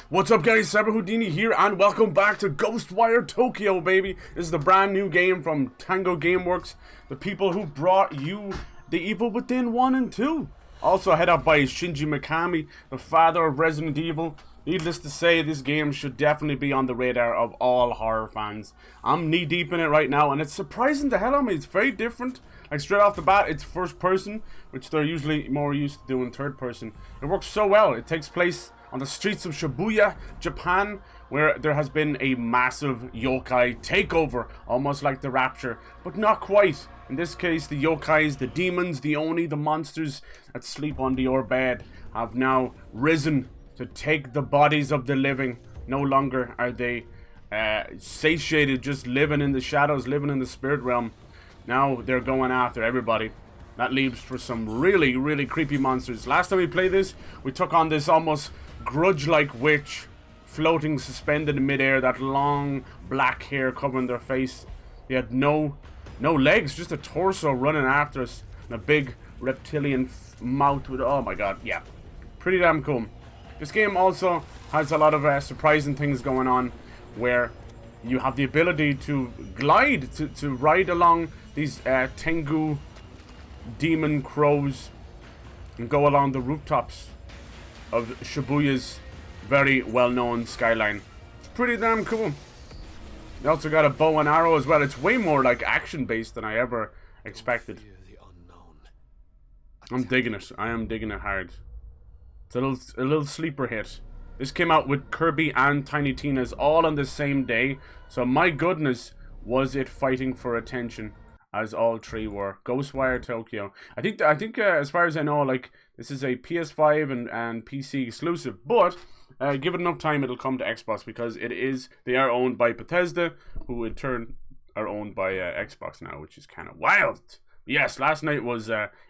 What's up guys, CyberHoudini here and welcome back to Ghostwire Tokyo, baby. This is the brand new game from Tango Gameworks, the people who brought you The Evil Within 1 and 2. Also head up by Shinji Mikami, the father of Resident Evil. Needless to say, this game should definitely be on the radar of all horror fans. I'm knee deep in it right now and it's surprising the hell out of me. It's very different. Like straight off the bat, it's first person, which they're usually more used to doing third person. It works so well. It takes place on the streets of Shibuya, Japan, where there has been a massive yokai takeover, almost like the Rapture, but not quite. In this case, the yokais, the demons, the oni, the monsters that sleep under your bed have now risen to take the bodies of the living. No longer are they satiated, just living in the shadows, living in the spirit realm. Now they're going after everybody. That leaves for some really, really creepy monsters. Last time we played this, we took on this almost grudge-like witch floating suspended in midair, that long black hair covering their face. They had no legs, just a torso running after us, and a big reptilian mouth with, oh my god, yeah, pretty damn cool. This game also has a lot of surprising things going on, where you have the ability to glide, to ride along these Tengu demon crows and go along the rooftops of Shibuya's very well-known skyline. It's pretty damn cool. They also got a bow and arrow as well. It's way more like action-based than I ever expected. I'm digging it. I am digging it hard. It's a little sleeper hit. This came out with Kirby and Tiny Tina's all on the same day. So my goodness, was it fighting for attention, as all three were. Ghostwire Tokyo. I think as far as I know, like, this is a PS5 and PC exclusive, but give it enough time, it'll come to Xbox, because they are owned by Bethesda, who in turn are owned by Xbox now, which is kind of wild. Yes, last night was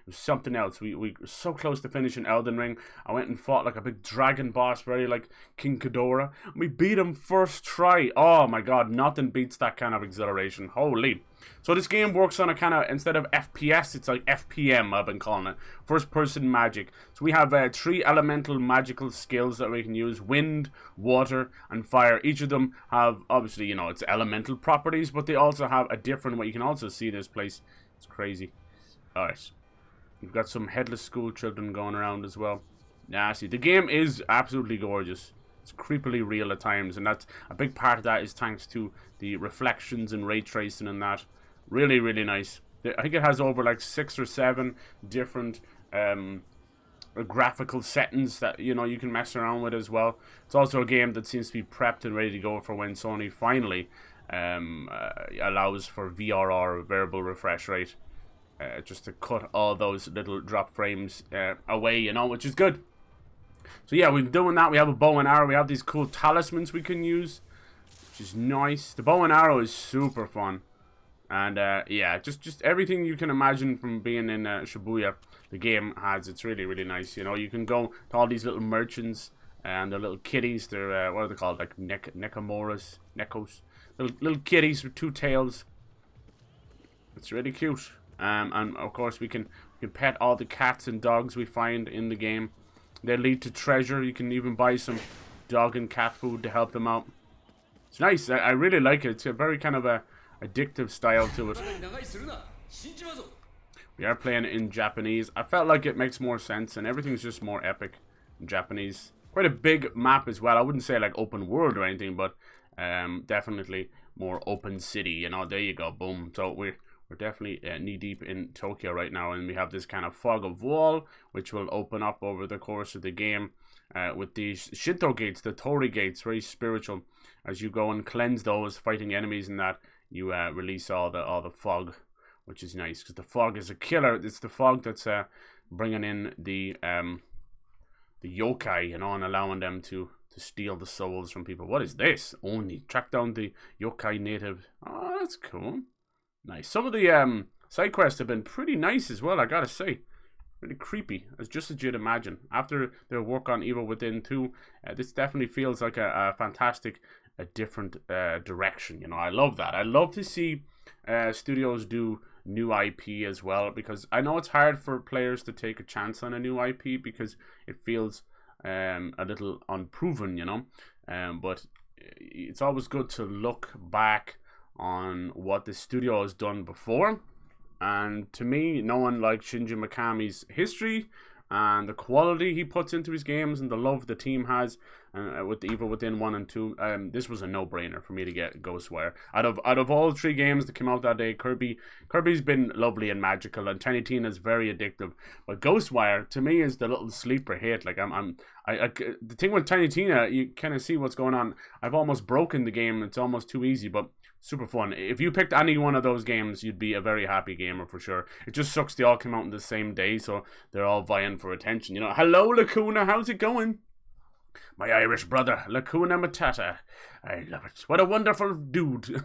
something else. We were so close to finishing Elden Ring. I went and fought like a big dragon boss, very like King Ghidorah. We beat him first try. Oh my god, nothing beats that kind of exhilaration. Holy. So this game works on a kind of, instead of FPS, it's like FPM, I've been calling it. First person magic. So we have 3 elemental magical skills that we can use: wind, water, and fire. Each of them have, obviously, you know, it's elemental properties, but they also have a different way. You can also see this place. It's crazy. Alright. We've got some headless school children going around as well. Nasty. The game is absolutely gorgeous. It's creepily real at times, and that's a big part of that is thanks to the reflections and ray tracing and that. Really, really nice. I think it has over like 6 or 7 different graphical settings that, you know, you can mess around with as well. It's also a game that seems to be prepped and ready to go for when Sony finally allows for VRR, variable refresh rate, just to cut all those little drop frames away, you know, which is good. So yeah, we've been doing that. We have a bow and arrow. We have these cool talismans we can use, which is nice. The bow and arrow is super fun, and yeah, just everything you can imagine from being in Shibuya, the game has. It's really, really nice. You know, you can go to all these little merchants and their little kitties. They're what are they called? Like Nekomoras, Nekos. Little kitties with 2 tails. It's really cute. And of course we can pet all the cats and dogs we find in the game. They lead to treasure. You can even buy some dog and cat food to help them out. It's nice. I really like it. It's a very kind of a addictive style to it. We are playing it in Japanese. I felt like it makes more sense, and everything's just more epic in Japanese. Quite a big map as well. I wouldn't say like open world or anything, but definitely more open city, you know. There you go, boom. So we're definitely knee deep in Tokyo right now, and we have this kind of fog of wall which will open up over the course of the game with these Shinto gates, the Tori gates, very spiritual. As you go and cleanse those, fighting enemies and that, you release all the fog, which is nice, because the fog is a killer. It's the fog that's bringing in the yokai, you know, and allowing them to steal the souls from people. What is this? Only track down the yokai native. Oh, that's cool. Nice. Some of the side quests have been pretty nice as well, I gotta say. Really creepy, just as you'd imagine. After their work on Evil Within 2, this definitely feels like a fantastic, different direction. You know, I love that. I love to see studios do new IP as well, because I know it's hard for players to take a chance on a new IP because it feels a little unproven, you know. But it's always good to look back on what the studio has done before. And to me, no one like Shinji Mikami's history and the quality he puts into his games and the love the team has with the Evil Within 1 and 2, this was a no-brainer for me to get Ghostwire. Out of all 3 games that came out that day, Kirby's been lovely and magical, and Tiny Tina is very addictive. But Ghostwire, to me, is the little sleeper hit. Like, the thing with Tiny Tina, you kind of see what's going on. I've almost broken the game. It's almost too easy, but super fun. If you picked any one of those games, you'd be a very happy gamer for sure. It just sucks they all came out on the same day, so they're all vying for attention. You know, hello Lacuna, how's it going? My Irish brother, Lacuna Matata. I love it. What a wonderful dude.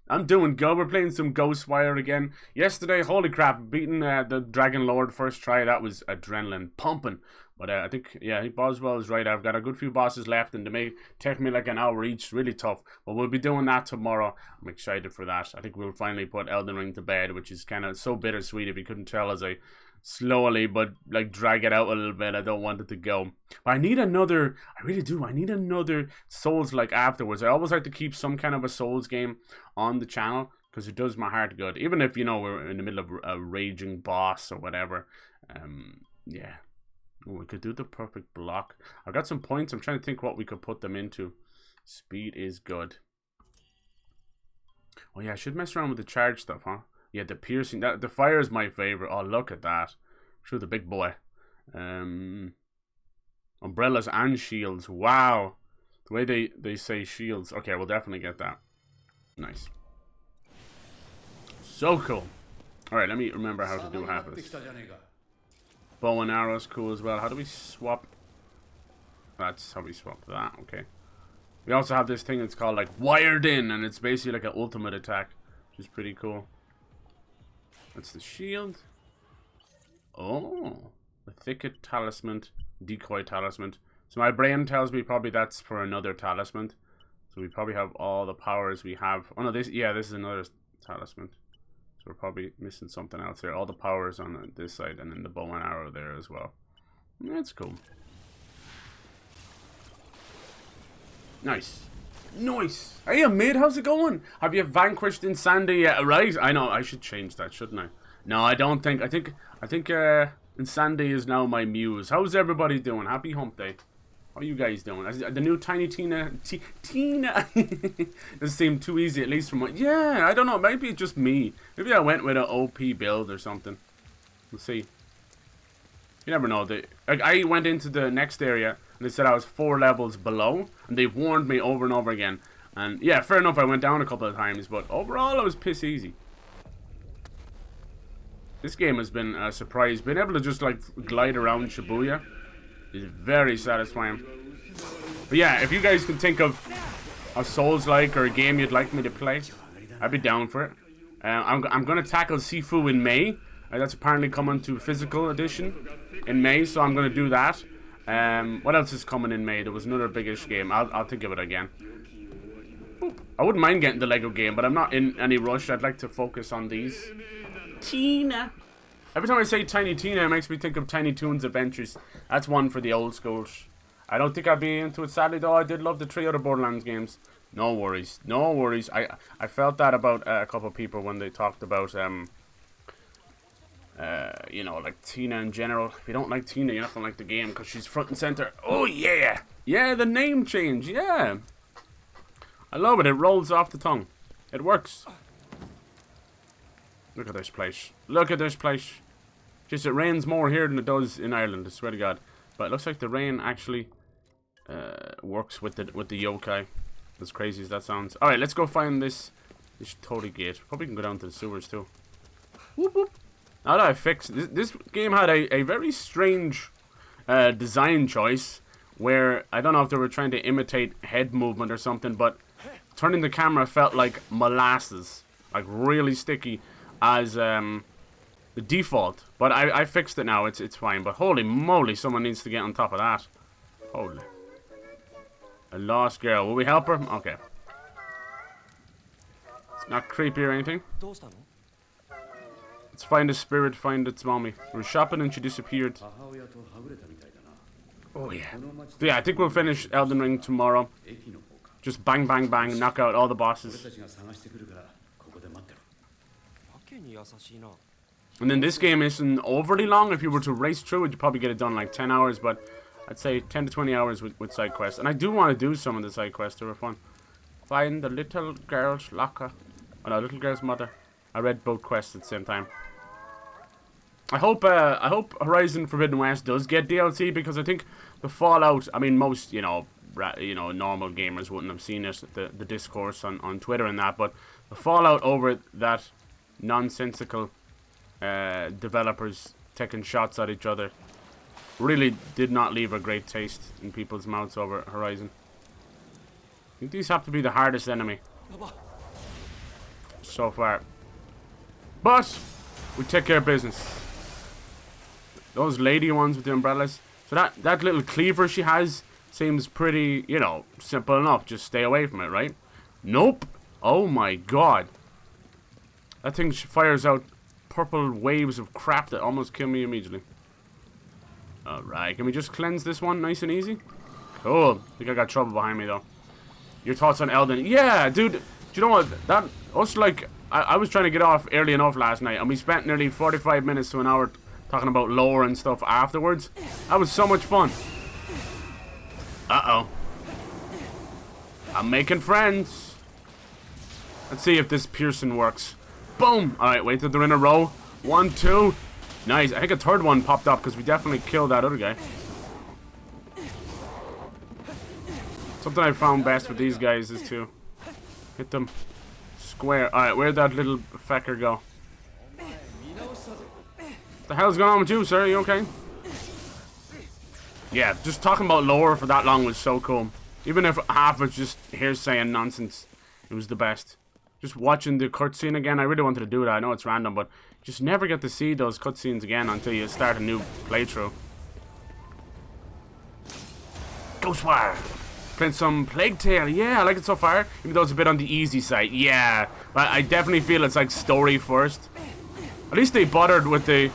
I'm doing good. We're playing some Ghostwire again. Yesterday, holy crap, beating the Dragon Lord first try. That was adrenaline pumping. But I think Boswell is right. I've got a good few bosses left, and they may take me like an hour each. Really tough. But we'll be doing that tomorrow. I'm excited for that. I think we'll finally put Elden Ring to bed, which is kind of so bittersweet if you couldn't tell as I slowly but like drag it out a little bit. I don't want it to go. But I need another, I really do. I need another Souls like afterwards. I always like to keep some kind of a Souls game on the channel because it does my heart good. Even if, you know, we're in the middle of a raging boss or whatever. Yeah. Ooh, we could do the perfect block. I've got some points. I'm trying to think what we could put them into. Speed is good. Oh yeah, I should mess around with the charge stuff, huh? Yeah, the piercing. The fire is my favorite. Oh, look at that. Show the big boy. Umbrellas and shields. Wow. The way they say shields. Okay, we'll definitely get that. Nice. So cool. Alright, let me remember how to do half of this. Bow and arrows, cool as well. How do we swap? That's how we swap that. Okay. We also have this thing that's called like wired in, and it's basically like an ultimate attack, which is pretty cool. That's the shield. Oh, the thicket talisman, decoy talisman. So my brain tells me probably that's for another talisman. So we probably have all the powers we have. Oh no, this is another talisman. So we're probably missing something else here. All the powers on this side, and then the bow and arrow there as well. That's cool. Nice. Nice. Hey, mid, how's it going? Have you vanquished Insandy yet? Right? I know, I should change that, shouldn't I? No, I don't think. I think Insandy is now my muse. How's everybody doing? Happy hump day. How are you guys doing? The new Tiny Tina... Tina! Doesn't seem too easy, at least from what... Yeah, I don't know. Maybe it's just me. Maybe I went with an OP build or something. We'll see. You never know. I went into the next area, and they said I was 4 levels below, and they warned me over and over again. And yeah, fair enough, I went down a couple of times, but overall I was piss easy. This game has been a surprise. Being able to just like glide around Shibuya is very satisfying. But yeah, if you guys can think of a Souls-like or a game you'd like me to play, I'd be down for it. I'm going to tackle Sifu in May. That's apparently coming to physical edition in May, so I'm going to do that. What else is coming in May? There was another biggish game. I'll think of it again. I wouldn't mind getting the Lego game, but I'm not in any rush. I'd like to focus on these. Tina. Every time I say Tiny Tina, it makes me think of Tiny Toons Adventures. That's one for the old school. I don't think I'd be into it, sadly, though. I did love the 3 other Borderlands games. No worries. No worries. I felt that about a couple of people when they talked about, you know, like Tina in general. If you don't like Tina, you're not gonna like the game because she's front and center. Oh, yeah. Yeah, the name change. Yeah. I love it. It rolls off the tongue. It works. Look at this place. Look at this place. Just it rains more here than it does in Ireland, I swear to God. But it looks like the rain actually works with the yokai. As crazy as that sounds. Alright, let's go find this toady gate. Probably can go down to the sewers too. Whoop whoop. Now that I fixed this game had a very strange design choice where I don't know if they were trying to imitate head movement or something, but turning the camera felt like molasses, like really sticky as the default. But I fixed it now. It's fine. But holy moly, someone needs to get on top of that. Holy. A lost girl. Will we help her? Okay. It's not creepy or anything. Let's find a spirit, find its mommy. We were shopping and she disappeared. Oh yeah. So yeah, I think we'll finish Elden Ring tomorrow. Just bang, bang, bang, knock out all the bosses. And then this game isn't overly long. If you were to race through it, you'd probably get it done in like 10 hours, but I'd say 10 to 20 hours with side quests. And I do want to do some of the side quests. They were fun. Find the little girl's locker. Oh no, little girl's mother. I read both quests at the same time. I hope Horizon Forbidden West does get DLC, because I think the Fallout, I mean, most, normal gamers wouldn't have seen it, the discourse on Twitter and that, but the fallout over that nonsensical developers taking shots at each other really did not leave a great taste in people's mouths over Horizon. I think these have to be the hardest enemy so far. But we take care of business. Those lady ones with the umbrellas. So that little cleaver she has seems pretty, simple enough. Just stay away from it, right? Nope. Oh my god. That thing fires out purple waves of crap that almost kill me immediately. Alright, can we just cleanse this one nice and easy? Cool. I think I got trouble behind me though. Your thoughts on Elden? Yeah, dude. Do you know what? That us like I was trying to get off early enough last night, and we spent nearly 45 minutes to an hour talking about lore and stuff afterwards. That was so much fun. Uh-oh. I'm making friends. Let's see if this piercing works. Boom! Alright, wait till they're in a row. 1, 2. Nice. I think a third one popped up because we definitely killed that other guy. Something I found best with these guys is to hit them square. Alright, where'd that little fecker go? What the hell's going on with you, sir? Are you okay? Yeah, just talking about lore for that long was so cool. Even if half was just hearsay and nonsense, it was the best. Just watching the cutscene again, I really wanted to do that. I know it's random, but you just never get to see those cutscenes again until you start a new playthrough. Ghostwire! Playing some Plague Tale. Yeah, I like it so far. Even though it's a bit on the easy side. Yeah, but I definitely feel it's like story first. At least they bothered with the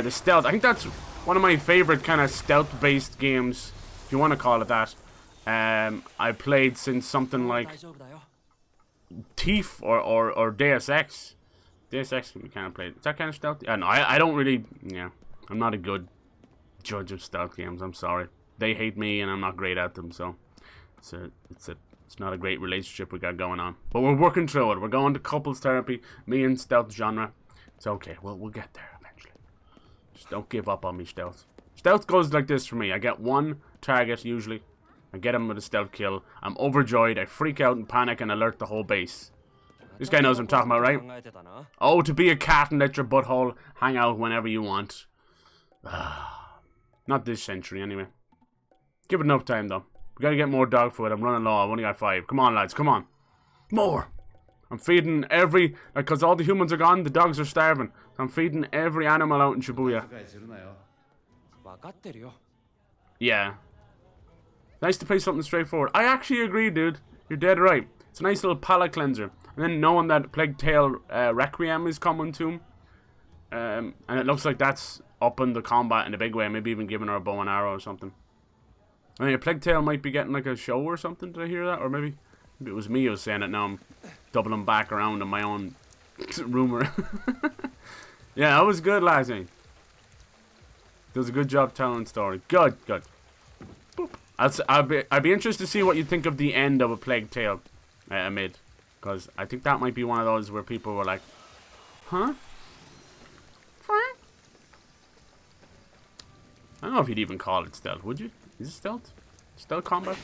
stealth. I think that's one of my favorite kind of stealth-based games, if you want to call it that. I played since something like Thief or Deus Ex. Deus Ex we kind of played. Is that kind of stealth? Yeah, no, I don't really. Yeah, I'm not a good judge of stealth games. I'm sorry. They hate me, and I'm not great at them. So it's not a great relationship we got going on. But we're working through it. We're going to couples therapy. Me and stealth genre. It's okay. We'll get there eventually. Just don't give up on me, stealth. Stealth goes like this for me. I get one target usually. I get him with a stealth kill. I'm overjoyed. I freak out and panic and alert the whole base. This guy knows what I'm talking about, right? Oh, to be a cat and let your butthole hang out whenever you want. Not this century, anyway. Give it enough time, though. We gotta get more dog food. I'm running low. I've only got 5. Come on, lads. Come on. More. I'm feeding every... Because all the humans are gone, the dogs are starving. So I'm feeding every animal out in Shibuya. Yeah. Nice to play something straightforward. I actually agree, dude. You're dead right. It's a nice little palate cleanser. And then knowing that Plague Tale Requiem is coming to and it looks like that's upping the combat in a big way. Maybe even giving her a bow and arrow or something. I mean, Plague Tale might be getting like a show or something. Did I hear that? Or maybe it was me who was saying it. Now I'm doubling back around on my own rumor. Yeah, that was good last night. Does a good job telling the story. Good, good. Boop. I'd be interested to see what you think of the end of a Plague Tale amid. Because I think that might be one of those where people were like, huh? I don't know if you'd even call it stealth, would you? Is it stealth? Stealth combat?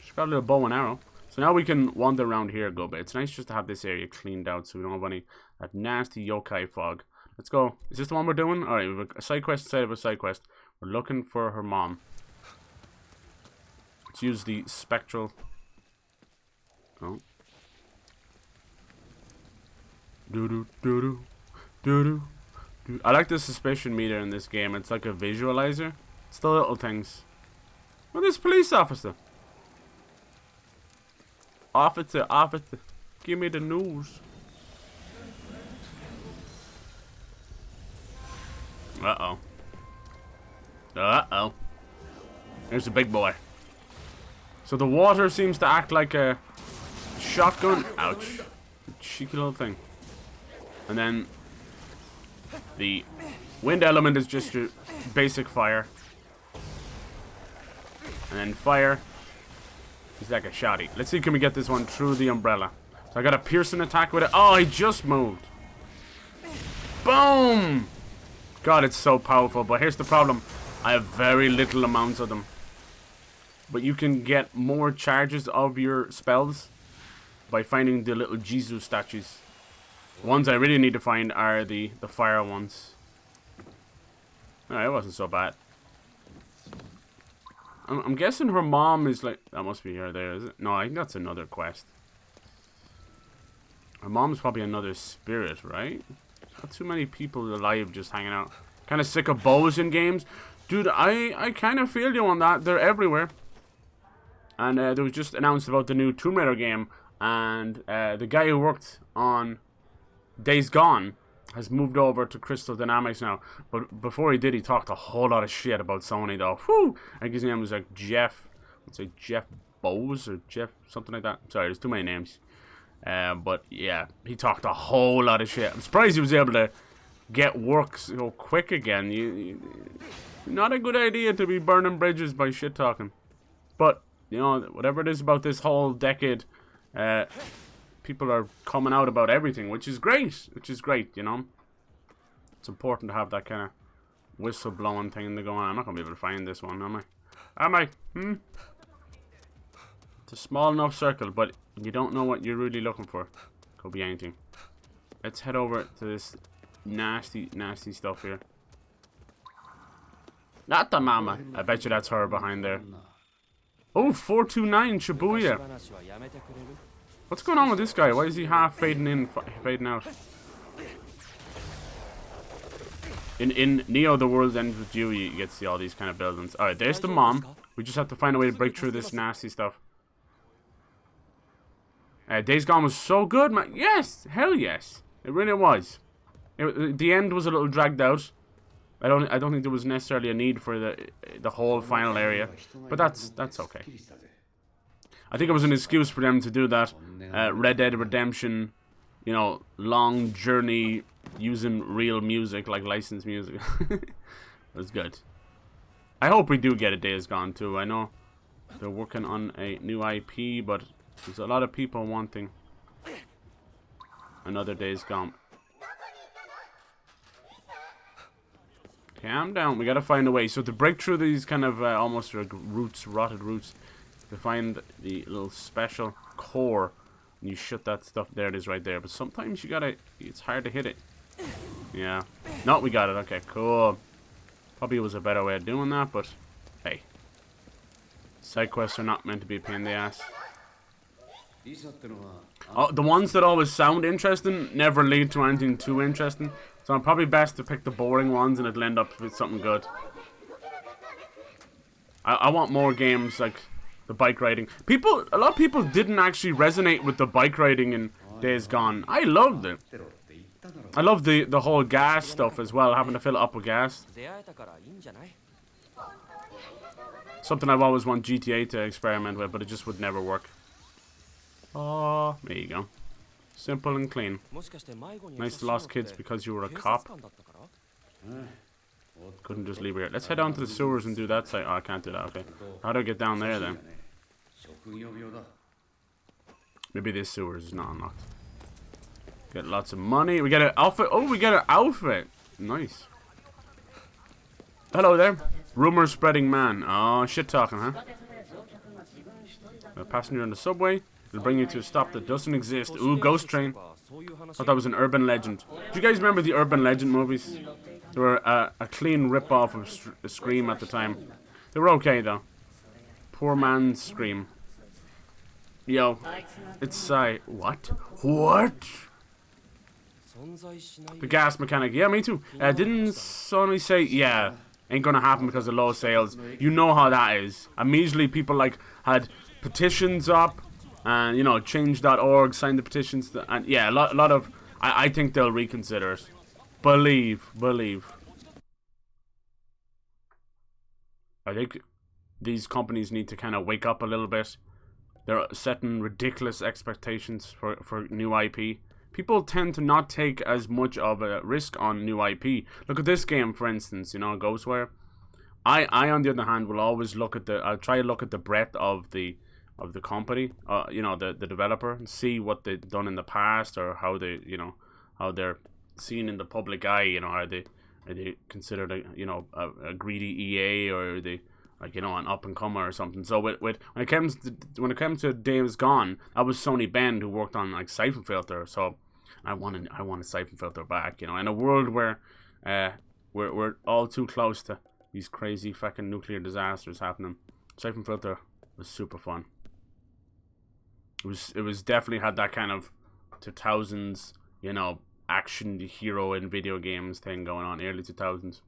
Just got a little bow and arrow. So now we can wander around here a good bit. It's nice just to have this area cleaned out so we don't have any that nasty yokai fog. Let's go. Is this the one we're doing? Alright, we have a side quest inside of a side quest. We're looking for her mom. Let's use the spectral. Oh. Doo-doo. I like the suspicion meter in this game. It's like a visualizer. It's the little things. Well, this police officer. Officer. Give me the news. Uh-oh. Uh-oh. There's a big boy. So the water seems to act like a shotgun. Ouch. Cheeky little thing. And then the wind element is just your basic fire. And then fire is like a shotty. Let's see, can we get this one through the umbrella? So I got a piercing attack with it. Oh, he just moved. Boom! God, it's so powerful. But here's the problem. I have very little amounts of them. But you can get more charges of your spells by finding the little Jesus statues. The ones I really need to find are the fire ones. Alright, it wasn't so bad. I'm guessing her mom is like... That must be her there, is it? No, I think that's another quest. Her mom's probably another spirit, right? Not too many people alive just hanging out. Kind of sick of bows in games. Dude, I kind of feel you on that. They're everywhere. And there was just announced about the new Tomb Raider game. And the guy who worked on Days Gone has moved over to Crystal Dynamics now. But before he did, he talked a whole lot of shit about Sony, though. Whew! I think his name was like Jeff. Let's say Jeff Bowes or Jeff something like that. Sorry, there's too many names. But yeah, he talked a whole lot of shit. I'm surprised he was able to get work so quick again. Not a good idea to be burning bridges by shit talking. But you know, whatever it is about this whole decade, people are coming out about everything, which is great. You know, it's important to have that kind of whistleblowing thing to go on. I'm not gonna be able to find this one, am I? Am I? It's a small enough circle, but you don't know what you're really looking for. Could be anything. Let's head over to this nasty stuff here. Not the mama. I bet you that's her behind there. Oh, 429 Shibuya. What's going on with this guy? Why is he half fading in, fading out? In Neo, the world ends with you. You get to see all these kind of buildings. Alright, there's the mom. We just have to find a way to break through this nasty stuff. Days Gone was so good, man. Yes! Hell yes. It really was. The end was a little dragged out. I don't think there was necessarily a need for the whole final area. But that's okay. I think it was an excuse for them to do that. Red Dead Redemption, you know, long journey using real music, like licensed music. It was good. I hope we do get a Days Gone too. I know they're working on a new IP, but there's a lot of people wanting another Days Gone. Calm down. We gotta find a way. So to break through these kind of almost like roots, rotted roots, to find the little special core, and you shut that stuff. There it is, right there. But sometimes you gotta. It's hard to hit it. Yeah. No, we got it. Okay, cool. Probably was a better way of doing that, but hey, side quests are not meant to be a pain in the ass. Oh, the ones that always sound interesting never lead to anything too interesting. So I'm probably best to pick the boring ones and it'll end up with something good. I want more games like the bike riding. A lot of people didn't actually resonate with the bike riding in Days Gone. I loved it. I love the whole gas stuff as well, having to fill it up with gas. Something I've always wanted GTA to experiment with, but it just would never work. Oh, there you go. Simple and clean. Nice to lost kids because you were a cop. Couldn't just leave here. Let's head down to the sewers and do that side. Oh, I can't do that. Okay. How do I get down there then? Maybe this sewers is not unlocked. Get lots of money. We get an outfit. Oh, we get an outfit. Nice. Hello there. Rumor spreading man. Oh, shit talking, huh? A passenger on the subway. It'll bring you to a stop that doesn't exist. Ooh, Ghost Train. I thought that was an urban legend. Do you guys remember the urban legend movies? They were a clean rip-off of Scream at the time. They were okay, though. Poor man's Scream. Yo, it's what? What? The gas mechanic. Yeah, me too. Didn't Sony say, yeah, ain't gonna happen because of low sales. You know how that is. Immediately people like had petitions up. And, you know, change.org, sign the petitions. And, yeah, a lot of... I think they'll reconsider it. Believe. I think these companies need to kind of wake up a little bit. They're setting ridiculous expectations for new IP. People tend to not take as much of a risk on new IP. Look at this game, for instance, you know, Ghostwire. I on the other hand will always look at I'll try to look at the breadth of the company, you know, the developer, and see what they've done in the past, or how they, you know, how they're seen in the public eye. You know, are they considered a, you know, a greedy EA, or are they, like, you know, an up and comer or something? So when it comes to Days Gone, that was Sony Bend who worked on like Siphon Filter. So I want a Siphon Filter back, you know, in a world where we're all too close to these crazy fucking nuclear disasters happening. Siphon Filter was super fun. It was definitely had that kind of 2000s, you know, action hero in video games thing going on, early 2000s.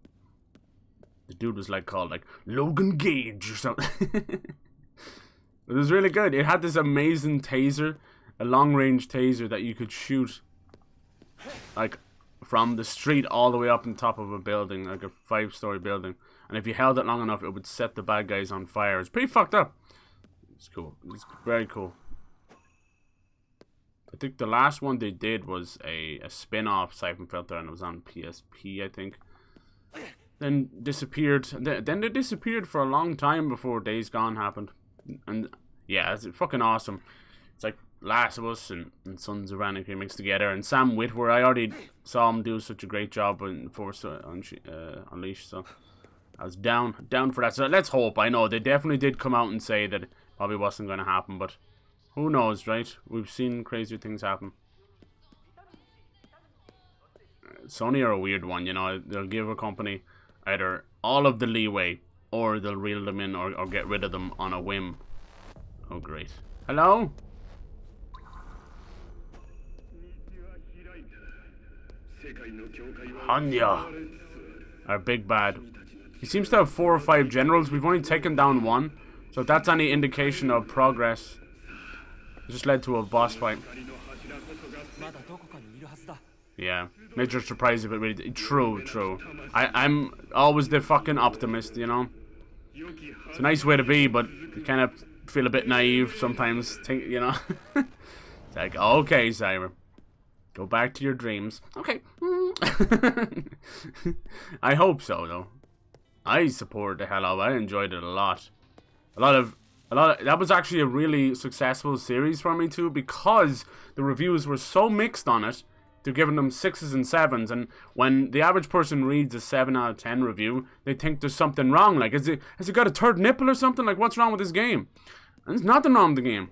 The dude was like called like Logan Gage or something. It was really good. It had this amazing taser, a long range taser that you could shoot like from the street all the way up on top of a building, like a 5-story building. And if you held it long enough, it would set the bad guys on fire. It's pretty fucked up. It's cool. It's very cool. I think the last one they did was a spin-off Siphon Filter, and it was on PSP, I think. Then disappeared. Then they disappeared for a long time before Days Gone happened. And yeah, it's fucking awesome. It's like Last of Us and Sons of Anarchy mixed together. And Sam Witwer, I already saw him do such a great job in Force Unleashed, so I was down for that. So let's hope. I know they definitely did come out and say that it probably wasn't going to happen, but who knows, right? We've seen crazier things happen. Sony are a weird one, you know. They'll give a company either all of the leeway, or they'll reel them in, or get rid of them on a whim. Oh, great. Hello? Hanya, our big bad. He seems to have 4 or 5 generals. We've only taken down 1. So if that's any indication of progress, it just led to a boss fight. Yeah, major surprise if it really did. True. I'm always the fucking optimist, you know. It's a nice way to be, but you kind of feel a bit naive sometimes, you know. It's like, okay, Cyber, go back to your dreams. Okay. I hope so, though. I support the hell out of it. I enjoyed it a lot. A lot of that was actually a really successful series for me too, because the reviews were so mixed on it. They're giving them 6s and 7s, and when the average person reads a 7 out of 10 review, they think there's something wrong. Like, has it got a third nipple or something? Like, what's wrong with this game? And there's nothing wrong with the game.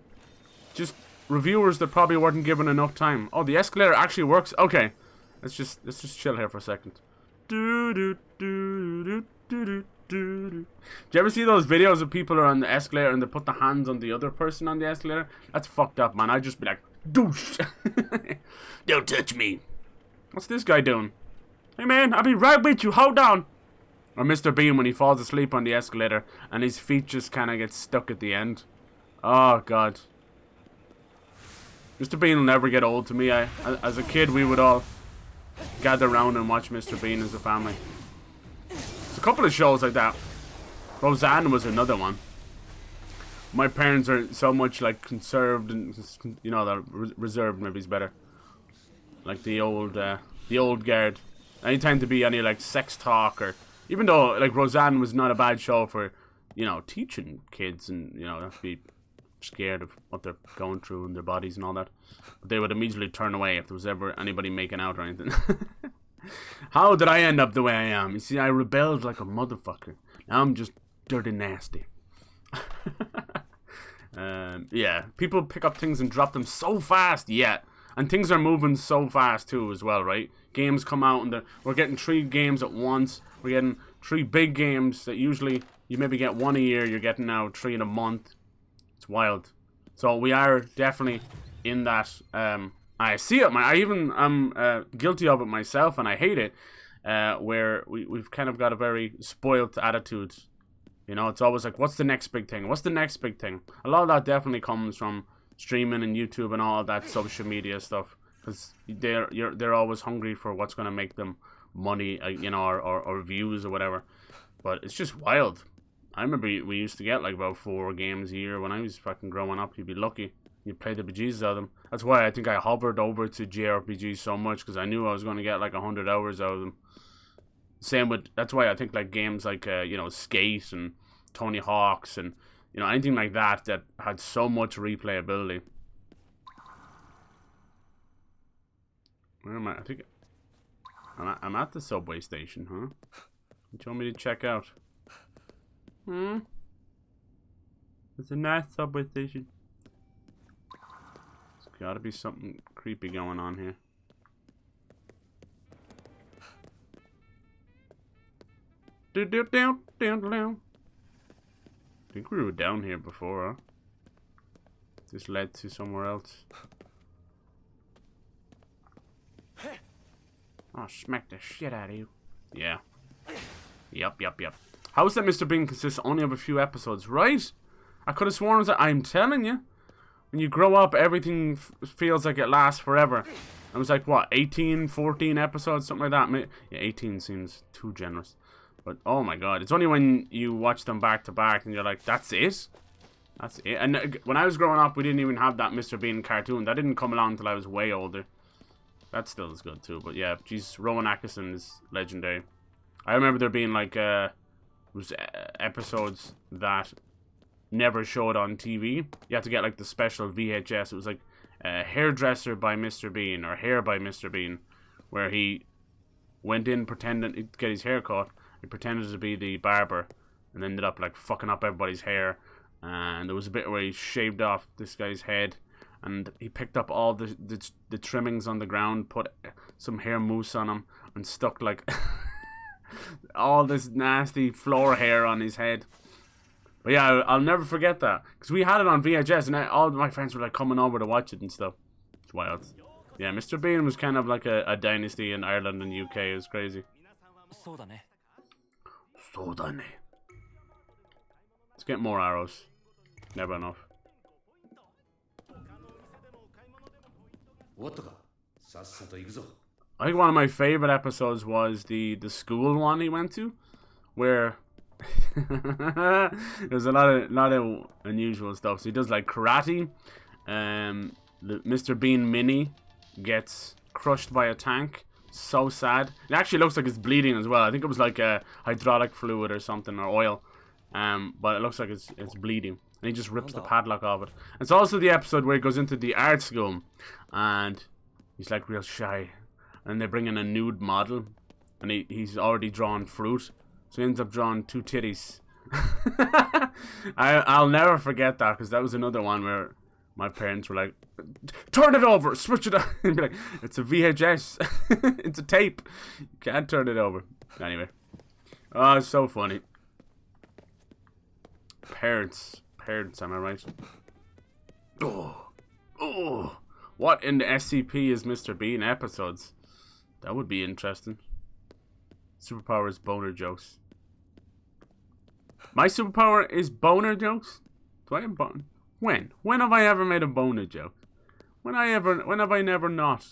Just reviewers that probably weren't given enough time. Oh, the escalator actually works. Okay, let's just chill here for a second. Do you ever see those videos of people are on the escalator and they put the hands on the other person on the escalator? That's fucked up, man. I'd just be like, douche. Don't touch me. What's this guy doing? Hey man, I'll be right with you. Hold on. Or Mr. Bean when he falls asleep on the escalator and his feet just kind of get stuck at the end. Oh god. Mr. Bean will never get old to me. As a kid, we would all gather around and watch Mr. Bean as a family. There's a couple of shows like that. Roseanne was another one. My parents are so much like conserved and, you know, they're reserved, maybe is better. Like the old guard. Anytime to be any like sex talk, or even though like Roseanne was not a bad show for, you know, teaching kids and, you know, not to be scared of what they're going through in their bodies and all that. But they would immediately turn away if there was ever anybody making out or anything. How did I end up the way I am? You see, I rebelled like a motherfucker. Now I'm just dirty nasty. Yeah, people pick up things and drop them so fast. Yeah, and things are moving so fast too as well, right? Games come out and we're getting 3 games at once. We're getting 3 big games that usually you maybe get 1 a year. You're getting now 3 in a month. It's wild. So we are definitely in that. I see it. I even am guilty of it myself, and I hate it. Where we've kind of got a very spoiled attitude. You know, it's always like, what's the next big thing? What's the next big thing? A lot of that definitely comes from streaming and YouTube and all of that social media stuff, because they're always hungry for what's going to make them money, you know, or views or whatever. But it's just wild. I remember we used to get like about 4 games a year when I was fucking growing up. You'd be lucky. You'd play the bejesus out of them. That's why I think I hovered over to JRPGs so much, because I knew I was going to get like 100 hours out of them. Same with, that's why I think like games like, you know, Skate and Tony Hawk's and, you know, anything like that that had so much replayability. Where am I? I think I'm at the subway station, huh? What you want me to check out? It's a nice subway station. There's gotta be something creepy going on here. I think we were down here before, huh? This led to somewhere else. Oh, smack the shit out of you. Yeah. Yep. How is that Mr. Bean consists only of a few episodes, right? I could have sworn it was that. I'm telling you. When you grow up, everything feels like it lasts forever. It was like, what, 18, 14 episodes, something like that? Yeah, 18 seems too generous. But, oh my god, it's only when you watch them back to back and you're like, that's it? That's it? And when I was growing up, we didn't even have that Mr. Bean cartoon. That didn't come along until I was way older. That still is good too, but yeah, geez, Rowan Atkinson is legendary. I remember there being like, episodes that never showed on TV. You had to get like the special VHS. It was like Hairdresser by Mr. Bean or Hair by Mr. Bean, where he went in pretending to get his hair cut. He pretended to be the barber and ended up like fucking up everybody's hair. And there was a bit where he shaved off this guy's head. And he picked up all the trimmings on the ground, put some hair mousse on him, and stuck like all this nasty floor hair on his head. But yeah, I'll never forget that, because we had it on VHS, and all my friends were like coming over to watch it and stuff. It's wild. Yeah, Mr. Bean was kind of like a dynasty in Ireland and UK. It was crazy. Let's get more arrows. Never enough. I think one of my favorite episodes was the school one he went to, where there's a lot of unusual stuff. So he does like karate. The Mr. Bean mini gets crushed by a tank. So sad. It actually looks like it's bleeding as well. I think it was like a hydraulic fluid or something, or oil. But it looks like it's bleeding. And he just rips the padlock off it. It's also the episode where he goes into the art school and he's like real shy. And they bring in a nude model. And he's already drawn fruit. So he ends up drawing 2 titties. I'll never forget that, because that was another one where my parents were like, turn it over, switch it up. And be like, it's a VHS. It's a tape. You can't turn it over. Anyway. Oh, it's so funny. Parents, am I right? Oh, what in the SCP is Mr. Bean episodes? That would be interesting. Superpower is boner jokes. My superpower is boner jokes? Do I have boner? When? When have I ever made a boner joke? When have I never not?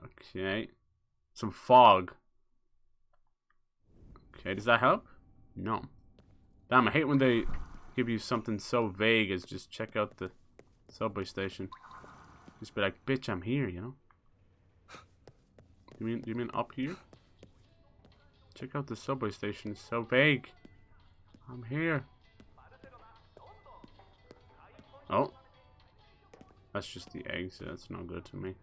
Okay. Some fog. Okay, does that help? No. Damn, I hate when they give you something so vague as just check out the subway station. Just be like, bitch, I'm here, you know? You mean up here? Check out the subway station. It's so vague. I'm here. Oh. That's just the eggs. That's no good to me.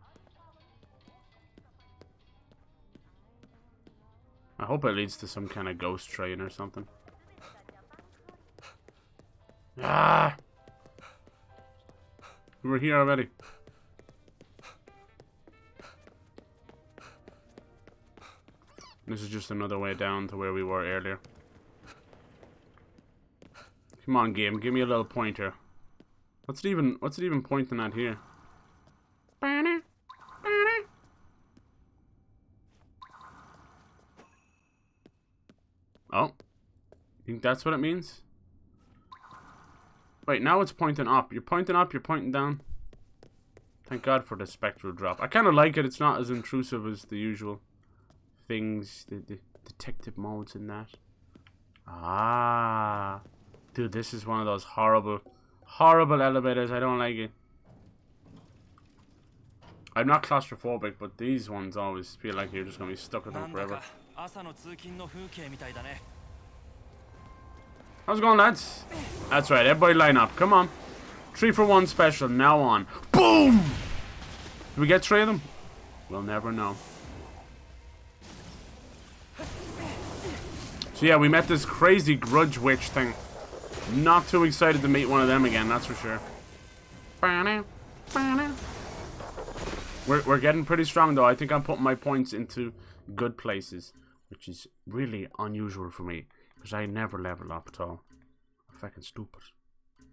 I hope it leads to some kind of ghost train or something. Ah! We were here already. This is just another way down to where we were earlier. Come on, game, give me a little pointer. What's it even pointing at here? Oh. You think that's what it means? Wait, now it's pointing up. You're pointing up, you're pointing down. Thank God for the spectral drop. I kind of like it. It's not as intrusive as the usual things, the detective modes in that. Ah. Dude, this is one of those horrible, horrible elevators. I don't like it. I'm not claustrophobic, but these ones always feel like you're just going to be stuck with them forever. How's it going, lads? That's right, everybody line up. Come on. 3 for 1 special, now on. Boom! Do we get 3 of them? We'll never know. So yeah, we met this crazy grudge witch thing. Not too excited to meet one of them again, that's for sure. We're getting pretty strong though. I think I'm putting my points into good places, which is really unusual for me, because I never level up at all. I'm fucking stupid.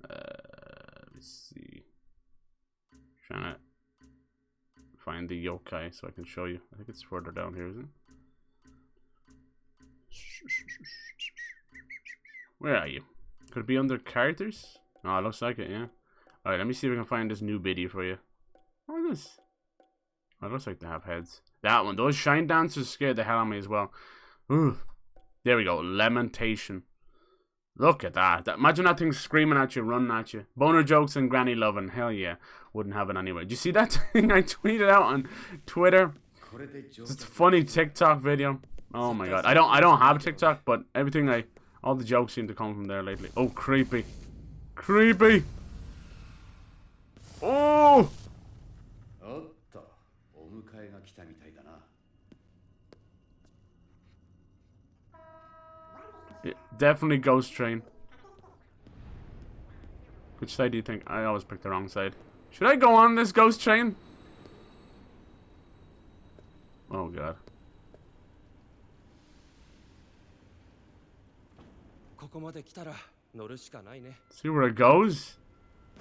Let's see. Trying to find the yokai so I can show you. I think it's further down here, isn't it? Where are you? Could it be under characters? Oh, it looks like it, yeah. Alright, let me see if I can find this new biddy for you. What is this? Oh, it looks like they have heads. That one. Those shine dancers scared the hell out of me as well. Ooh. There we go. Lamentation. Look at that. Imagine that thing screaming at you, running at you. Boner jokes and granny loving. Hell yeah. Wouldn't have it anyway. Did you see that thing I tweeted out on Twitter? It's a funny TikTok video. Oh my god. I don't have TikTok, but all the jokes seem to come from there lately. Oh, creepy. Creepy. Oh! Yeah, definitely Ghost Train. Which side do you think? I always pick the wrong side. Should I go on this Ghost Train? Oh god. See where it goes?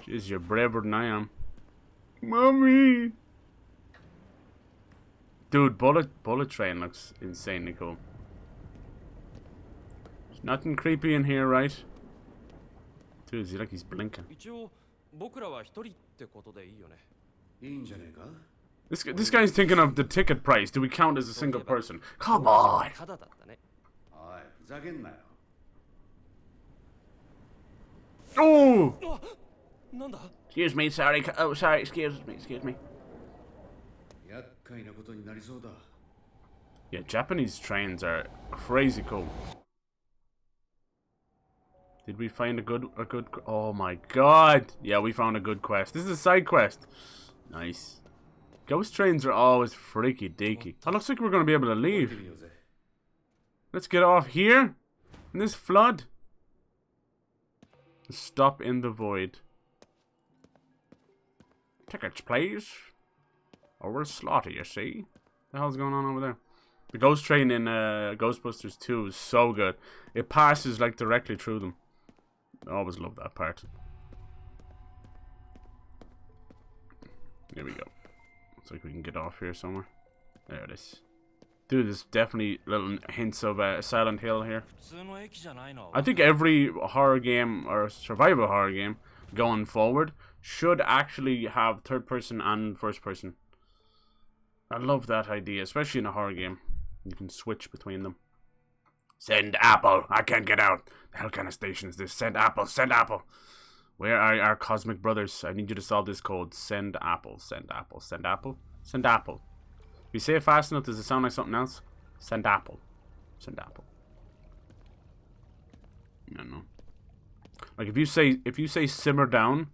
Jeez, you're braver than I am. Mommy! Dude, bullet train looks insanely cool. There's nothing creepy in here, right? Dude, is he like he's blinking? This guy's thinking of the ticket price. Do we count as a single person? Come on! Oh! Excuse me, sorry. Oh, sorry, excuse me. Yeah, Japanese trains are crazy cool. Did we find a good oh my god. Yeah, we found a good quest. This is a side quest. Nice. Ghost trains are always freaky deaky. Oh, looks like we're gonna be able to leave. Let's get off here in this flood. Stop in the void. Tickets, please. Or we'll slaughter you, see? What the hell's going on over there? The ghost train in Ghostbusters 2 is so good. It passes like directly through them. I always love that part. There we go. Looks like we can get off here somewhere. There it is. Dude, there's definitely little hints of Silent Hill here. I think every horror game or survival horror game going forward should actually have third person and first person. I love that idea, especially in a horror game. You can switch between them. Send apple. I can't get out. The hell kind of station is this? Send apple. Send apple. Where are our cosmic brothers? I need you to solve this code. Send apple. Send apple. Send apple. Send apple. If you say it fast enough, does it sound like something else? Send apple. Send apple. I don't know. Like if you say simmer down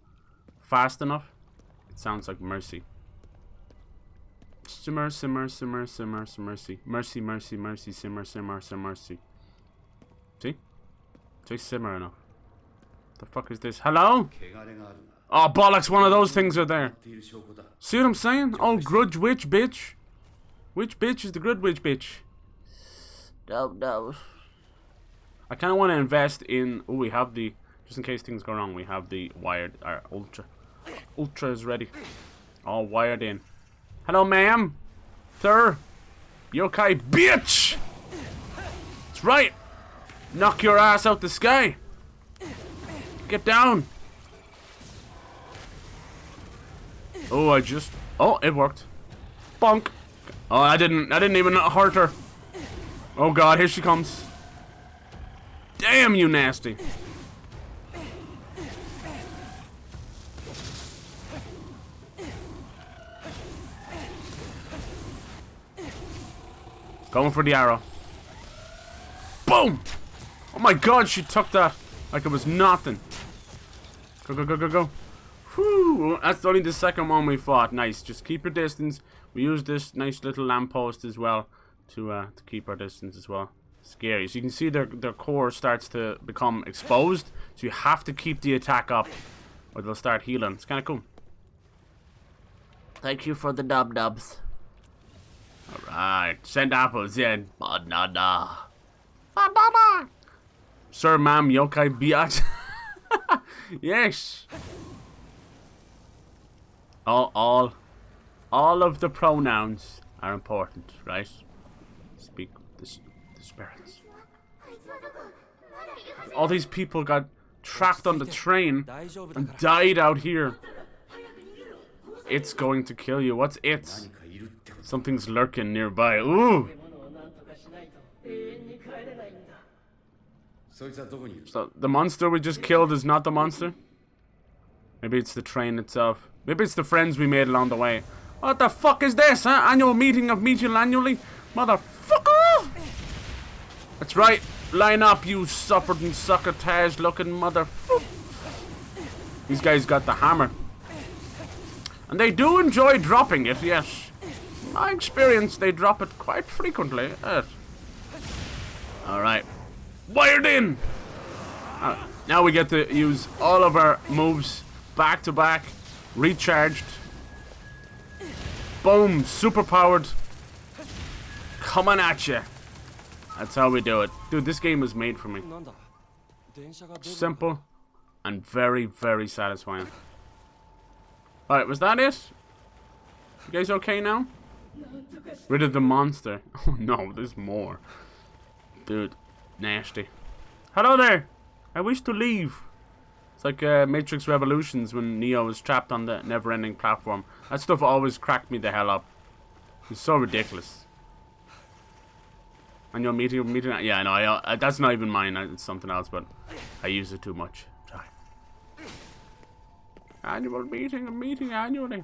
fast enough, it sounds like mercy. Simmer, simmer, simmer, simmer, mercy. Mercy, mercy, mercy, simmer, simmer, simmer, mercy. See? Say simmer enough. The fuck is this? Hello? Oh, bollocks, one of those things are there. See what I'm saying? Oh, grudge witch, bitch. Which bitch is the grudge witch, bitch? No. I kind of want to invest in... Oh, we have the... Just in case things go wrong, we have the wired... Our Ultra. Ultra is ready. All wired in. Hello, ma'am. Sir. Yokai, bitch! That's right. Knock your ass out the sky. Get down. Oh, Oh, it worked. Bonk. Oh, I didn't even hurt her. Oh god, here she comes. Damn, you nasty. Going for the arrow. Boom! Oh my god, she took that like it was nothing. Go, go, go, go, go. Whew, that's only the second one we fought. Nice. Just keep your distance. We use this nice little lamppost as well to keep our distance as well. Scary. So you can see their core starts to become exposed. So you have to keep the attack up or they'll start healing. It's kind of cool. Thank you for the dub-dubs. Alright. Send apples in. Banana. Banana. Sir, ma'am, yokai, biatch. Yes. All of the pronouns are important, right? Speak the spirits. All these people got trapped on the train and died out here. It's going to kill you. What's it? Something's lurking nearby. Ooh. So the monster we just killed is not the monster? Maybe it's the train itself. Maybe it's the friends we made along the way. What the fuck is this, huh? Annual meeting of Meeting annually? Motherfucker! That's right. Line up, you suffered and succotage looking motherfucker. These guys got the hammer. And they do enjoy dropping it, yes. In my experience, they drop it quite frequently. Alright. Wired in! Now we get to use all of our moves back to back. Recharged. Boom. Super powered. Coming at you. That's how we do it. Dude, this game was made for me. Simple and very, very satisfying. Alright, was that it? You guys okay now? Rid of the monster. Oh no, there's more. Dude, nasty. Hello there. I wish to leave. It's like Matrix Revolutions when Neo was trapped on the never-ending platform. That stuff always cracked me the hell up. It's so ridiculous. And you're meeting. Yeah, I know. That's not even mine. It's something else, but I use it too much. Sorry. Annual meeting. A meeting annually.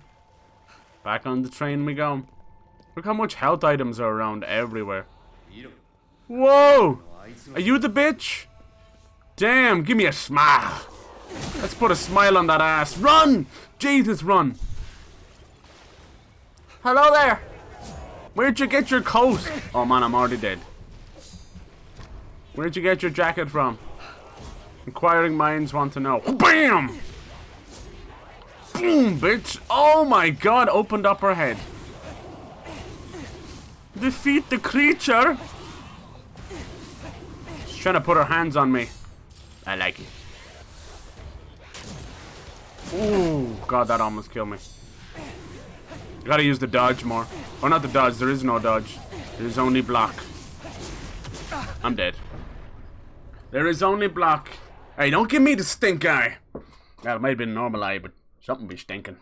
Back on the train we go. Look how much health items are around everywhere. Whoa! Are you the bitch? Damn, give me a smile. Let's put a smile on that ass. Run! Jesus, run. Hello there. Where'd you get your coat? Oh man, I'm already dead. Where'd you get your jacket from? Inquiring minds want to know. BAM! Boom, bitch. Oh my god, opened up her head. Defeat the creature. She's trying to put her hands on me. I like it. Ooh, god, that almost killed me. You gotta use the dodge more. Or not the dodge, there is no dodge. There is only block. I'm dead. There is only block. Hey, don't give me the stink eye. Well, it might have been a normal eye, but something be stinking.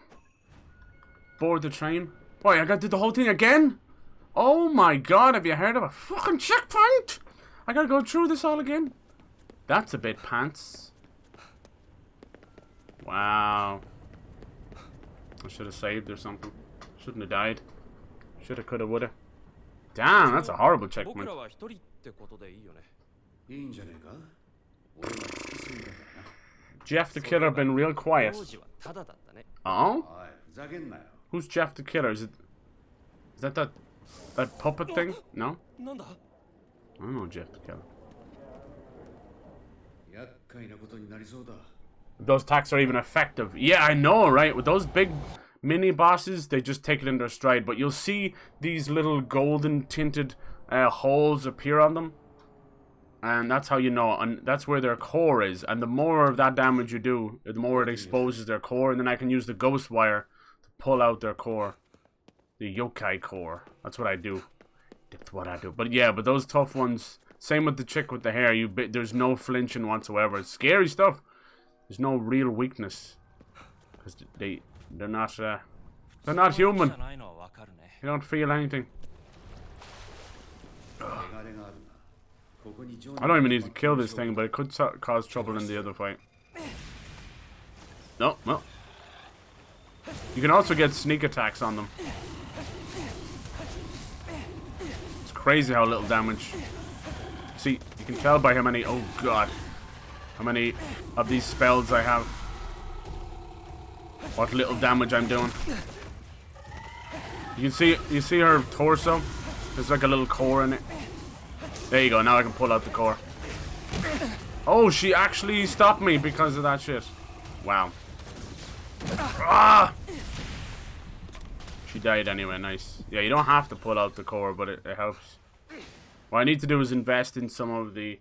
Board the train. Boy, I gotta do the whole thing again? Oh my god, have you heard of a fucking checkpoint? I gotta go through this all again? That's a bit pants. Wow. I should have saved or something. Shouldn't have died. Shoulda, coulda, woulda. Damn, that's a horrible checkpoint. Jeff the Killer been real quiet. Oh? Who's Jeff the Killer? Is that puppet thing? No? I don't know Jeff the Killer. Those attacks are even effective. Yeah, I know, right? With those big mini bosses, they just take it in their stride. But you'll see these little golden tinted holes appear on them. And that's how you know. And that's where their core is. And the more of that damage you do, the more it exposes their core. And then I can use the Ghostwire to pull out their core. The yokai core. That's what I do. That's what I do. But yeah, but those tough ones... Same with the chick with the hair. There's no flinching whatsoever. It's scary stuff. There's no real weakness. Because they're not human. You don't feel anything. Ugh. I don't even need to kill this thing, but it could cause trouble in the other fight. No, no. You can also get sneak attacks on them. It's crazy how little damage. See, you can tell by how many... Oh, God. How many of these spells I have. What little damage I'm doing. You see her torso? There's like a little core in it. There you go, now I can pull out the core. Oh, she actually stopped me because of that shit. Wow. Ah! She died anyway, nice. Yeah, you don't have to pull out the core, but it helps. What I need to do is invest in some of the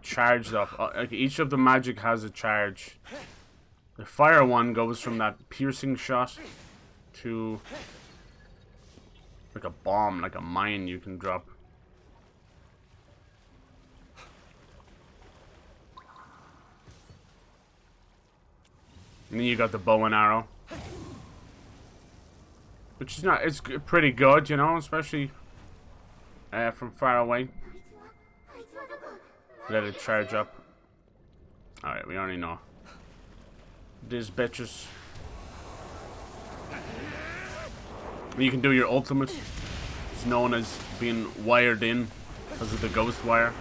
charged up. Like each of the magic has a charge. The fire one goes from that piercing shot to like a bomb, like a mine you can drop. And then you got the bow and arrow, which is not, it's pretty good, you know, especially from far away. Let it charge up. Alright, we already know. These bitches. You can do your ultimate. It's known as being wired in because of the ghost wire.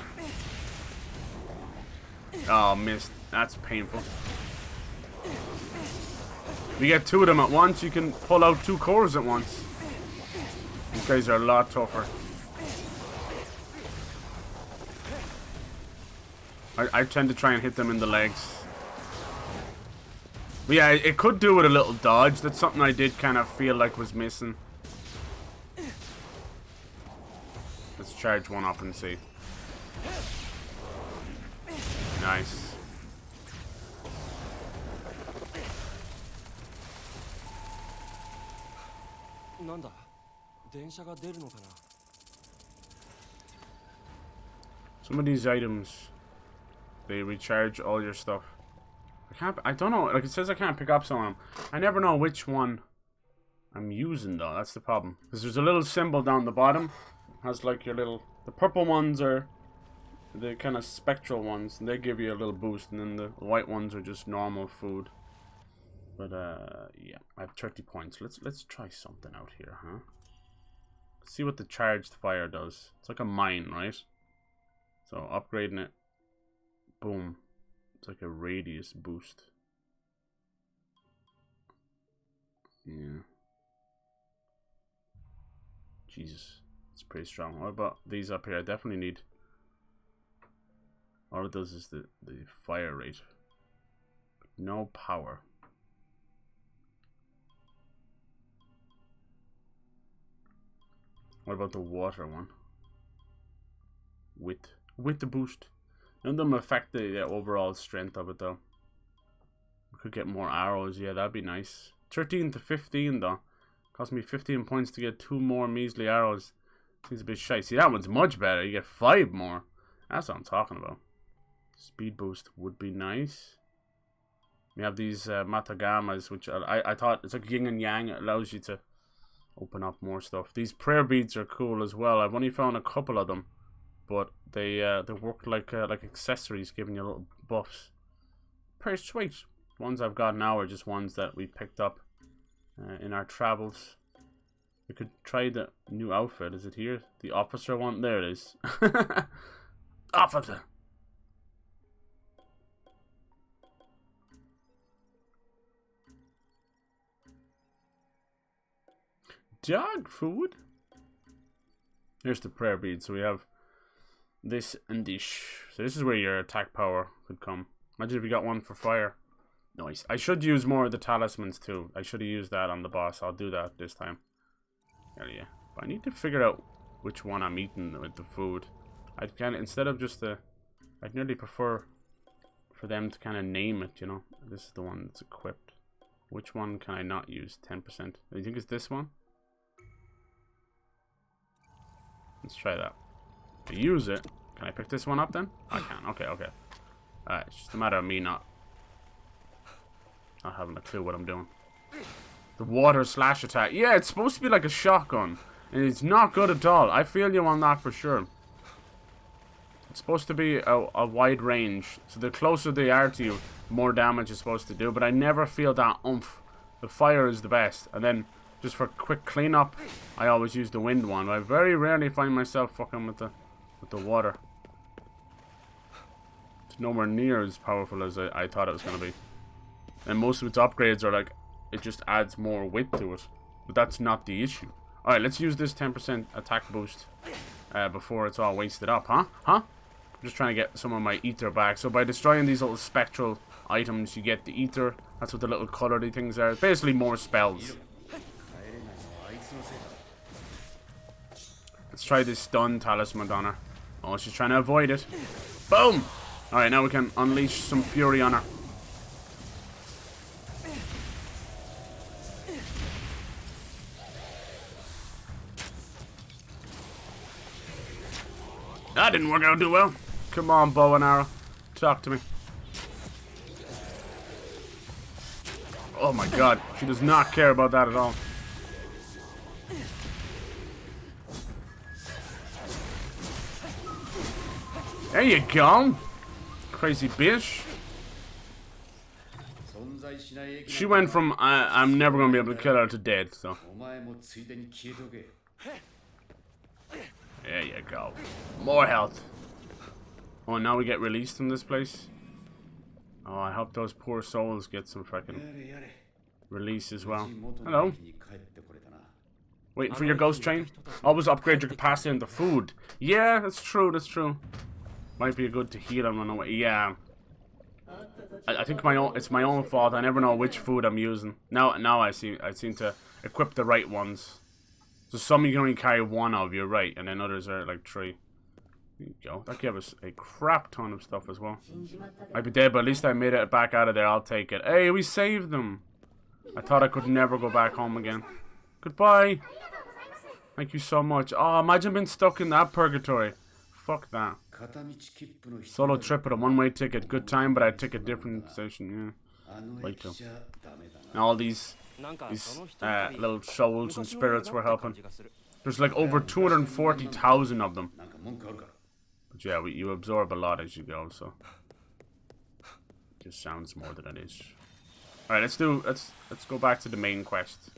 Oh, missed. That's painful. If you get two of them at once, you can pull out two cores at once. These guys are a lot tougher. I tend to try and hit them in the legs. But yeah, it could do with a little dodge. That's something I did kind of feel like was missing. Let's charge one up and see. Nice. Some of these items, they recharge all your stuff. I don't know, like it says I can't pick up some of them. I never know which one I'm using though, that's the problem. Because there's a little symbol down the bottom. Has like your little, the purple ones are the kind of spectral ones, and they give you a little boost, and then the white ones are just normal food. But yeah, I have 30 points. Let's try something out here, huh? Let's see what the charged fire does. It's like a mine, right? So upgrading it, boom. It's like a radius boost. Yeah. Jesus, it's pretty strong. What about these up here? I definitely need. All it does is the fire rate. No power. What about the water one? With the boost. None of them affect the overall strength of it though. We could get more arrows. Yeah, that'd be nice. 13 to 15 though. Cost me 15 points to get 2 more measly arrows. Seems a bit shy. See, that one's much better. You get 5 more. That's what I'm talking about. Speed boost would be nice. We have these matagamas, which I thought it's like yin and yang. It allows you to open up more stuff. These prayer beads are cool as well. I've only found a couple of them, but they work like accessories, giving you little buffs. Pretty sweet. The ones I've got now are just ones that we picked up in our travels. We could try the new outfit. Is it here? The officer one? There it is. Officer. Dog food. Here's the prayer bead. So we have this and this. So this is where your attack power could come. Imagine if you got one for fire. Nice. I should use more of the talismans too. I should have used that on the boss. I'll do that this time. Hell yeah. But I need to figure out which one I'm eating with the food. I'd kind of, instead of just I'd nearly prefer for them to kind of name it, you know. This is the one that's equipped. Which one can I not use? 10%. Do you think it's this one? Let's try that. To use it, can I pick this one up then? I can. Okay, okay. Alright, it's just a matter of me not having a clue what I'm doing. The water slash attack. Yeah, it's supposed to be like a shotgun. And it's not good at all. I feel you on that for sure. It's supposed to be a wide range. So the closer they are to you, more damage is supposed to do. But I never feel that oomph. The fire is the best. And then, just for quick cleanup, I always use the wind one. I very rarely find myself fucking with the water. It's nowhere near as powerful as I thought it was going to be. And most of its upgrades are like, it just adds more width to it. But that's not the issue. Alright, let's use this 10% attack boost before it's all wasted up, huh? I'm just trying to get some of my ether back. So by destroying these little spectral items, you get the ether. That's what the little colory things are. Basically more spells. Let's try this stun talisman on her. Oh, she's trying to avoid it. Boom! Alright, now we can unleash some fury on her. That didn't work out too well. Come on, bow and arrow. Talk to me. Oh my god. She does not care about that at all. There you go. Crazy bitch. She went from I'm never going to be able to kill her to dead, so. There you go. More health. Oh, now we get released from this place. Oh, I hope those poor souls get some fucking release as well. Hello. Waiting for your ghost train? Always upgrade your capacity on the food. Yeah, that's true, that's true. Might be good to heal and run away. Yeah. I think it's my own fault. I never know which food I'm using. Now I seem to equip the right ones. So some you can only carry one of, you're right, and then others are like 3. There you go. That gave us a crap ton of stuff as well. I'd be dead, but at least I made it back out of there. I'll take it. Hey, we saved them. I thought I could never go back home again. Goodbye. Thank you so much. Oh, imagine being stuck in that purgatory. Fuck that. Solo trip with a one-way ticket. Good time, but I'd take a different station. Yeah. Like to. And all these little souls and spirits were helping. There's like over 240,000 of them. But yeah, you absorb a lot as you go, so it just sounds more than it is. All right, let's go back to the main quest.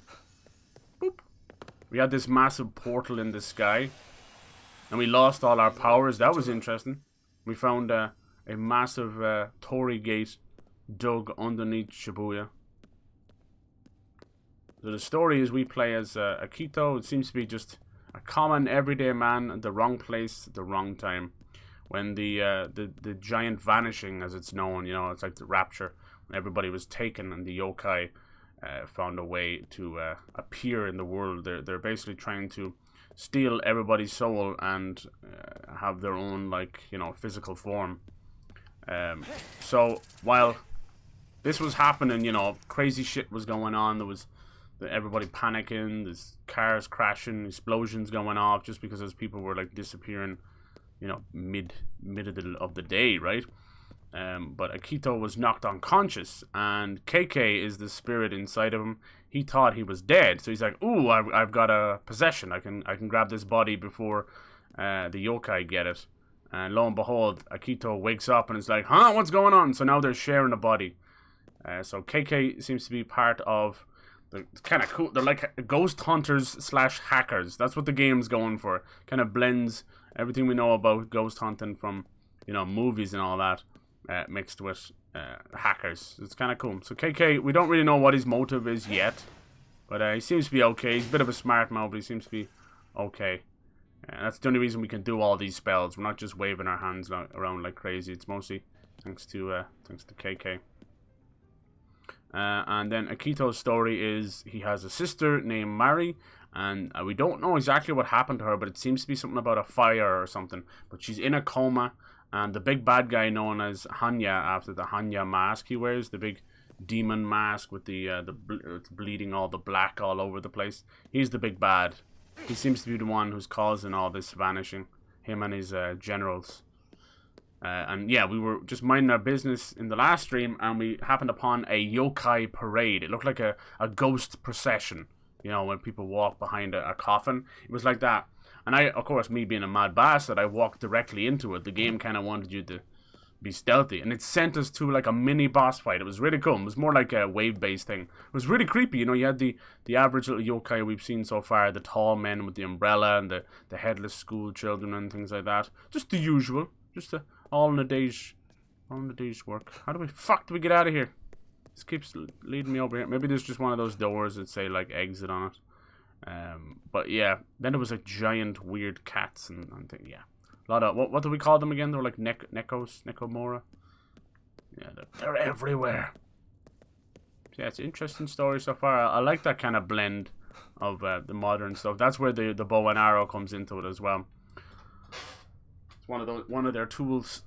Boop. We had this massive portal in the sky, and we lost all our powers. That was interesting. We found a massive torii gate dug underneath Shibuya. So the story is we play as Akito. It seems to be just a common everyday man at the wrong place at the wrong time. When the giant vanishing, as it's known, you know, it's like the rapture. When everybody was taken and the yokai found a way to appear in the world. They're basically trying to steal everybody's soul and have their own, like, you know, physical form. So while this was happening, you know, crazy shit was going on. There was everybody panicking, there's cars crashing, explosions going off just because those people were like disappearing, you know, mid of the day, right? But Akito was knocked unconscious, and KK is the spirit inside of him. He thought he was dead, so he's like, "Ooh, I've got a possession. I can grab this body before the yokai get it." And lo and behold, Akito wakes up and is like, "Huh? What's going on?" So now they're sharing a body. So KK seems to be part of. They're kind of cool. They're like ghost hunters / hackers. That's what the game's going for. Kind of blends everything we know about ghost hunting from, you know, movies and all that, mixed with hackers. It's kind of cool. So KK, we don't really know what his motive is yet, but he seems to be okay. He's a bit of a smart mouth, but he seems to be okay. And that's the only reason we can do all these spells. We're not just waving our hands around like crazy. It's mostly thanks to KK. And then Akito's story is he has a sister named Mari, and we don't know exactly what happened to her, but it seems to be something about a fire or something. But she's in a coma, and the big bad guy known as Hanya, after the Hanya mask he wears, the big demon mask with it's bleeding all the black all over the place. He's the big bad. He seems to be the one who's causing all this vanishing. Him and his generals. And yeah, we were just minding our business in the last stream, and we happened upon a yokai parade. It looked like a ghost procession. You know, when people walk behind a coffin. It was like that. And I, of course, me being a mad bastard, I walked directly into it. The game kind of wanted you to be stealthy. And it sent us to like a mini boss fight. It was really cool. It was more like a wave-based thing. It was really creepy. You know, you had the average little yokai we've seen so far. The tall men with the umbrella and the headless school children and things like that. Just the usual. Just all in a day's work. How do we get out of here? This keeps leading me over here. Maybe there's just one of those doors that say like exit on it. But yeah, then there was like giant weird cats and things. Yeah, a lot of what do we call them again? They're like Nekomora. Yeah, they're everywhere. Yeah, it's an interesting story so far. I like that kind of blend of the modern stuff. That's where the bow and arrow comes into it as well. It's one of their tools.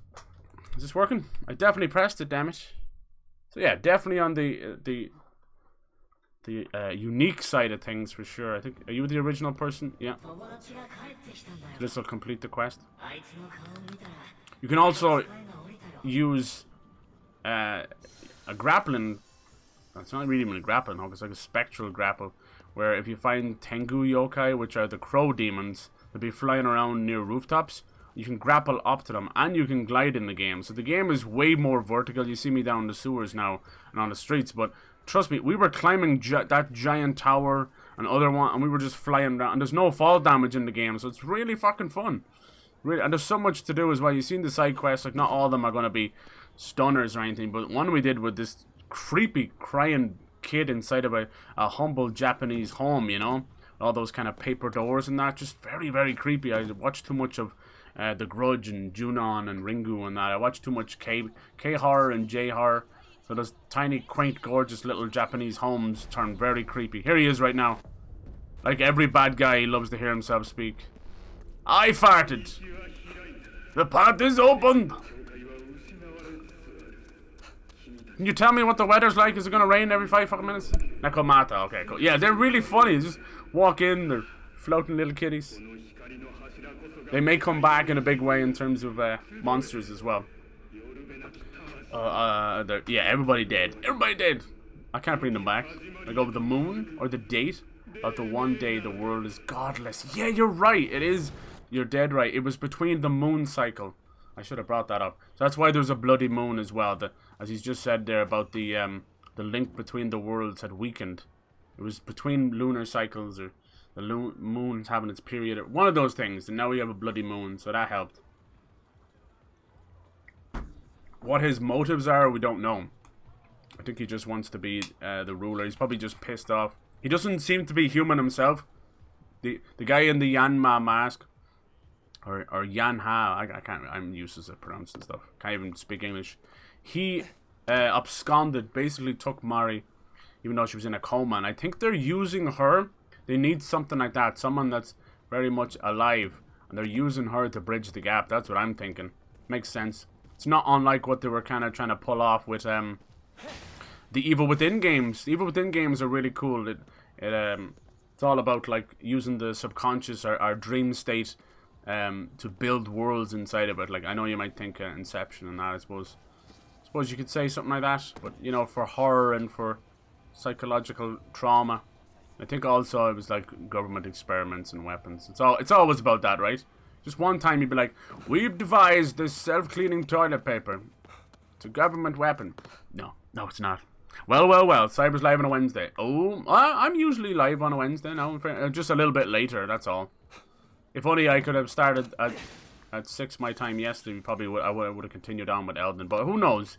Is this working? I definitely pressed it, damn it. So yeah, definitely on the unique side of things for sure. I think, are you the original person? Yeah. So this will complete the quest. You can also use a grappling. It's not really even a grappling hook. It's like a spectral grapple, where if you find Tengu yokai, which are the crow demons, they'll be flying around near rooftops. You can grapple up to them, and you can glide in the game. So the game is way more vertical. You see me down the sewers now and on the streets, but trust me, we were climbing that giant tower and other one, and we were just flying around. And there's no fall damage in the game, so it's really fucking fun. Really, and there's so much to do as well. You've seen the side quests. Like, not all of them are going to be stunners or anything, but one we did with this creepy crying kid inside of a humble Japanese home, you know? All those kind of paper doors and that. Just very, very creepy. I watched too much of The Grudge and Junon and Ringu and that. I watched too much K-horror and J-horror. So those tiny, quaint, gorgeous little Japanese homes turn very creepy. Here he is right now. Like every bad guy, he loves to hear himself speak. I farted. The path is open. Can you tell me what the weather's like? Is it gonna rain every 5 fucking minutes? Nakomata, okay, cool. Yeah, they're really funny. Just walk in, they're floating little kitties. They may come back in a big way in terms of monsters as well. Yeah, everybody dead. Everybody dead. I can't bring them back. I go with the moon or the date of the one day the world is godless. Yeah, you're right. It is. You're dead right. It was between the moon cycle. I should have brought that up. So that's why there's a bloody moon as well. As he's just said there about the link between the worlds had weakened. It was between lunar cycles, or the moon's having its period, or one of those things. And now we have a bloody moon, so that helped. What his motives are, we don't know. I think he just wants to be the ruler. He's probably just pissed off. He doesn't seem to be human himself. The guy in the Yanma mask, or Yanha, I can't. I'm useless at pronouncing stuff. Can't even speak English. He absconded, basically took Mari, even though she was in a coma. And I think they're using her. They need something like that, someone that's very much alive, and they're using her to bridge the gap. That's what I'm thinking. Makes sense. It's not unlike what they were kind of trying to pull off with the Evil Within games. The Evil Within games are really cool. It's all about like using the subconscious, our dream state, to build worlds inside of it. Like, I know you might think Inception and that. I suppose you could say something like that. But you know, for horror and for psychological trauma, I think also it was like government experiments and weapons. It's always about that, right? Just one time you'd be like, we've devised this self-cleaning toilet paper. It's a government weapon. No, it's not. Well. Cyber's live on a Wednesday. Oh, I'm usually live on a Wednesday now. Just a little bit later, that's all. If only I could have started at 6 my time yesterday, I would have continued on with Elden. But who knows?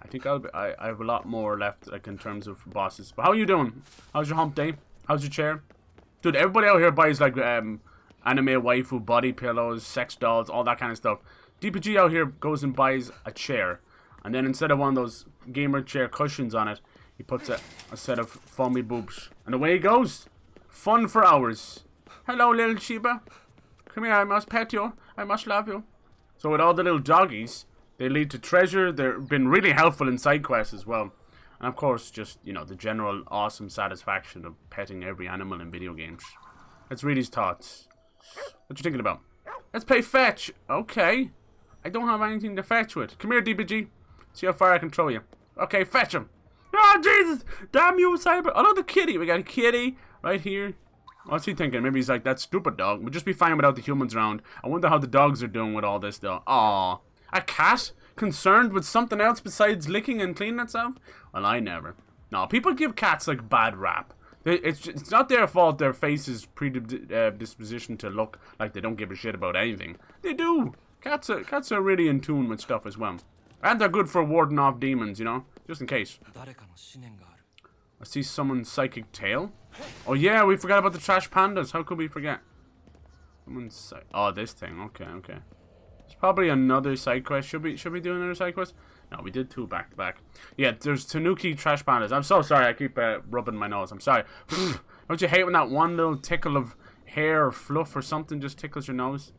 I think I have a lot more left, like, in terms of bosses. But how are you doing? How's your hump day? How's your chair? Dude, everybody out here buys, like, anime waifu body pillows, sex dolls, all that kind of stuff. DPG out here goes and buys a chair, and then instead of one of those gamer chair cushions on it, he puts a set of foamy boobs, and away he goes. Fun for hours. Hello, little Sheba. Come here, I must pet you. I must love you. So with all the little doggies, they lead to treasure. They've been really helpful in side quests as well. And of course, just, you know, the general awesome satisfaction of petting every animal in video games. That's Reedy's thoughts. What you thinking about? Let's play fetch. Okay. I don't have anything to fetch with. Come here, DPG. See how far I can throw you. Okay, fetch him. Oh, Jesus. Damn you, Cyber. Oh, no, the kitty. We got a kitty. Right here. What's he thinking? Maybe he's like, that stupid dog would just be fine without the humans around. I wonder how the dogs are doing with all this, though. Aw. A cat? Concerned with something else besides licking and cleaning itself? Well, I never. No, people give cats, like, bad rap. It's not their fault their face's predisposition to look like they don't give a shit about anything. They do. Cats are really in tune with stuff as well. And they're good for warding off demons, you know? Just in case. I see someone's psychic tail. Oh yeah, we forgot about the trash pandas. How could we forget? Someone's oh, this thing. Okay, okay. There's probably another side quest. Should we do another side quest? No, we did 2 back to back. Yeah, there's Tanuki trash pandas. I'm so sorry. I keep rubbing my nose. I'm sorry. Don't you hate when that one little tickle of hair or fluff or something just tickles your nose?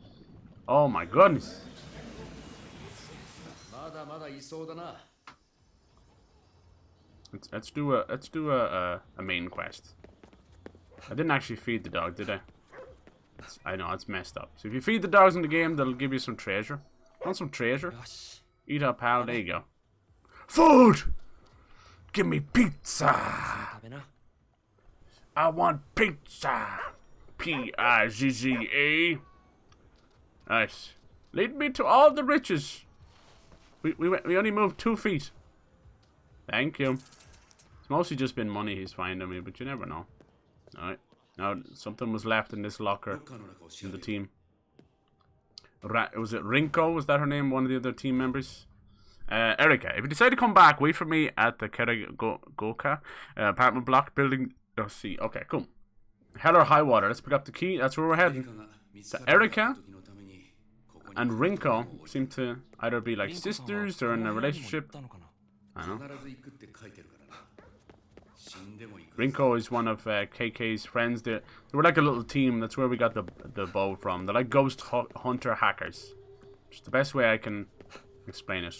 Oh my goodness. Let's do a main quest. I didn't actually feed the dog, did I? I know, it's messed up. So if you feed the dogs in the game, they'll give you some treasure. Want some treasure? Eat up, pal. There you go. Food! Give me pizza! I want pizza! P-I-Z-Z-A. Nice. Lead me to all the riches. We only moved 2 feet. Thank you. It's mostly just been money he's finding me, but you never know. Alright. Now, something was left in this locker in the team. Was it Rinko? Was that her name? One of the other team members? Erika, if you decide to come back, wait for me at the Keragoka apartment block building. Oh, see. Okay, cool. Hell or high water. Let's pick up the key. That's where we're heading. So Erika and Rinko seem to either be like sisters or in a relationship. I don't know. Rinko is one of KK's friends. They were like a little team. That's where we got the bow from. They're like ghost hunter hackers. Just the best way I can explain it.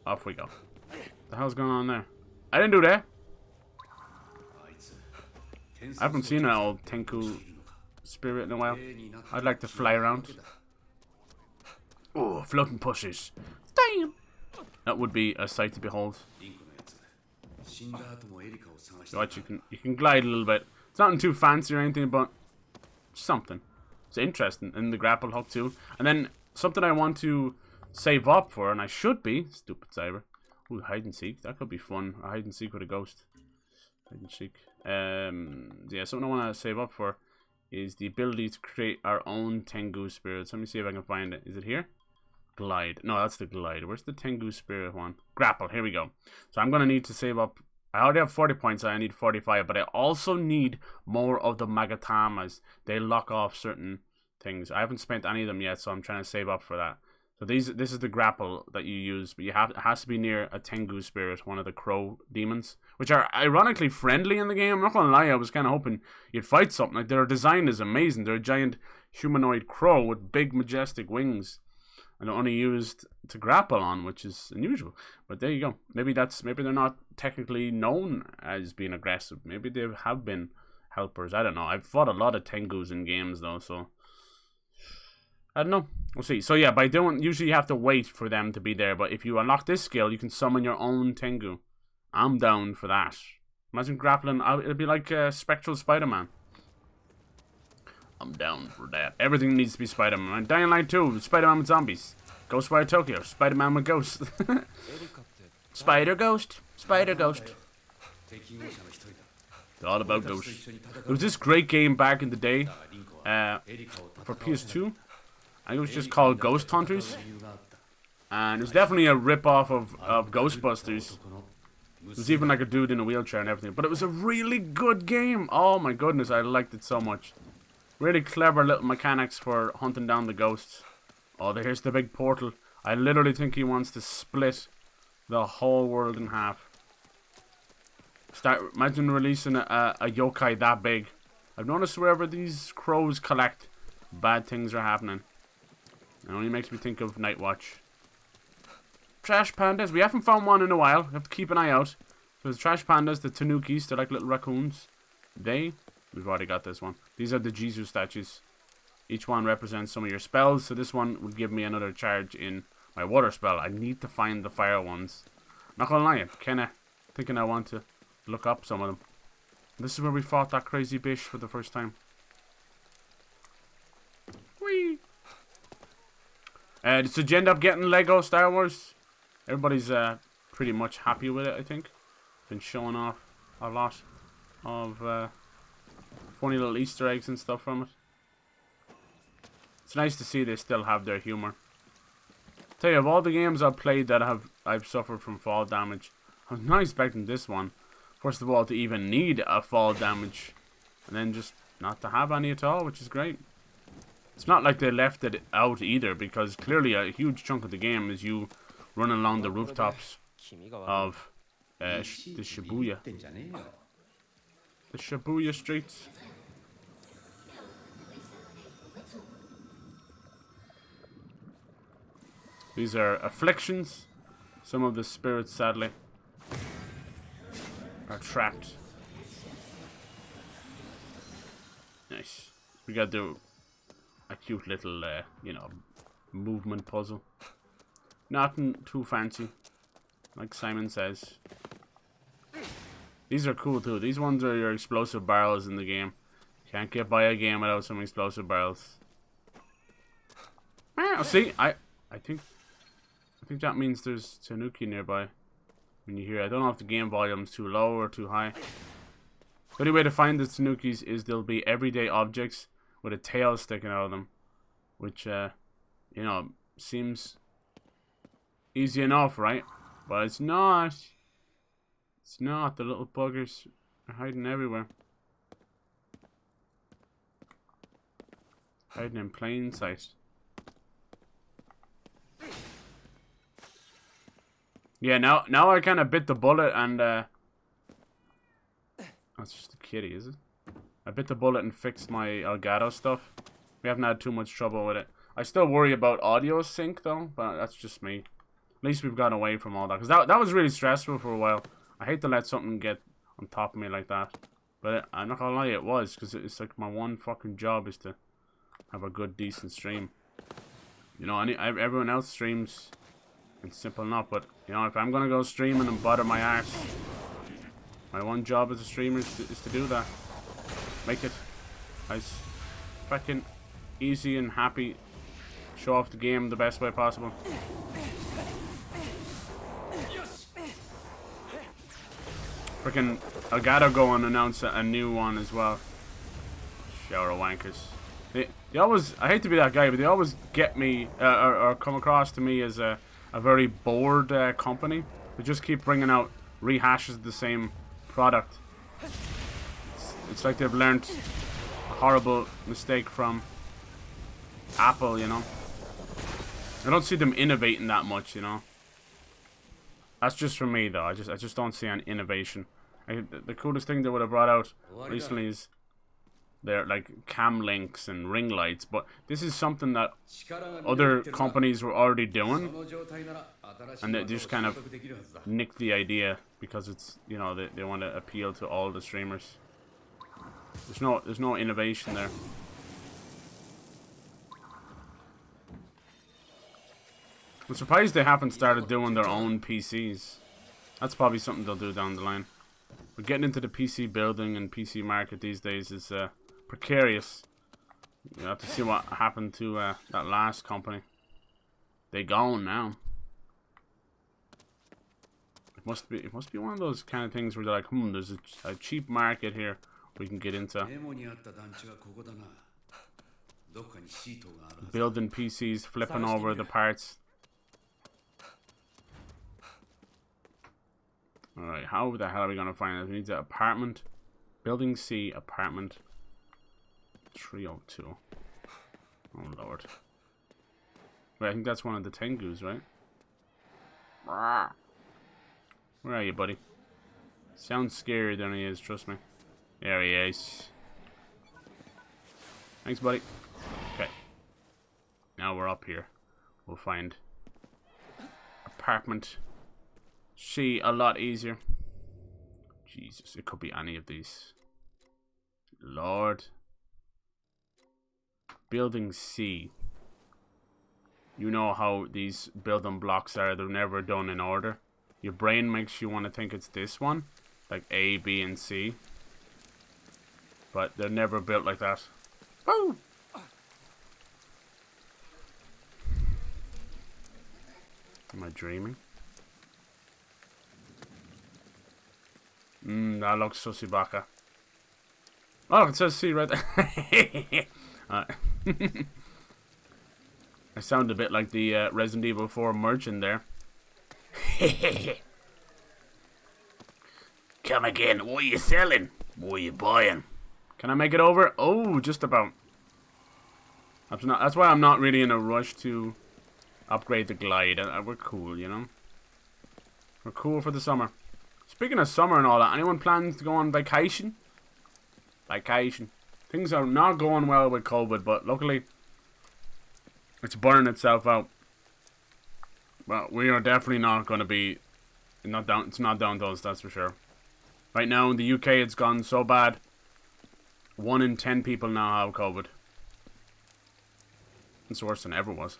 Off we go. What the hell's going on there? I didn't do that. I haven't seen an old Tenku spirit in a while. I'd like to fly around. Oh, floating pushes. Damn. That would be a sight to behold. So what, you can glide a little bit. It's nothing too fancy or anything, but something. It's interesting in the grapple hook too. And then something I want to save up for, and I should be. Stupid cyber. Ooh, hide and seek. That could be fun. A hide and seek with a ghost. Hide and seek. Yeah, something I want to save up for is the ability to create our own Tengu spirits. Let me see if I can find it. Is it here? Glide. No, that's the glide. Where's the Tengu spirit one? Grapple. Here we go. So I'm going to need to save up. I already have 40 points. So I need 45. But I also need more of the Magatamas. They lock off certain things. I haven't spent any of them yet, so I'm trying to save up for that. So this is the grapple that you use. But it has to be near a Tengu spirit, one of the crow demons, which are ironically friendly in the game. I'm not going to lie. I was kind of hoping you'd fight something. Like, their design is amazing. They're a giant humanoid crow with big majestic wings. And only used to grapple on, which is unusual. But there you go. Maybe they're not technically known as being aggressive. Maybe they have been helpers. I don't know. I've fought a lot of Tengus in games though, so I don't know. We'll see. So yeah, usually you have to wait for them to be there. But if you unlock this skill, you can summon your own Tengu. I'm down for that. Imagine grappling. It'll be like Spectral Spider-Man. I'm down for that. Everything needs to be Spider-Man. Dying Light 2, Spider-Man with zombies. Ghostwire Tokyo, Spider-Man with ghosts. Spider-Ghost. Spider-Ghost. All about ghosts. There was this great game back in the day for PS2. I think it was just called Ghost Hunters. And it was definitely a rip-off of Ghostbusters. There was even like a dude in a wheelchair and everything. But it was a really good game. Oh my goodness, I liked it so much. Really clever little mechanics for hunting down the ghosts. Oh, here's the big portal. I literally think he wants to split the whole world in half. Imagine releasing a yokai that big. I've noticed wherever these crows collect, bad things are happening. It only makes me think of Night Watch. Trash pandas. We haven't found one in a while. We have to keep an eye out. So the trash pandas, the tanukis, they're like little raccoons. We've already got this one. These are the Jesus statues. Each one represents some of your spells. So this one would give me another charge in my water spell. I need to find the fire ones. Not gonna lie, I'm kinda thinking I want to look up some of them. This is where we fought that crazy bitch for the first time. Whee! So did you end up getting Lego Star Wars? Everybody's pretty much happy with it, I think. Been showing off a lot of funny little Easter eggs and stuff from it. It's nice to see they still have their humor. Tell you, of all the games I've played that I've suffered from fall damage, I was not expecting this one. First of all, to even need a fall damage, and then just not to have any at all, which is great. It's not like they left it out either, because clearly a huge chunk of the game is you running along the rooftops of the Shibuya. The Shibuya streets. These are afflictions. Some of the spirits, sadly, are trapped. Nice. We got a cute little, you know, movement puzzle. Nothing too fancy, like Simon says. These are cool too. These ones are your explosive barrels in the game. Can't get by a game without some explosive barrels. See, I think that means there's Tanuki nearby. When you hear, I don't know if the game volume's too low or too high. The only way to find the Tanukis is they'll be everyday objects with a tail sticking out of them, which you know, seems easy enough, right? But it's not. It's not. The little buggers are hiding everywhere. Hiding in plain sight. Yeah, now I kind of bit the bullet and that's just a kitty, is it? I bit the bullet and fixed my Elgato stuff. We haven't had too much trouble with it. I still worry about audio sync though, but that's just me. At least we've gotten away from all that, because that was really stressful for a while. I hate to let something get on top of me like that, but I'm not gonna lie, it was, because it's like my one fucking job is to have a good, decent stream. You know, everyone else streams. It's simple enough, but you know, if I'm gonna go streaming and butter my arse, my one job as a streamer is to do that. Make it as fucking easy and happy. Show off the game the best way possible. Freaking Elgato go and announce a new one as well. Shower of wankers. They always, I hate to be that guy, but they always get me or come across to me as a very bored company. They just keep bringing out rehashes of the same product. It's like they've learned a horrible mistake from Apple, you know. I don't see them innovating that much, you know. That's just for me, though. I just don't see an innovation. The coolest thing they would have brought out recently is their like cam links and ring lights, but this is something that other companies were already doing, and they just kind of nicked the idea because it's, you know, they want to appeal to all the streamers. There's no innovation there. I'm surprised they haven't started doing their own PCs. That's probably something they'll do down the line. But getting into the PC building and PC market these days is precarious. You have to see what happened to that last company. They gone now. It must be one of those kind of things where they're like, there's a cheap market here we can get into. Building PCs, flipping over the parts. Alright, how the hell are we gonna find it? We need the apartment. Building C, apartment 302. Oh lord. Wait, I think that's one of the Tengus, right? Where are you, buddy? Sounds scarier than he is, trust me. There he is. Thanks, buddy. Okay. Now we're up here. We'll find apartment C a lot easier. Jesus, it could be any of these. Lord. Building C. You know how these building blocks are, they're never done in order. Your brain makes you want to think it's this one. Like A, B, and C. But they're never built like that. Oh! Am I dreaming? That looks sussy baka. Oh, it says C right there. I sound a bit like the Resident Evil 4 merchant there. Come again. What are you selling? What are you buying? Can I make it over? Oh, just about. That's why I'm not really in a rush to upgrade the glide. We're cool, you know. We're cool for the summer. Speaking of summer and all that, anyone plans to go on vacation? Vacation. Things are not going well with COVID, but luckily it's burning itself out. Well, we are definitely not going to be not down. It's not down to us, that's for sure. Right now in the UK, it's gone so bad. 1 in 10 people now have COVID. It's worse than ever was.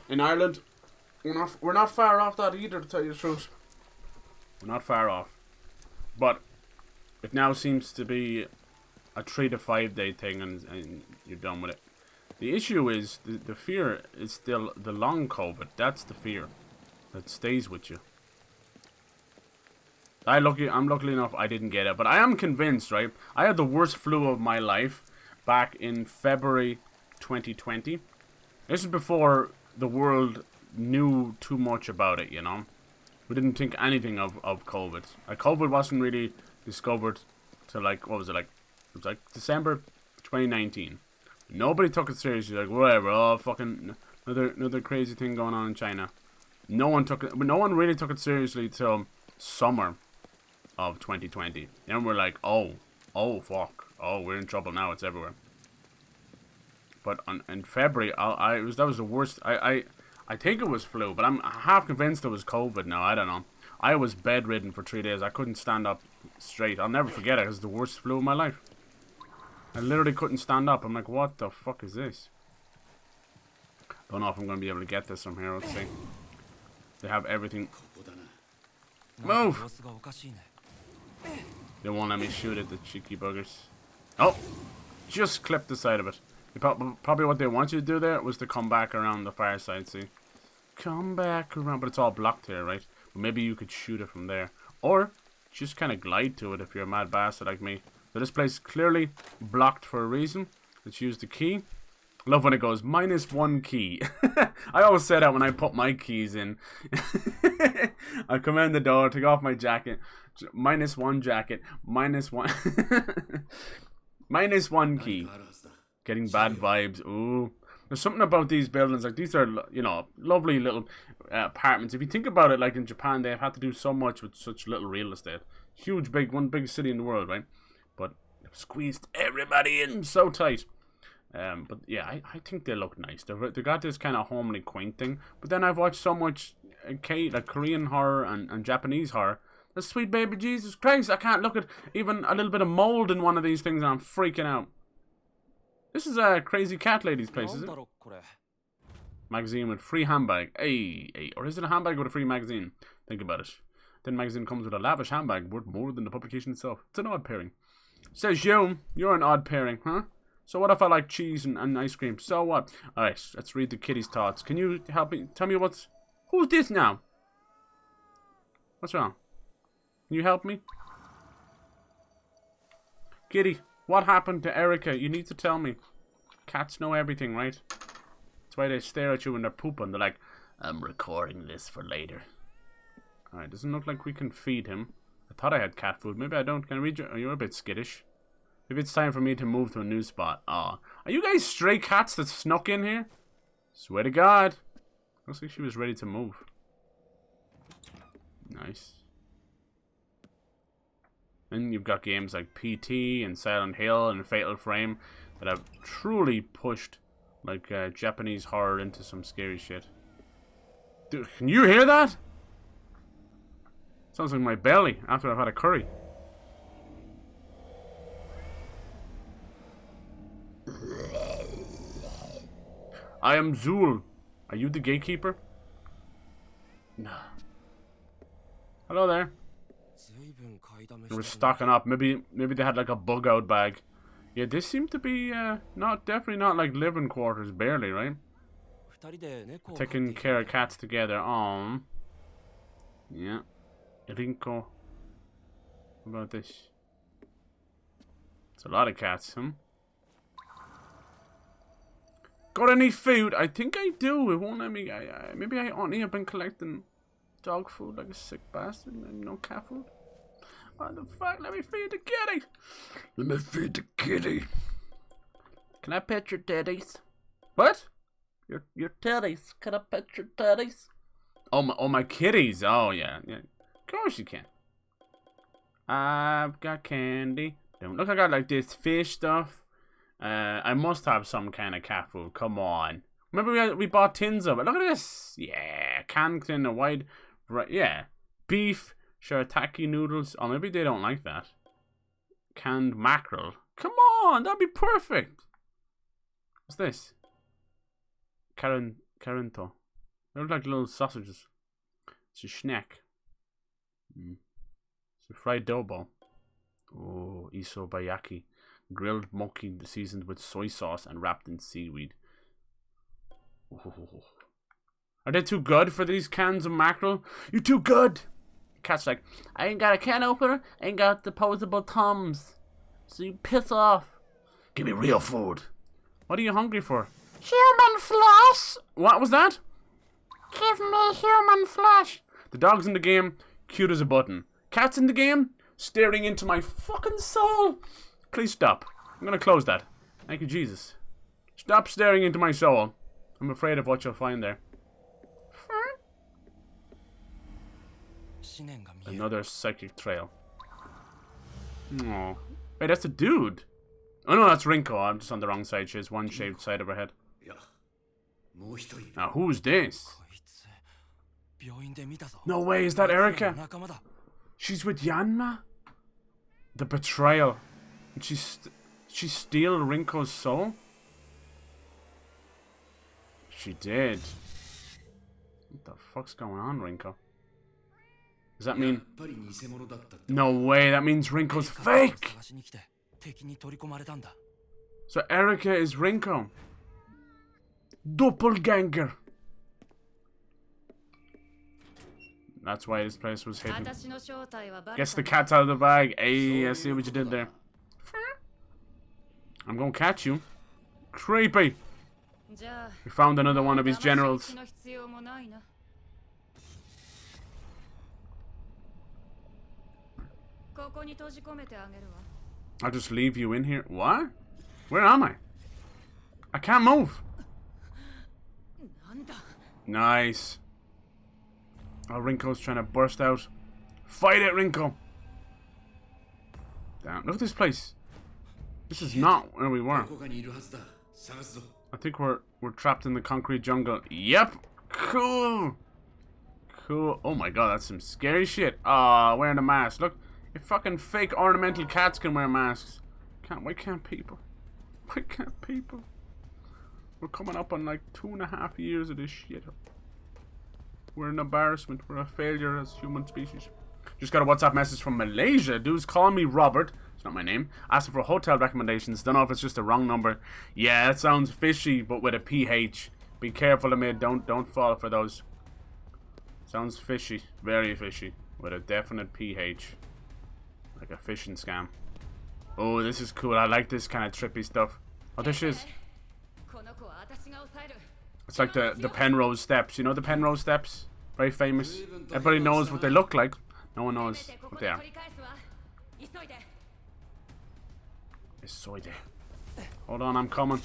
In Ireland, we're not far off that either, to tell you the truth. We're not far off. But it now seems to be a 3 to 5 day thing, and you're done with it. The issue is, the fear is still the long COVID. That's the fear that stays with you. I'm lucky enough I didn't get it, but I am convinced, right? I had the worst flu of my life back in February 2020. This is before the world knew too much about it, you know? We didn't think anything of COVID. COVID wasn't really discovered till, like, what was it, like? It was like December 2019. Nobody took it seriously, like, whatever, oh, fucking, another crazy thing going on in China. No one really took it seriously till summer of 2020. And we're like, oh, fuck, oh, we're in trouble now, it's everywhere. But in February, that was the worst. I think it was flu, but I'm half convinced it was COVID now. I don't know. I was bedridden for 3 days. I couldn't stand up straight. I'll never forget it. It was the worst flu of my life. I literally couldn't stand up. I'm like, what the fuck is this? Don't know if I'm going to be able to get this from here. Let's see. They have everything. Move! They won't let me shoot at the cheeky buggers. Oh! Just clip the side of it. Probably what they want you to do there was to come back around the far side, see? Come back around, but it's all blocked here, right? But maybe you could shoot it from there. Or, just kind of glide to it if you're a mad bastard like me. So this place is clearly blocked for a reason. Let's use the key. I love when it goes, -1 key. I always say that when I put my keys in. I come in the door, take off my jacket. -1 jacket. -1. -1 key. Getting bad vibes. Ooh. There's something about these buildings. Like, these are, you know, lovely little apartments. If you think about it, like in Japan, they've had to do so much with such little real estate. Huge, one big city in the world, right? But they've squeezed everybody in so tight. But yeah, I think they look nice. They got this kind of homely, quaint thing. But then I've watched so much like Korean horror and Japanese horror. The sweet baby Jesus Christ, I can't look at even a little bit of mold in one of these things and I'm freaking out. This is a crazy cat lady's place, is it? Magazine with free handbag. Hey. Or is it a handbag with a free magazine? Think about it. Then magazine comes with a lavish handbag worth more than the publication itself. It's an odd pairing. Says you're an odd pairing, huh? So what if I like cheese and ice cream? So what? Alright, let's read the kitty's thoughts. Can you help me? Tell me who's this now? What's wrong? Can you help me? Kitty, what happened to Erica? You need to tell me. Cats know everything, right? That's why they stare at you when they're pooping. They're like, I'm recording this for later. Alright, doesn't look like we can feed him. I thought I had cat food. Maybe I don't. Can I read you? Oh, you're a bit skittish. Maybe it's time for me to move to a new spot. Aw. Are you guys stray cats that snuck in here? Swear to God. Looks like she was ready to move. Nice. Then you've got games like PT and Silent Hill and Fatal Frame that have truly pushed like Japanese horror into some scary shit. Dude, can you hear that? Sounds like my belly after I've had a curry. I am Zool. Are you the gatekeeper? No. Hello there. They were stocking up. Maybe they had like a bug out bag. Yeah, this seemed to be definitely not like living quarters, barely, right? Taking care of cats together. Yeah. Rinko. What about this? It's a lot of cats, Got any food? I think I do. It won't let me. Maybe I only have been collecting dog food like a sick bastard and no cat food. What the fuck? Let me feed the kitty. Let me feed the kitty. Can I pet your teddies? What? Your teddies. Can I pet your teddies? Oh my kitties. Oh yeah. Of course you can. I've got candy. Don't look. I got like this fish stuff. I must have some kind of cat food. Come on. Remember we bought tins of it. Look at this. Yeah, canned in a wide. Right. Yeah, beef. Shirataki noodles. Oh, maybe they don't like that. Canned mackerel. Come on, that'd be perfect. What's this? Carinto. They look like little sausages. It's a snack. It's a fried dough ball. Oh, isobayaki. Grilled mochi seasoned with soy sauce and wrapped in seaweed. Oh. Are they too good for these cans of mackerel? You're too good! Cat's like, I ain't got a can opener, ain't got disposable thumbs. So you piss off. Give me real food. What are you hungry for? Human flesh! What was that? Give me human flesh. The dog's in the game, cute as a button. Cat's in the game, staring into my fucking soul. Please stop. I'm gonna close that. Thank you, Jesus. Stop staring into my soul. I'm afraid of what you'll find there. Another psychic trail. Oh. Wait, that's a dude. Oh no, that's Rinko. I'm just on the wrong side. She has one shaved side of her head. Now, who's this? No way, is that Erica? She's with Yanma? The betrayal. Did she steal Rinko's soul? She did. What the fuck's going on, Rinko? Does that mean... No way, that means Rinko's fake! So Erica is Rinko. Doppelganger. That's why this place was hidden. Guess the cat's out of the bag. Hey, I see what you did there. I'm gonna catch you. Creepy. We found another one of his generals. I'll just leave you in here. What? Where am I? I can't move. Nice. Oh, Rinko's trying to burst out. Fight it, Rinko. Damn, look at this place. This is not where we were. I think we're trapped in the concrete jungle. Yep. Cool. Cool. Oh my god, that's some scary shit. Ah, wearing a mask. Look, if fucking fake ornamental cats can wear masks. Why can't people? Why can't people? We're coming up on like 2.5 years of this shit. We're an embarrassment. We're a failure as human species. Just got a WhatsApp message from Malaysia. Dude's calling me Robert. It's not my name. Asking for hotel recommendations. Don't know if it's just a wrong number. Yeah, that sounds fishy, but with a PH. Be careful, Amid. Don't fall for those. Sounds fishy. Very fishy. With a definite PH. Like a phishing scam. Oh, this is cool. I like this kind of trippy stuff. Oh, there she is. It's like the Penrose steps. You know the Penrose steps? Very famous. Everybody knows what they look like. No one knows what they are. Isoide. Hold on, I'm coming.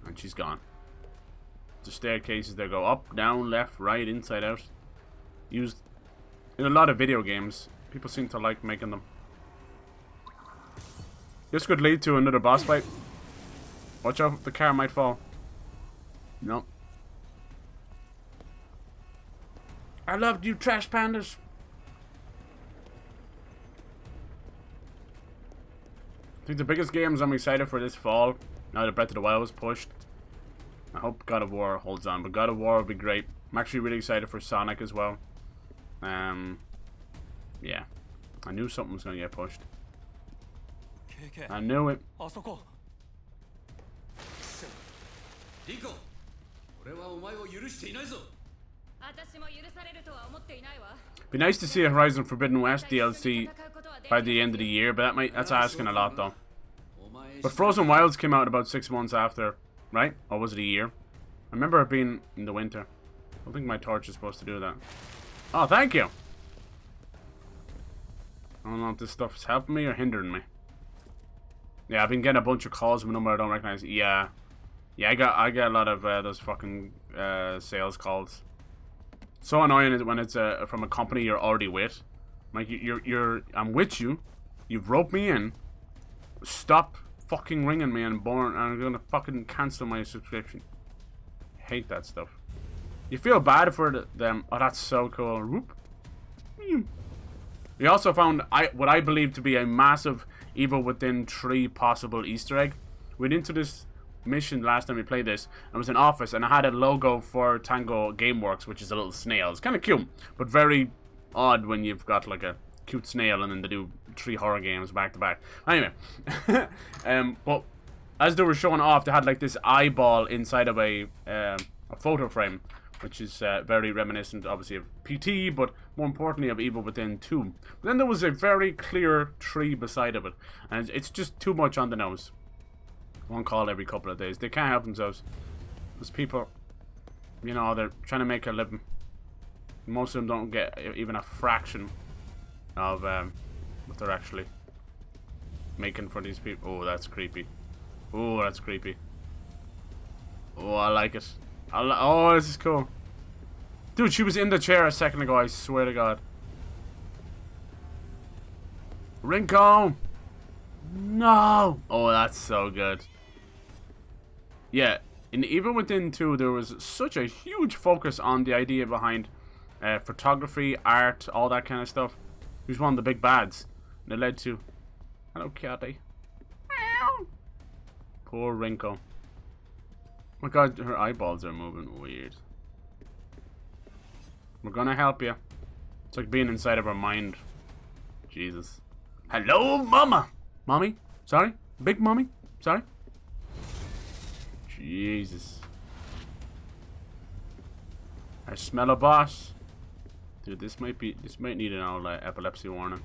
And she's gone. The staircases, they go up, down, left, right, inside out. Used in a lot of video games. People seem to like making them. This could lead to another boss fight. Watch out, the car might fall. No. I loved you, trash pandas. I think the biggest games I'm excited for this fall, now that Breath of the Wild was pushed. I hope God of War holds on, but God of War would be great. I'm actually really excited for Sonic as well. Yeah. I knew something was gonna get pushed. I knew it. Be nice to see a Horizon Forbidden West DLC by the end of the year, but that's asking a lot though. But Frozen Wilds came out about 6 months after, right? Or was it a year? I remember it being in the winter. I don't think my torch is supposed to do that. Oh, thank you! I don't know if this stuff is helping me or hindering me. Yeah, I've been getting a bunch of calls from a number I don't recognize. Yeah. Yeah, I get a lot of those fucking sales calls. So annoying when it's from a company you're already with. Like, I'm with you. You've roped me in. Stop fucking ringing me and I'm gonna fucking cancel my subscription. Hate that stuff. You feel bad for them. Oh, that's so cool. Whoop. We also found what I believe to be a massive Evil Within 3 possible Easter egg. We went into this mission last time we played this, and it was an office, and I had a logo for Tango Gameworks, which is a little snail. It's kind of cute, but very odd when you've got like a cute snail and then they do 3 horror games back to back. Anyway, but as they were showing off, they had like this eyeball inside of a photo frame, which is very reminiscent, obviously, of PT, but more importantly of Evil Within 2. But then there was a very clear tree beside of it, and it's just too much on the nose. One call every couple of days. They can't help themselves. Those people, you know, they're trying to make a living. Most of them don't get even a fraction of what they're actually making for these people. Oh, that's creepy. Oh, that's creepy. Oh, I like it. Oh, this is cool. Dude, she was in the chair a second ago, I swear to God. Rincon! No! Oh, that's so good. Yeah, in Evil Within 2, there was such a huge focus on the idea behind photography, art, all that kind of stuff. He was one of the big bads. And it led to... Hello, Kitty. Poor Rinko. Oh my God, her eyeballs are moving weird. We're gonna help you. It's like being inside of her mind. Jesus. Hello, Mama! Mommy? Sorry? Big Mommy? Sorry? Jesus. I smell a boss. Dude, this might need an old epilepsy warning.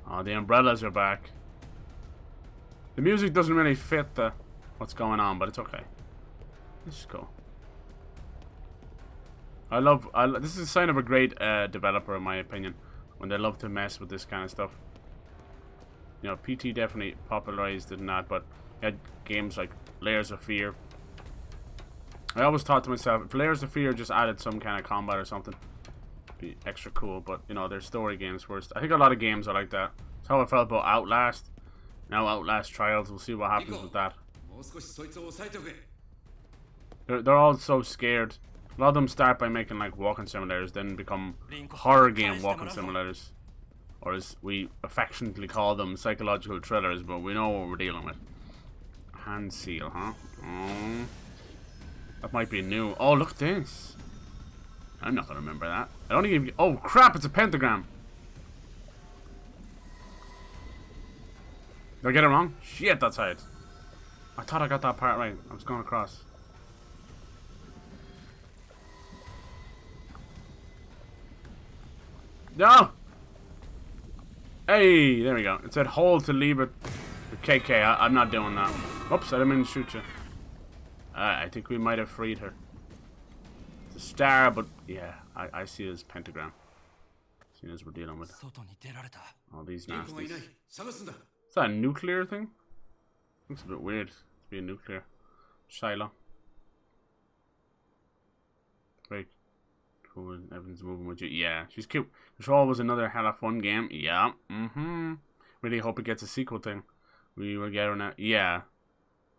Oh, the umbrellas are back. The music doesn't really fit what's going on, but it's okay. This is cool. This is a sign of a great developer, in my opinion, when they love to mess with this kind of stuff. You know, PT definitely popularized it and that, but had games like Layers of Fear. I always thought to myself, if Layers of Fear just added some kind of combat or something, it'd be extra cool. But you know, they're story games first. I think a lot of games are like that. That's how I felt about Outlast. Now Outlast Trials. We'll see what happens with that. They're all so scared. A lot of them start by making like walking simulators, then become horror game walking simulators. Or as we affectionately call them, psychological thrillers, but we know what we're dealing with. Hand seal, huh? Oh, that might be new. Oh, look at this. I'm not gonna remember that. I don't even... Oh, crap, it's a pentagram. Did I get it wrong? Shit, that's it. I thought I got that part right. I was going across. No! Hey, there we go. It said hold to leave it. KK, I'm not doing that. Oops, I didn't mean to shoot you. I think we might have freed her. It's a star, but yeah, I see it as pentagram. Seeing as we're dealing with all these nasties. Is that a nuclear thing? Looks a bit weird to be a nuclear silo. Very cool. Everyone's moving with you. Yeah, she's cute. Control was another hella fun game. Yeah. Really hope it gets a sequel thing. We will get her now. Yeah.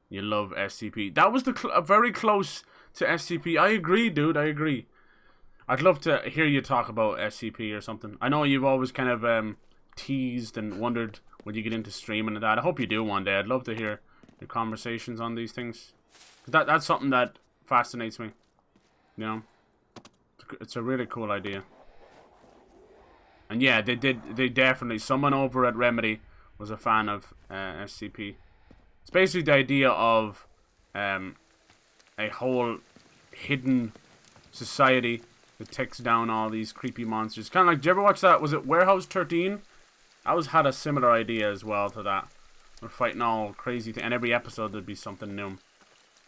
You love SCP. That was very close to SCP. I agree, dude. I agree. I'd love to hear you talk about SCP or something. I know you've always kind of teased and wondered when you get into streaming and that. I hope you do one day. I'd love to hear your conversations on these things. That's something that fascinates me. You know? It's a really cool idea. And yeah, they definitely, someone over at Remedy was a fan of SCP. It's basically the idea of a whole hidden society that takes down all these creepy monsters. Kind of like, did you ever watch that? Was it Warehouse 13? I had a similar idea as well to that. We're fighting all crazy things, and every episode there'd be something new.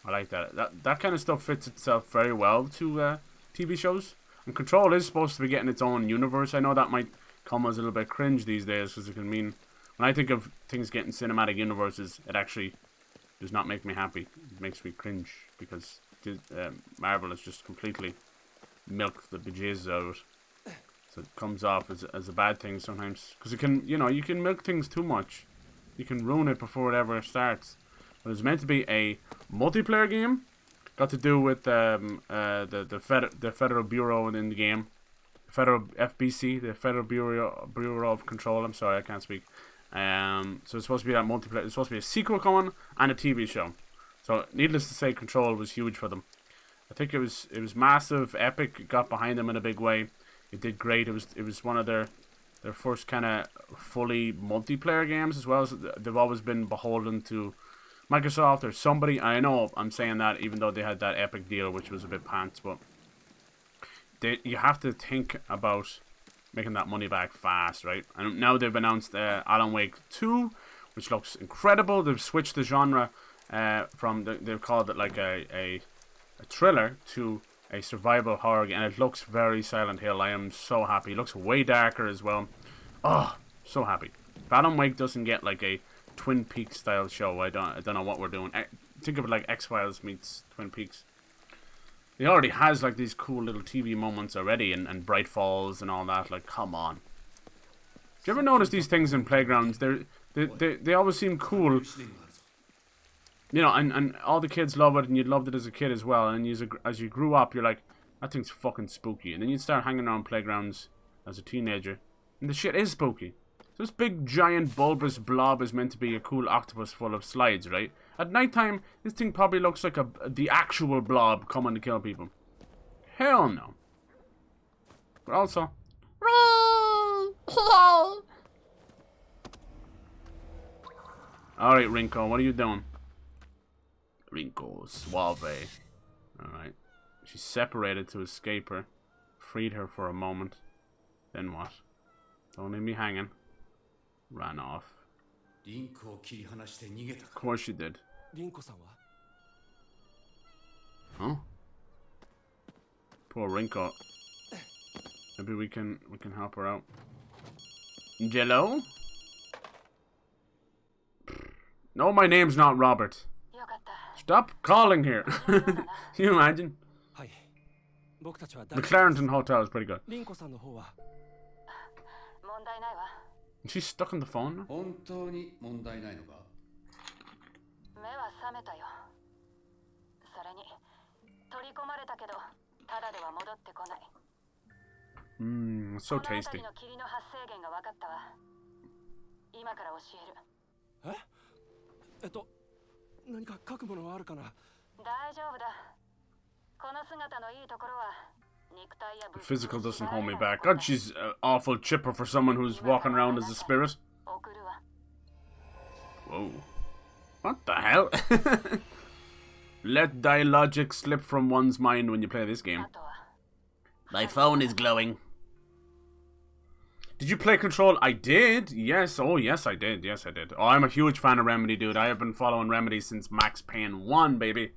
I like that. That kind of stuff fits itself very well to TV shows. And Control is supposed to be getting its own universe. I know that might come as a little bit cringe these days, because it can mean, when I think of things getting cinematic universes, it actually does not make me happy. It makes me cringe, because Marvel has just completely milked the bejesus out of it. So it comes off as a bad thing sometimes, because it can, you know, you can milk things too much. You can ruin it before it ever starts. But it was meant to be a multiplayer game. Got to do with the Federal Bureau in the game, Federal FBC, the Federal Bureau of Control. I'm sorry, I can't speak. So it's supposed to be that multiplayer. It's supposed to be a sequel coming and a TV show. So needless to say, Control was huge for them. I think it was massive. Epic got behind them in a big way. It did great. It was one of their first kind of fully multiplayer games as well. So they've always been beholden to Microsoft or somebody. I know I'm saying that even though they had that Epic deal, which was a bit pants, but you have to think about making that money back fast, right? And now they've announced Alan Wake 2, which looks incredible. They've switched the genre from they've called it like a thriller to a survival horror, and it looks very Silent Hill. I am so happy. It looks way darker as well. Oh, so happy. If Alan Wake doesn't get like a Twin Peaks style show, I don't know what we're doing. Think of it like X-Files meets Twin Peaks. It already has like these cool little TV moments already, and Bright Falls and all that. Like, come on. Do you ever notice these things in playgrounds? They always seem cool. You know, and all the kids love it, and you loved it as a kid as well. And as you grew up, you're like, that thing's fucking spooky. And then you start hanging around playgrounds as a teenager, and the shit is spooky. So this big, giant, bulbous blob is meant to be a cool octopus full of slides, right? At nighttime, this thing probably looks like the actual blob coming to kill people. Hell no. But also... Alright, Rinko, what are you doing? Rinko, suave. Alright. She separated to escape her. Freed her for a moment. Then what? Don't leave me hanging. Ran off. Of course she did. Huh? Poor Rinko. Maybe we can help her out. Jello? No, my name's not Robert. Stop calling here. Can you imagine? The Clarendon Hotel is pretty good. Is she stuck on the phone now? Mmm, so tasty. The physical doesn't hold me back. God, she's awful chipper for someone who's walking around as a spirit. Whoa. What the hell? Let thy logic slip from one's mind when you play this game. My phone is glowing. Did you play Control? I did. Yes. Oh, yes, I did. Yes, I did. Oh, I'm a huge fan of Remedy, dude. I have been following Remedy since Max Payne 1, baby.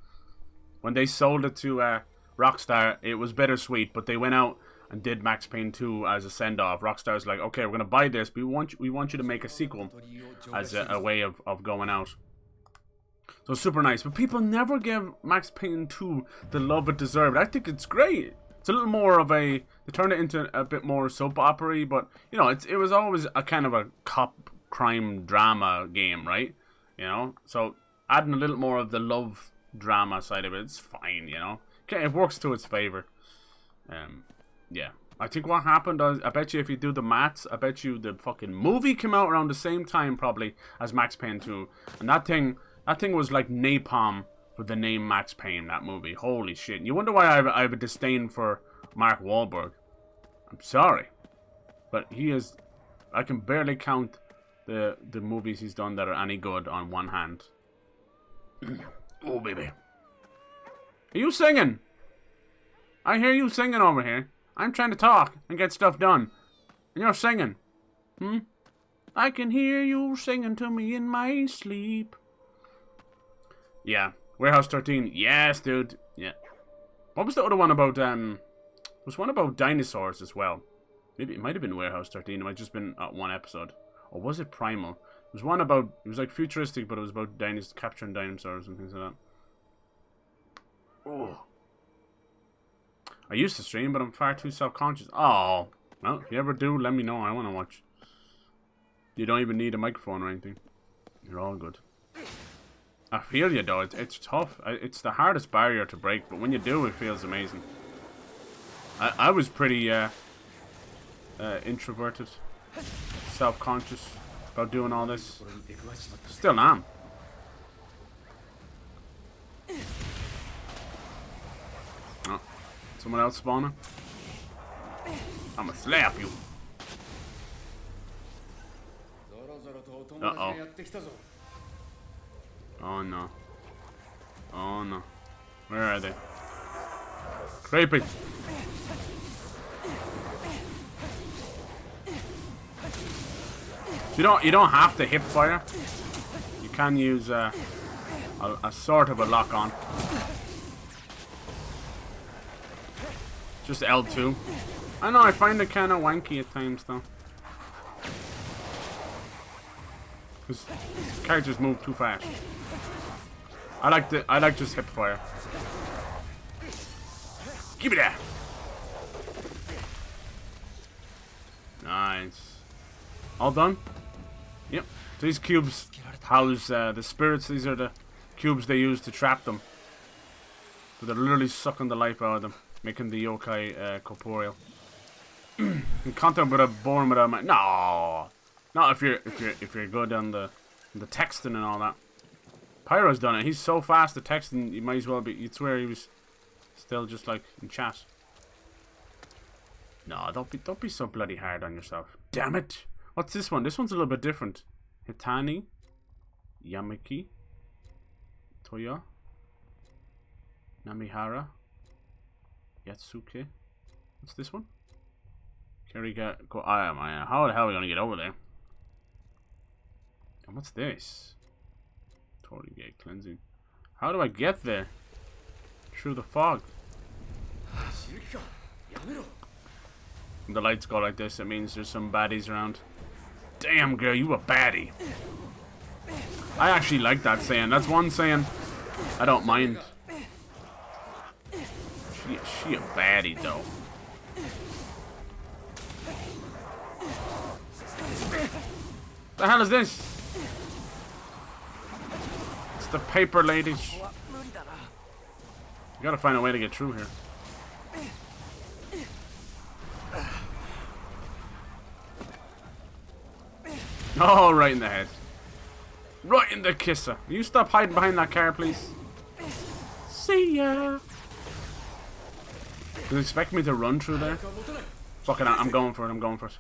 When they sold it to Rockstar, it was bittersweet, but they went out and did Max Payne 2 as a send-off. Rockstar's like, okay, we're going to buy this, but we want you to make a sequel as a way of going out. So super nice. But people never give Max Payne 2 the love it deserved. I think it's great. It's a little more of a... They turned it into a bit more soap opera-y, but, you know, it was always a kind of a cop crime drama game, right? You know? So adding a little more of the love drama side of it, it's fine, you know? Okay, it works to its favor. Yeah. I think what happened, I bet you if you do the maths, I bet you the fucking movie came out around the same time probably as Max Payne 2. And that thing was like napalm with the name Max Payne, that movie. Holy shit. You wonder why I have a disdain for Mark Wahlberg. I'm sorry. But he is... I can barely count the movies he's done that are any good on one hand. Oh, baby. Are you singing? I hear you singing over here. I'm trying to talk and get stuff done. And you're singing. Hmm? I can hear you singing to me in my sleep. Yeah. Warehouse 13. Yes, dude. Yeah. What was the other one about, There was one about dinosaurs as well. Maybe it might have been Warehouse 13. It might have just been one episode. Or was it Primal? It was one about... It was like futuristic, but it was about capturing dinosaurs and things like that. Oh. I used to stream, but I'm far too self-conscious. Oh. Well, if you ever do, let me know. I want to watch. You don't even need a microphone or anything. You're all good. I feel you, though. It's tough. It's the hardest barrier to break, but when you do, it feels amazing. I was pretty introverted, self-conscious about doing all this. Still am. Oh, someone else spawning? I'ma slap you. Uh-oh. Oh no. Oh no. Where are they? Creepy. You don't have to hip fire. You can use a sort of a lock on. Just L2. I know, I find it kind of wanky at times though. Because characters move too fast. I like just hip fire. Give me that. Nice. All done? Yep. These cubes house the spirits. These are the cubes they use to trap them. So they're literally sucking the life out of them, making the yokai corporeal. And content with a born with a no, not if you're good on the texting and all that. Pyro's done it. He's so fast at texting. You might as well be. You'd swear he was still just like in chat. No, don't be so bloody hard on yourself. Damn it! What's this one? This one's a little bit different. Hitani, Yamaki, Toya, Namihara, Yatsuke. What's this one? Kirika, go. How the hell are we gonna get over there? And what's this? Torigate cleansing. How do I get there? Through the fog. When the lights go like this, it means there's some baddies around. Damn, girl, you a baddie. I actually like that saying. That's one saying I don't mind. She a baddie, though. The hell is this? It's the paper ladies. You gotta find a way to get through here. Oh, right in the head. Right in the kisser. Will you stop hiding behind that car, please? See ya. Do you expect me to run through there? Fucking hell, I'm going for it. I'm going for it.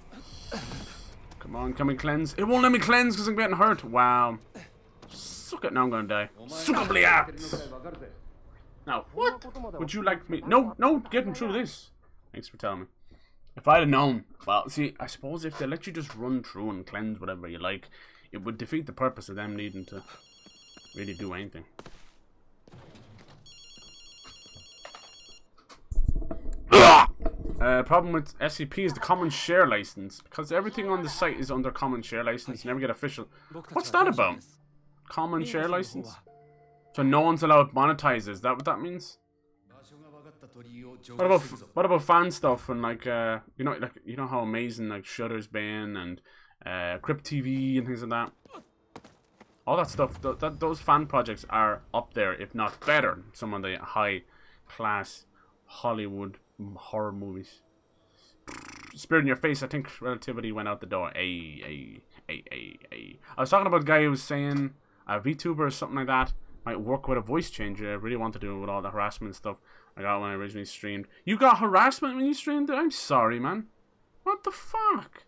Come on, can we cleanse? It won't let me cleanse because I'm getting hurt. Wow. Suck it. Now I'm gonna die. Suck it. Now, what would you like me? No, getting through this. Thanks for telling me. If I'd have known, well, see, I suppose if they let you just run through and cleanse whatever you like, it would defeat the purpose of them needing to really do anything. Problem with SCP is the common share license, because everything on the site is under common share license. You never get official. What's that about? Common share license? So no one's allowed to monetize. Is that what that means? What about fan stuff and like you know how amazing like Shutter's been and Crypt TV and things like that. All that stuff. Those fan projects are up there, if not better, than some of the high class Hollywood horror movies. Spirit in your face. I think relativity went out the door. I was talking about a guy who was saying a VTuber or something like that might work with a voice changer. I really want to do it with all the harassment stuff I got when I originally streamed. You got harassment when you streamed? I'm sorry, man. What the fuck?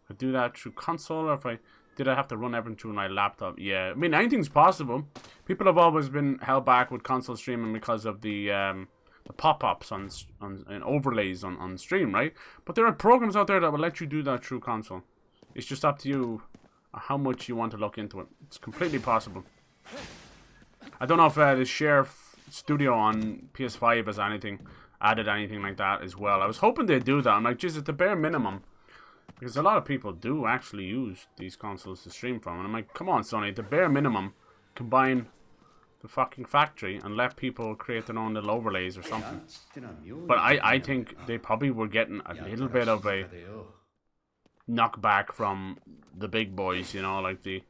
I do that through console, or if I did, I have to run everything through my laptop. Yeah, I mean, anything's possible. People have always been held back with console streaming because of the pop-ups on and overlays on stream, right? But there are programs out there that will let you do that through console. It's just up to you how much you want to look into it. It's completely possible. I don't know if the Share Studio on PS5 has added anything like that as well. I was hoping they'd do that. I'm like, geez, at the bare minimum. Because a lot of people do actually use these consoles to stream from. And I'm like, come on, Sony, at the bare minimum, combine the fucking factory and let people create their own little overlays or something. But I think they probably were getting a little bit of a knockback from the big boys, you know, like the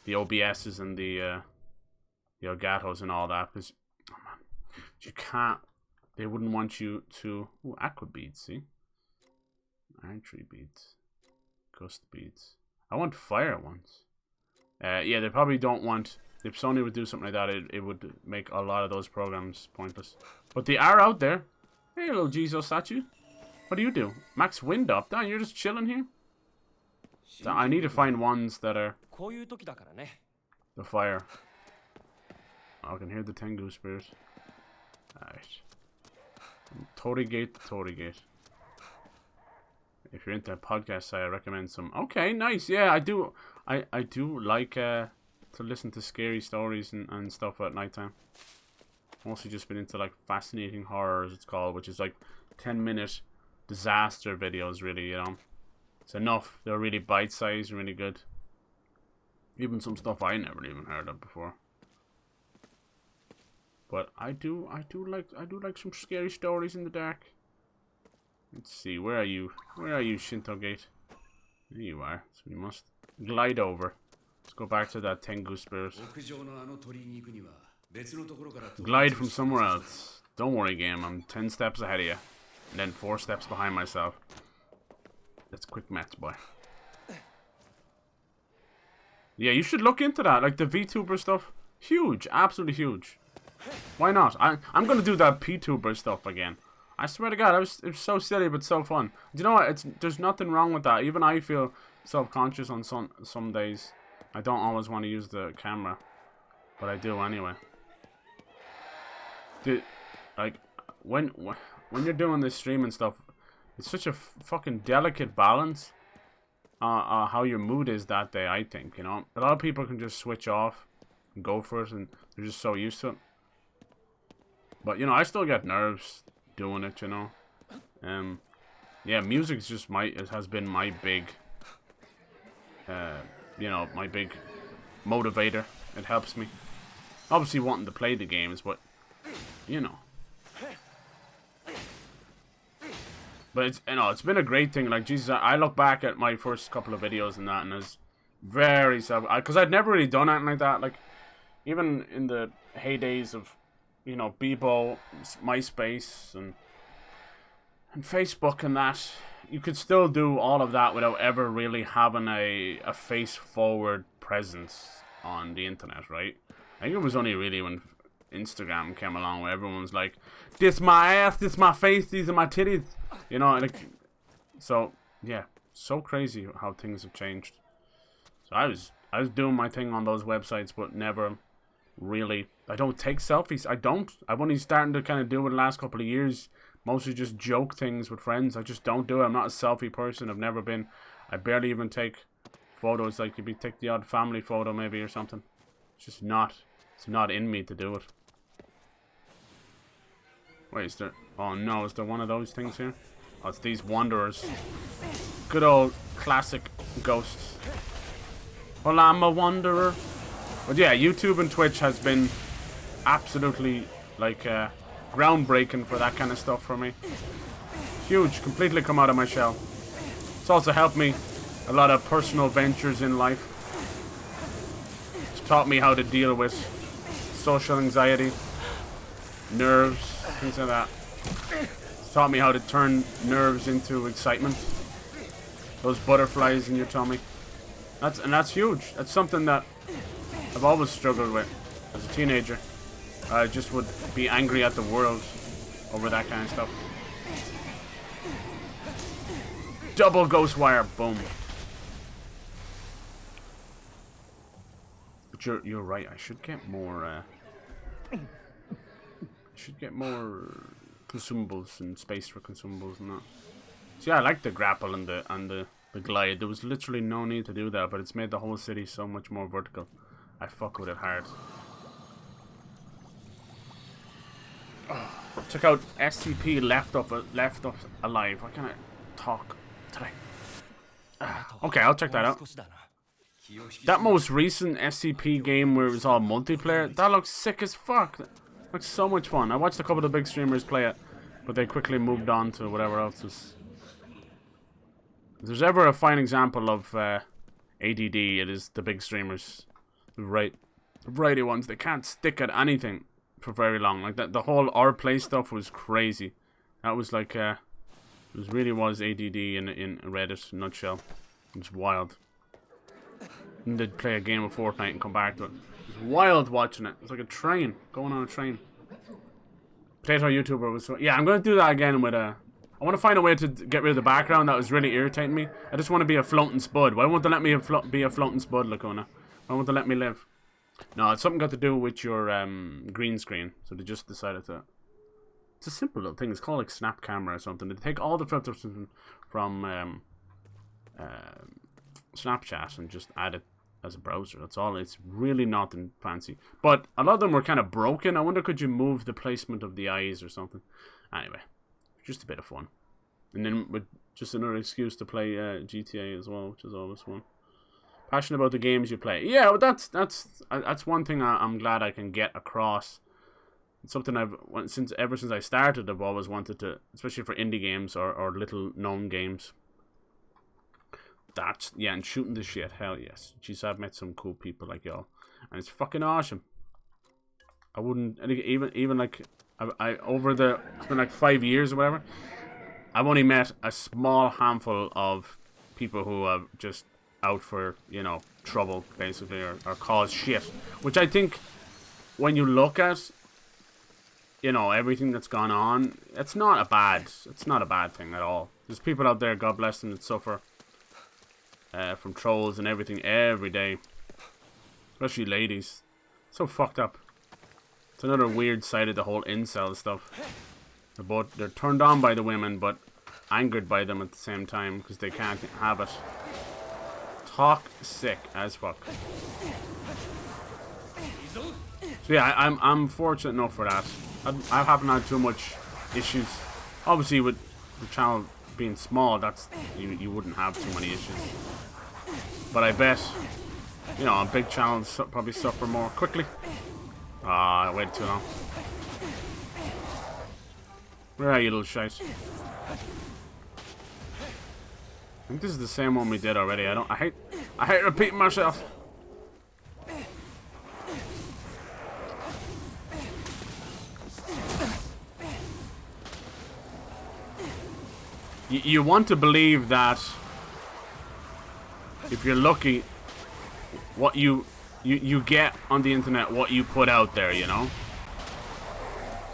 OBSs and the Elgatos and all that. Because, oh man, you can't, they wouldn't want you to, ooh, aqua beads, see? Archery beads. Gust beads. I want fire ones. Yeah, they probably don't want, if Sony would do something like that, it would make a lot of those programs pointless. But they are out there. Hey, little Jesus statue. What do you do? Max wind up. Damn, you're just chilling here? So I need to find ones that are the fire. I can hear the Tengu spirits. Alright. Torigate to Torigate. If you're into podcasts, I recommend some. Okay, nice. Yeah, I do like to listen to scary stories and stuff at nighttime. Mostly just been into like fascinating horror, as it's called, which is like 10-minute disaster videos, really, you know. It's enough. They're really bite-sized and really good. Even some stuff I never even heard of before. But I do like some scary stories in the dark. Let's see, where are you? Where are you, Shinto Gate? There you are. So we must glide over. Let's go back to that Tengu spirit. Glide from somewhere else. Don't worry, game. I'm 10 steps ahead of you. And then 4 steps behind myself. That's quick maths, boy. Yeah, you should look into that. Like the VTuber stuff. Huge. Absolutely huge. Why not? I'm going to do that PTuber stuff again. I swear to God, it was so silly but so fun. Do you know what? There's nothing wrong with that. Even I feel self-conscious on some days. I don't always want to use the camera, but I do anyway. Like when you're doing this streaming stuff, it's such a fucking delicate balance. How your mood is that day. I think, you know, a lot of people can just switch off and go for it, and they're just so used to it. But you know, I still get nerves doing it, you know. Yeah, music's just it has been my big you know, my big motivator. It helps me. Obviously wanting to play the games, but you know. But it's, you know, it's been a great thing. Like, Jesus, I look back at my first couple of videos and that, and it's very because I'd never really done anything like that. Like, even in the heydays of, you know, Bebo, MySpace, and Facebook and that, you could still do all of that without ever really having a face-forward presence on the internet, right? I think it was only really when Instagram came along where everyone's like, this my ass, this my face, these are my titties, you know, like, so, yeah, so crazy how things have changed. So I was doing my thing on those websites, but never really, I don't take selfies. I've only starting to kind of do it the last couple of years. Mostly just joke things with friends. I just don't do it. I'm not a selfie person. I've never been. I barely even take photos. Like, maybe take the odd family photo maybe or something. It's just not. It's not in me to do it. Wait, is there? Oh no, is there one of those things here? Oh, it's these wanderers. Good old classic ghosts. Well, I'm a wanderer. But yeah, YouTube and Twitch has been absolutely like groundbreaking for that kind of stuff for me. Huge, completely come out of my shell. It's also helped me a lot of personal ventures in life. It's taught me how to deal with social anxiety, nerves, things like that. It's taught me how to turn nerves into excitement. Those butterflies in your tummy. That's huge. That's something that I've always struggled with as a teenager. I just would be angry at the world over that kind of stuff. Double Ghostwire. Boom. But you're right. I should get more. Consumables and space for consumables and that. So yeah, I like the grapple and the glide. There was literally no need to do that, but it's made the whole city so much more vertical. I fuck with it hard. Check out SCP left up alive. Why can't I talk today? Okay, I'll check that out. That most recent SCP game where it was all multiplayer, that looks sick as fuck. That looks so much fun. I watched a couple of the big streamers play it, but they quickly moved on to whatever else was. If there's ever a fine example of ADD, it is the big streamers. The variety ones. They can't stick at anything for very long. Like that, the whole our play stuff was crazy. That was like it really was ADD in Reddit in a nutshell. It was wild. And they'd play a game of Fortnite and come back to it. It was wild watching it. It was like a train going on a train. Potato YouTuber was so, yeah. I'm gonna do that again with a. I want to find a way to get rid of the background that was really irritating me. I just want to be a floating spud. Why won't they let me be a floating spud, Lacona? Why won't they let me live? No, it's something got to do with your green screen. So they just decided to. It's a simple little thing. It's called like Snap Camera or something. They take all the filters from Snapchat and just add it as a browser. That's all. It's really nothing fancy. But a lot of them were kind of broken. I wonder, could you move the placement of the eyes or something? Anyway, just a bit of fun. And then with just another excuse to play GTA as well, which is always fun. Passionate about the games you play. Yeah, but that's one thing I'm glad I can get across. It's something ever since I started, I've always wanted to, especially for indie games or little known games. Yeah, and shooting the shit, hell yes. Jeez, I've met some cool people like y'all, and it's fucking awesome. I wouldn't even like I over the it's been like 5 years or whatever. I've only met a small handful of people who are just out for, you know, trouble basically, or cause shit. Which I think when you look at, you know, everything that's gone on, it's not a bad thing at all. There's people out there, God bless them, that suffer from trolls and everything every day, especially ladies. So fucked up. It's another weird side of the whole incel stuff. They're turned on by the women, but angered by them at the same time because they can't have it. Toxic as fuck. So yeah, I'm fortunate enough for that. I haven't had too much issues. Obviously, with the channel being small, that's you wouldn't have too many issues. But I bet, you know, on big channels probably suffer more quickly. Ah, I waited too long. Where are you, little shite? I think this is the same one we did already. I hate repeating myself. You want to believe that if you're lucky, what you get on the internet, what you put out there, you know?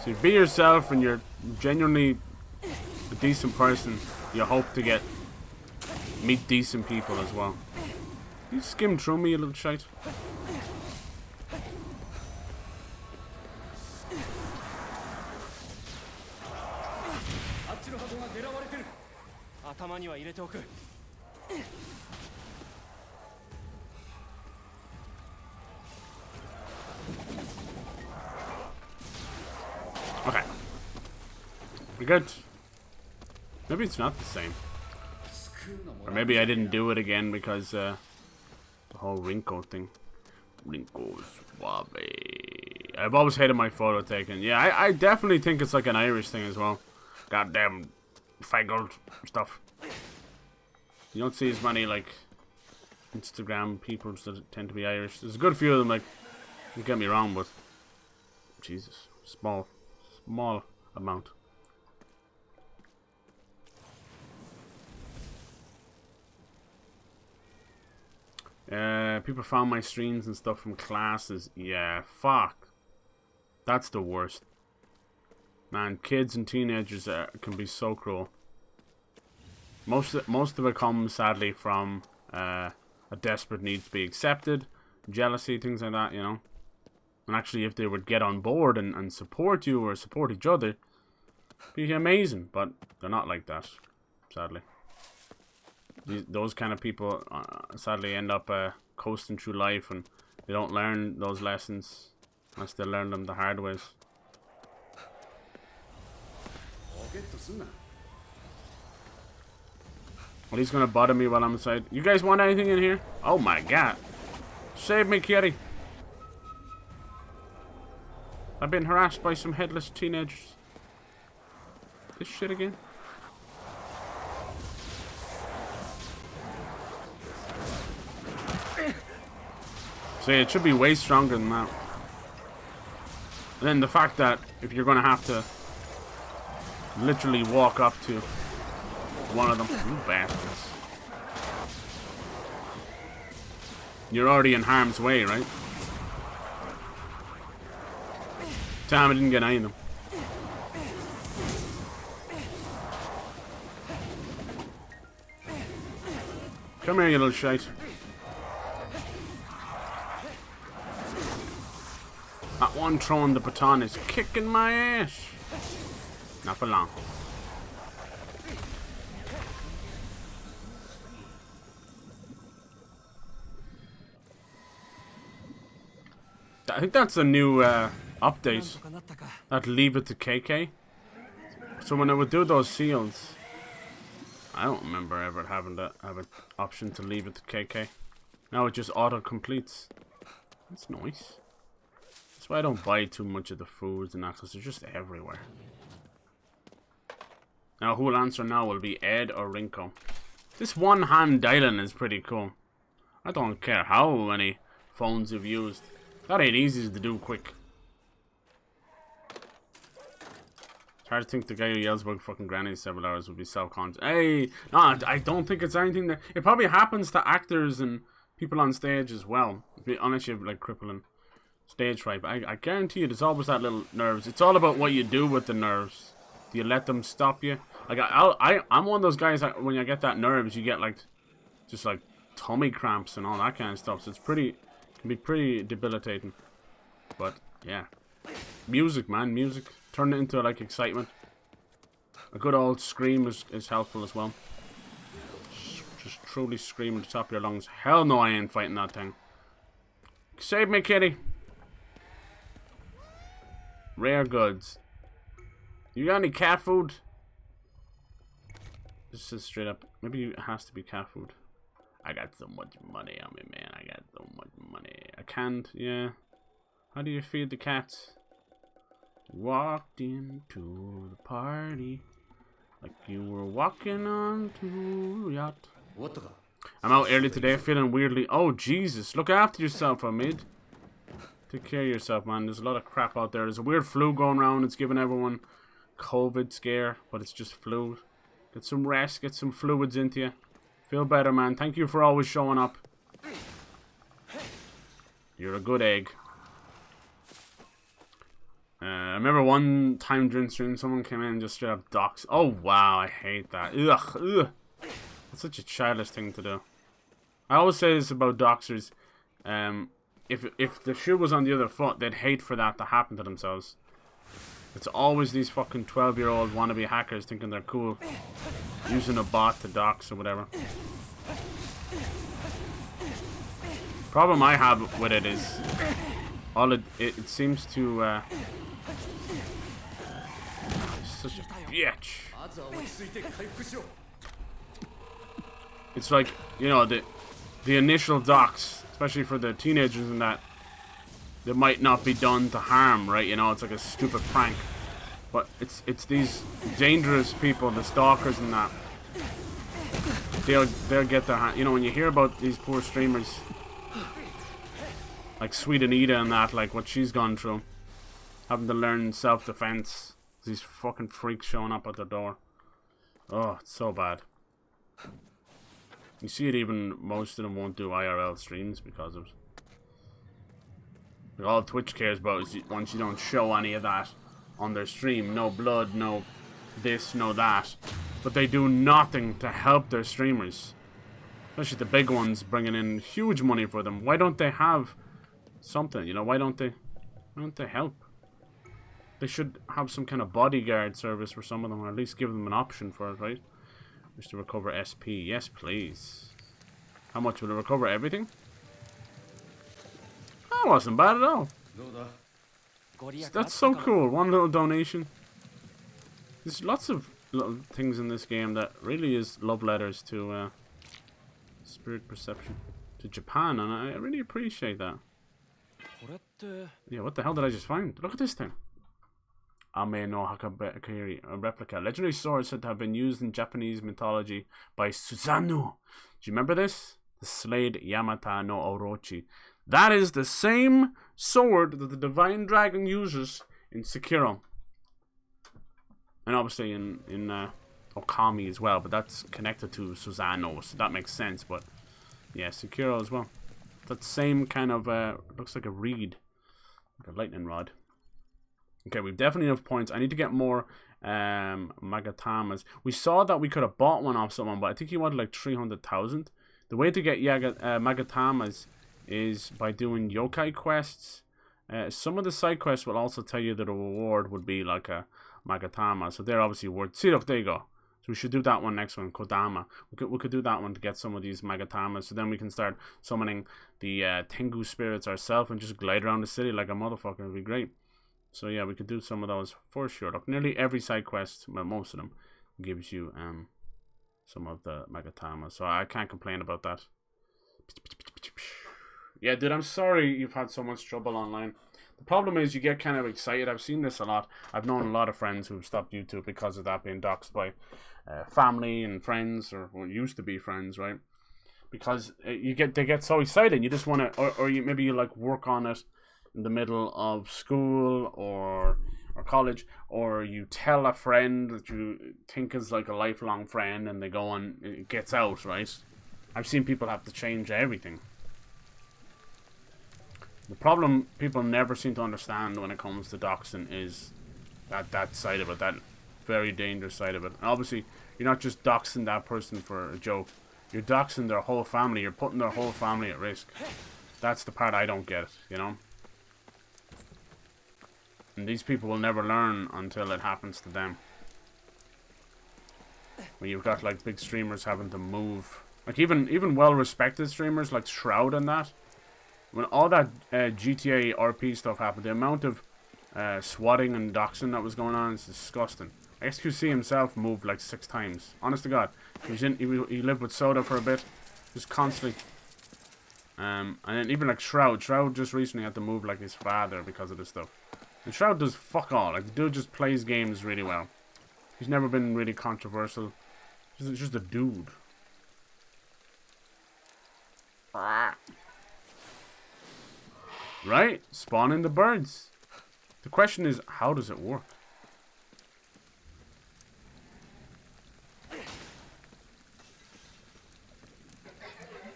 So you be yourself and you're genuinely a decent person. You hope to meet decent people as well. You skim through me, you little shite. Okay. We're good. Maybe it's not the same. Or maybe I didn't do it again because the whole Rinko thing. Rinko Suave. I've always hated my photo taken. Yeah, I definitely think it's like an Irish thing as well. Goddamn faggot stuff. You don't see as many like Instagram people that tend to be Irish. There's a good few of them, like, don't get me wrong, but Jesus, small amount. People found my streams and stuff from classes. Yeah, fuck. That's the worst. Man, kids and teenagers can be so cruel. Most of it comes sadly from a desperate need to be accepted, jealousy, things like that, you know. And actually, if they would get on board and support you or support each other, it'd be amazing. But they're not like that, sadly. Those kind of people sadly end up coasting through life, and they don't learn those lessons unless they learn them the hard ways. Well, he's gonna bother me while I'm inside. You guys want anything in here? Oh my god. Save me, kitty. I've been harassed by some headless teenagers. This shit again? So yeah, it should be way stronger than that. And then the fact that if you're gonna have to literally walk up to one of them, you bastards. You're already in harm's way, right? Damn, I didn't get any of them. Come here, you little shite. That one throwing the baton is kicking my ass. Not for long. I think that's a new update. That leave it to KK. So when I would do those seals, I don't remember ever having to have an option to leave it to KK. Now it just auto completes. That's nice. That's why I don't buy too much of the foods and that, because they're just everywhere. Now who will answer now will be Ed or Rinko. This one hand dialing is pretty cool. I don't care how many phones you've used. That ain't easy to do quick. It's hard to think the guy who yells about fucking grannies several hours would be self-conscious. Hey, no, I don't think it's anything that... It probably happens to actors and people on stage as well. Unless you have like crippling stage fright. I guarantee you there's always that little nerves. It's all about what you do with the nerves. Do you let them stop you? Like I'm one of those guys that when you get that nerves, you get like just like tummy cramps and all that kind of stuff. So it's pretty... Can be pretty debilitating, but yeah, music, man, music. Turn it into like excitement. A good old scream is helpful as well. Just truly scream at the top of your lungs. Hell no, I ain't fighting that thing. Save me, kitty. Rare goods. You got any cat food? This is straight up. Maybe it has to be cat food. I got so much money on me, man. I got so much money. I can't, yeah. How do you feed the cats? Walked into the party like you were walking onto a yacht. I'm out early today, feeling weirdly. Oh, Jesus. Look after yourself, Hamid. Take care of yourself, man. There's a lot of crap out there. There's a weird flu going around. It's giving everyone COVID scare, but it's just flu. Get some rest. Get some fluids into you. Feel better, man. Thank you for always showing up. You're a good egg. I remember one time during stream, someone came in and just straight up doxed. Oh, wow. I hate that. Ugh. Ugh. That's such a childish thing to do. I always say this about doxers. If the shoe was on the other foot, they'd hate for that to happen to themselves. It's always these fucking 12-year-old wannabe hackers thinking they're cool. Using a bot to dox or whatever. Problem I have with it is it seems to such a bitch. It's like, you know, the initial dox, especially for the teenagers and that might not be done to harm, right? You know, it's like a stupid prank. But it's these dangerous people, the stalkers and that. They'll get their hand. You know, when you hear about these poor streamers, like Sweet Anita and that, like what she's gone through, having to learn self-defense. These fucking freaks showing up at their door. Oh, it's so bad. You see it even, most of them won't do IRL streams because of it. Like, all Twitch cares about is once you don't show any of that on their stream. No blood, no this, no that. but they do nothing to help their streamers. Especially the big ones bringing in huge money for them. Why don't they have something, you know? Why don't they help? They should have some kind of bodyguard service for some of them, or at least give them an option for it, right? Just to recover SP. Yes, please. How much will it recover? Everything? That wasn't bad at all. That's so cool. One little donation. There's lots of little things in this game that really is love letters to spirit perception, to Japan, and I really appreciate that. Yeah, what the hell did I just find? Look at this thing. Ame no Hakabekiri, a replica. Legendary sword said to have been used in Japanese mythology by Susanoo. Do you remember this? The Slade Yamata no Orochi. That is the same sword that the Divine Dragon uses in Sekiro. And obviously in Okami as well, but that's connected to Susanoo, so that makes sense. But yeah, Sekiro as well. That same kind of, looks like a reed. Like a lightning rod. Okay, we've definitely enough points. I need to get more Magatamas. We saw that we could have bought one off someone, but I think he wanted like 300,000. The way to get Magatamas is by doing yokai quests. Some of the side quests will also tell you that a reward would be like a Magatama. So they're obviously worth. See, look, there you go. So we should do that one next one, Kodama. We could do that one to get some of these Magatamas. So then we can start summoning the Tengu spirits ourselves and just glide around the city like a motherfucker. It'd be great. So yeah, we could do some of those for sure. Look, nearly every side quest, well, most of them, gives you some of the Magatamas. So I can't complain about that. Yeah, dude, I'm sorry you've had so much trouble online. The problem is you get kind of excited. I've seen this a lot. I've known a lot of friends who've stopped YouTube because of that being doxed by family and friends, or used to be friends, right? Because they get so excited. You just want to, or maybe you like work on it in the middle of school or college, or you tell a friend that you think is like a lifelong friend, and they go on, it gets out, right? I've seen people have to change everything. The problem people never seem to understand when it comes to doxing is that side of it, that very dangerous side of it. And obviously, you're not just doxing that person for a joke. You're doxing their whole family. You're putting their whole family at risk. That's the part I don't get, you know? And these people will never learn until it happens to them. When you've got like big streamers having to move. Like even well-respected streamers like Shroud and that. When all that GTA RP stuff happened, the amount of swatting and doxing that was going on is disgusting. XQC himself moved like 6 times. Honest to God. He lived with Soda for a bit. Just constantly. And then even like Shroud. Shroud just recently had to move like his father because of this stuff. And Shroud does fuck all. Like the dude just plays games really well. He's never been really controversial. He's just a dude. Right? Spawning the birds. The question is, how does it work?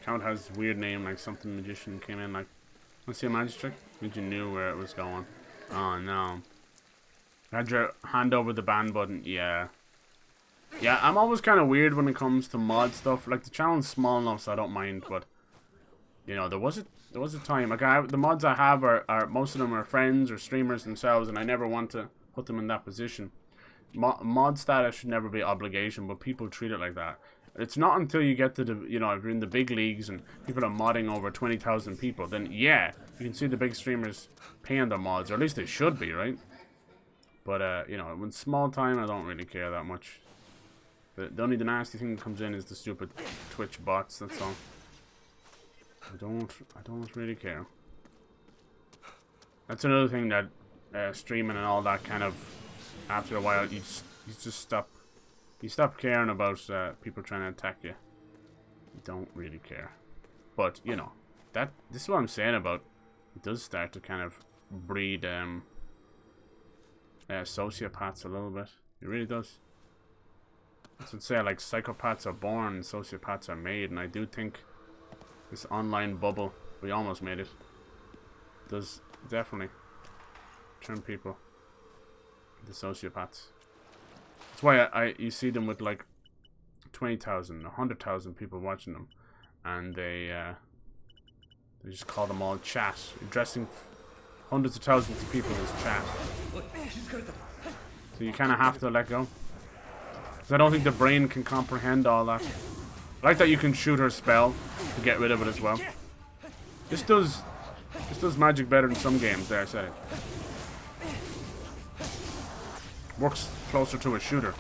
Count has a weird name, like something magician came in like, let's see a magic trick? You knew where it was going. Oh no. Had your hand over the ban button? Yeah. Yeah, I'm always kind of weird when it comes to mod stuff. Like the channel's small enough so I don't mind, but you know, there was a time. Like the mods I have are most of them are friends or streamers themselves, and I never want to put them in that position. Mod status should never be obligation, but people treat it like that. It's not until you get to the, you know, if you're in the big leagues and people are modding over 20,000 people, then yeah, you can see the big streamers paying their mods, or at least they should be, right? But you know, when small time, I don't really care that much. The only the nasty thing that comes in is the stupid Twitch bots. That's all. I don't really care. That's another thing that streaming and all that kind of, after a while, you just stop. You stop caring about people trying to attack you. You don't really care. But you know, this is what I'm saying about. It does start to kind of breed sociopaths a little bit. It really does. I would say like psychopaths are born, sociopaths are made, and I do think this online bubble, we almost made it, does definitely turn people into sociopaths. That's why you see them with like 20,000, 100,000 people watching them, and they just call them all chat, addressing hundreds of thousands of people as chat. So you kind of have to let go. Because I don't think the brain can comprehend all that. I like that you can shoot her spell to get rid of it as well. This does magic better than some games. There, I said it. Works closer to a shooter.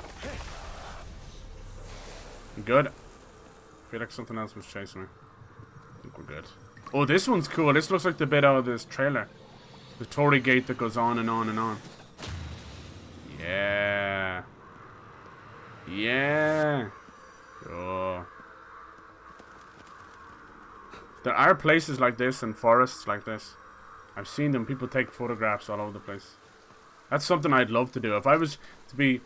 You good? I feel like something else was chasing me. I think we're good. Oh, this one's cool. This looks like the bit out of this trailer. The Torii gate that goes on and on and on. Yeah. Yeah. Oh. There are places like this and forests like this. I've seen them. People take photographs all over the place. That's something I'd love to do. If I was to be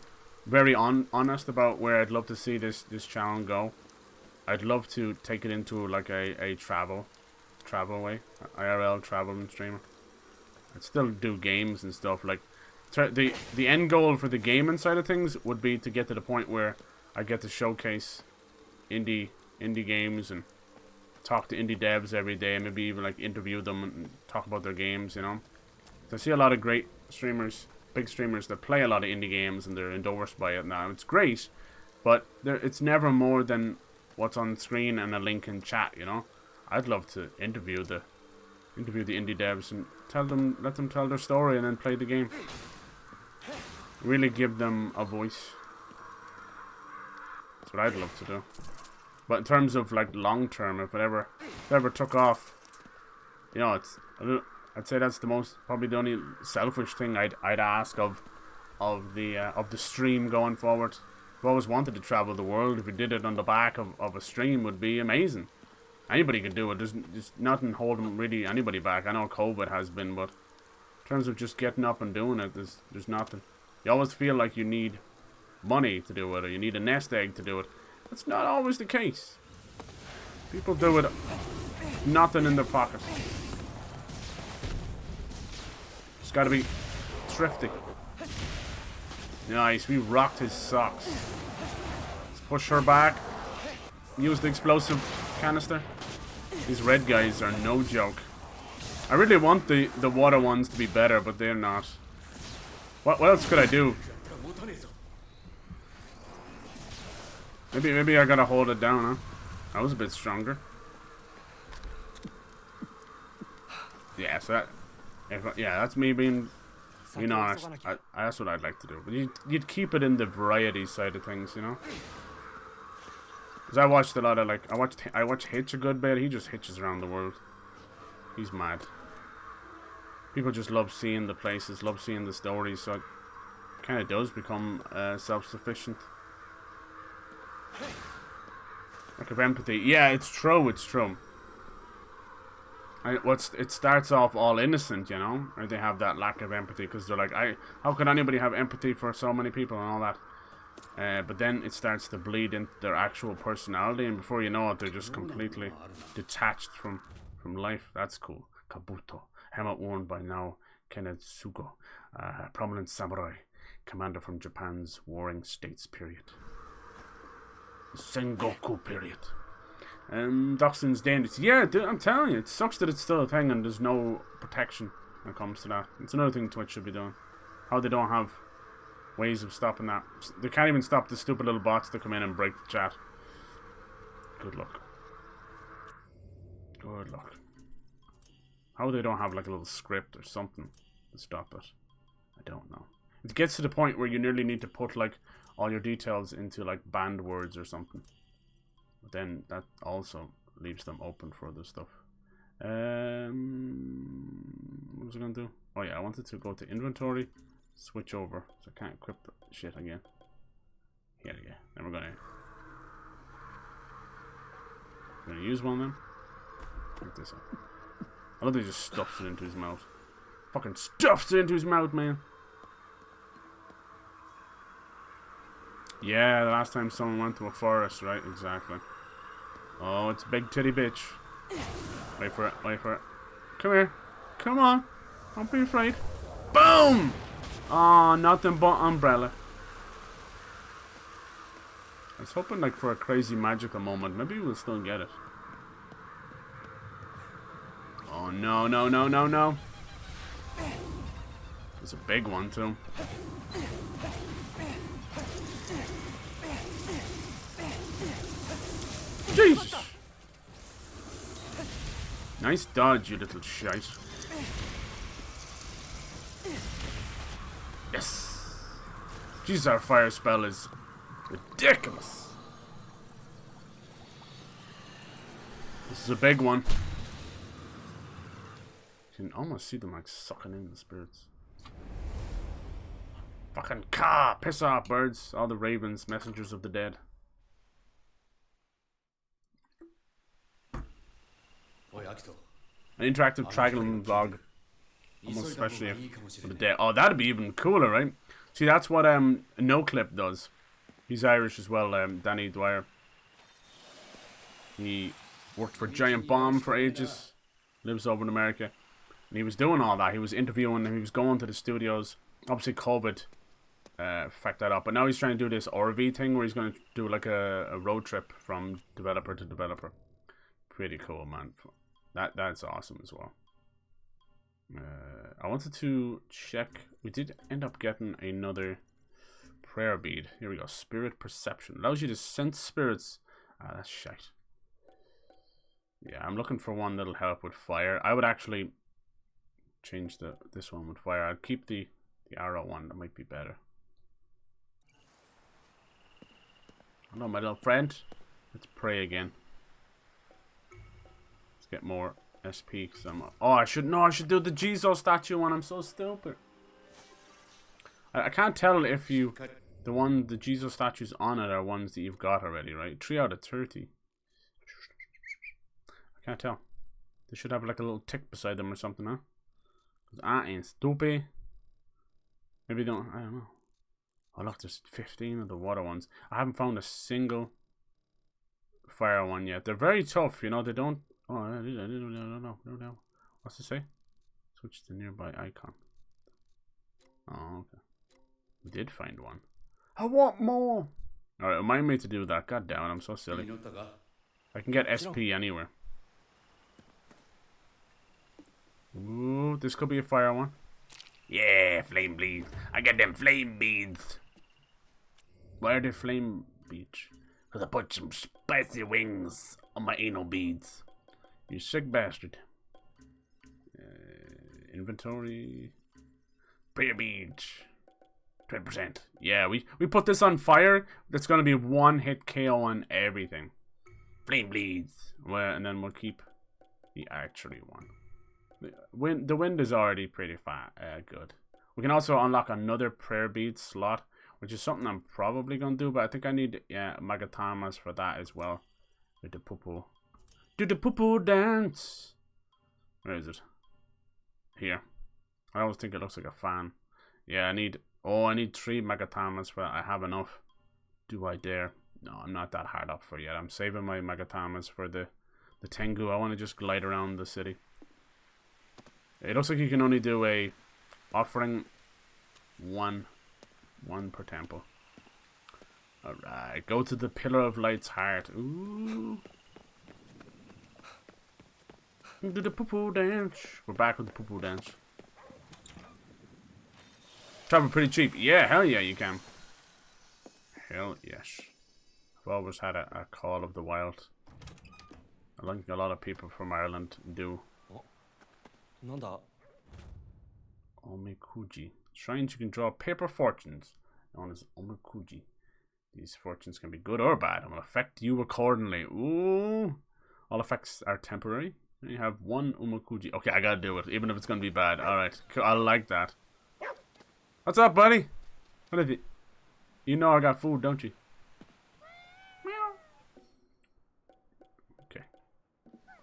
very honest about where I'd love to see this channel go, I'd love to take it into like a travel way, IRL traveling streamer. I'd still do games and stuff. Like the end goal for the gaming side of things would be to get to the point where I get to showcase indie games and talk to indie devs every day, maybe even like interview them and talk about their games, you know. So I see a lot of great streamers, big streamers that play a lot of indie games and they're endorsed by it now. It's great, but it's never more than what's on screen and a link in chat, you know. I'd love to interview the indie devs and let them tell their story and then play the game. Really give them a voice. That's what I'd love to do. But in terms of like long term, if it ever took off, you know, I'd say that's probably the only selfish thing I'd ask of the stream going forward. I've always wanted to travel the world. If we did it on the back of a stream, would be amazing. Anybody can do it. There's nothing holding really anybody back. I know COVID has been, but in terms of just getting up and doing it, there's nothing. You always feel like you need money to do it, or you need a nest egg to do it. That's not always the case. People do it, nothing in their pocket. Just gotta be thrifty. Nice, we rocked his socks. Let's push her back. Use the explosive canister. These red guys are no joke. I really want the water ones to be better, but they're not. What else could I do? Maybe I gotta hold it down, huh? That was a bit stronger. Yeah, so that's me being honest. That's what I'd like to do. But you'd keep it in the variety side of things, you know? Because I watched a lot of, like, I watched Hitch a good bit. He just hitches around the world. He's mad. People just love seeing the places, love seeing the stories, so it kind of does become self-sufficient. Lack of empathy. Yeah, it's true, it's true. It starts off all innocent, you know? Or they have that lack of empathy, because they're like, how can anybody have empathy for so many people and all that? But then it starts to bleed into their actual personality, and before you know it, they're just completely detached from life. That's cool. Kabuto, helmet worn by now Kenetsugo, prominent samurai, commander from Japan's Warring States period. Sengoku period. Dachshund's dangerous. Yeah, I'm telling you, it sucks that it's still a thing and there's no protection when it comes to that. It's another thing Twitch should be doing. How they don't have ways of stopping that. They can't even stop the stupid little bots that come in and break the chat. Good luck. Good luck. How they don't have like a little script or something to stop it, I don't know. It gets to the point where you nearly need to put like all your details into like banned words or something. But then that also leaves them open for other stuff. What was I gonna do? Oh yeah, I wanted to go to inventory, switch over, so I can't equip shit again. Here we go. Then we're gonna use one then. Pick this up. I love that he just stuffs it into his mouth. Fucking stuffs it into his mouth, man. Yeah, the last time someone went to a forest, right? Exactly. Oh, it's a big titty bitch. Wait for it, wait for it. Come here. Come on. Don't be afraid. Boom! Oh, nothing but umbrella. I was hoping like for a crazy magical moment. Maybe we'll still get it. Oh no, no, no, no, no. There's a big one too. Jesus! Nice dodge, you little shite. Yes! Jesus, our fire spell is ridiculous. This is a big one. You can almost see them like sucking in the spirits. Fucking caw! Piss off, birds. All the ravens, messengers of the dead. An interactive triangle vlog. Almost especially for the dead. Oh, that'd be even cooler, right? See, that's what No Clip does. He's Irish as well, Danny Dwyer. He worked for Giant Bomb for ages. Lives over in America. And he was doing all that. He was interviewing and he was going to the studios. Obviously, COVID fucked that up. But now he's trying to do this RV thing where he's going to do like a road trip from developer to developer. Pretty cool, man. That's awesome as well. I wanted to check. We did end up getting another prayer bead. Here we go. Spirit perception. Allows you to sense spirits. Ah, that's shite. Yeah, I'm looking for one that'll help with fire. I would actually change this one with fire. I'd keep the arrow one. That might be better. Hello, my little friend. Let's pray again. Let's get more SP. Cause I should do the Jesus statue one. I'm so stupid. I can't tell if the Jesus statues on it are ones that you've got already, right? 3 out of 30. I can't tell. They should have like a little tick beside them or something, huh? Cause I ain't stupid. Maybe don't. I don't know. Oh look, there's 15 of the water ones. I haven't found a single fire one yet. They're very tough, you know. They don't. Oh, I don't know. What's it say? Switch to nearby icon. Oh, okay. We did find one. I want more. All right, remind me to do that. God damn it, I'm so silly. I can get SP anywhere. Ooh, this could be a fire one. Yeah, flame beads. I got them flame beads. Why are they flame beads? Because I put some spicy wings on my anal beads. You sick bastard. Inventory. Prayer beads. 20%. Yeah, we put this on fire. That's going to be one hit KO on everything. Flame bleeds. Well, and then we'll keep the archery one. The wind is already pretty good. We can also unlock another prayer bead slot, which is something I'm probably gonna do, but I think I need magatamas for that as well. With the poo-poo. Do the poo-poo dance. Where is it? Here. I always think it looks like a fan. Yeah, I need 3 magatamas, but I have enough. Do I dare? No, I'm not that hard up for yet. I'm saving my magatamas for the Tengu. I want to just glide around the city. It looks like you can only do a offering one per temple. Alright, go to the Pillar of Light's heart. Ooh. Do the poo-poo dance. We're back with the poo-poo dance. Travel pretty cheap. Yeah, hell yeah, you can. Hell yes. I've always had a call of the wild. I think a lot of people from Ireland do. Omikuji. Shrines you can draw paper fortunes, known as Omikuji. These fortunes can be good or bad and will affect you accordingly. Ooh. All effects are temporary. You have 1 Omikuji. Okay, I gotta do it, even if it's gonna be bad. Alright, I like that. What's up, buddy? What is it? You know I got food, don't you? Okay.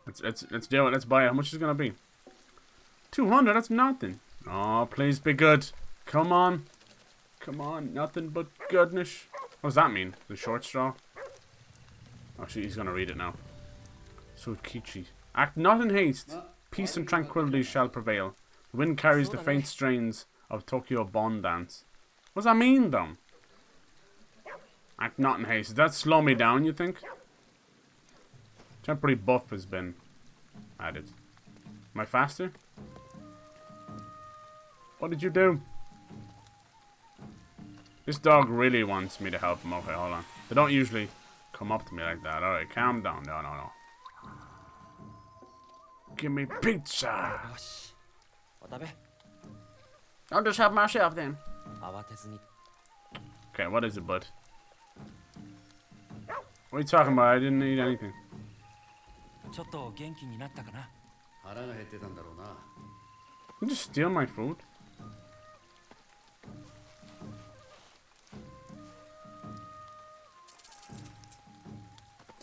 Let's do it. Let's buy it. How much is it gonna be? 200, that's nothing. Oh, please be good. Come on. Come on, nothing but goodness. What does that mean? The short straw? Oh, he's gonna read it now. So Kichi. Act not in haste. Peace and tranquility shall prevail. The wind carries the faint strains of Tokyo Bond Dance. What does that mean, though? Act not in haste. Does that slow me down, you think? Temporary buff has been added. Am I faster? What did you do? This dog really wants me to help him. Okay, hold on. They don't usually come up to me like that. Alright, calm down. No, no, no. Give me pizza. I'll just have myself then. Okay, what is it, bud? What are you talking about? I didn't eat anything. You just steal my food?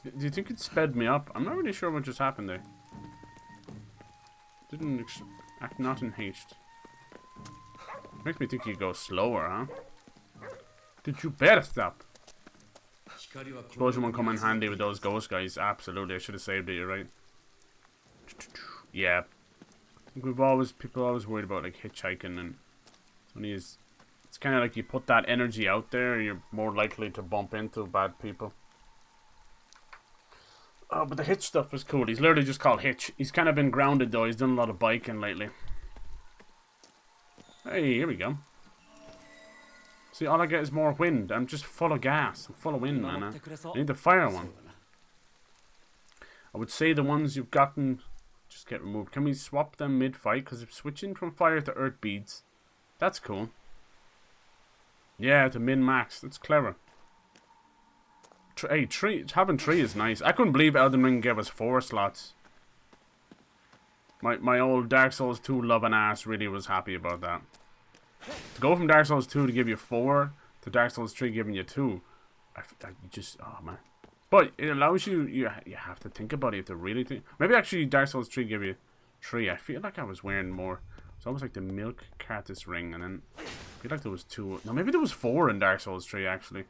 Do you think it sped me up? I'm not really sure what just happened there. Didn't act not in haste. Makes me think you go slower, huh? Did you better stop? Suppose you won't come in handy with those ghost guys. Absolutely, I should have saved it. You're right. Yeah, I think people always worried about like hitchhiking, and it's kind of like you put that energy out there, you're more likely to bump into bad people. Oh, but the Hitch stuff was cool. He's literally just called Hitch. He's kind of been grounded though. He's done a lot of biking lately. Hey, here we go. See, all I get is more wind. I'm just full of gas. I'm full of wind, man. I need the fire one. I would say the ones you've gotten just get removed. Can we swap them mid-fight? Because it's switching from fire to earth beads. That's cool. Yeah, to min-max. That's clever. Hey, having 3 is nice. I couldn't believe Elden Ring gave us 4 slots. My old Dark Souls 2 loving ass really was happy about that. To go from Dark Souls 2 to give you 4 to Dark Souls 3 giving you 2, oh man. But it allows you have to think about it. You have to really think. Maybe actually Dark Souls 3 give you 3. I feel like I was wearing more. It's almost like the milk Cartus ring, and then I feel like there was 2. No, maybe there was 4 in Dark Souls 3 actually.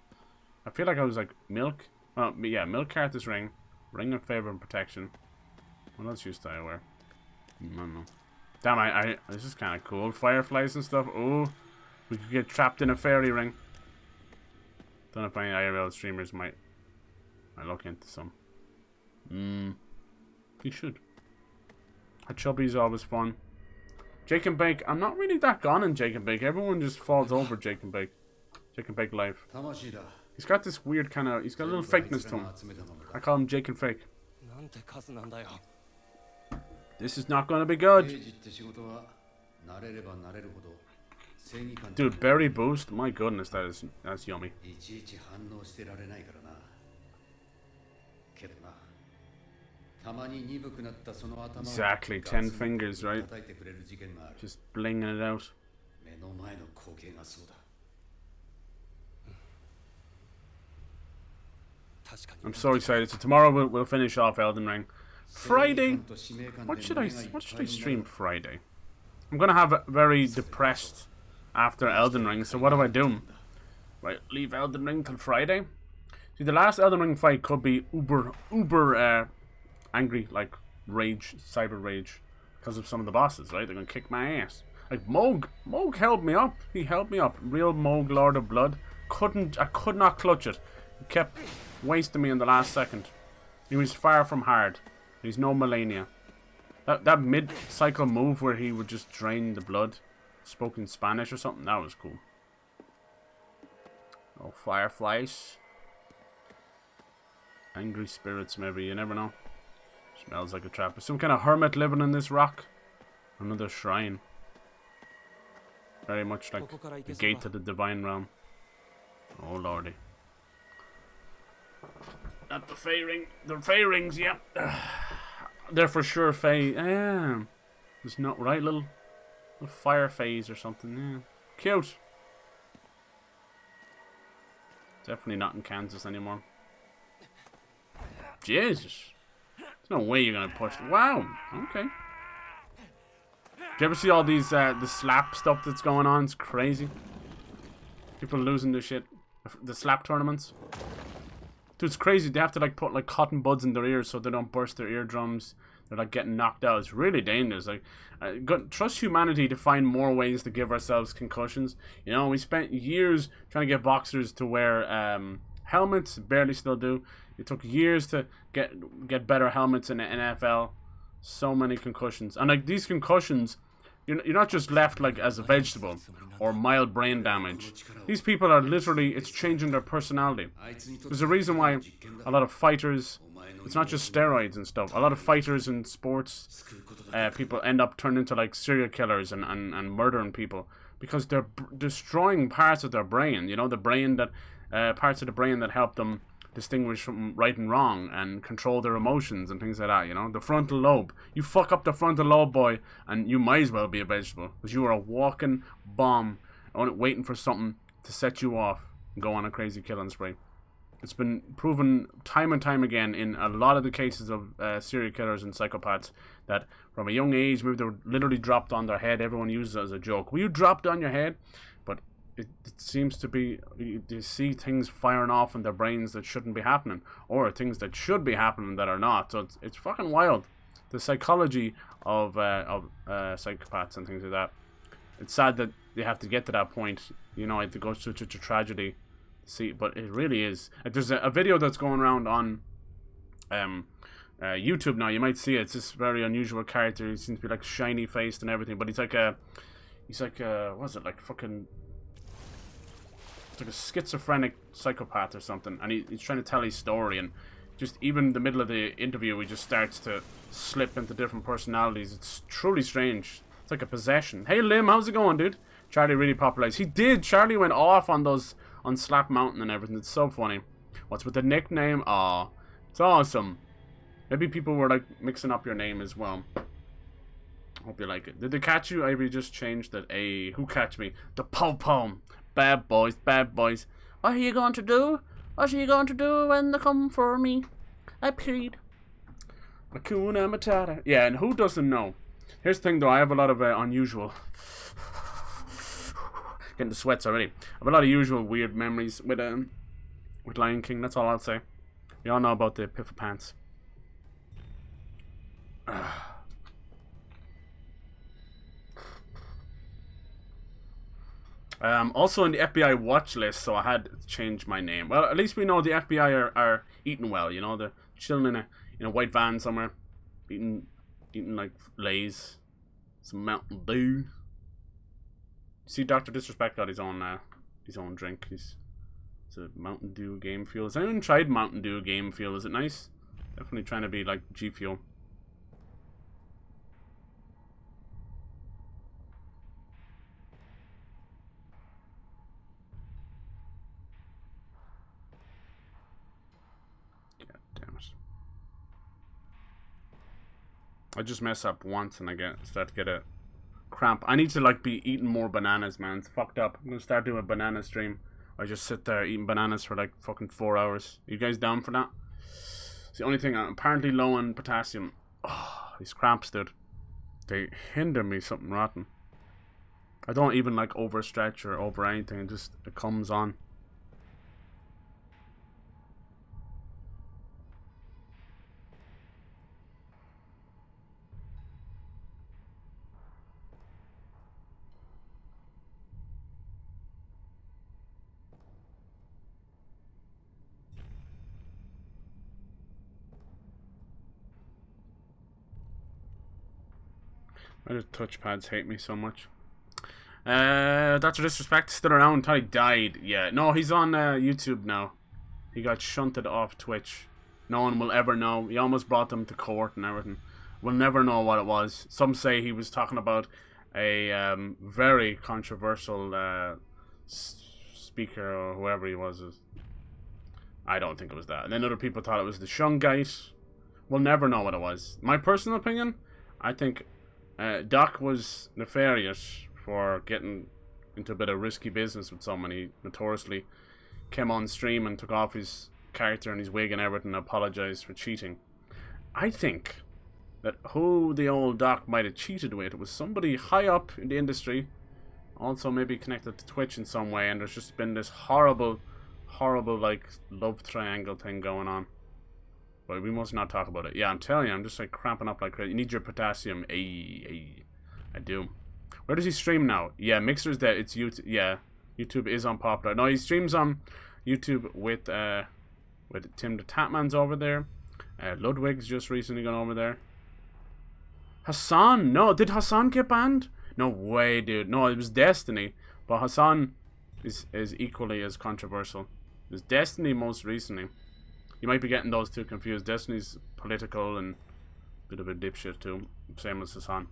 I feel like I was like milk. Well, yeah, milk Cartus ring, ring of favor and protection. What else used I wear? I don't know. Damn, this is kind of cool. Fireflies and stuff. Oh, we could get trapped in a fairy ring. Don't know if any IRL streamers might look into some. You should. A chubby's always fun. Jake and Bake. I'm not really that gone in Jake and Bake. Everyone just falls over Jake and Bake. Jake and Bake life. He's got this weird kind of. He's got a little fakeness to him. I call him Jake and Fake. This is not going to be good. Dude, berry boost. My goodness, that's yummy. Exactly, 10 fingers, right? Just blinging it out. I'm so excited. So tomorrow we'll finish off Elden Ring. Friday, what should I stream Friday? I'm gonna have a very depressed after Elden Ring. So what do I do? Right, leave Elden Ring till Friday. See, the last Elden Ring fight could be uber angry, like rage, cyber rage, because of some of the bosses. Right, they're gonna kick my ass. Like Moog held me up. He held me up. Real Moog, Lord of Blood. I could not clutch it. He kept wasting me in the last second. He was far from hard. He's no Melania. That mid-cycle move where he would just drain the blood, spoke in Spanish or something, that was cool. Oh, fireflies. Angry spirits, maybe, you never know. Smells like a trap. Some kind of hermit living in this rock. Another shrine. Very much like the gate to the divine realm. Oh lordy. Not the Fey ring. The Fey rings, yeah. They're for sure Fey. Yeah. It's not right, little fire phase or something. Yeah. Cute. Definitely not in Kansas anymore. Jesus. There's no way you're gonna push. Wow. Okay. Do you ever see all these the slap stuff that's going on? It's crazy. People losing their shit. The slap tournaments. Dude, it's crazy. They have to like put like cotton buds in their ears so they don't burst their eardrums. They're like getting knocked out. It's really dangerous. Like, trust humanity to find more ways to give ourselves concussions. You know, we spent years trying to get boxers to wear Helmets barely still do. It took years to get better helmets in the NFL. So many concussions, and like these concussions, you're not just left like as a vegetable or mild brain damage. These people are literally, it's changing their personality. There's a reason why a lot of fighters, it's not just steroids and stuff, a lot of fighters in sports, people end up turning into like serial killers and murdering people, because they're destroying parts of their brain, you know, the brain that, parts of the brain that help them distinguish from right and wrong and control their emotions and things like that, you know. The frontal lobe. You fuck up the frontal lobe, boy, and you might as well be a vegetable, because you are a walking bomb waiting for something to set you off and go on a crazy killing spree. It's been proven time and time again in a lot of the cases of serial killers and psychopaths that from a young age, maybe they were literally dropped on their head. Everyone uses it as a joke. Were you dropped on your head? But it seems to be, you see things firing off in their brains that shouldn't be happening, or things that should be happening that are not. So it's fucking wild, the psychology of psychopaths and things like that. It's sad that they have to get to that point, you know, it goes through such a tragedy. See, but it really is. Like, there's a video that's going around on YouTube now. You might see it. It's this very unusual character. He seems to be like shiny faced and everything, but he's like what is it, like fucking, it's like a schizophrenic psychopath or something, and he's trying to tell his story, and just even in the middle of the interview he just starts to slip into different personalities. It's truly strange. It's like a possession. Hey Lim, how's it going, dude? Charlie really popularized. He did. Charlie went off on those, on Slap Mountain and everything. It's so funny. What's with the nickname? Aw, it's awesome. Maybe people were like mixing up your name as well. Hope you like it. Did they catch you? Ivy just changed that. Hey, who catch me? The po-pom. Bad boys, bad boys. What are you going to do? What are you going to do when they come for me? I plead. Hakuna Matata. Yeah, and who doesn't know? Here's the thing though, I have a lot of unusual... Getting the sweats already. I have a lot of usual weird memories with Lion King, that's all I'll say. We all know about the Piffa Pants. Also in the FBI watch list, so I had to change my name. Well, at least we know the FBI are eating well, you know, they're chilling in a white van somewhere, eating like Lay's, some Mountain Dew. See, Dr. Disrespect got his own drink. It's a Mountain Dew Game Fuel. Has anyone tried Mountain Dew Game Fuel? Is it nice? Definitely trying to be like G Fuel. God damn it. I just mess up once and I start to get a cramp. I need to like be eating more bananas, man. It's fucked up. I'm gonna start doing a banana stream. I just sit there eating bananas for like fucking 4 hours. You guys down for that? It's the only thing. I'm apparently low on potassium. Oh, these cramps, dude. They hinder me something rotten. I don't even like overstretch or over anything. It comes on. Why do touchpads hate me so much? Dr. Disrespect still around until he died. Yeah, no, he's on YouTube now. He got shunted off Twitch. No one will ever know. He almost brought them to court and everything. We'll never know what it was. Some say he was talking about a very controversial speaker or whoever he was. I don't think it was that. And then other people thought it was the Shungite. We'll never know what it was. My personal opinion, I think Doc was nefarious for getting into a bit of risky business with someone. He notoriously came on stream and took off his character and his wig and everything and apologized for cheating. I think that who the old Doc might have cheated with was somebody high up in the industry, also maybe connected to Twitch in some way, and there's just been this horrible like love triangle thing going on. But we must not talk about it. Yeah, I'm telling you, I'm just like cramping up like crazy. You need your potassium. Ay. I do. Where does he stream now? Yeah, Mixer's there. It's YouTube. Yeah, YouTube is unpopular. No, he streams on YouTube with Tim the Tatman's over there. Ludwig's just recently gone over there. Hassan, no, did Hassan get banned? No way, dude. No, it was Destiny, but Hassan is equally as controversial. It was Destiny most recently. You might be getting those two confused. Destiny's political and a bit of a dipshit too, same as Hassan.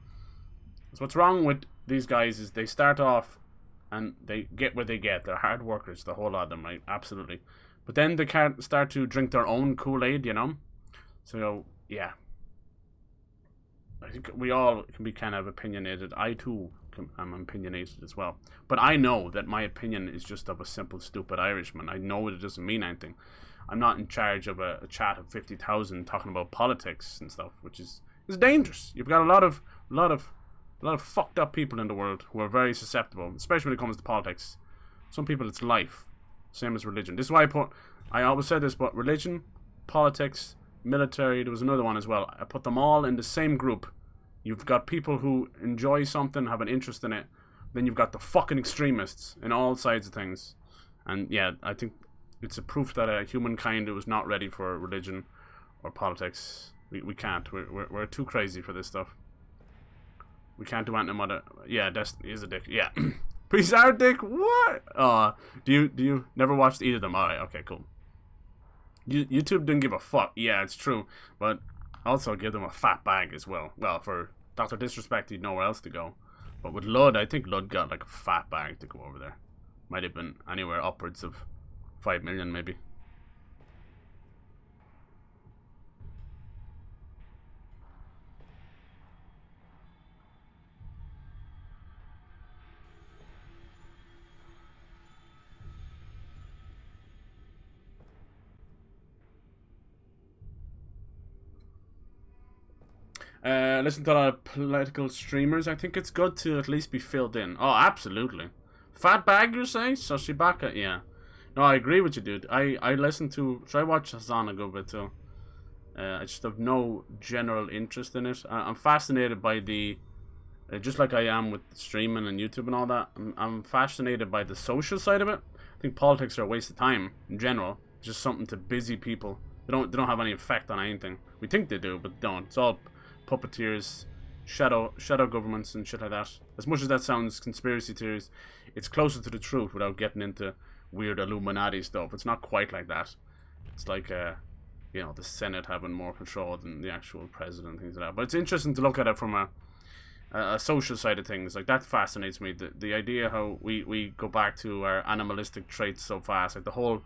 So what's wrong with these guys is they start off and they get what they get. They're hard workers, the whole lot of them, right? Absolutely. But then they can't start to drink their own Kool-Aid, you know? So, yeah. I think we all can be kind of opinionated. I too am opinionated as well. But I know that my opinion is just of a simple, stupid Irishman. I know it doesn't mean anything. I'm not in charge of a chat of 50,000 talking about politics and stuff, which is dangerous. You've got a lot of fucked up people in the world who are very susceptible, especially when it comes to politics. Some people, it's life, same as religion. This is why I always said this, but religion, politics, military, there was another one as well. I put them all in the same group. You've got people who enjoy something, have an interest in it. Then you've got the fucking extremists in all sides of things. And yeah, I think it's a proof that humankind was not ready for religion or politics. We can't. We're too crazy for this stuff. We can't do anything about it. Yeah, Destiny is a dick. Yeah. Peace out, dick. What? Do you never watched either of them? Alright, okay, cool. YouTube didn't give a fuck. Yeah, it's true. But also give them a fat bag as well. Well, for Dr. Disrespect, he'd nowhere else to go. But with Lud, I think Lud got like a fat bag to go over there. Might have been anywhere upwards of 5 million, maybe. Listen to a lot of political streamers. I think it's good to at least be filled in. Oh, absolutely. Fat bag, you say? Soshibaka? Yeah. No, I agree with you, dude. I listen to... Try watch Hassan a good bit, too. I just have no general interest in it. I'm fascinated by the... just like I am with streaming and YouTube and all that. I'm fascinated by the social side of it. I think politics are a waste of time, in general. It's just something to busy people. They don't have any effect on anything. We think they do, but don't. It's all puppeteers, shadow governments and shit like that. As much as that sounds conspiracy theories, it's closer to the truth without getting into weird Illuminati stuff. It's not quite like that. It's like you know, the Senate having more control than the actual president and things like that. But it's interesting to look at it from a social side of things. Like, that fascinates me. The idea how we go back to our animalistic traits so fast. Like the whole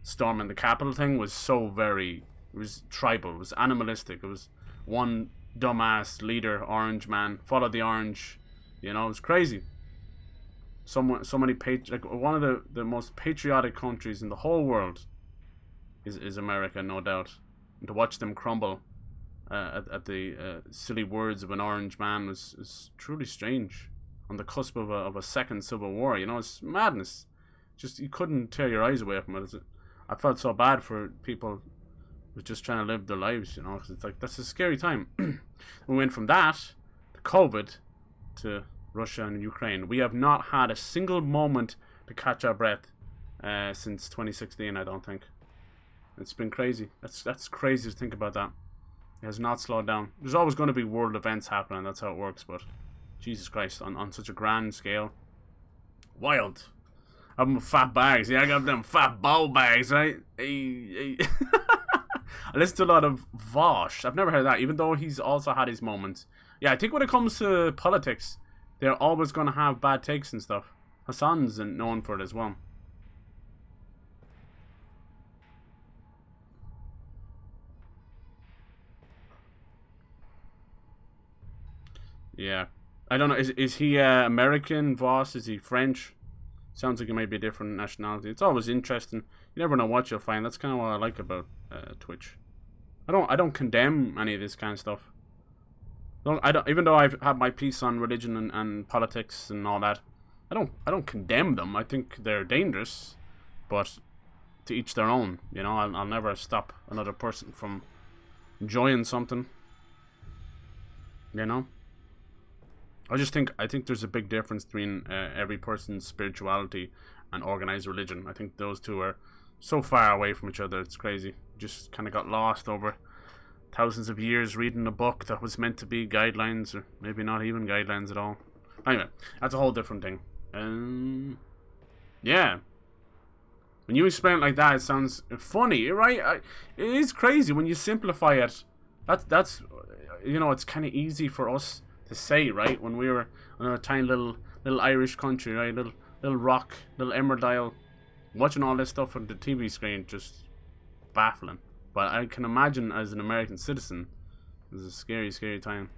storming the Capitol thing was so very... It was tribal. It was animalistic. It was one dumbass leader, orange man, followed the orange. You know, it was crazy. So many like one of the most patriotic countries in the whole world is America, no doubt. And to watch them crumble at the silly words of an orange man is truly strange. On the cusp of a second civil war, you know, it's madness. Just, you couldn't tear your eyes away from it. I felt so bad for people was just trying to live their lives, you know, 'cause it's like, that's a scary time. We went from that to COVID to Russia and Ukraine. We have not had a single moment to catch our breath since 2016, I don't think. It's been crazy. That's crazy to think about that. It has not slowed down. There's always going to be world events happening, that's how it works, but Jesus Christ, on such a grand scale. Wild. I have them fat bags. Yeah, I got them fat bow bags, right? Hey. I listen to a lot of Vosh. I've never heard that, even though he's also had his moments. Yeah, I think when it comes to politics, they're always going to have bad takes and stuff. Hassan's known for it as well. Yeah. I don't know. Is he American, Voss? Is he French? Sounds like he might be a different nationality. It's always interesting. You never know what you'll find. That's kind of what I like about Twitch. I don't condemn any of this kind of stuff. Even though I've had my piece on religion and politics and all that, I don't condemn them. I think they're dangerous, but to each their own. You know, I'll never stop another person from enjoying something. You know, I think there's a big difference between every person's spirituality and organized religion. I think those two are so far away from each other, it's crazy. Just kind of got lost over thousands of years reading a book that was meant to be guidelines, or maybe not even guidelines at all. Anyway, that's a whole different thing. Yeah. When you explain it like that, it sounds funny, right? It is crazy when you simplify it. That's you know, it's kind of easy for us to say, right? When we were in a tiny little Irish country, right? Little rock, little Emerald Isle, watching all this stuff on the TV screen, just baffling. But I can imagine as an American citizen, it was a scary, scary time.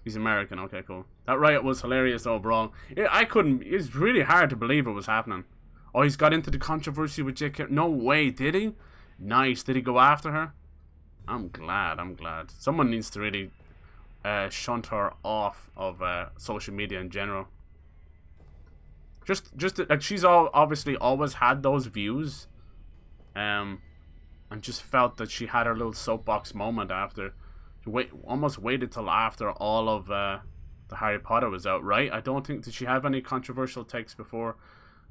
He's American, okay, cool. That riot was hilarious overall. It's really hard to believe it was happening. Oh, he's got into the controversy with JK. No way, did he? Nice. Did he go after her? I'm glad. Someone needs to really shunt her off of social media in general. Just like, she's obviously always had those views, and just felt that she had her little soapbox moment after. Almost waited till after all of the Harry Potter was out, right? I don't think, did she have any controversial takes before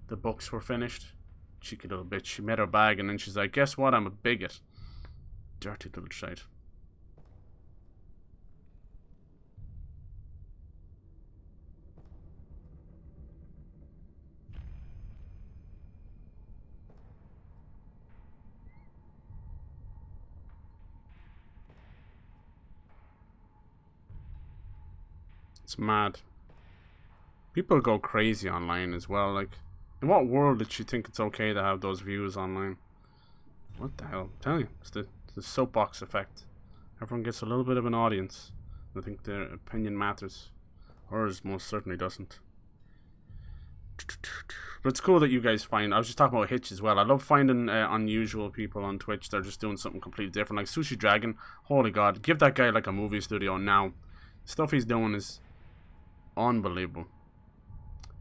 the books were finished? Cheeky little bitch. She made her bag and then she's like, guess what? I'm a bigot. Dirty little shite. It's mad. People go crazy online as well. Like, in what world did she think it's okay to have those views online? What the hell? I'm telling you, it's the soapbox effect. Everyone gets a little bit of an audience. I think their opinion matters. Hers most certainly doesn't. But it's cool that you guys find. I was just talking about Hitch as well. I love finding unusual people on Twitch. They're just doing something completely different. Like Sushi Dragon. Holy God. Give that guy like a movie studio now. The stuff he's doing is unbelievable.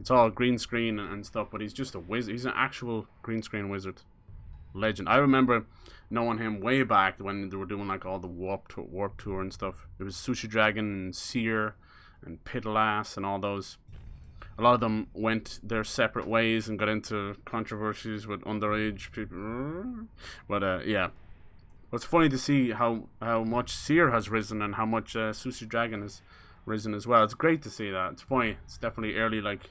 It's all green screen and stuff, but he's just a wizard. He's an actual green screen wizard. Legend. I remember knowing him way back when they were doing like all the Warp Tour and stuff. It was Sushi Dragon and Seer and Pitalass and all those. A lot of them went their separate ways and got into controversies with underage people. But yeah. It's funny to see how much Seer has risen and how much Sushi Dragon has risen as well. It's great to see that. It's funny. It's definitely early like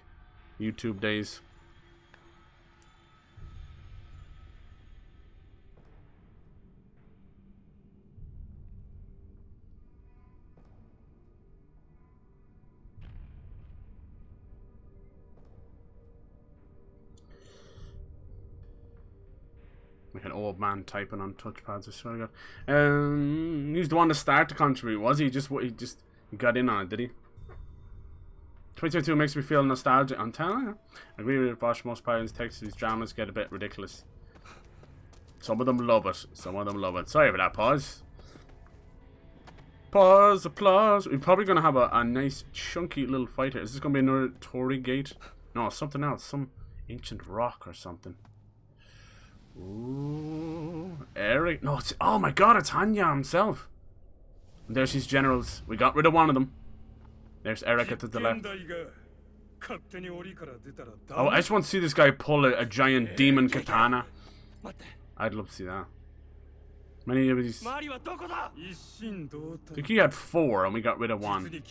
YouTube days. Like an old man typing on touchpads, I swear to God. He's the one to start the controversy, was he? He got in on it, did he? 2022 makes me feel nostalgic. I'm telling you. I agree with Bosch. Most parents' texts, these dramas get a bit ridiculous. Some of them love it. Some of them love it. Sorry for that pause. Pause, applause. We're probably going to have a nice chunky little fight here. Is this going to be another Tory gate? No, something else. Some ancient rock or something. Ooh, Eric. No, it's, oh my God, it's Hanya himself. And there's his generals. We got rid of one of them. There's Eric at the left. Oh, I just want to see this guy pull a giant demon katana. I'd love to see that. Many of these. I think he had 4 and we got rid of 1.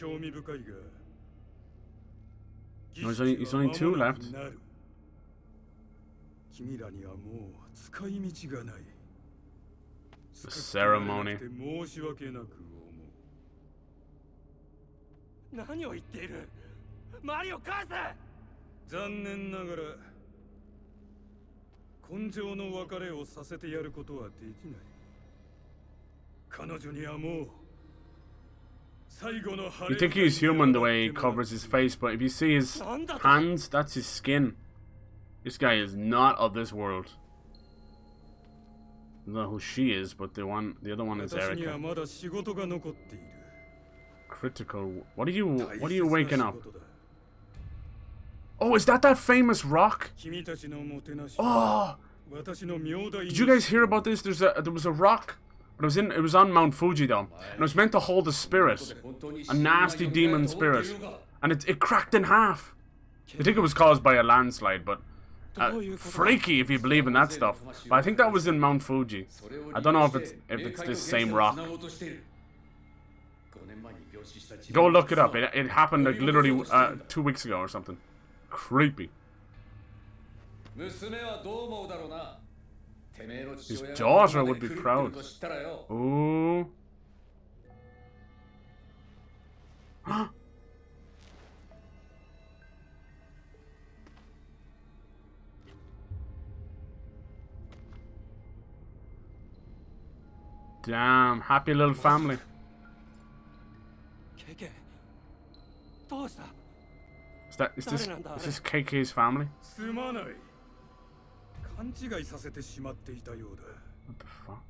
No, he's only 2 left. The ceremony. You think he's human the way he covers his face, but if you see his hands, that's his skin. This guy is not of this world. I don't know who she is, but the other one is Erica. Critical. What are you waking up? Oh, is that famous rock? Oh, did you guys hear about this? There was a rock, but it was on Mount Fuji though, and it was meant to hold a spirit, a nasty demon spirit, and it cracked in half. I think it was caused by a landslide, but freaky if you believe in that stuff. But I think that was in Mount Fuji. I don't know if it's this same rock. Go look it up. It happened like literally 2 weeks ago or something. Creepy. His daughter would be proud. Ooh. Damn, happy little family. Is this KK's family? What the fuck?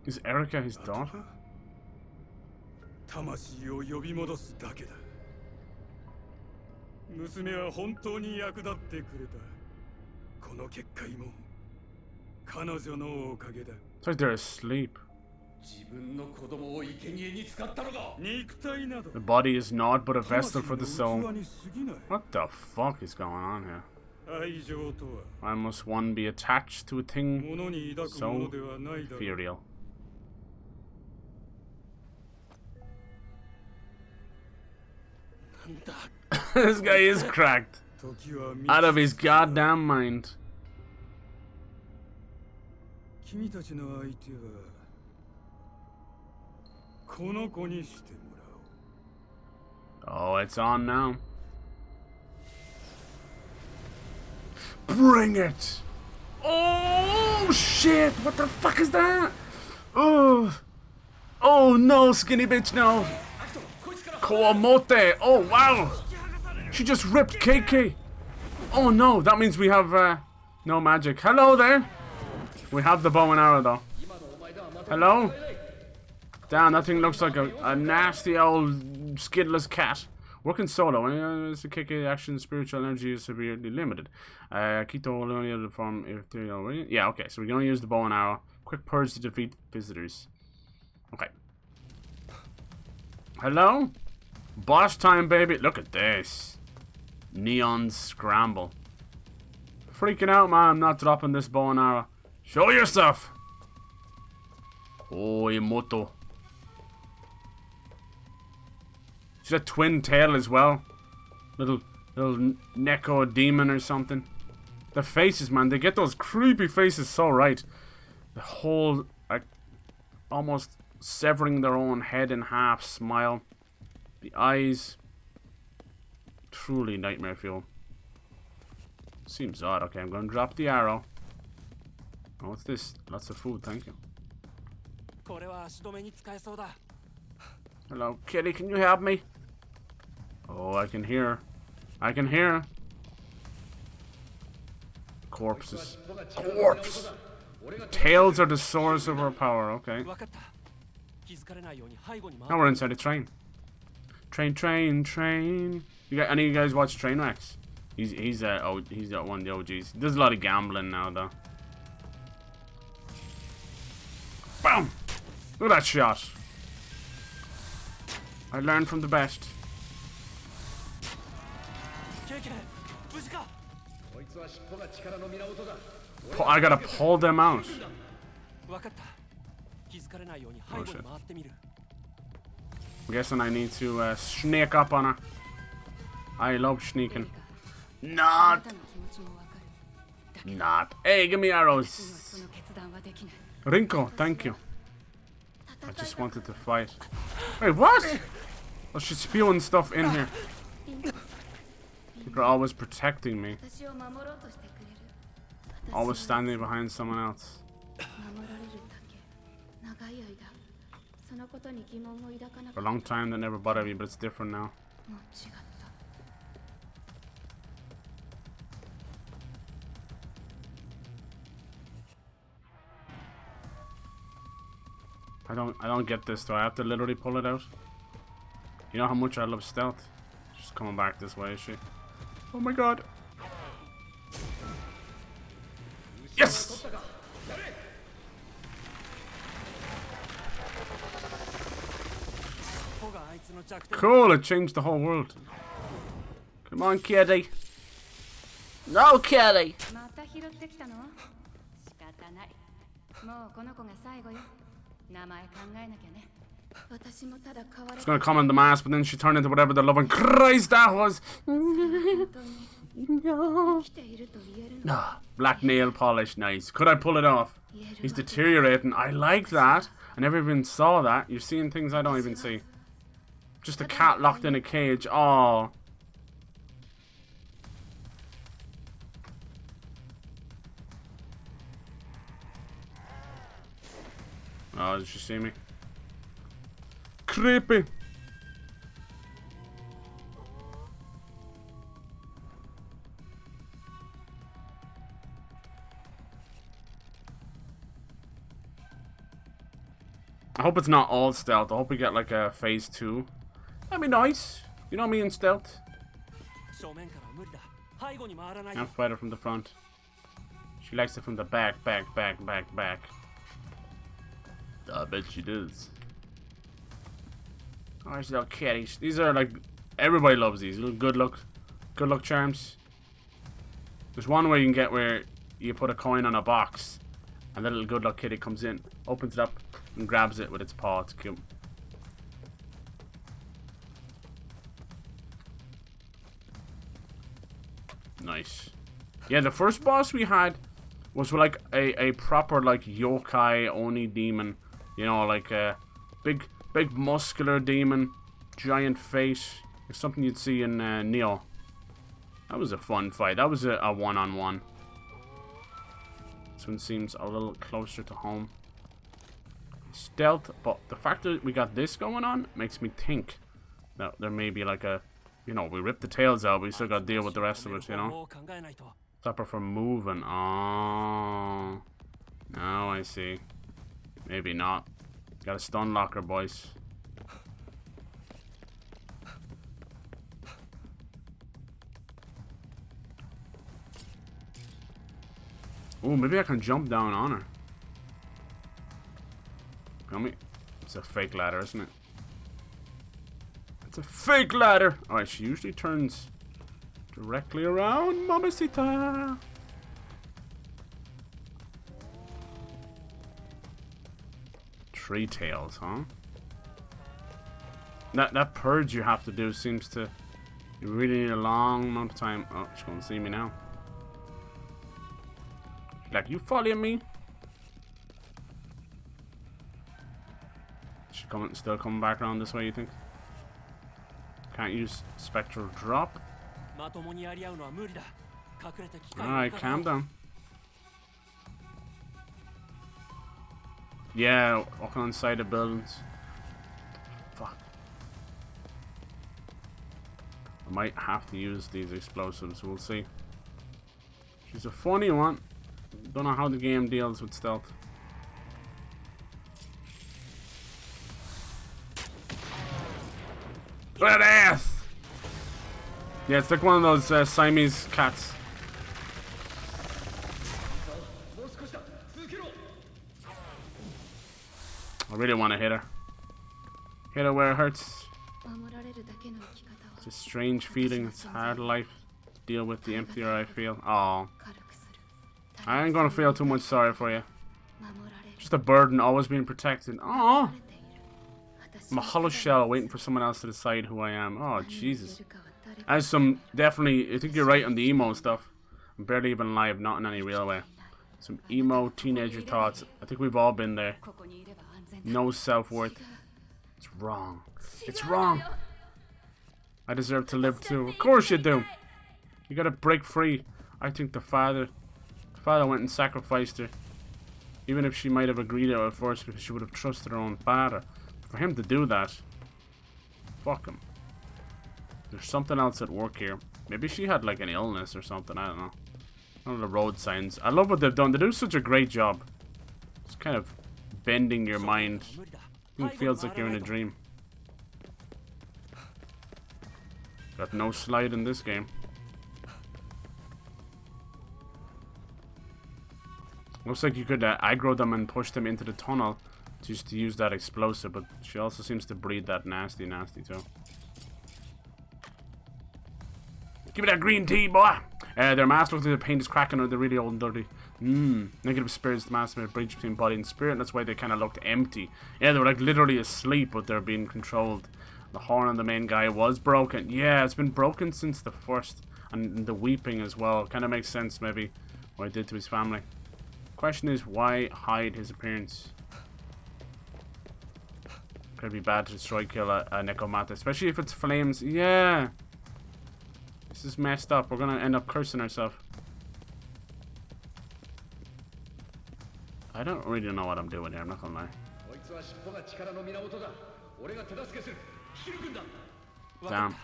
Is Erica his daughter? It's like they're asleep. The body is naught but a vessel for the soul. What the fuck is going on here? Why must one be attached to a thing so ethereal? This guy is cracked. Out of his goddamn mind. Oh, it's on now. Bring it! Oh shit! What the fuck is that? Oh, oh no, skinny bitch, no. Koamote. Oh wow! She just ripped KK. Oh no, that means we have no magic. Hello there. We have the bow and arrow though. Hello? Damn, that thing looks like a nasty old skidless cat. Working solo. It's a KK action, spiritual energy is severely limited. Keto will only able to form ethereal. Yeah, okay, so we can only use the bow and arrow. Quick purge to defeat visitors. Okay. Hello? Boss time, baby. Look at this. Neon scramble. Freaking out, man. I'm not dropping this bow and arrow. Show yourself. Oh, Emoto. She's a twin tail as well. Little Neko demon or something. The faces, man. They get those creepy faces so right. The whole, like, almost severing their own head in half smile. The eyes. Truly nightmare fuel. Seems odd. Okay, I'm going to drop the arrow. Oh, what's this? Lots of food, thank you. Hello, kitty, can you help me? Oh, I can hear. I can hear. Corpses. Corpse! Tails are the source of our power, okay. Now we're inside a train. Train. Any of you guys watch Trainwrecks? He's one of the OGs. There's a lot of gambling now though. Bam! Look at that shot. I learned from the best. I gotta pull them out. Oh shit. I'm guessing I need to sneak up on her. I love sneaking. Not. Hey, give me arrows. Rinko, thank you. I just wanted to fight. Wait, what? Oh, she's spewing stuff in here. People are always protecting me. Always standing behind someone else. For a long time that never bothered me, but it's different now. I don't get this though. I have to literally pull it out. You know how much I love stealth? She's coming back this way, is she? Oh my god. Yes! Cool, it changed the whole world. Come on, kitty. No, kitty. It's gonna come on the mask, but then she turned into whatever the loving Christ that was. No. Black nail polish, nice. Could I pull it off? He's deteriorating. I like that. I never even saw that. You're seeing things I don't even see. Just a cat locked in a cage. Oh. Oh, did she see me? Creepy. I hope it's not all stealth. I hope we get like a phase 2. That'd be nice. You know me in stealth. Can't fight her from the front. She likes it from the back. I bet she does. Oh, these little kitties. These are like, everybody loves these. Little good luck charms. There's one where you can get where you put a coin on a box and the little good luck kitty comes in, opens it up, and grabs it with its paw. It's cute. Nice. Yeah, the first boss we had was like a proper like yokai oni demon. You know, like a big muscular demon, giant face. It's something you'd see in Neo. That was a fun fight. That was a one-on-one. This one seems a little closer to home. Stealth, but the fact that we got this going on makes me think that there may be like a, you know, we ripped the tails out, but we still got to deal with the rest of it, you know? Stop her from moving. Oh. Now I see. Maybe not. Got a stun locker, boys. Oh, maybe I can jump down on her. Come me. It's a fake ladder, isn't it? It's a fake ladder! Alright, she usually turns directly around, Mamacita. Three tails, huh? That purge you have to do seems to... You really need a long amount of time. Oh, she's gonna see me now. Like, you following me? She still coming back around this way, you think? Can't use spectral drop. Alright, calm down. Yeah, walking on the side of buildings. Fuck. I might have to use these explosives, we'll see. She's a funny one. Don't know how the game deals with stealth. Red ass! Yeah, it's like one of those Siamese cats. I really want to hit her. Hit her where it hurts. It's a strange feeling. It's hard life to deal with the emptier I feel. Oh. I ain't gonna feel too much sorry for you. Just a burden, always being protected. Oh. I'm a hollow shell waiting for someone else to decide who I am. Oh, Jesus. As some, definitely, I think you're right on the emo stuff. I'm barely even alive, not in any real way. Some emo teenager thoughts. I think we've all been there. No self-worth. It's wrong. It's wrong. I deserve to live too. Of course you do. You gotta break free. I think the father went and sacrificed her. Even if she might have agreed to it at first because she would have trusted her own father. For him to do that, fuck him. There's something else at work here. Maybe she had like an illness or something, I don't know. One of the road signs. I love what they've done. They do such a great job. It's kind of bending your mind. It feels like you're in a dream. Got no slide in this game. Looks like you could aggro them and push them into the tunnel just to use that explosive, but she also seems to breed that nasty too. Give me that green tea, boy. Their mask looks like the paint is cracking or they're really old and dirty. Negative spirits, the mask made a bridge between body and spirit, and that's why they kind of looked empty. Yeah, they were like literally asleep, but they're being controlled. The horn on the main guy was broken. Yeah, it's been broken since the first. And the weeping as well. Kind of makes sense, maybe, what it did to his family. Question is, why hide his appearance? Could be bad to destroy, kill a Necromata, especially if it's flames. Yeah. This is messed up. We're gonna end up cursing ourselves. I don't really know what I'm doing here, I'm not gonna lie. Damn.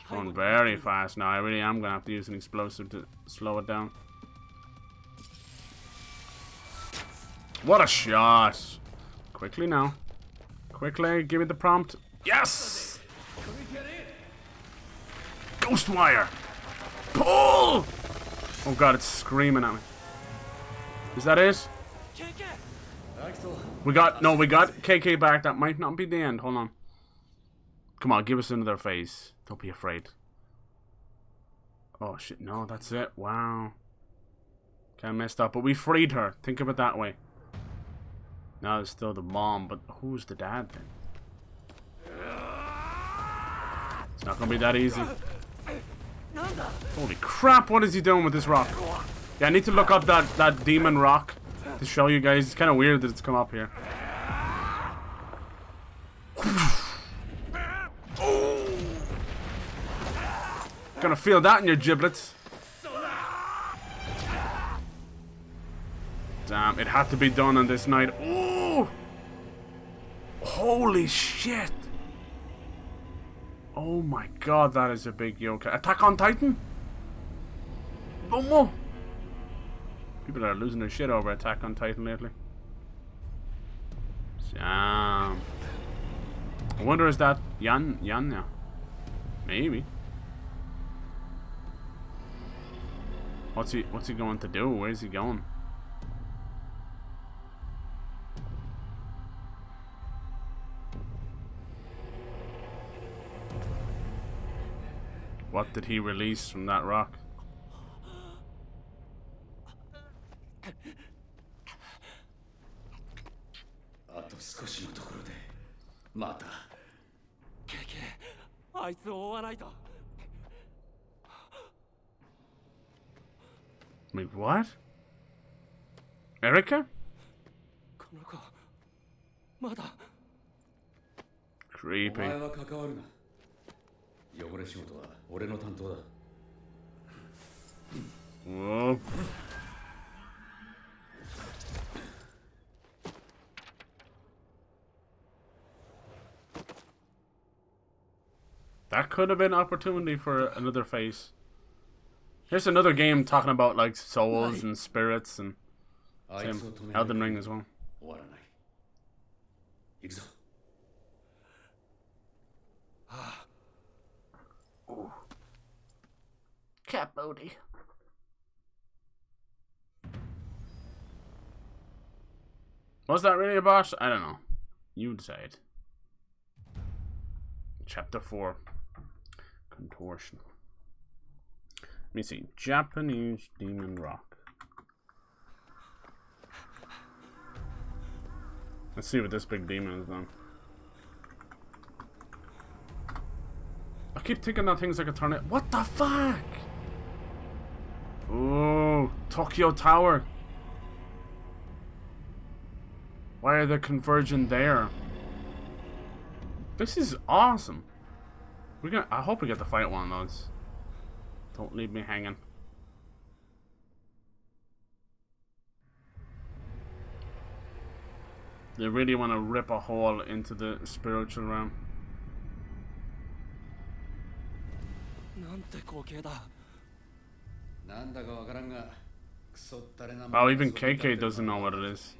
Going very fast now. I really am gonna have to use an explosive to slow it down. What a shot! Quickly now. Quickly, give me the prompt. Yes! Ghostwire! Pull! Oh god, it's screaming at me. Is that it? We got KK back. That might not be the end. Hold on. Come on, give us another phase. Don't be afraid. Oh shit, no, that's it. Wow. Kinda messed up, but we freed her. Think of it that way. Now there's still the mom, but who's the dad then? It's not gonna be that easy. Holy crap, what is he doing with this rock? Yeah, I need to look up that demon rock to show you guys. It's kinda weird that it's come up here. Gonna feel that in your giblets. Damn, it had to be done on this night. Ooh! Holy shit! Oh my god, that is a big yoke. Attack on Titan? No more! People are losing their shit over Attack on Titan lately. Damn. I wonder, is that Yan now? Maybe. What's he going to do? Where's he going? What did he release from that rock? Wait, what? Erica? Creepy. Whoa. That could have been an opportunity for another phase. Here's another game talking about like souls and spirits and same Elden Ring as well. Cat booty. Was that really a boss? I don't know. You decide. Chapter 4. Contortion. Let me see. Japanese Demon Rock. Let's see what this big demon is then. I keep thinking that thing's like a tornado. What the fuck? Oh, Tokyo Tower. Why are they converging there? This is awesome. I hope we get to fight one of those. Don't leave me hanging. They really want to rip a hole into the spiritual realm. Oh, even KK doesn't know what it is.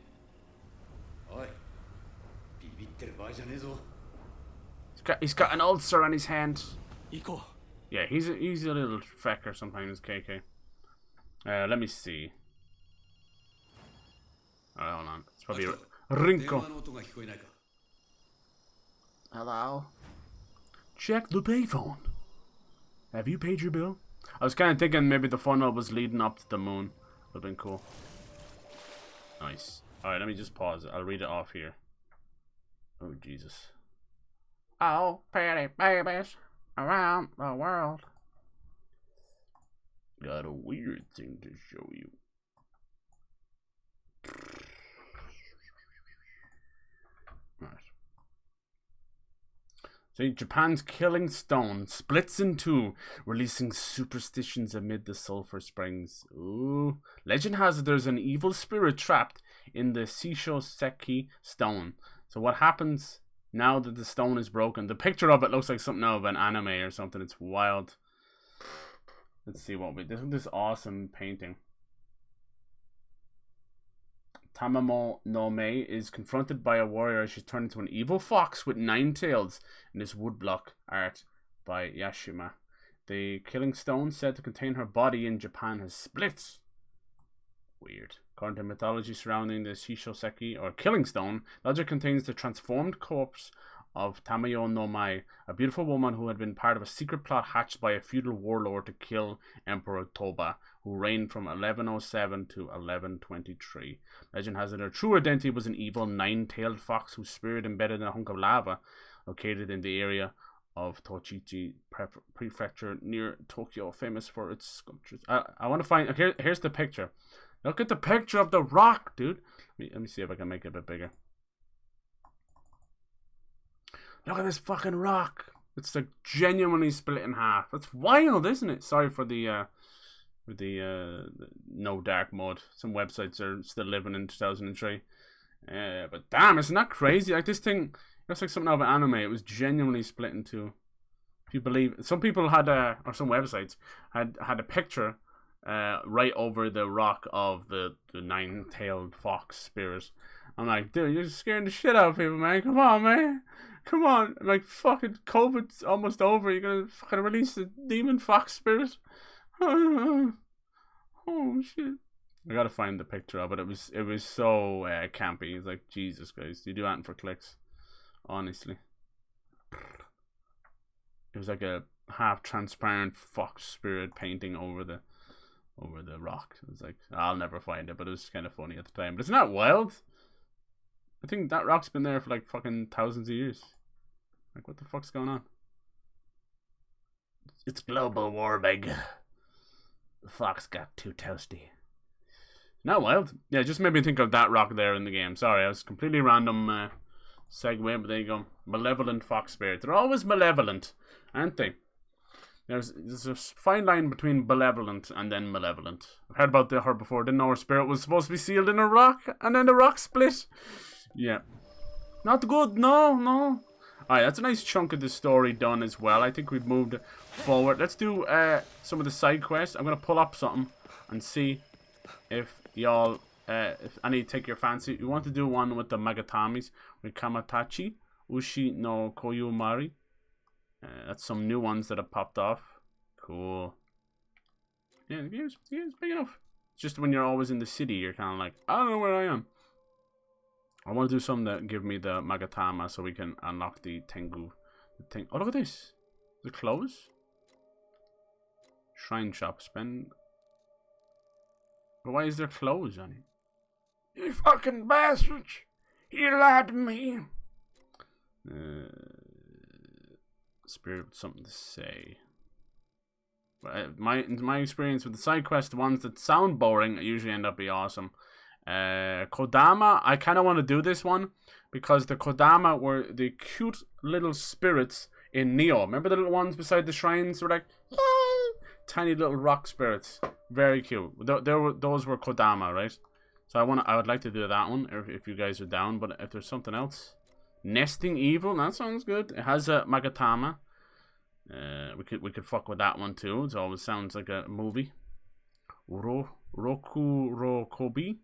He's got an ulcer on his hand. Yeah, he's a little fecker sometimes, KK. Let me see. Alright, hold on. It's probably Rinko. Hello? Check the payphone. Have you paid your bill? I was kind of thinking maybe the funnel was leading up to the moon. Would have been cool. Nice. Alright, let me just pause it. I'll read it off here. Oh, Jesus. Oh, pretty babies around the world. Got a weird thing to show you. Right. So Japan's killing stone splits in two, releasing superstitions amid the sulfur springs. Ooh. Legend has it there's an evil spirit trapped in the Shisho stone. So what happens now that the stone is broken? The picture of it looks like something out of an anime or something. It's wild. Let's see what we... This awesome painting. Tamamo no Mei is confronted by a warrior as she's turned into an evil fox with 9 tails in this woodblock art by Yashima. The killing stone said to contain her body in Japan has split. Weird. According to mythology surrounding the Shishoseki or killing stone, the object contains the transformed corpse of Tamayo no Mai, a beautiful woman who had been part of a secret plot hatched by a feudal warlord to kill Emperor Toba, who reigned from 1107 to 1123. Legend has it her true identity was an evil 9-tailed fox whose spirit embedded in a hunk of lava located in the area of Tochichi Prefecture near Tokyo, famous for its sculptures. I want to find... Here's the picture. Look at the picture of the rock, dude. Let me see if I can make it a bit bigger. Look at this fucking rock. It's like genuinely split in half. That's wild, isn't it? Sorry for the no dark mode. Some websites are still living in 2003. But damn, isn't that crazy? Like this thing, looks like something out of an anime. It was genuinely split in two. If you believe, some people had or some websites had a picture right over the rock of the 9-tailed fox spirit. I'm like, dude, you're scaring the shit out of people, man. Come on, man. Come on. Like, fucking COVID's almost over. You're gonna fucking release the demon fox spirit? Oh, shit. I gotta find the picture of it. It was so campy. It's like, Jesus, guys. You do that for clicks. Honestly. It was like a half-transparent fox spirit painting over the rock. It was like, I'll never find it, but it was kind of funny at the time. But isn't that wild? I think that rock's been there for like fucking thousands of years. Like, what the fuck's going on? It's global warming. The fox got too toasty. Not wild. Yeah, it just made me think of that rock there in the game. Sorry, I was completely random segue, but there you go. Malevolent fox spirits. They're always malevolent, aren't they? There's a fine line between benevolent and then malevolent. I've heard about her before. Didn't know her spirit was supposed to be sealed in a rock, and then the rock split. Yeah. Not good, no. Alright, that's a nice chunk of the story done as well. I think we've moved forward. Let's do some of the side quests. I'm going to pull up something and see if y'all, if any take your fancy. You want to do one with the Magatamis, with Kamatachi, Ushi no Koyumari. That's some new ones that have popped off. Cool. Yeah, the game's big enough. It's just when you're always in the city, you're kind of like, I don't know where I am. I want to do something that give me the Magatama so we can unlock the Tengu. Oh, look at this. Is it closed? Shrine shop. Spend. But why is there clothes on it? You fucking bastards! You lied to me! Spirit with something to say. But in my experience with the side quest, the ones that sound boring usually end up being awesome. Kodama, I kind of want to do this one because the Kodama were the cute little spirits in Neo. Remember the little ones beside the shrines? They were like tiny little rock spirits, very cute. Those were Kodama, right? So I would like to do that one if you guys are down. But if there's something else, Nesting Evil, that sounds good. It has a Magatama. We could fuck with that one too. It always sounds like a movie. Roku Rokobi.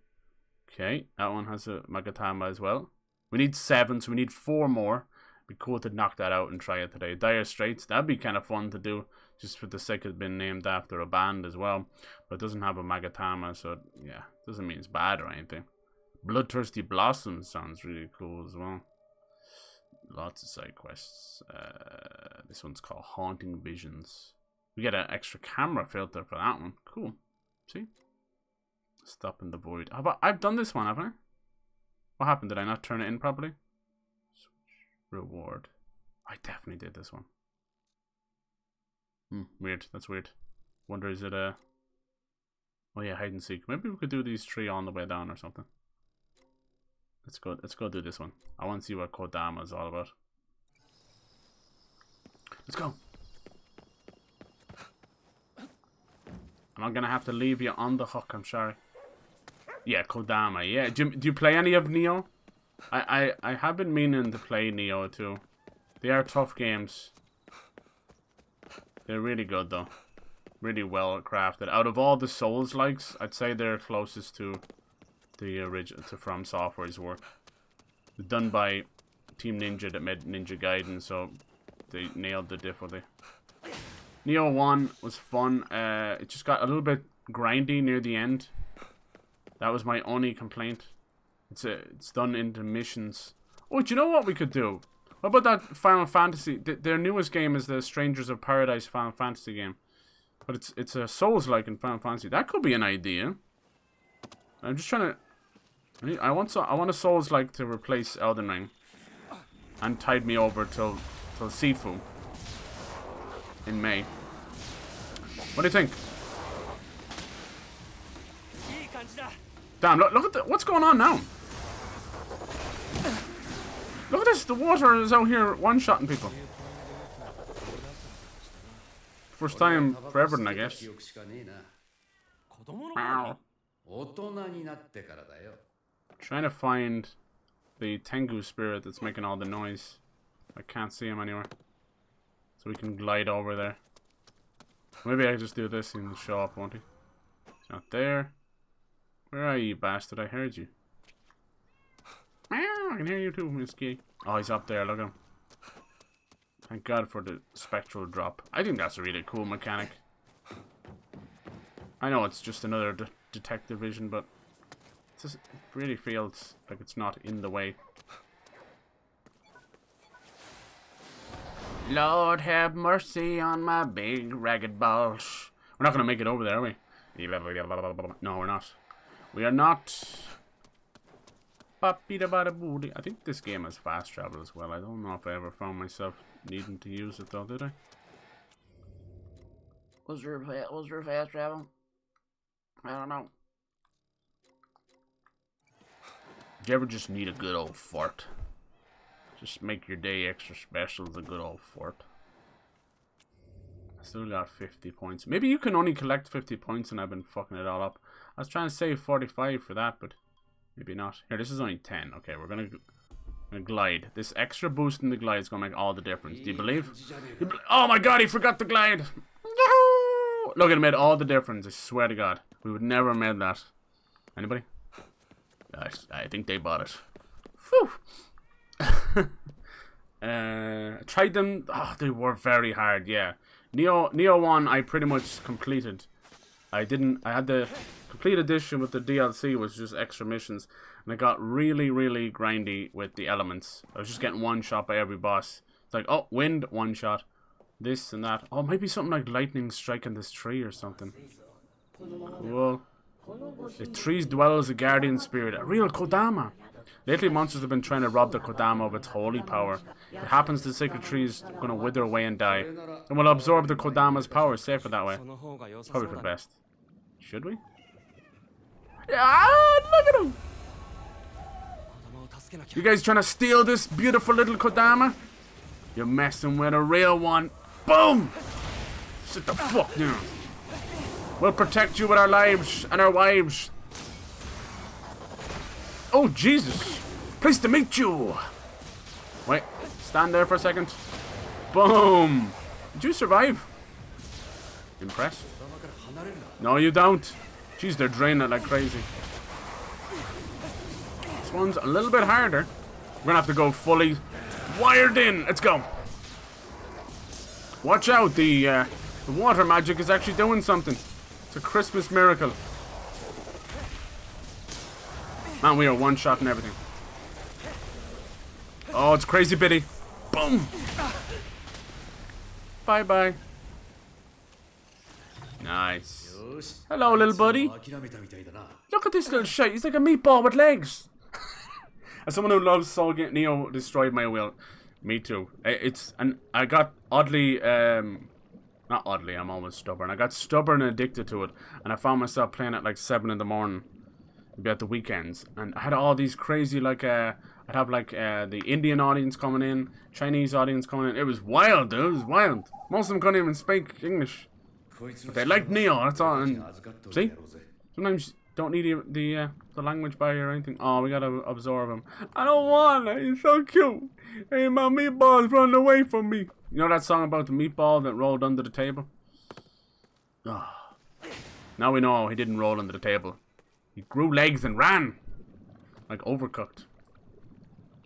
Okay, that one has a Magatama as well. We need 7, so we need 4 more. Be cool to knock that out and try it today. Dire Straits, that'd be kind of fun to do, just for the sake of being named after a band as well. But it doesn't have a Magatama, so yeah, doesn't mean it's bad or anything. Bloodthirsty Blossoms sounds really cool as well. Lots of side quests. This one's called Haunting Visions. We get an extra camera filter for that one. Cool. See? Stop in the void. I've done this one, haven't I? What happened? Did I not turn it in properly? Reward. I definitely did this one. Weird. That's weird. Wonder, is it a... Oh yeah, hide and seek. Maybe we could do these 3 on the way down or something. Let's go do this one. I want to see what Kodama is all about. Let's go. I'm gonna have to leave you on the hook, I'm sorry. Yeah, Kodama, yeah. Do you play any of Neo? I have been meaning to play Neo too. They are tough games. They're really good though. Really well crafted. Out of all the Souls-likes, I'd say they're closest to the original, to From Software's work. Done by Team Ninja that made Ninja Gaiden, so they nailed the difficulty. Neo 1 was fun. It just got a little bit grindy near the end. That was my only complaint. It's done into missions. Oh, do you know what we could do? What about that Final Fantasy? Their newest game is the Strangers of Paradise Final Fantasy game. But it's a Souls-like in Final Fantasy. That could be an idea. I'm just trying to... I want a Souls-like to replace Elden Ring. And tide me over till Sifu. In May. What do you think? Damn, look at what's going on now? Look at this, the water is out here one-shotting people. First time for everything, I guess. Wow. Trying to find the Tengu spirit that's making all the noise. I can't see him anywhere. So we can glide over there. Maybe I can just do this and he'll show up, won't he? He's not there. Where are you, bastard? I heard you. I can hear you too, Miss Key. Oh, he's up there, look at him. Thank God for the spectral drop. I think that's a really cool mechanic. I know it's just another detective vision, but it really feels like it's not in the way. Lord have mercy on my big ragged balls. We're not going to make it over there, are we? No, we're not. We are not. I think this game has fast travel as well. I don't know if I ever found myself needing to use it though, did I? Was there fast travel? I don't know. Do you ever just need a good old fart? Just make your day extra special with a good old fart. I still got 50 points. Maybe you can only collect 50 points and I've been fucking it all up. I was trying to save 45 for that, but maybe not. Here, this is only 10. Okay, we're gonna glide. This extra boost in the glide is gonna make all the difference. Do you believe? Oh my god, he forgot the glide! No! Look, it made all the difference. I swear to God. We would never have made that. Anybody? I think they bought it. Whew! Tried them. Oh, they were very hard. Yeah, Neo 1 I pretty much completed. I had the complete edition with the DLC, was just extra missions, and I got really grindy with the elements. I was just getting one shot by every boss. It's like, oh, wind, one shot, this and that. Oh, maybe something like lightning striking this tree or something. Cool. The trees dwells a guardian spirit, a real Kodama. Lately, monsters have been trying to rob the Kodama of its holy power. If it happens, the sacred tree is going to wither away and die, and will absorb the Kodama's power. Safer that way. Probably for the best. Should we? Ah, look at him! You guys trying to steal this beautiful little Kodama? You're messing with a real one. Boom! Sit the fuck down. We'll protect you with our lives and our wives. Oh, Jesus. Pleased to meet you. Wait, stand there for a second. Boom. Did you survive? Impressed? No, you don't. Jeez, they're draining it like crazy. This one's a little bit harder. We're gonna have to go fully wired in. Let's go. Watch out, the water magic is actually doing something. It's a Christmas miracle. Man, we are one-shotting everything. Oh, it's crazy bitty. Boom. Bye-bye. Nice. Hello, little buddy. Look at this little shit. He's like a meatball with legs. As someone who loves Soul Game, Neo destroyed my will. Me too. I got oddly, not oddly, I'm always stubborn. I got stubborn and addicted to it. And I found myself playing at like 7 in the morning. Maybe at the weekends. And I had all these crazy, like, I'd have like the Indian audience coming in, Chinese audience coming in. It was wild, dude. It was wild. Most of them couldn't even speak English. But they like Neo, that's all. And see? Sometimes you don't need the language barrier or anything. Oh, we gotta absorb him. I don't want it. He's so cute. Hey, my meatball's running away from me. You know that song about the meatball that rolled under the table? Oh. Now we know he didn't roll under the table. He grew legs and ran. Like Overcooked.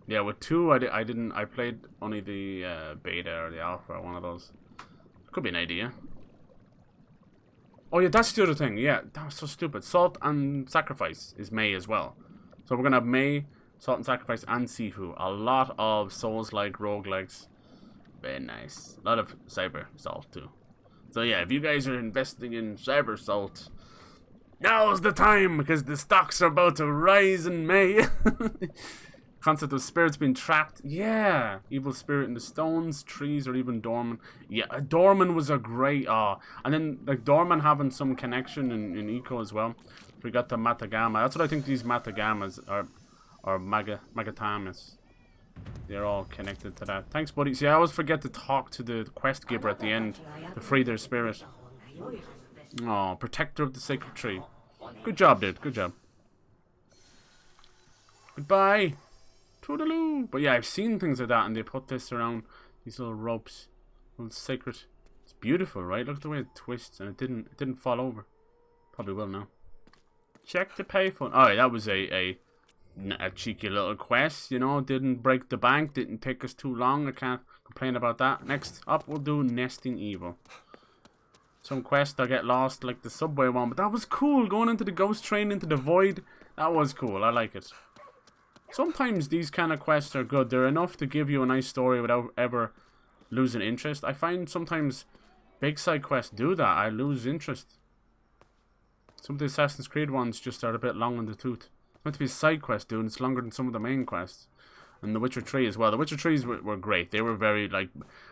Yeah, with 2, I played only the beta or the alpha, one of those. Could be an idea. Oh yeah, that's the other thing. Yeah, that was so stupid. Salt and Sacrifice is May as well. So we're gonna have May, Salt and Sacrifice, and Sifu. A lot of Souls-like roguelikes. Very nice. A lot of Cyber Salt too. So yeah, if you guys are investing in Cyber Salt, now's the time, because the stocks are about to rise in May. Concept of spirits being trapped. Yeah. Evil spirit in the stones, trees, or even Dorman. Yeah, Dorman was a great... and then, like, Dorman having some connection in Eco as well. We got the Matagama. That's what I think these Matagamas are. Or Magatamas. They're all connected to that. Thanks, buddy. See, I always forget to talk to the quest giver at the end to free their spirit. Oh, protector of the sacred tree. Good job, dude. Good job. Goodbye. Toodaloo. But yeah, I've seen things like that, and they put this around these little ropes. Little sacred. It's beautiful, right? Look at the way it twists, and it didn't fall over. Probably will now. Check the payphone. Oh, yeah, that was a cheeky little quest, you know. Didn't break the bank. Didn't take us too long. I can't complain about that. Next up, we'll do Nesting Evil. Some quest I get lost, like the subway one, but that was cool. Going into the ghost train into the void, that was cool. I like it. Sometimes these kind of quests are good. They're enough to give you a nice story without ever losing interest. I find sometimes big side quests do that. I lose interest. Some of the Assassin's Creed ones just are a bit long in the tooth. It's meant to be a side quest, dude. It's longer than some of the main quests. And The Witcher 3 as well. The Witcher 3s were great. They were very, like,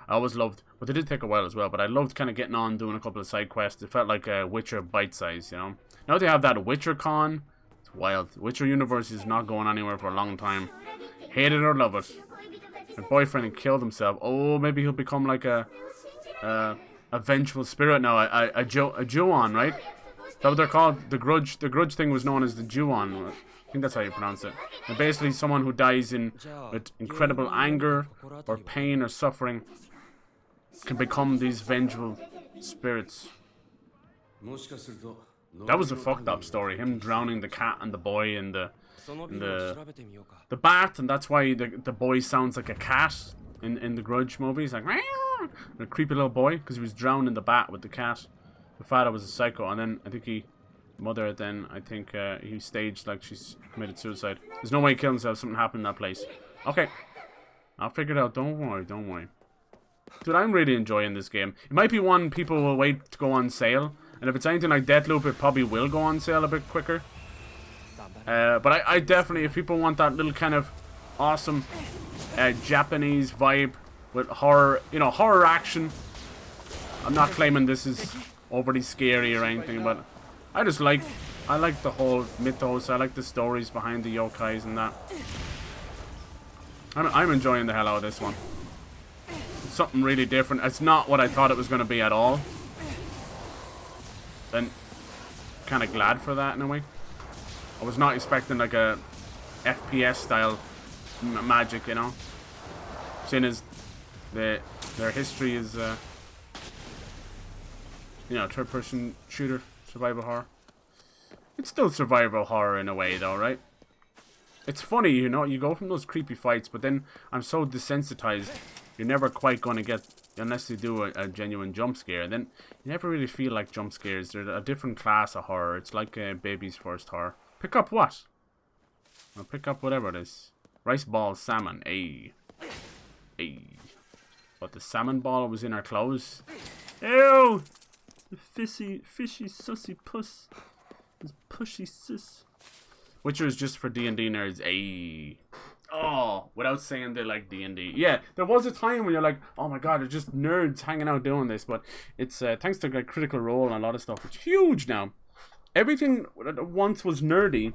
I always loved, but they did take a while as well. But I loved kind of getting on, doing a couple of side quests. It felt like a Witcher bite size, you know. Now they have that Witcher Con. It's wild. Witcher universe is not going anywhere for a long time. Hate it or love it. My boyfriend killed himself. Oh, maybe he'll become like a vengeful spirit now. A Juon, right? Is that what they're called? The Grudge thing was known as the Juon. I think that's how you pronounce it. And basically someone who dies with incredible anger or pain or suffering can become these vengeful spirits. That was a fucked up story. Him drowning the cat and the boy in the bath, and that's why the boy sounds like a cat in the Grudge movies, like a creepy little boy, because he was drowned in the bath with the cat. The father was a psycho, and then I think he staged like she's committed suicide. There's no way he killed himself. Something happened in that place. Okay, I'll figure it out. Don't worry. Dude, I'm really enjoying this game. It might be one people will wait to go on sale, and if it's anything like Deathloop, it probably will go on sale a bit quicker. But I definitely, if people want that little kind of awesome Japanese vibe with horror, you know, horror action. I'm not claiming this is overly scary or anything, but I like the whole mythos. I like the stories behind the yokais and that. I'm enjoying the hell out of this one. It's something really different. It's not what I thought it was going to be at all. Then, kind of glad for that in a way. I was not expecting like a FPS style magic, you know. Seeing as their history is, you know, third-person shooter, survival horror. It's still survival horror in a way, though, right? It's funny, you know, you go from those creepy fights, but then I'm so desensitized, you're never quite going to get, unless you do a genuine jump scare, then you never really feel like jump scares. They're a different class of horror. It's like a baby's first horror. Pick up what? I'll pick up whatever it is. Rice ball salmon. Ayy. Ayy. What, the salmon ball was in our clothes? Ew! Fishy sussy puss. This pushy sis. Witcher is just for D&D nerds. Ayy. Oh, without saying they like D&D. Yeah, there was a time when you're like, oh my god, they're just nerds hanging out doing this. But it's thanks to like Critical Role and a lot of stuff. It's huge now. Everything that once was nerdy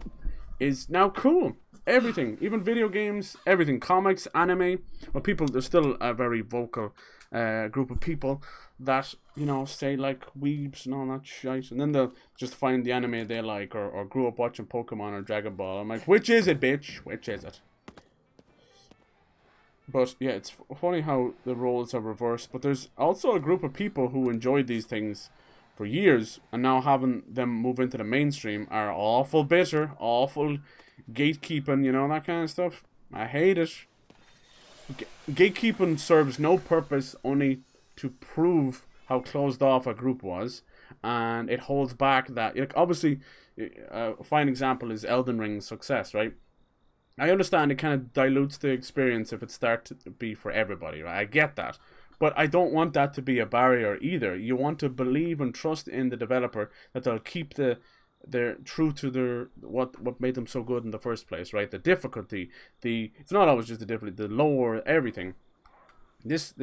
is now cool. Everything, even video games, everything, comics, anime. Well, people, there's still a very vocal group of people that, you know, say like weebs and all that shit, and then they'll just find the anime they like, or grew up watching Pokemon or Dragon Ball. I'm like, which is it, bitch? Which is it? But yeah, it's funny how the roles are reversed. But there's also a group of people who enjoyed these things for years, and now having them move into the mainstream are awful bitter, awful gatekeeping, you know, that kind of stuff. I hate it. Gatekeeping serves no purpose, only to prove how closed off a group was, and it holds back that. Like, obviously, a fine example is Elden Ring's success, right? I understand it kind of dilutes the experience if it starts to be for everybody, right? I get that. But I don't want that to be a barrier either. You want to believe and trust in the developer that they'll keep their true to their what made them so good in the first place, right? The difficulty, it's not always just the difficulty, the lore, everything. This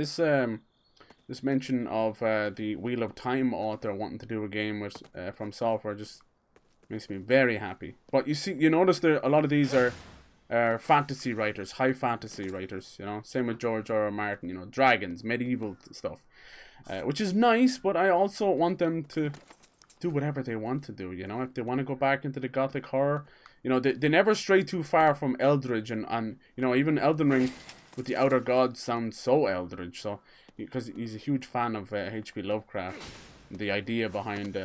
mention of the Wheel of Time author wanting to do a game with From Software just makes me very happy. But you notice there a lot of these are fantasy writers, high fantasy writers, you know. Same with George R. R. Martin, you know, dragons, medieval stuff, which is nice. But I also want them to do whatever they want to do, you know. If they want to go back into the gothic horror, you know, they never stray too far from Eldritch, and you know, even Elden Ring with the Outer Gods sounds so Eldritch. So because he's a huge fan of H.P. Lovecraft, the idea behind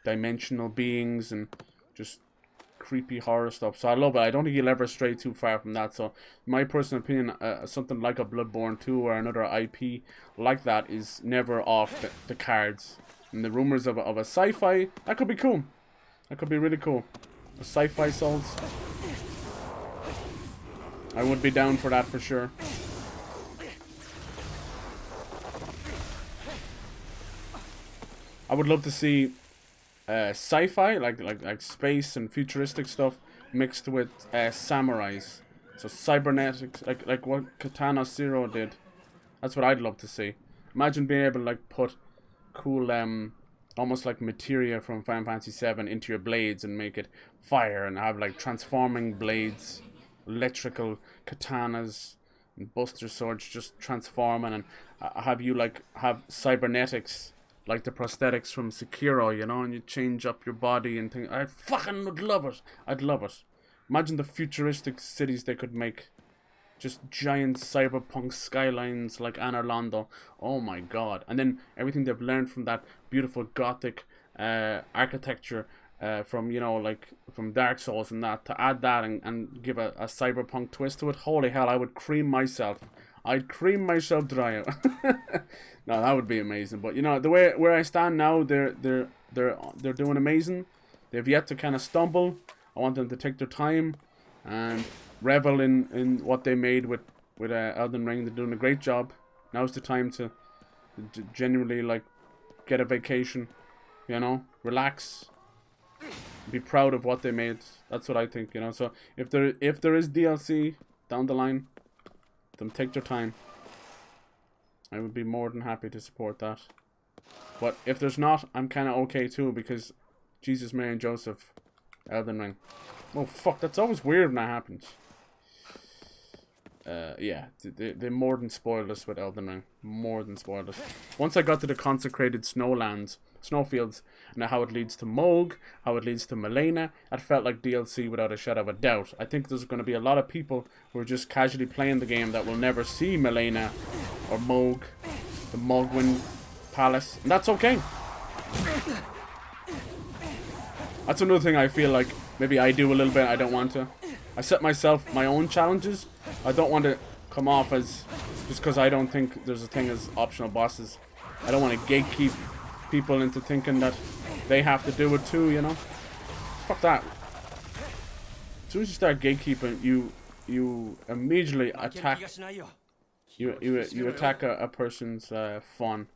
dimensional beings and just creepy horror stuff. So I love it. I don't think he'll ever stray too far from that. So in my personal opinion, something like a Bloodborne 2 or another IP like that is never off the cards. And the rumors of a sci-fi, that could be cool. That could be really cool. A sci-fi Souls. I would be down for that for sure. I would love to see sci-fi, like space and futuristic stuff mixed with samurais. So cybernetics, like what Katana Zero did. That's what I'd love to see. Imagine being able to like put cool almost like materia from Final Fantasy 7 into your blades and make it fire, and have like transforming blades, electrical katanas and buster swords just transforming, and have you like have cybernetics like the prosthetics from Sekiro, you know, and you change up your body and things. I fucking would love it. I'd love it. Imagine the futuristic cities they could make. Just giant cyberpunk skylines like Anor Londo. Oh my god. And then everything they've learned from that beautiful gothic architecture from, you know, like from Dark Souls and that, to add that and give a cyberpunk twist to it. Holy hell, I would cream myself. I'd cream myself dry. No, that would be amazing. But you know, the way where I stand now, they're doing amazing. They've yet to kind of stumble. I want them to take their time and revel in what they made with Elden Ring. They're doing a great job. Now's the time to genuinely like get a vacation, you know, relax, be proud of what they made. That's what I think, you know. So if there is DLC down the line, them take their time. I would be more than happy to support that. But if there's not, I'm kind of okay too, because Jesus, Mary and Joseph, Elden Ring. Oh fuck, that's always weird when that happens. Yeah, they more than spoiled us with Elden Ring. More than spoiled us. Once I got to the consecrated snowlands, snowfields, and how it leads to Moog, how it leads to Malena, that felt like DLC without a shadow of a doubt. I think there's going to be a lot of people who are just casually playing the game that will never see Malena or Moog, the Mogwin Palace, and that's okay. That's another thing I feel like maybe I do a little bit. I don't want to. I set myself my own challenges. I don't want to come off as just because I don't think there's a thing as optional bosses. I don't want to gatekeep people into thinking that they have to do it too, you know. Fuck that. As soon as you start gatekeeping, you immediately attack. You attack a person's fun.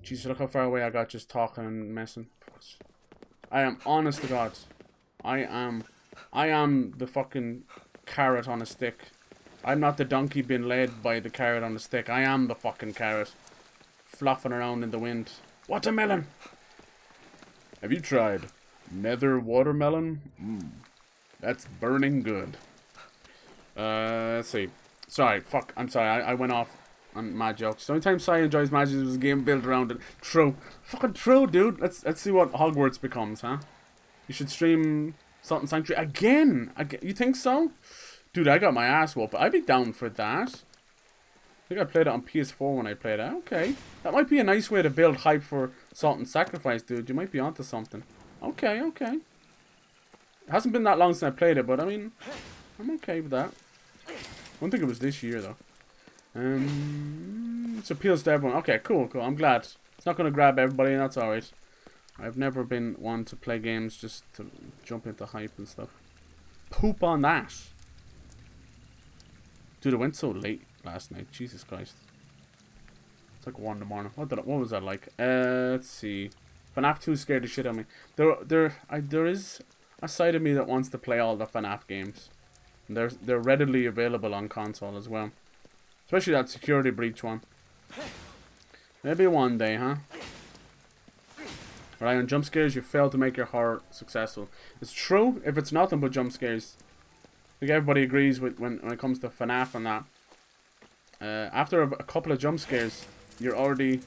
Jeez, look how far away I got just talking and messing. I am, honest to God. I am the fucking carrot on a stick. I'm not the donkey being led by the carrot on the stick. I am the fucking carrot. Flopping around in the wind. Watermelon! Have you tried nether watermelon? That's burning good. Let's see. Sorry, fuck. I'm sorry. I went off on mad jokes. The only time Cy enjoys magic is a game built around it. True. Fucking true, dude. Let's see what Hogwarts becomes, huh? You should stream Salt Sanctuary again. You think so? Dude, I got my ass whooped. I'd be down for that. I think I played it on PS4 when I played it. Okay. That might be a nice way to build hype for Salt and Sacrifice, dude. You might be onto something. Okay, okay. It hasn't been that long since I played it, but I mean, I'm okay with that. I don't think it was this year, though. It appeals to everyone. Okay, cool, cool. I'm glad. It's not going to grab everybody, and that's alright. I've never been one to play games just to jump into hype and stuff. Poop on that. Dude, it went so late last night. Jesus Christ. It's like 1 in the morning. What was that like? Let's see. FNAF 2 scared the shit out of me. There is a side of me that wants to play all the FNAF games. And they're readily available on console as well. Especially that Security Breach one. Maybe one day, huh? Right, on jump scares, you fail to make your horror successful. It's true if it's nothing but jump scares. I think everybody agrees with when it comes to FNAF and that. After a couple of jump scares, you're already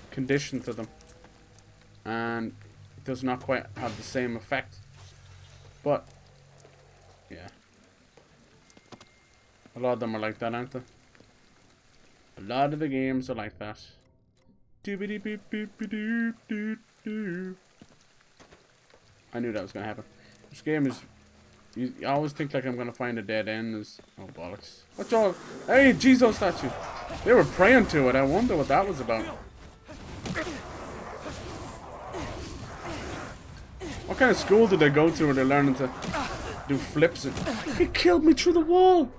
conditioned to them. And it does not quite have the same effect. But, yeah. A lot of them are like that, aren't they? A lot of the games are like that. I knew that was gonna happen. This game is... You always think like I'm gonna find a dead end. Oh, bollocks. What's all... Hey, Jesus statue! They were praying to it. I wonder what that was about. What kind of school did they go to where they're learning to do flips? He killed me through the wall!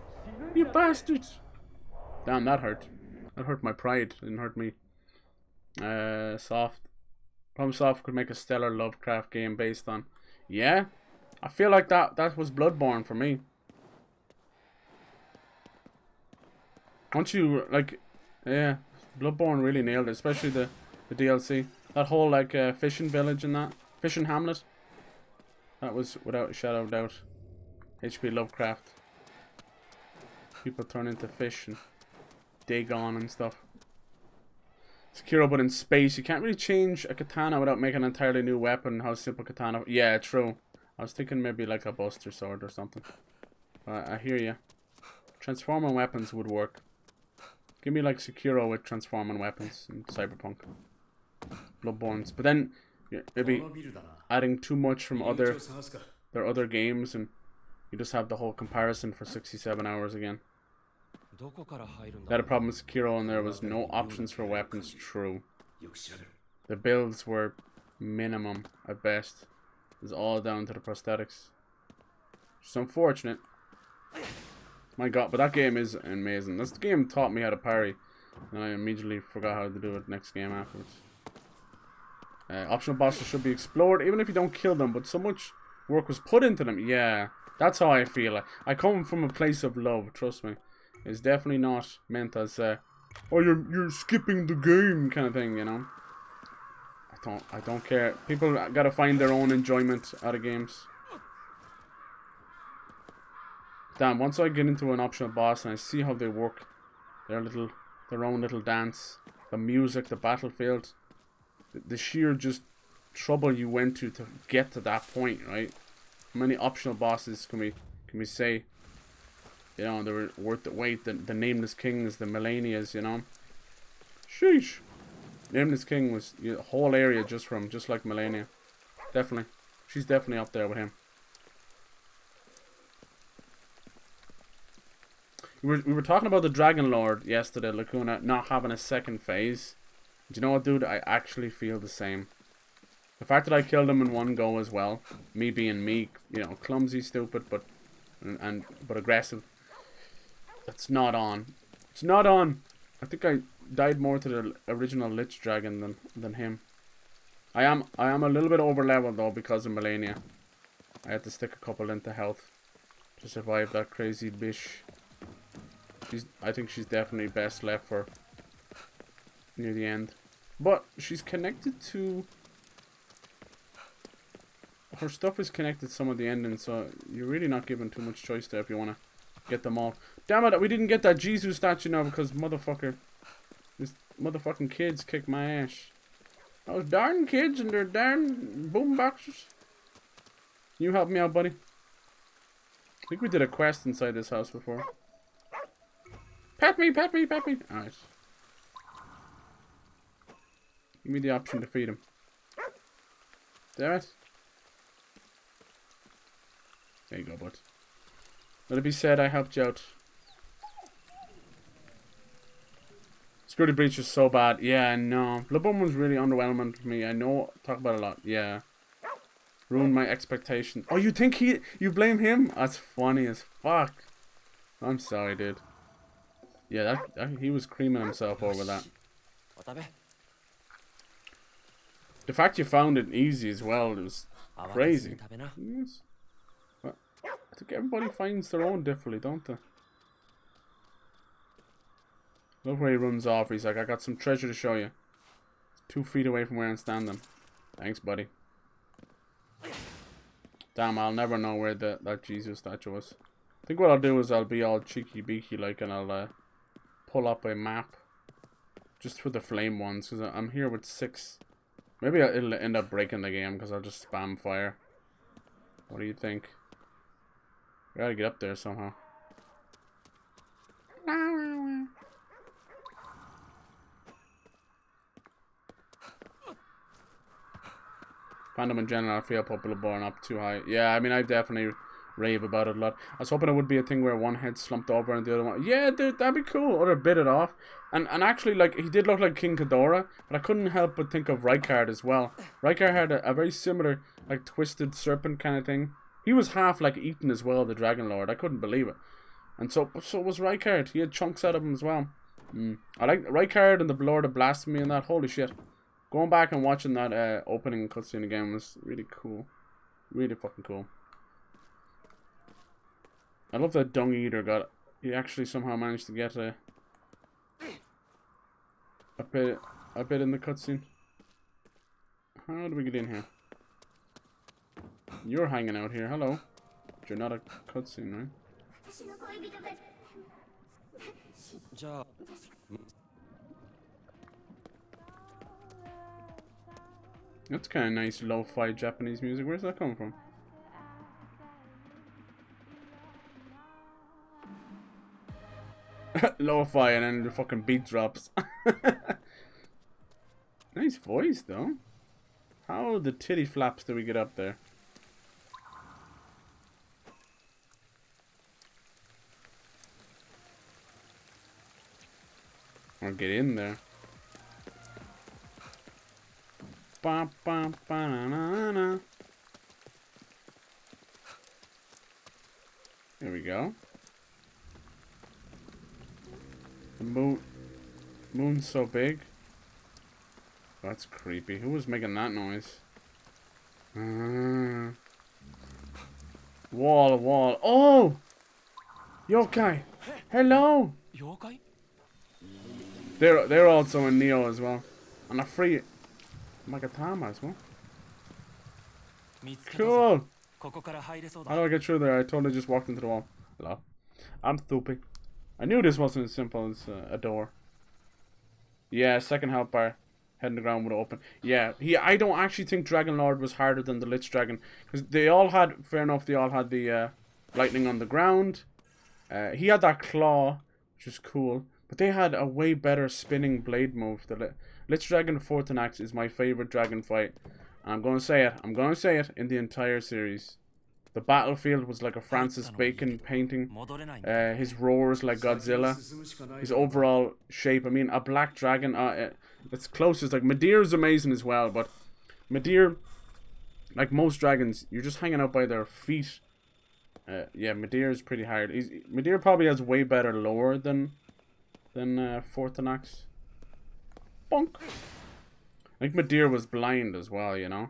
You bastards! Damn, that hurt. That hurt my pride. It didn't hurt me. Soft. Problem Soft could make a stellar Lovecraft game based on... Yeah? I feel like that was Bloodborne for me. Once you, like... Yeah. Bloodborne really nailed it. Especially the DLC. That whole, like, fishing village and that. Fishing hamlet. That was, without a shadow of doubt, HP Lovecraft. People turn into fish and Dagon and stuff. Sekiro, but in space. You can't really change a katana without making an entirely new weapon. How simple katana... Yeah, true. I was thinking maybe like a Buster Sword or something. I hear you. Transforming weapons would work. Give me like Sekiro with transforming weapons in Cyberpunk. Bloodborne's. But then maybe adding too much from their other games and you just have the whole comparison for 67 hours again. They had a problem with Sekiro and there was no options for weapons. True. The builds were minimum at best. It was all down to the prosthetics. It's unfortunate. My god, but that game is amazing. This game taught me how to parry. And I immediately forgot how to do it next game afterwards. Optional bosses should be explored even if you don't kill them. But so much work was put into them. Yeah, that's how I feel. I come from a place of love, trust me. It's definitely not meant as oh, you're skipping the game kind of thing, you know. I don't care. People gotta find their own enjoyment out of games. Damn, once I get into an optional boss and I see how they work, their own little dance, the music, the battlefield, the sheer just trouble you went to get to that point, right? How many optional bosses can we say? You know, they were worth the wait. The Nameless Kings, the Millennias, you know. Sheesh. Nameless King was a whole area just like Millennia. Definitely. She's definitely up there with him. We were talking about the Dragon Lord yesterday, Lacuna, not having a second phase. Do you know what, dude? I actually feel the same. The fact that I killed him in one go as well, me being me, you know, clumsy, stupid, but aggressive. That's not on. It's not on. I think died more to the original Lich Dragon than him. I am a little bit over leveled though because of Melania. I had to stick a couple into health to survive that crazy bish. I think she's definitely best left for near the end. But she's connected to... Her stuff is connected to some of the endings, so you're really not given too much choice there if you want to get them all. Damn it, we didn't get that Jesus statue now because motherfucker... These motherfucking kids kicked my ass. Those darn kids and their darn boom boxes. You help me out, buddy. I think we did a quest inside this house before. Pet me, pet me, pet me. Alright. Give me the option to feed him. Damn it. There you go, bud. Let it be said I helped you out. Security breach is so bad. Yeah, I know. Bloodborne was really underwhelming for me. I know. Talk about it a lot. Yeah. Ruined my expectation. Oh, you think you blame him? That's funny as fuck. I'm sorry, dude. Yeah, that he was creaming himself over that. The fact you found it easy as well was crazy. Yes. But I think everybody finds their own differently, don't they? Look where he runs off. He's like, I got some treasure to show you. 2 feet away from where I'm standing. Thanks, buddy. Damn, I'll never know where that Jesus statue was. I think what I'll do is I'll be all cheeky beaky like, and I'll pull up a map just for the flame ones, because I'm here with 6. Maybe it'll end up breaking the game because I'll just spam fire. What do you think? We gotta get up there somehow. Fandom in general, I feel popular born up too high. Yeah, I mean, I definitely rave about it a lot. I was hoping it would be a thing where one head slumped over and the other one... Yeah, dude, that'd be cool. Or bit it off. And actually, like, he did look like King Ghidorah, but I couldn't help but think of Rykard as well. Rykard had a very similar, like, twisted serpent kind of thing. He was half, like, eaten as well, the Dragon Lord. I couldn't believe it. And so was Rykard. He had chunks out of him as well. I like Rykard and the Lord of Blasphemy and that. Holy shit. Going back and watching that opening cutscene again was really cool. Really fucking cool. I love that Dung Eater he actually somehow managed to get a bit in the cutscene. How do we get in here? You're hanging out here, hello. But you're not a cutscene, right? That's kind of nice lo-fi Japanese music. Where's that coming from? Lo-fi and then the fucking beat drops. Nice voice though. How the titty flaps do we get up there? Or get in there. Ba, ba, ba, na, na, na. There we go. The moon's so big. That's creepy. Who was making that noise? Wall. Oh! Yokai! Hello! Yokai? They're also in Neo as well. And a free Magatama as well. Cool! How do I get through there? I totally just walked into the wall. Hello. I'm stupid. I knew this wasn't as simple as a door. Yeah, second health bar. Head in the ground would open. Yeah, I don't actually think Dragon Lord was harder than the Lich Dragon. Because they all had, fair enough, they all had the lightning on the ground. He had that claw, which was cool. But they had a way better spinning blade move. The Lich Dragon Fortinax is my favorite dragon fight. And I'm going to say it in the entire series. The battlefield was like a Francis Bacon painting. His roars like Godzilla. His overall shape. I mean, a black dragon. It's closest. Like, Medivh's amazing as well. But Medivh, like most dragons, you're just hanging out by their feet. Yeah, Medivh's pretty hard. Medivh probably has way better lore than Fortinax. Bonk. I think Madeira was blind as well, you know?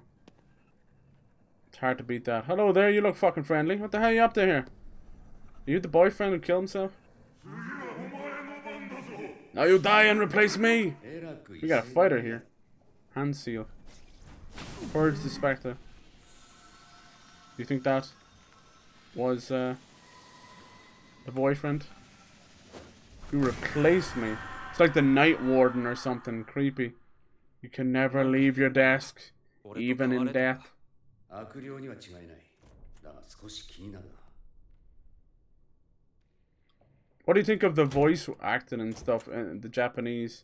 It's hard to beat that. Hello there, you look fucking friendly. What the hell are you up to here? Are you the boyfriend who killed himself? Now you die and replace me! We got a fighter here. Hand seal. Purge the spectre. Do you think that was the boyfriend who replaced me? It's like the night warden or something creepy. You can never leave your desk, even in death. What do you think of the voice acting and stuff in the Japanese?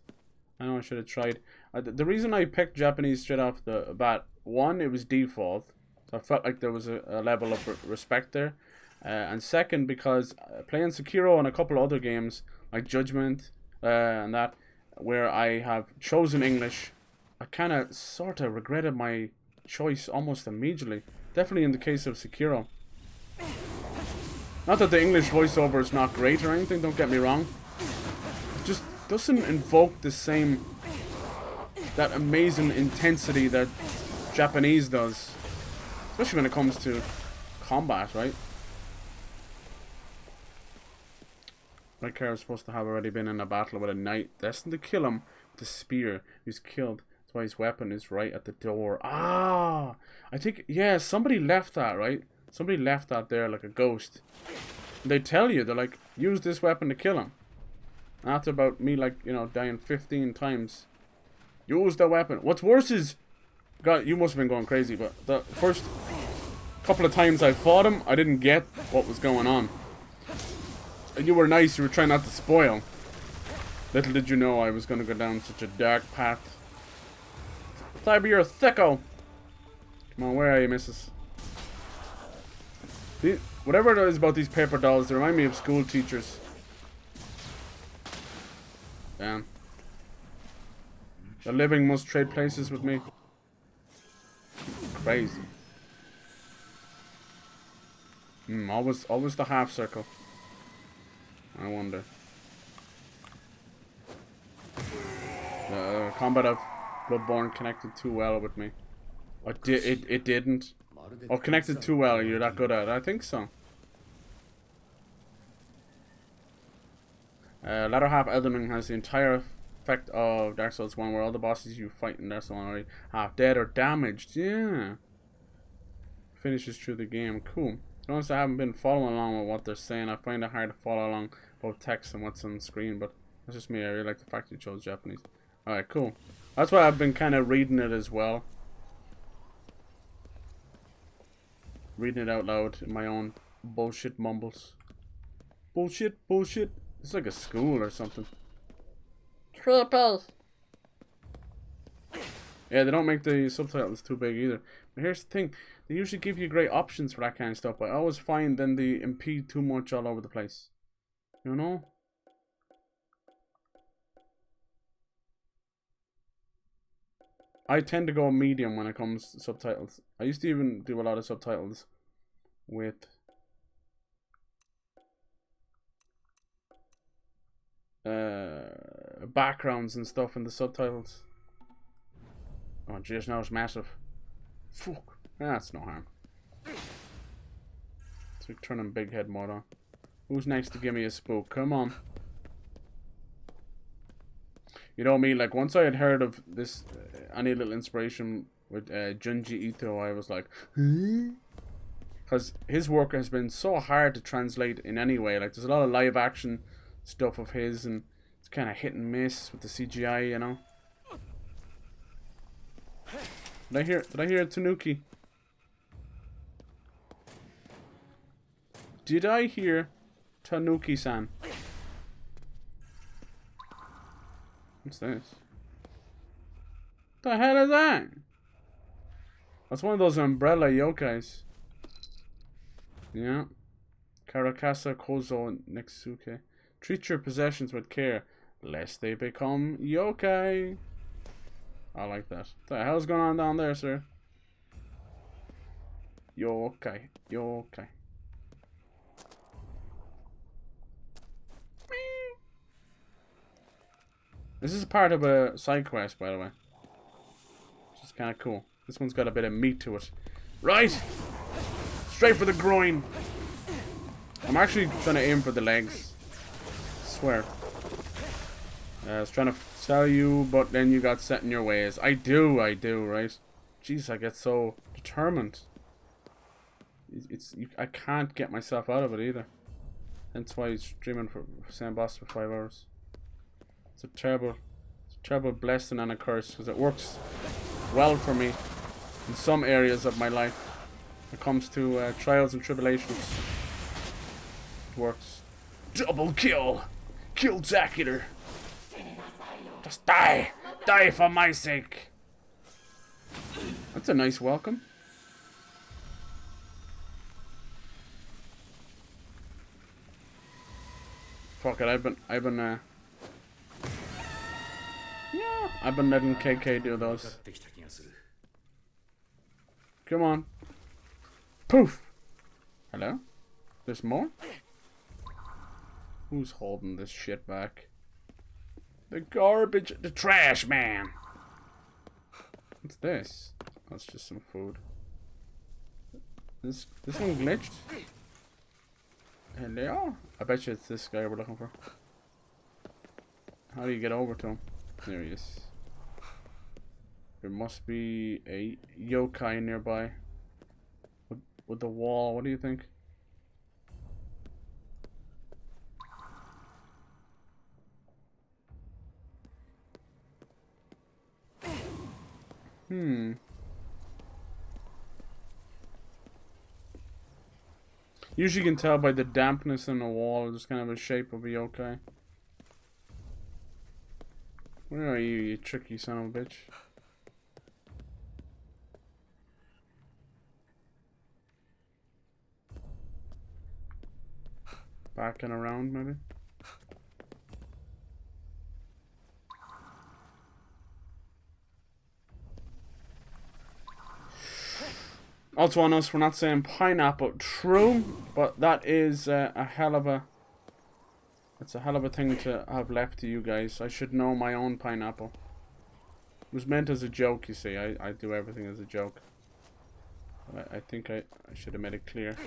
I know I should have tried. The reason I picked Japanese straight off the bat, one, it was default. So I felt like there was a level of respect there. And second, because playing Sekiro and a couple of other games, like Judgment and that, where I have chosen English, I kind of sort of regretted my choice almost immediately. Definitely in the case of Sekiro. Not that the English voiceover is not great or anything, don't get me wrong. It just doesn't invoke the same, that amazing intensity that Japanese does. Especially when it comes to combat, right? My character is supposed to have already been in a battle with a knight destined to kill him with a spear. He's killed. That's why his weapon is right at the door. Ah! I think, yeah, somebody left that, right? Somebody left that there like a ghost. They tell you, they're like, use this weapon to kill him. After about me, like, you know, dying 15 times. Use the weapon. What's worse is, God, you must have been going crazy, but the first couple of times I fought him, I didn't get what was going on. And you were nice, you were trying not to spoil. Little did you know I was going to go down such a dark path. Cyber, you're a thicko. Come on, where are you, missus? Whatever it is about these paper dolls, they remind me of school teachers. Damn. The living must trade places with me. Crazy. Always the half circle. I wonder. Combat of Bloodborne connected too well with me. It didn't. Oh, connected too well. You're that good at it. I think so. Latter half Elden Ring has the entire effect of Dark Souls 1, where all the bosses you fight in Dark Souls 1 are half dead or damaged. Yeah. Finishes through the game. Cool. Notice I haven't been following along with what they're saying. I find it hard to follow along both text and what's on the screen, but that's just me. I really like the fact you chose Japanese. Alright, cool. That's why I've been kind of reading it as well. Reading it out loud in my own bullshit mumbles. Bullshit, bullshit. It's like a school or something. Triple. Yeah, they don't make the subtitles too big either. But here's the thing. They usually give you great options for that kind of stuff, but I always find then they impede too much all over the place. You know? I tend to go medium when it comes to subtitles. I used to even do a lot of subtitles with backgrounds and stuff in the subtitles. Oh jeez, now it's massive. Fuck. That's no harm. It's like turning big head mode on. Who's next to give me a spook? Come on. You know me, like once I had heard of this, I need a little inspiration with Junji Ito, I was like, huh? Because his work has been so hard to translate in any way. Like there's a lot of live action stuff of his and it's kind of hit and miss with the CGI, you know. Did I hear Tanuki? Did I hear Tanuki-san? What's this? What the hell is that? That's one of those umbrella yokais. Yeah. Karakasa Kozo Netsuke. Treat your possessions with care, lest they become yokai. I like that. What the hell's going on down there, sir? Yokai. Yokai. This is part of a side quest, by the way. Which is kind of cool. This one's got a bit of meat to it. Right! Straight for the groin! I'm actually trying to aim for the legs. I swear. I was trying to tell you, but then you got set in your ways. I do, right? Jeez, I get so determined. I can't get myself out of it either. That's why he's streaming for same boss for 5 hours. It's a terrible blessing and a curse, because it works well for me in some areas of my life. When it comes to trials and tribulations, it works. Double kill! Kill-tacular! Just die! Die for my sake! That's a nice welcome. Fuck it, I've been letting KK do those. Come on. Poof! Hello? There's more? Who's holding this shit back? The garbage, the trash man! What's this? That's just some food. This one glitched? Hello? I bet you it's this guy we're looking for. How do you get over to him? There he is. There must be a yokai nearby. With the wall, what do you think? Usually you can tell by the dampness in the wall, just kind of a shape of a yokai. Where are you, you tricky son of a bitch? Backing around, maybe? Also on us, we're not saying pineapple. True, but that is a hell of a... It's a hell of a thing to have left to you guys. I should know my own pineapple. It was meant as a joke, you see. I do everything as a joke. But I think I should have made it clear.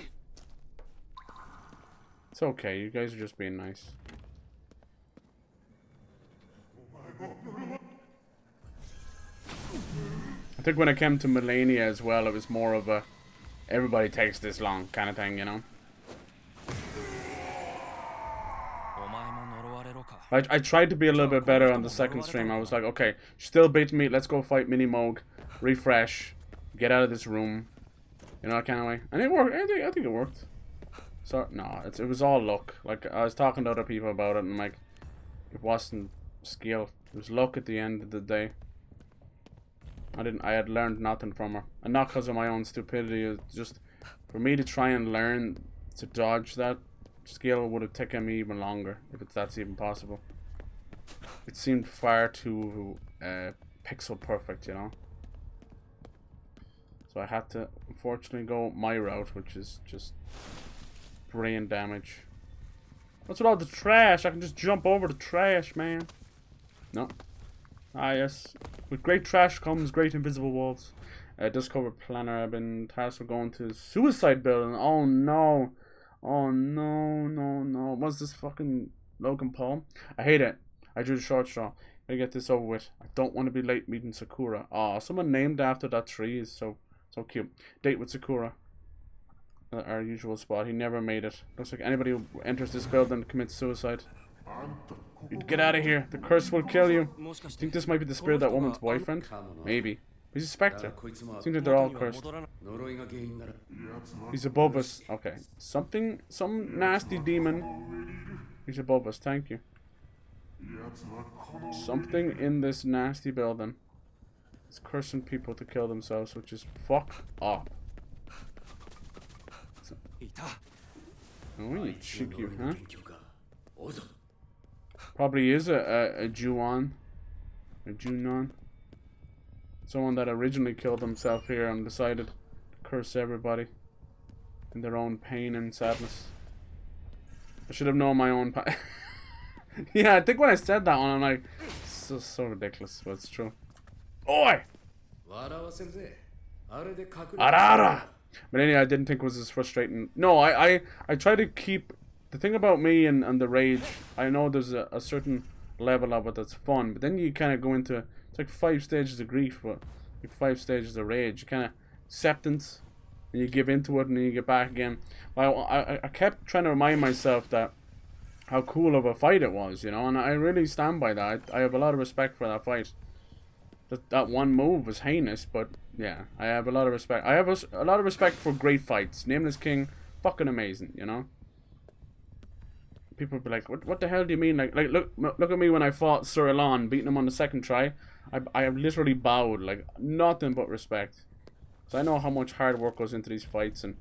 It's okay, you guys are just being nice. I think when it came to Melania as well, it was more of a everybody takes this long kind of thing, you know? I tried to be a little bit better on the second stream. I was like, okay, still beating me, let's go fight Mini Moog, refresh, get out of this room. You know, that kind of way. And it worked. I think it worked. So, no, it was all luck. Like, I was talking to other people about it, and like, it wasn't skill. It was luck at the end of the day. I had learned nothing from her. And not because of my own stupidity. It's just, for me to try and learn to dodge that skill would have taken me even longer, if that's even possible. It seemed far too pixel perfect, you know. So I had to, unfortunately, go my route, which is just brain damage. What's with all the trash? I can just jump over the trash, man. No. Ah, yes. With great trash comes great invisible walls. Discover planner. I've been tasked with going to suicide building. Oh no. Oh no, no, no. What's this fucking Logan Paul? I hate it. I drew the short straw. Gotta get this over with. I don't want to be late meeting Sakura. Aw, someone named after that tree is so cute. Date with Sakura. Our usual spot. He never made it. Looks like anybody who enters this building commits suicide. You'd get out of here. The curse will kill you. Think this might be the spirit of that woman's boyfriend? Maybe. He's a spectre. Seems like they're all cursed. He's above us. Okay. Some nasty demon. He's above us. Thank you. Something in this nasty building is cursing people to kill themselves, which is fuck up. Oh, you cheeky, huh? Probably is a Juon. A Junon. Someone that originally killed himself here and decided to curse everybody in their own pain and sadness. I should have known my own Yeah, I think when I said that one, I'm like, so ridiculous, but it's true. Oi! Arara! But anyway, I didn't think it was as frustrating. No, I try to keep... The thing about me and the rage, I know there's a certain level of it that's fun, but then you kind of go into... It's like 5 stages of grief, but like 5 stages of rage. You kind of... Acceptance, and you give into it, and then you get back again. I kept trying to remind myself that how cool of a fight it was, you know, and I really stand by that. I have a lot of respect for that fight. That one move was heinous, but yeah, I have a lot of respect. I have a lot of respect for great fights. Nameless King, fucking amazing, you know. People be like, what the hell do you mean? Like look at me when I fought Sir Elan, beating him on the second try. I literally bowed, like nothing but respect. So I know how much hard work goes into these fights, and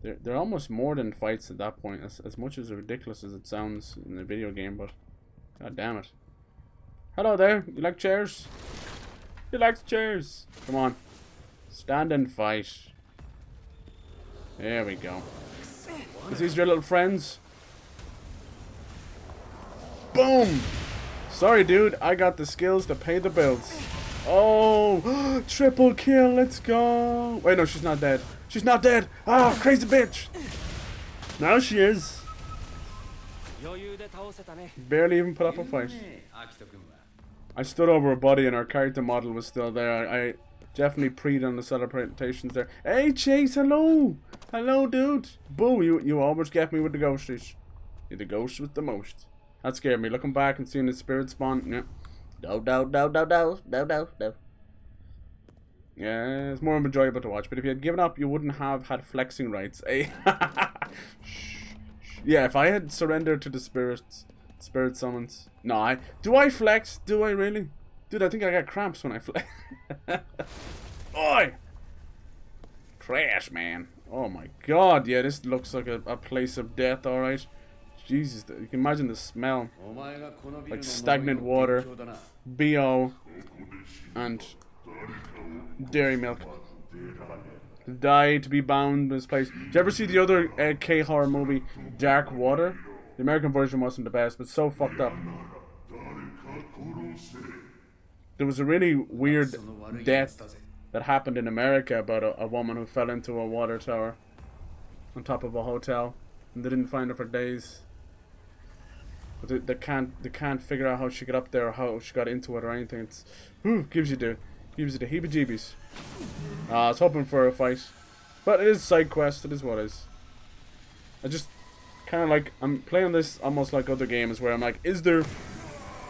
they're almost more than fights at that point. As much as ridiculous as it sounds in the video game, but god damn it. Hello there, you like chairs? He likes chairs. Come on. Stand and fight. There we go. Is these your little friends? Boom! Sorry, dude. I got the skills to pay the bills. Oh! Triple kill. Let's go. Wait, no, she's not dead. She's not dead. Ah, crazy bitch. Now she is. Barely even put up a fight. I stood over a body and our character model was still there. I definitely preed on the celebrations there. Hey Chase, hello! Hello dude! Boo, you almost get me with the ghosties. You're the ghost with the most. That scared me. Looking back and seeing the spirit spawn. Yeah. No. Yeah, it's more enjoyable to watch. But if you had given up, you wouldn't have had flexing rights. Hey. Yeah, if I had surrendered to the spirit summons. No, do I flex? Do I really? Dude, I think I got cramps when I flex. Oi! Trash, man. Oh my god, yeah, this looks like a place of death, alright. Jesus, you can imagine the smell. Like stagnant water, BO, and dairy milk. To die, to be bound in this place. Did you ever see the other K-horror movie, Dark Water? The American version wasn't the best, but so fucked up. There was a really weird death that happened in America about a woman who fell into a water tower on top of a hotel, and they didn't find her for days. But they can't figure out how she got up there or how she got into it or anything. It's gives you the heebie-jeebies. I was hoping for a fight, but it is a side quest. It is what it is. I just kind of like, I'm playing this almost like other games where I'm like, is there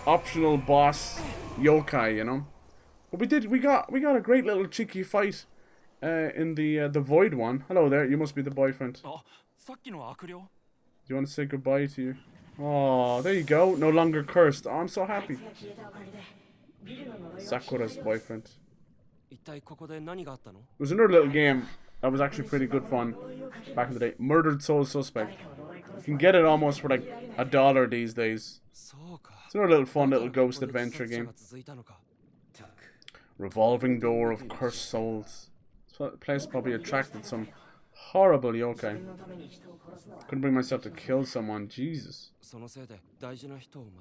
optional boss yokai, you know? But we got a great little cheeky fight in the void one. Hello there, you must be the boyfriend. Do you want to say goodbye to you? Oh, there you go. No longer cursed. Oh, I'm so happy. Sakura's boyfriend. There was another little game that was actually pretty good fun back in the day. Murdered Soul Suspect. You can get it almost for like $1 these days. It's another little fun little ghost adventure game. Revolving door of cursed souls. This place probably attracted some horrible yokai. Couldn't bring myself to kill someone. Jesus. So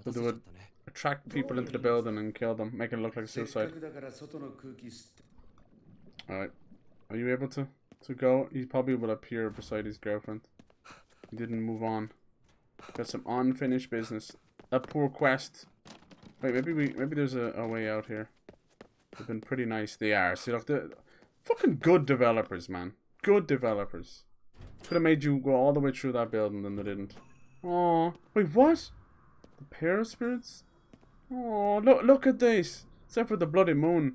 they would attract people into the building and kill them, make it look like a suicide. Alright. Are you able to go? He probably will appear beside his girlfriend. He didn't move on. Got some unfinished business. That poor quest. Wait, maybe there's a way out here. They've been pretty nice. They are. See, look, they're fucking good developers, man. Good developers. Could have made you go all the way through that building, and they didn't. Oh, wait, what? The pair of spirits? Oh, look at this. Except for the bloody moon.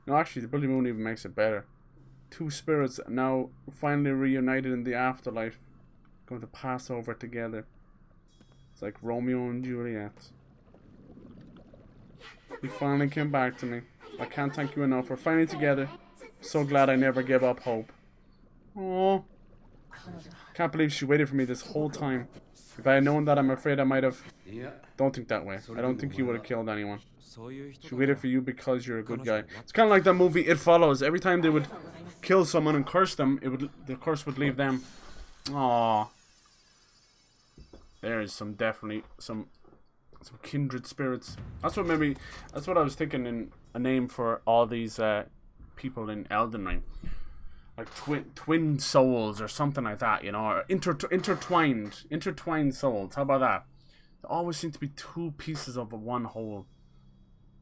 No, actually, the bloody moon even makes it better. Two spirits now finally reunited in the afterlife, going to pass over together. It's like Romeo and Juliet. You finally came back to me. I can't thank you enough. We're finally together. So glad I never gave up hope. Oh, can't believe she waited for me this whole time. If I had known that, I'm afraid I might have. Don't think that way. I don't think you would have killed anyone. She waited for you because you're a good guy. It's kind of like that movie It Follows. Every time they would kill someone and curse them, the curse would leave them. Aww. There is definitely some Some kindred spirits. That's what maybe. That's what I was thinking in a name for all these people in Elden Ring. Like twin souls or something like that, you know, or intertwined souls. How about that? There always seem to be two pieces of one whole.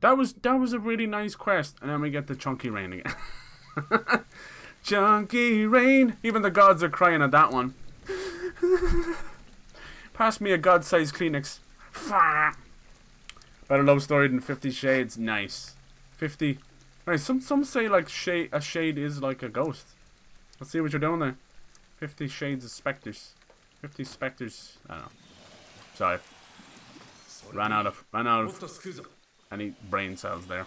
That was a really nice quest, and then we get the chunky rain again. Chunky rain. Even the gods are crying at that one. Pass me a god-sized Kleenex. Better love story than 50 Shades. Nice. 50. Right. Some say like a shade is like a ghost. Let's see what you're doing there. 50 Shades of Spectres. 50 Spectres. I don't know. Sorry. Ran out of any brain cells there.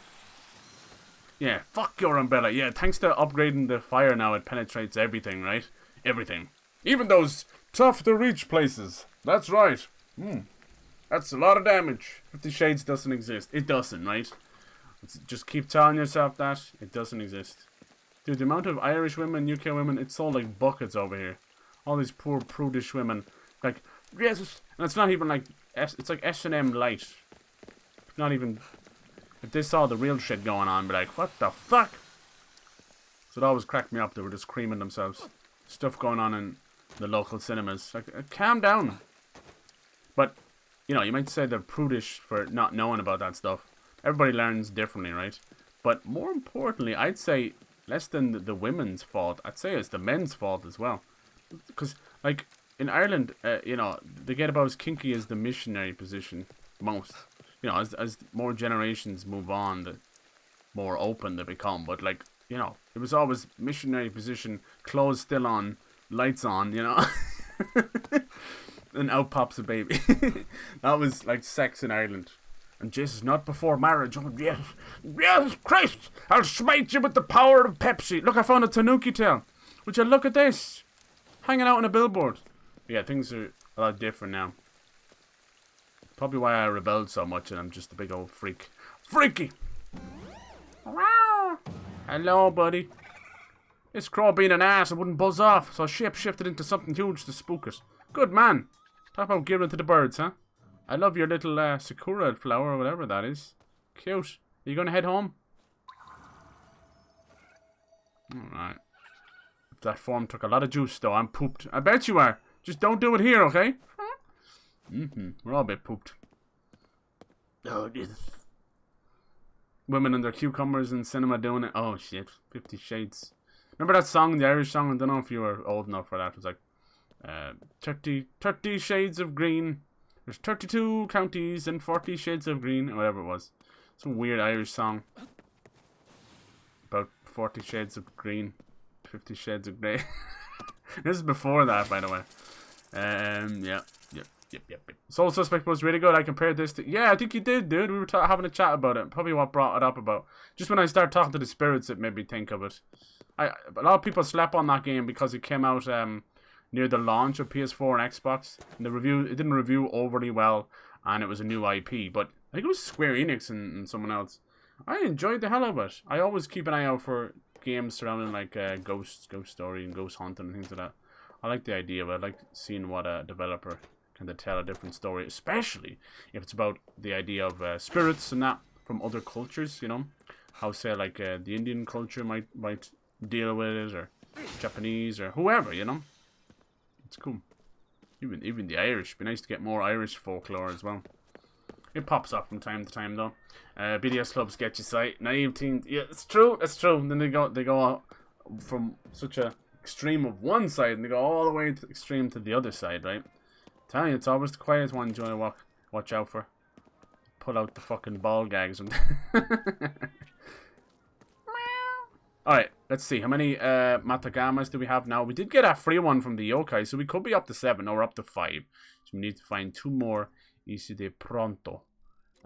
Yeah, fuck your umbrella. Yeah, thanks to upgrading the fire now, it penetrates everything, right? Everything. Even those tough to reach places. That's right. That's a lot of damage. 50 Shades doesn't exist. It doesn't, right? Just keep telling yourself that. It doesn't exist. Dude, the amount of Irish women, UK women, it's all like buckets over here. All these poor prudish women. Like, yes, and it's not even like, it's like S&M light. Not even, if they saw the real shit going on, be like, what the fuck? So it always cracked me up. They were just creaming themselves. Stuff going on in the local cinemas. Like, calm down. But, you know, you might say they're prudish for not knowing about that stuff. Everybody learns differently, right? But more importantly, I'd say less than the women's fault. I'd say it's the men's fault as well. Because, like, in Ireland, you know, they get about as kinky as the missionary position most. You know, as more generations move on, the more open they become. But, like, you know, it was always missionary position, clothes still on, lights on, you know. And out pops a baby. That was, like, sex in Ireland. And Jesus, not before marriage. Oh, yes, yes, Christ! I'll smite you with the power of Pepsi. Look, I found a Tanuki tail. Would you look at this? Hanging out on a billboard. Yeah, things are a lot different now. Probably why I rebelled so much and I'm just a big old freak. Freaky! Wow. Hello, buddy. This crow being an ass, it wouldn't buzz off, so I shape-shifted into something huge to spook it. Good man. Talk about giving it to the birds, huh? I love your little sakura flower or whatever that is. Cute. Are you going to head home? Alright. That form took a lot of juice, though. I'm pooped. I bet you are. Just don't do it here, okay? We're all a bit pooped. Oh, Jesus. Women and their cucumbers in cinema doing it. Oh, shit. 50 Shades. Remember that song, the Irish song? I don't know if you were old enough for that. It was like, 30 shades of green. There's 32 counties and 40 shades of green. Or whatever it was. Some weird Irish song. About 40 shades of green. 50 shades of grey. This is before that, by the way. Yeah. Yep. Soul Suspect was really good. I compared this to... Yeah, I think you did, dude. We were having a chat about it. Probably what brought it up about. Just when I started talking to the spirits, it made me think of it. A lot of people slept on that game because it came out near the launch of PS4 and Xbox. And it didn't review overly well, and it was a new IP. But I think it was Square Enix and someone else. I enjoyed the hell of it. I always keep an eye out for games surrounding like Ghost Story and Ghost Hunting and things like that. I like the idea of it. I like seeing what a developer can tell a different story, especially if it's about the idea of spirits and that from other cultures, you know, how say like the Indian culture might deal with it, or Japanese, or whoever, you know. It's cool. Even the Irish. It'd be nice to get more Irish folklore as well. It pops up from time to time though. BDS clubs get you sight. Naive teens. Yeah, it's true. It's true. And then they go from such a extreme of one side and they go all the way to extreme to the other side, right? Tell you, it's always the quiet ones you want to watch out for. Pull out the fucking ball gags. Alright, let's see. How many Matagamas do we have now? We did get a free one from the yokai, so we could be up to 7 or up to 5. So we need to find 2 more. Easy de pronto.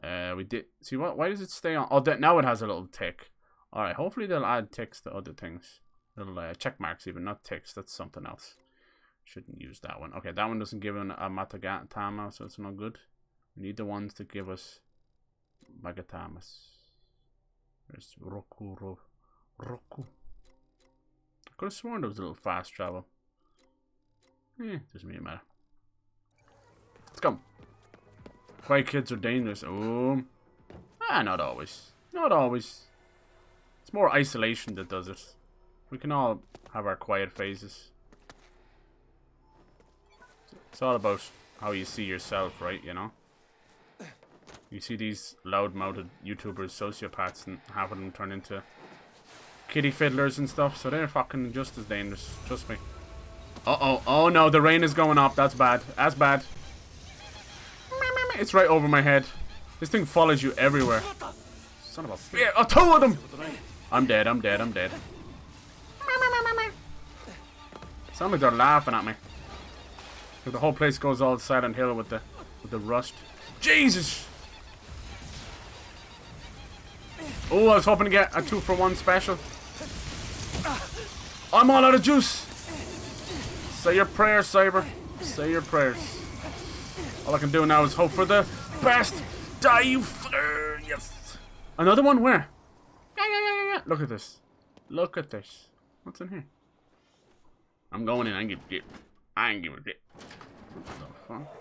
We did... See, why does it stay on? Oh, now it has a little tick. Alright, hopefully they'll add ticks to other things. Little check marks even, not ticks. That's something else. Shouldn't use that one. Okay, that one doesn't give a Matagatama, so it's not good. We need the ones to give us Magatamas. There's Roku. I could have sworn there was a little fast travel. Doesn't really matter. Let's go. Quiet kids are dangerous. Oh. Ah, not always. Not always. It's more isolation that does it. We can all have our quiet phases. It's all about how you see yourself, right? You know? You see these loud-mouthed YouTubers, sociopaths, and half of them turn into kitty fiddlers and stuff, so they're fucking just as dangerous. Trust me. Uh-oh. Oh, no, the rain is going up. That's bad. That's bad. It's right over my head. This thing follows you everywhere. Son of a bitch. Oh, two of them! I'm dead, I'm dead, I'm dead. Sound like they're laughing at me. Like the whole place goes all Silent Hill with the rust. Jesus! Oh, I was hoping to get a 2-for-1 special. I'm all out of juice. Say your prayers, Cyber. Say your prayers. All I can do now is hope for the best. Die, you yes. Another one? Where? Yeah. Look at this. Look at this. What's in here? I'm going in. I ain't giving a shit. I ain't giving a shit. What the fuck?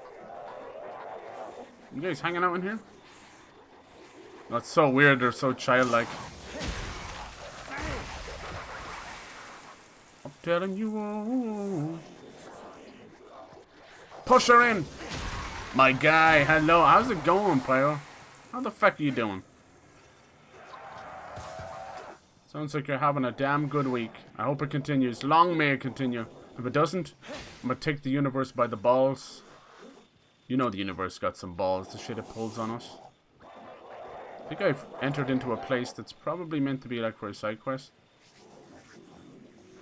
You guys hanging out in here? That's so weird. They're so childlike. I'm telling you. Oh. Push her in. My guy. Hello. How's it going, player? How the fuck are you doing? Sounds like you're having a damn good week. I hope it continues. Long may it continue. If it doesn't, I'm gonna take the universe by the balls. You know the universe got some balls. The shit it pulls on us. I think I've entered into a place that's probably meant to be like for a side quest.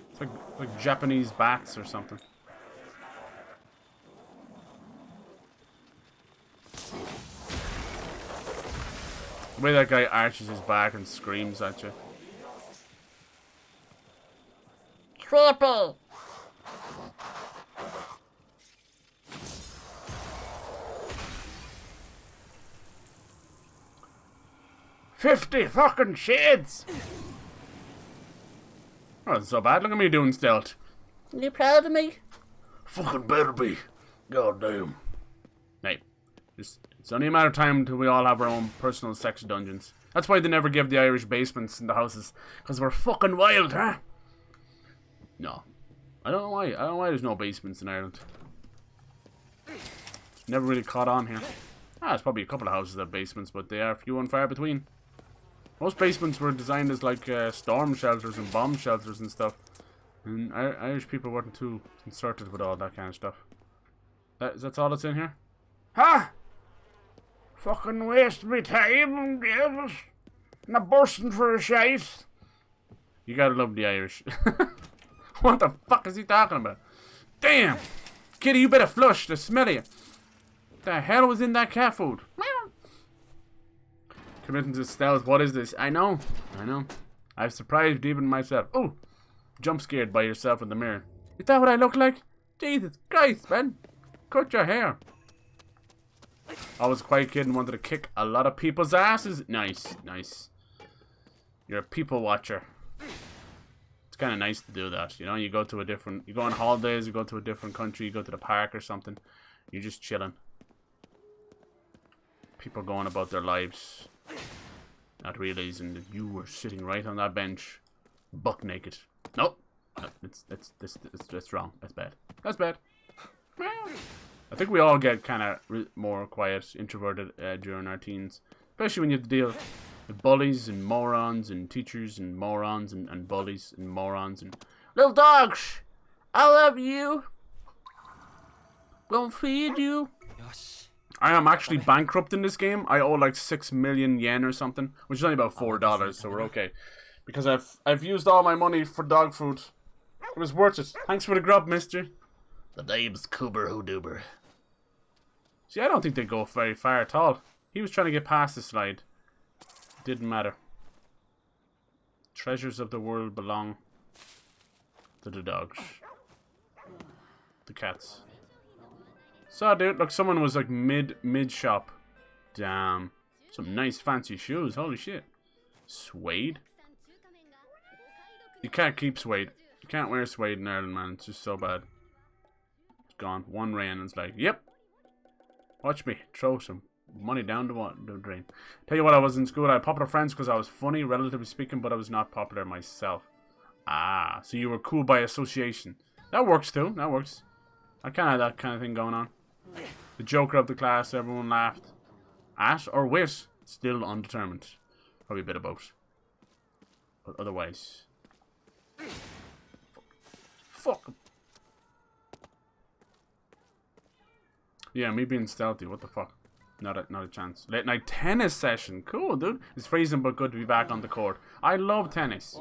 It's like Japanese bats or something. The way that guy arches his back and screams at you. Triple. 50 fucking shades! Oh, that's so bad. Look at me doing stealth. You proud of me? Fucking better be. God damn. Hey, it's only a matter of time until we all have our own personal sex dungeons. That's why they never give the Irish basements in the houses. Because we're fucking wild, huh? No. I don't know why. I don't know why there's no basements in Ireland. Never really caught on here. There's probably a couple of houses that have basements, but they are few and far between. Most basements were designed as like storm shelters and bomb shelters and stuff. And Irish people weren't too concerted with all that kind of stuff. That's all that's in here? Ha! Fucking waste me time, Jesus. Not bursting for a shite. You gotta love the Irish. What the fuck is he talking about? Damn! Kitty, you better flush the smell of you. The hell was in that cat food? Committing to stealth, what is this? I know. I've surprised even myself. Oh! Jump scared by yourself in the mirror. Is that what I look like? Jesus Christ, man. Cut your hair. I was a quiet kid and wanted to kick a lot of people's asses. Nice. You're a people watcher. It's kind of nice to do that. You know, you go on holidays, you go to a different country, you go to the park or something. You're just chilling. People going about their lives. Not realizing that you were sitting right on that bench. Buck naked. Nope. No, that's wrong. That's bad. That's bad. I think we all get kind of more quiet, introverted during our teens. Especially when you have to deal with bullies and morons and teachers and morons and bullies and morons and... Little dogs! I love you! Gonna feed you! I am actually bankrupt in this game. I owe like 6 million yen or something, which is only about $4, so we're okay. Because I've used all my money for dog food. It was worth it. Thanks for the grub, mister. The name's Coober Hooduber. See, I don't think they go very far at all. He was trying to get past the slide. Didn't matter. Treasures of the world belong to the dogs. The cats. So, dude, look, someone was like mid shop. Damn. Some nice fancy shoes. Holy shit. Suede? You can't keep suede. You can't wear suede in Ireland, man. It's just so bad. It's gone. One rain and it's like, yep. Watch me throw some money down the drain. Tell you what, I was in school. I had popular friends because I was funny, relatively speaking, but I was not popular myself. Ah, so you were cool by association. That works too. That works. I kind of had that kind of thing going on. The joker of the class, everyone laughed at or with, still undetermined. Probably a bit of both. But otherwise, fuck. Yeah, me being stealthy. What the fuck? Not a chance. Late night tennis session. Cool, dude. It's freezing but good to be back on the court. I love tennis.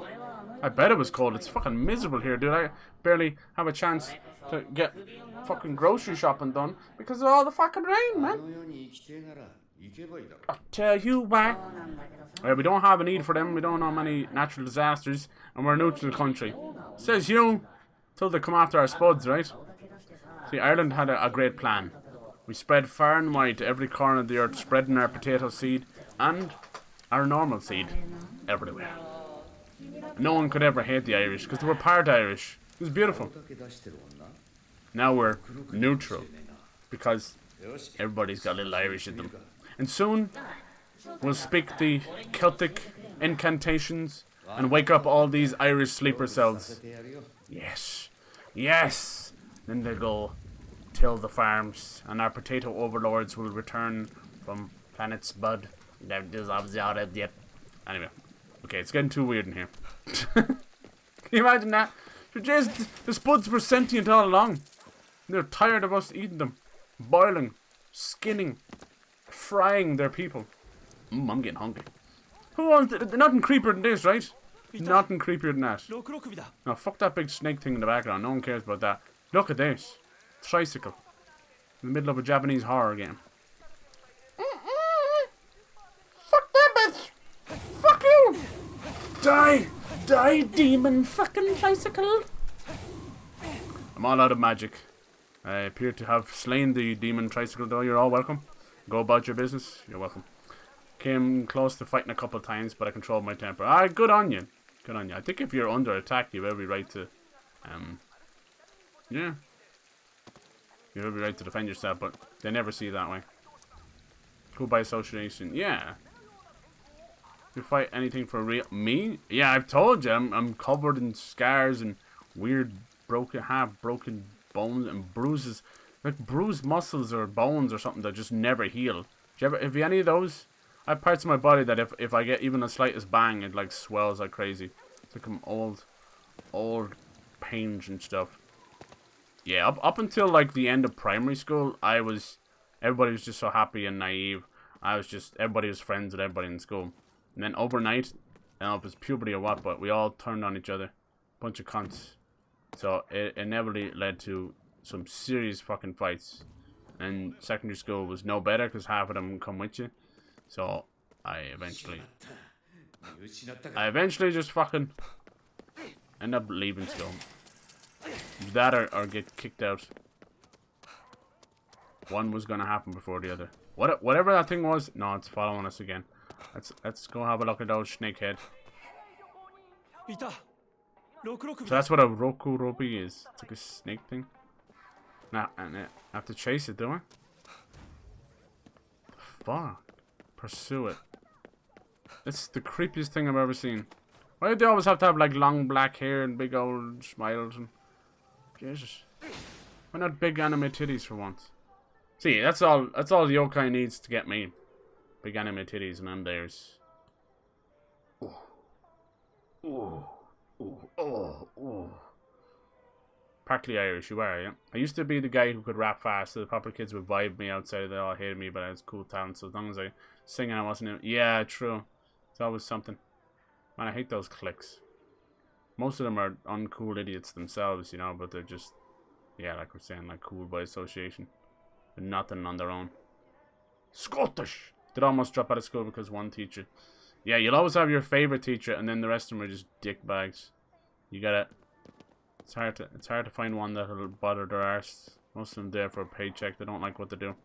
I bet it was cold. It's fucking miserable here, dude. I barely have a chance to get fucking grocery shopping done because of all the fucking rain, man. I'll tell you why. We don't have a need for them. We don't know many natural disasters, and we're a neutral country. Says you, till they come after our spuds, right? See, Ireland had a great plan. We spread far and wide to every corner of the earth, spreading our potato seed and our normal seed everywhere. No one could ever hate the Irish because they were part Irish. It was beautiful. Now we're neutral because everybody's got a little Irish in them. And soon we'll speak the Celtic incantations and wake up all these Irish sleeper cells. Yes. Yes. Then they'll go till the farms, and our potato overlords will return from planet Spud. Anyway, okay, it's getting too weird in here. Can you imagine that? The Spuds were sentient all along. They're tired of us eating them, boiling, skinning, frying their people. I'm getting hungry. Who wants it? Nothing creepier than this, right? Nothing creepier than that. Now, fuck that big snake thing in the background. No one cares about that. Look at this. Tricycle. In the middle of a Japanese horror game. Fuck that bitch! Fuck you! Die! Die, demon fucking tricycle! I'm all out of magic. I appear to have slain the demon tricycle, though. You're all welcome. Go about your business. You're welcome. Came close to fighting a couple of times, but I controlled my temper. Ah, good on you. Good on you. I think if you're under attack, you have every right to, yeah. You have every right to defend yourself, but they never see it that way. Go by association. Yeah. You fight anything for real? Me? Yeah, I've told you. I'm covered in scars and weird half-broken bones and bruises. Like bruised muscles or bones or something that just never heal. Have you any of those? I have parts of my body that if I get even the slightest bang, it like swells like crazy. It's like I'm old pains and stuff. Yeah, up until like the end of primary school, everybody was just so happy and naive. Everybody was friends with everybody in school. And then overnight, I don't know if it was puberty or what, but we all turned on each other. Bunch of cunts. So it inevitably led to some serious fucking fights. And secondary school was no better because half of them come with you. So I eventually just fucking end up leaving school. That or get kicked out. One was gonna happen before the other. Whatever that thing was, no, it's following us again. Let's go have a look at those snakehead. So that's what a Rokurobi is. It's like a snake thing. Nah, and I have to chase it, do I? Fuck. Pursue it. It's the creepiest thing I've ever seen. Why do they always have to have like long black hair and big old smiles and Jesus? Why not big anime titties for once? See, that's all the yokai needs to get me. Big anime titties and I'm theirs. Partly Irish, you are, yeah. I used to be the guy who could rap fast, so the popular kids would vibe me outside. They all hated me, but I was cool talent. So as long as I sing and I wasn't, yeah, true. It's always something. Man, I hate those cliques. Most of them are uncool idiots themselves, you know, but they're just, yeah, like we're saying, like cool by association. They're nothing on their own. Scottish! Did almost drop out of school because one teacher. Yeah, you'll always have your favorite teacher, and then the rest of them are just dick bags. You gotta. It's hard to find one that'll bother their arse. Most of them there for a paycheck. They don't like what they do.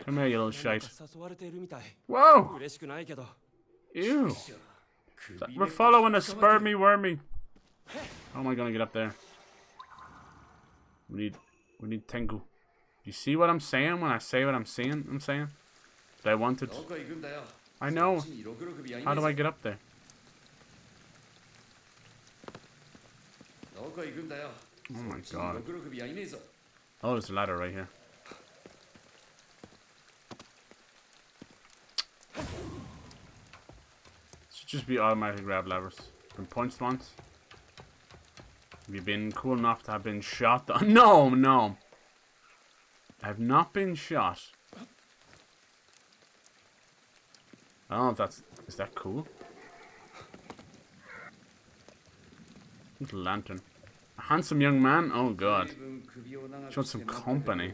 Come here, you little shite. Whoa! Ew. We're following a spermy wormy. How am I gonna get up there? We need Tengu. You see what I'm saying when I say what I'm saying? that I wanted. I know. How do I get up there? Oh my god. Oh, there's a ladder right here. Should just be automatic grab levers. Been punched once. Have you been cool enough to have been shot? No, no. I have not been shot. I don't know if that's... Is that cool? Little lantern. A handsome young man? Oh god. Showed some company.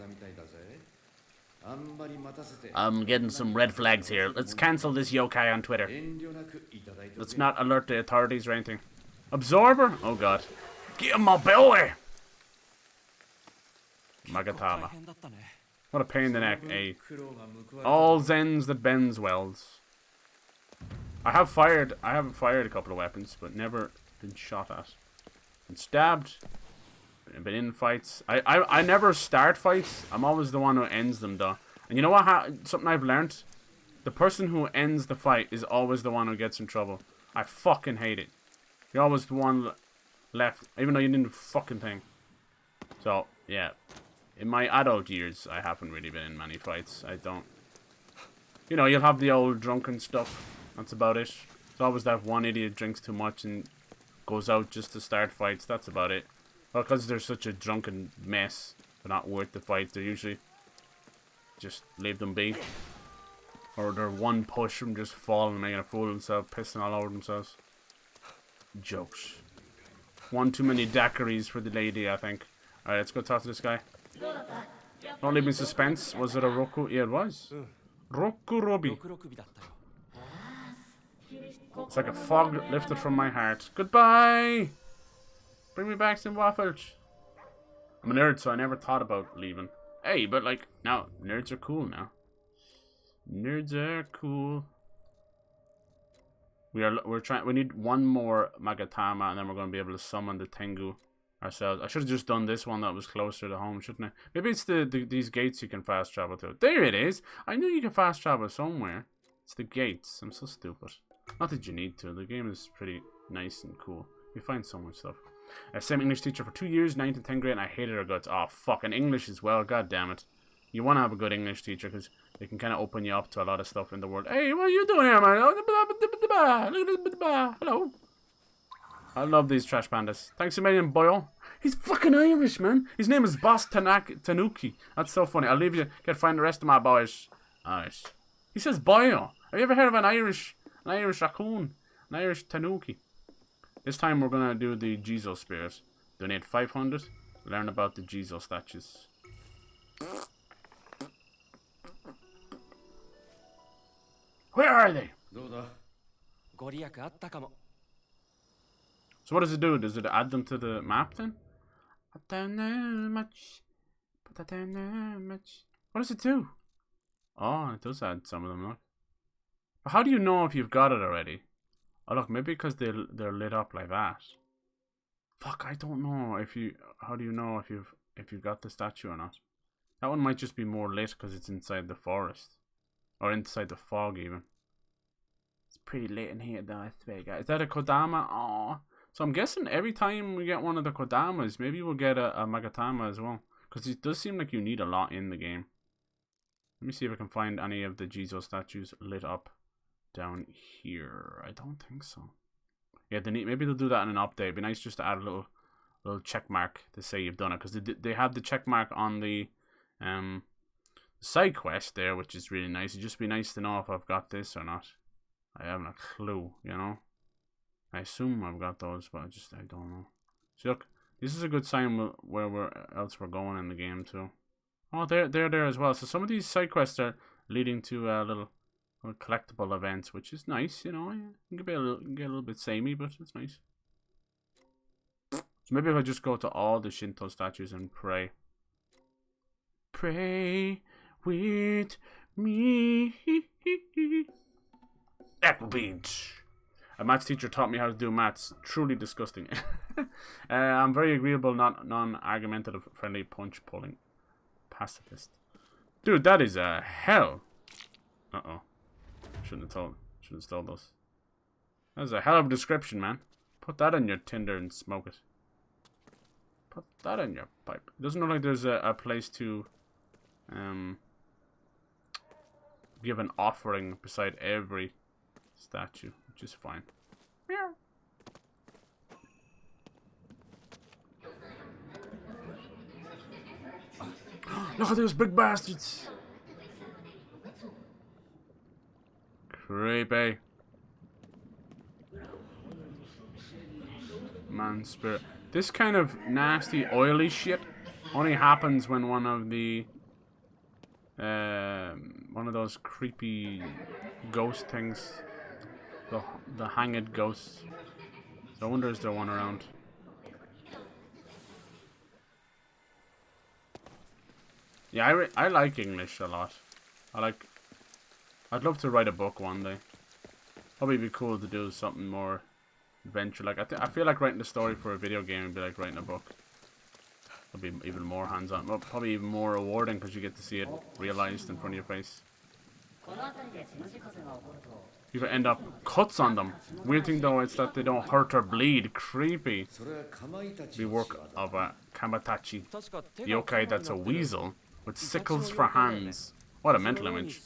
I'm getting some red flags here. Let's cancel this yokai on Twitter. Let's not alert the authorities or anything. Absorber? Oh god. Get him, my boy! Magatama. What a pain in the neck, eh? All ends that bends wells. I have fired a couple of weapons, but never been shot at. Been stabbed. Been in fights. I never start fights. I'm always the one who ends them, though. And you know what? Something I've learned? The person who ends the fight is always the one who gets in trouble. I fucking hate it. You're always the one left, even though you didn't do a fucking thing. So, yeah. In my adult years, I haven't really been in many fights. I don't... You know, you'll have the old drunken stuff. That's about it. There's always that one idiot drinks too much and goes out just to start fights. That's about it. Well, because they're such a drunken mess, they're not worth the fight. They're usually just leave them be. Or they're one push from just falling and making a fool of themselves, pissing all over themselves. Jokes. One too many daiquiris for the lady, I think. Alright, let's go talk to this guy. Don't leave me in suspense. Was it a Roku? Yeah, it was. Rokurobi. It's like a fog lifted from my heart. Goodbye! Bring me back some waffles. I'm a nerd, so I never thought about leaving. Hey, but like, now, nerds are cool now. Nerds are cool. We need one more Magatama, and then we're going to be able to summon the Tengu ourselves. I should have just done this one that was closer to home, shouldn't I? Maybe it's these gates you can fast travel to. There it is! I knew you could fast travel somewhere. It's the gates. I'm so stupid. Not that you need to. The game is pretty nice and cool. You find so much stuff. Same English teacher for 2 years, 9th and 10th grade, and I hated her guts. Oh, fucking English as well. God damn it. You want to have a good English teacher because they can kind of open you up to a lot of stuff in the world. Hey, what are you doing here, man? Hello. I love these trash pandas. Thanks a million, Boyle. He's fucking Irish, man. His name is Boss Tanuki. That's so funny. I'll leave you. Get find the rest of my boys. Alright. He says Boyle. Have you ever heard of an Irish raccoon? An Irish Tanuki. This time we're gonna do the Jesus spirit. Donate 500. Learn about the Jesus statues. Where are they? So what does it do? Does it add them to the map then? I don't know much, but I don't know much. What does it do? Oh, it does add some of them, look. But how do you know if you've got it already? Oh look, maybe because they're lit up like that. Fuck, I don't know if you... How do you know if you've got the statue or not? That one might just be more lit because it's inside the forest. Or inside the fog even. It's pretty lit in here though, I swear, guys. Is that a Kodama? Aww. So I'm guessing every time we get one of the Kodamas, maybe we'll get a Magatama as well. Because it does seem like you need a lot in the game. Let me see if I can find any of the Jesus statues lit up down here. I don't think so. Yeah, maybe they'll do that in an update. It'd be nice just to add a little check mark to say you've done it. Because they have the check mark on the side quest there, which is really nice. It'd just be nice to know if I've got this or not. I haven't a clue, you know. I assume I've got those, but I don't know. So look, this is a good sign where else we're going in the game too. Oh, they're there as well. So some of these side quests are leading to little collectible events, which is nice, you know. It can get a little bit samey, but it's nice. So maybe if I just go to all the Shinto statues and pray. Pray with me. Apple beans. A maths teacher taught me how to do maths. Truly disgusting. I'm very agreeable, non-argumentative, friendly, punch-pulling pacifist. Dude, that is a hell Uh-oh. Shouldn't have stole those. That was a hell of a description, man. Put that in your tinder and smoke it. Put that in your pipe. It doesn't look like there's a place to give an offering beside every statue, which is fine. Meow. Look at those big bastards. Creepy. Man spirit. This kind of nasty oily shit only happens when one of those creepy ghost things, the hanged ghosts. I wonder is there one around. Yeah, I like English a lot. I'd love to write a book one day. Probably be cool to do something more adventure. Like I feel like writing a story for a video game would be like writing a book. It'll be even more hands-on. Well, probably even more rewarding because you get to see it realized in front of your face. You end up cuts on them. Weird thing though is that they don't hurt or bleed. Creepy. The work of a Kamatachi, the yokai that's a weasel with sickles for hands. What a mental image.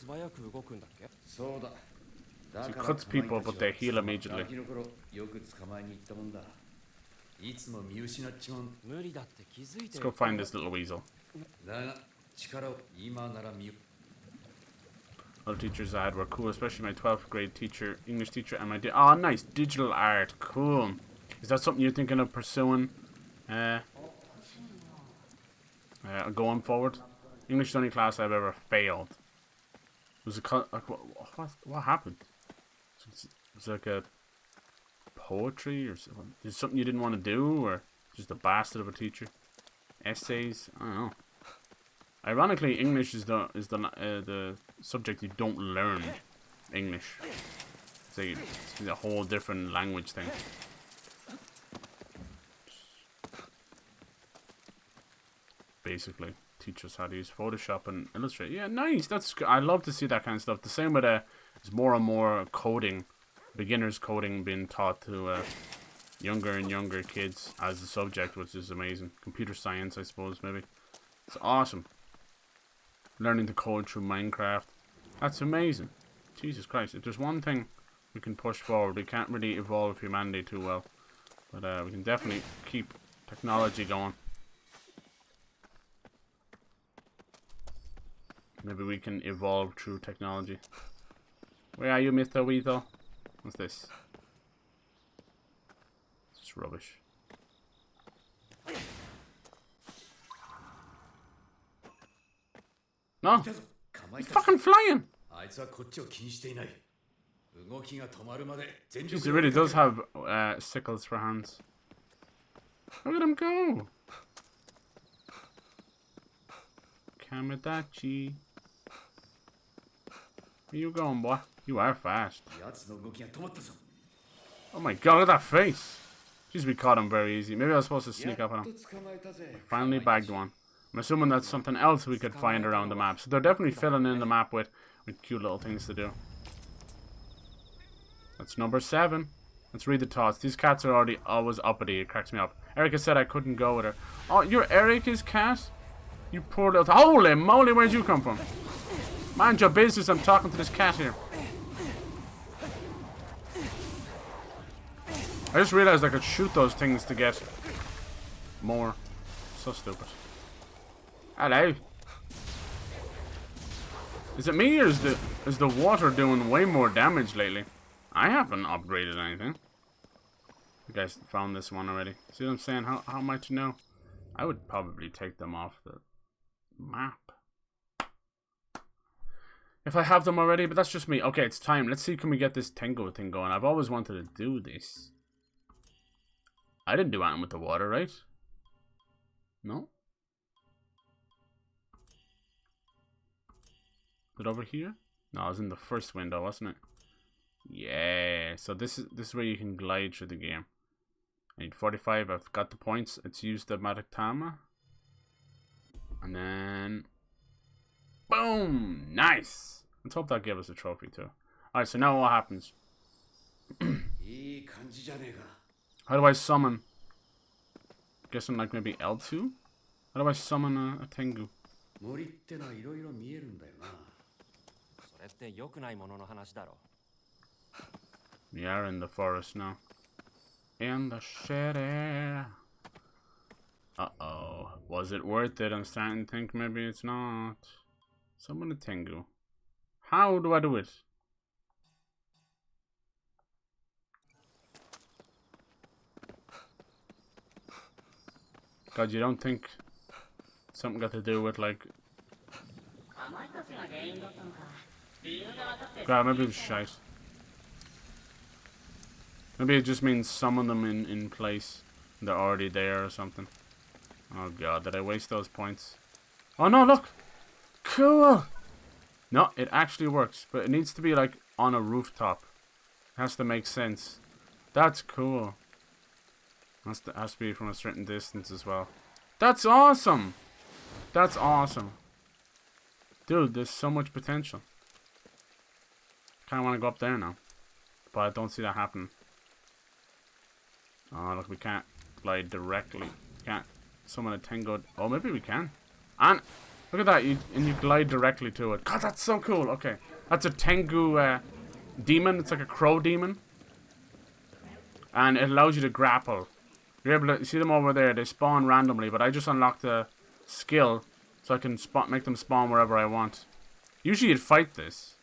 He cuts people, but they heal immediately. Let's go find this little weasel. Other teachers I had were cool, especially my 12th grade teacher, English teacher, and my oh, nice digital art, cool. Is that something you're thinking of pursuing? Going forward? English is the only class I've ever failed. It was what happened? It's like a poetry or something. Is it something you didn't want to do, or just a bastard of a teacher? Essays? I don't know. Ironically, English is the subject you don't learn. English. It's a whole different language thing. Basically, teach us how to use Photoshop and Illustrator. Yeah, nice. I love to see that kind of stuff. The same with there's more and more coding, beginners coding being taught to younger and younger kids as a subject, which is amazing. Computer science, I suppose, maybe. It's awesome. Learning to code through Minecraft. That's amazing. Jesus Christ. If there's one thing we can push forward, we can't really evolve humanity too well. But we can definitely keep technology going. Maybe we can evolve through technology. Where are you, Mr. Weasel? What's this? It's just rubbish. No! He's fucking flying! Jeez, he really does have sickles for hands. Look at him go! Kamadachi. Where you going, boy? You are fast. Oh my god, look at that face! Jeez, we caught him very easy. Maybe I was supposed to sneak up on him. Finally bagged one. I'm assuming that's something else we could find around the map. So they're definitely filling in the map with cute little things to do. That's number 7. Let's read the thoughts. These cats are always uppity. It cracks me up. Erica said I couldn't go with her. Oh, you're Erica's cat? You poor little... Holy moly, where'd you come from? Mind your business, I'm talking to this cat here. I just realized I could shoot those things to get more. So stupid. Hello. Is it me, or is the water doing way more damage lately? I haven't upgraded anything. You guys found this one already. See what I'm saying? How much you know? I would probably take them off the map if I have them already, but that's just me. Okay, it's time. Let's see, can we get this Tengo thing going? I've always wanted to do this. I didn't do anything with the water, right? No? Is it over here? No, it was in the first window, wasn't it? Yeah. So this is where you can glide through the game. I need 45. I've got the points. Let's use the Madatama. And then... Boom! Nice! Let's hope that gave us a trophy too. Alright, so now what happens? How do I summon? Guessing like maybe L2? How do I summon a Tengu? We are in the forest now. In the city. Uh-oh. Was it worth it? I'm starting to think maybe it's not. Summon a Tengu. How do I do it? God, you don't think something got to do with like... God, maybe it's shite. Maybe it just means summon them in place. They're already there or something. Oh god, did I waste those points? Oh no, look! Cool! No, it actually works. But it needs to be like on a rooftop. It has to make sense. That's cool. Has to be from a certain distance as well. That's awesome! That's awesome. Dude, there's so much potential. Kinda wanna go up there now. But I don't see that happening. Oh, look, we can't glide directly. Can't summon a Tengu. Oh, maybe we can. And look at that, and you glide directly to it. God, that's so cool. Okay, that's a Tengu demon. It's like a crow demon. And it allows you to grapple. You're able to see them over there. They spawn randomly, but I just unlocked a skill so I can make them spawn wherever I want. Usually you'd fight this.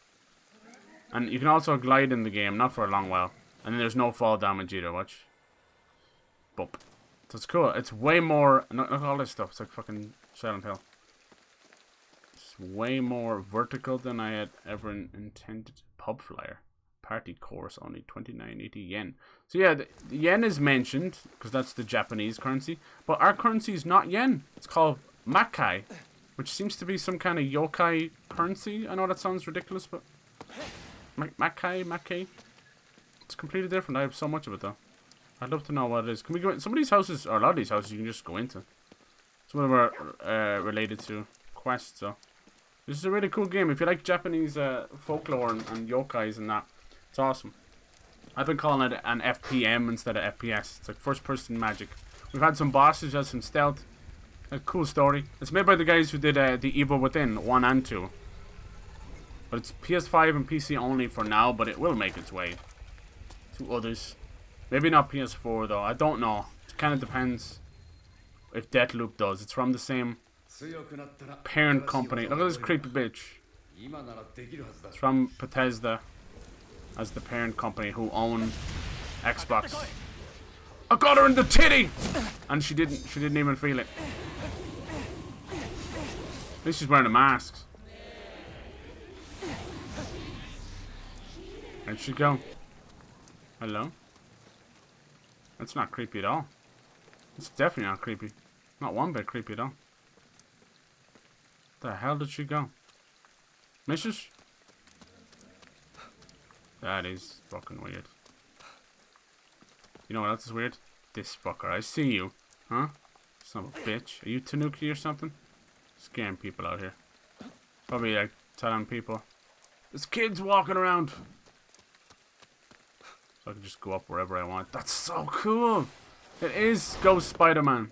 And you can also glide in the game, not for a long while. And then there's no fall damage either, watch. Bump. So it's cool. It's way more... Look at all this stuff. It's like fucking Silent Hill. It's way more vertical than I had ever intended. Pub flyer. Party course, only 29.80 yen. So yeah, the yen is mentioned, because that's the Japanese currency. But our currency is not yen. It's called Makai, which seems to be some kind of yokai currency. I know that sounds ridiculous, but... Makai? It's completely different. I have so much of it, though. I'd love to know what it is. Can we go in? Some of these houses, or a lot of these houses, you can just go into. Some of them are related to quests, so... This is a really cool game. If you like Japanese folklore and yokais and that, it's awesome. I've been calling it an FPM instead of FPS. It's like first-person magic. We've had some bosses, had some stealth. A cool story. It's made by the guys who did The Evil Within 1 and 2. But it's PS5 and PC only for now, but it will make its way to others. Maybe not PS4 though. I don't know. It kind of depends if Deathloop does. It's from the same parent company. Look at this creepy bitch. It's from Bethesda as the parent company who own Xbox. I got her in the titty, and she didn't even feel it. At least she's wearing a mask. Where'd she go? Hello? That's not creepy at all. It's definitely not creepy. Not one bit creepy at all. The hell did she go? Missus? That is fucking weird. You know what else is weird? This fucker. I see you. Huh? Son of a bitch. Are you Tanuki or something? Scaring people out here. Probably like telling people. There's kids walking around. So I can just go up wherever I want. That's so cool. It is Ghost Spider-Man.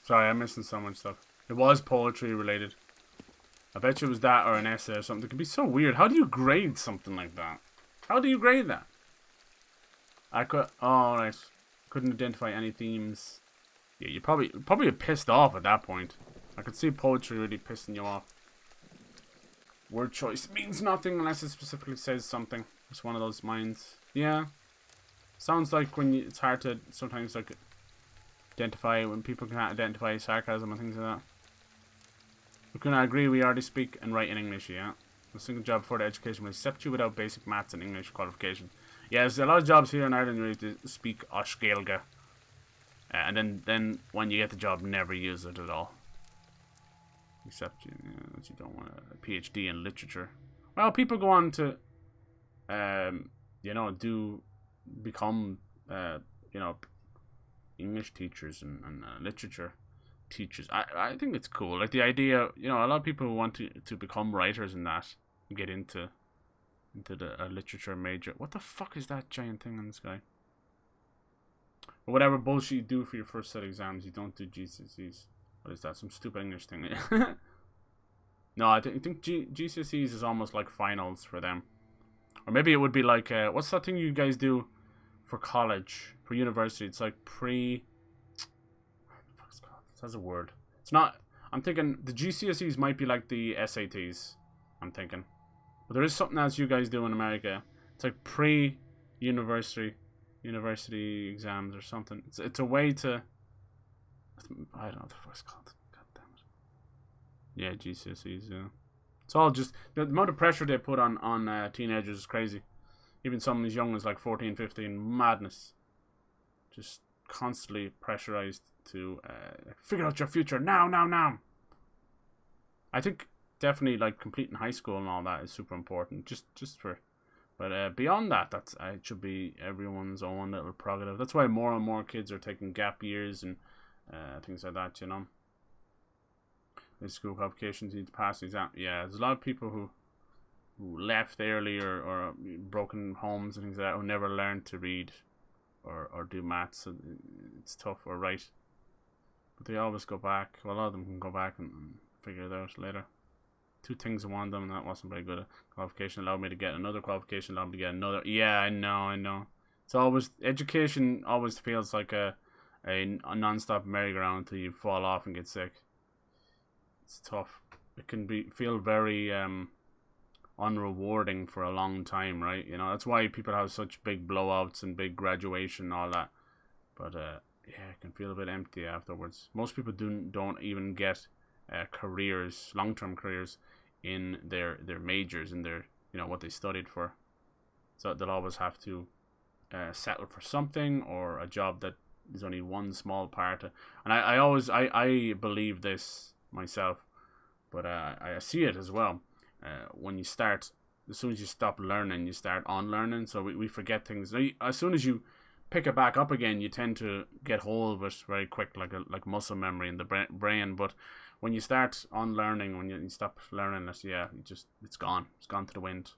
Sorry, I'm missing so much stuff. It was poetry related. I bet you it was that or an essay or something. It can be so weird. How do you grade something like that? How do you grade that? I could... Oh, right. Couldn't identify any themes. Yeah, you probably pissed off at that point. I could see poetry really pissing you off. Word choice means nothing unless it specifically says something. It's one of those minds. Yeah. Sounds like when it's hard to sometimes like identify when people can't identify sarcasm and things like that. We can agree we already speak and write in English, yeah. A single job for the education will accept you without basic maths and English qualification. Yeah, there's a lot of jobs here in Ireland where you have to speak Oshgailga. And then when you get the job, never use it at all. Except you don't want a PhD in literature. Well, people go on to, you know, become, you know, English teachers and literature teachers. I think it's cool. Like the idea, you know, a lot of people want to become writers and that, and get into the literature major. What the fuck is that giant thing on the sky? Or whatever bullshit you do for your first set of exams, you don't do GCSEs. What is that? Some stupid English thing. No, I think GCSEs is almost like finals for them. Or maybe it would be like, what's that thing you guys do for college, for university? It's like pre... What's it called? It has a word. It's not... I'm thinking the GCSEs might be like the SATs. I'm thinking. But there is something else you guys do in America. It's like pre-university exams or something. It's a way to... I don't know what the fuck it's called. God damn it. Yeah, GCSEs, yeah. It's all just... The amount of pressure they put on teenagers is crazy. Even someone as young as like 14, 15. Madness. Just constantly pressurized to figure out your future now. I think definitely like completing high school and all that is super important. Just for... But beyond that, it should be everyone's own little prerogative. That's why more and more kids are taking gap years and things like that, you know. The school qualifications need to pass the exam. Yeah, there's a lot of people who left early or broken homes and things like that who never learned to read or do maths. So it's tough or write. But they always go back. Well, a lot of them can go back and figure it out later. 2 things I wanted them, and that wasn't very good. A qualification allowed me to get another qualification, allowed me to get another. Yeah, I know. It's always... Education always feels like a non-stop merry-go-round until you fall off and get sick. It's tough. It can feel very unrewarding for a long time, right? You know, that's why people have such big blowouts and big graduation and all that. But yeah, it can feel a bit empty afterwards. Most people don't even get careers, long-term careers in their majors and their, you know, what they studied for. So they'll always have to settle for something or a job that is only one small part of, and I believe this myself, but I see it as well. When you start, as soon as you stop learning, you start unlearning. So we forget things. As soon as you pick it back up again, you tend to get hold of it very quick, like muscle memory in the brain. But when you start unlearning, when you stop learning it, yeah, it's gone to the wind.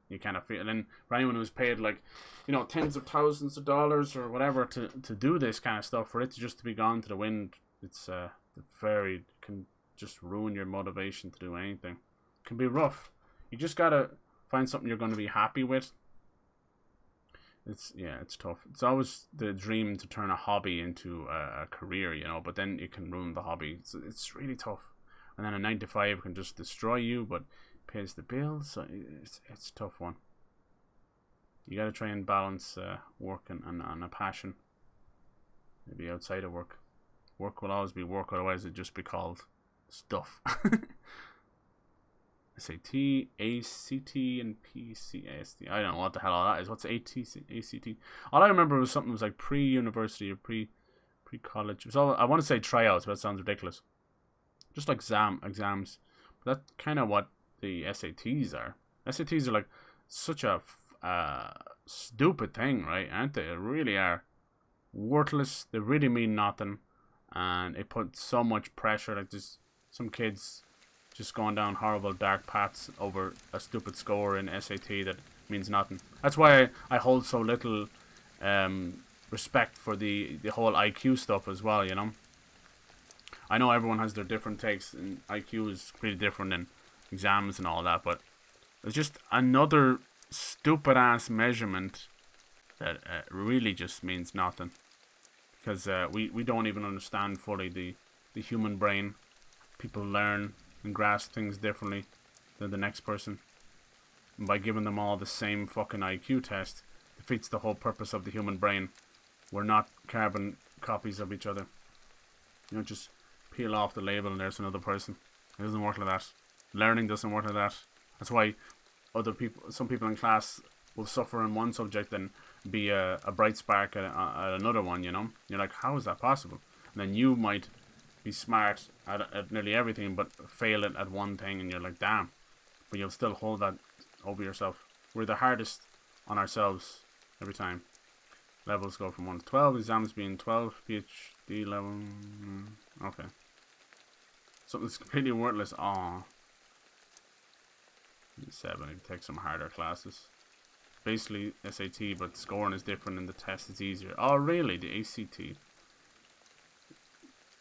You kind of feel, and for anyone who's paid like, you know, tens of thousands of dollars or whatever to do this kind of stuff, for it to be gone to the wind, it's can just ruin your motivation to do anything. It can be rough. You just gotta find something you're going to be happy with. It's tough. It's always the dream to turn a hobby into a career, you know, but then it can ruin the hobby. It's really tough. And then a 9 to 5 can just destroy you, but pays the bills. So it's a tough one. You got to try and balance work and a passion. Maybe outside of work. Work will always be work, otherwise it'd just be called stuff. SAT, ACT, and PCSD. I don't know what the hell all that is. What's ACT? All I remember was something was like pre-university or pre-college. It was all, I want to say tryouts, but that sounds ridiculous. Just like exams. But that's kind of what the SATs are. SATs are like such a stupid thing, right? Aren't they? They really are worthless. They really mean nothing, and it put so much pressure. Like just some kids just going down horrible dark paths over a stupid score in SAT that means nothing. That's why I hold so little respect for the whole IQ stuff as well, you know. I know everyone has their different takes, and IQ is pretty different than exams and all that, but it's just another stupid ass measurement that really just means nothing, because we don't even understand fully the human brain. People learn and grasp things differently than the next person, and by giving them all the same fucking IQ test defeats the whole purpose of the human brain. We're not carbon copies of each other. You know, just peel off the label and there's another person. It doesn't work like that. Learning doesn't work like that. That's why some people in class will suffer in one subject and be a bright spark at another one, you know. You're like, how is that possible? And then you might be smart at nearly everything but fail at one thing, and you're like, damn. But you'll still hold that over yourself. We're the hardest on ourselves every time. levels go from 1 to 12. Exams being 12. PhD level. Okay. Something's completely worthless. Aw. 7. You take some harder classes. Basically SAT, but scoring is different and the test is easier. Oh, really? The ACT.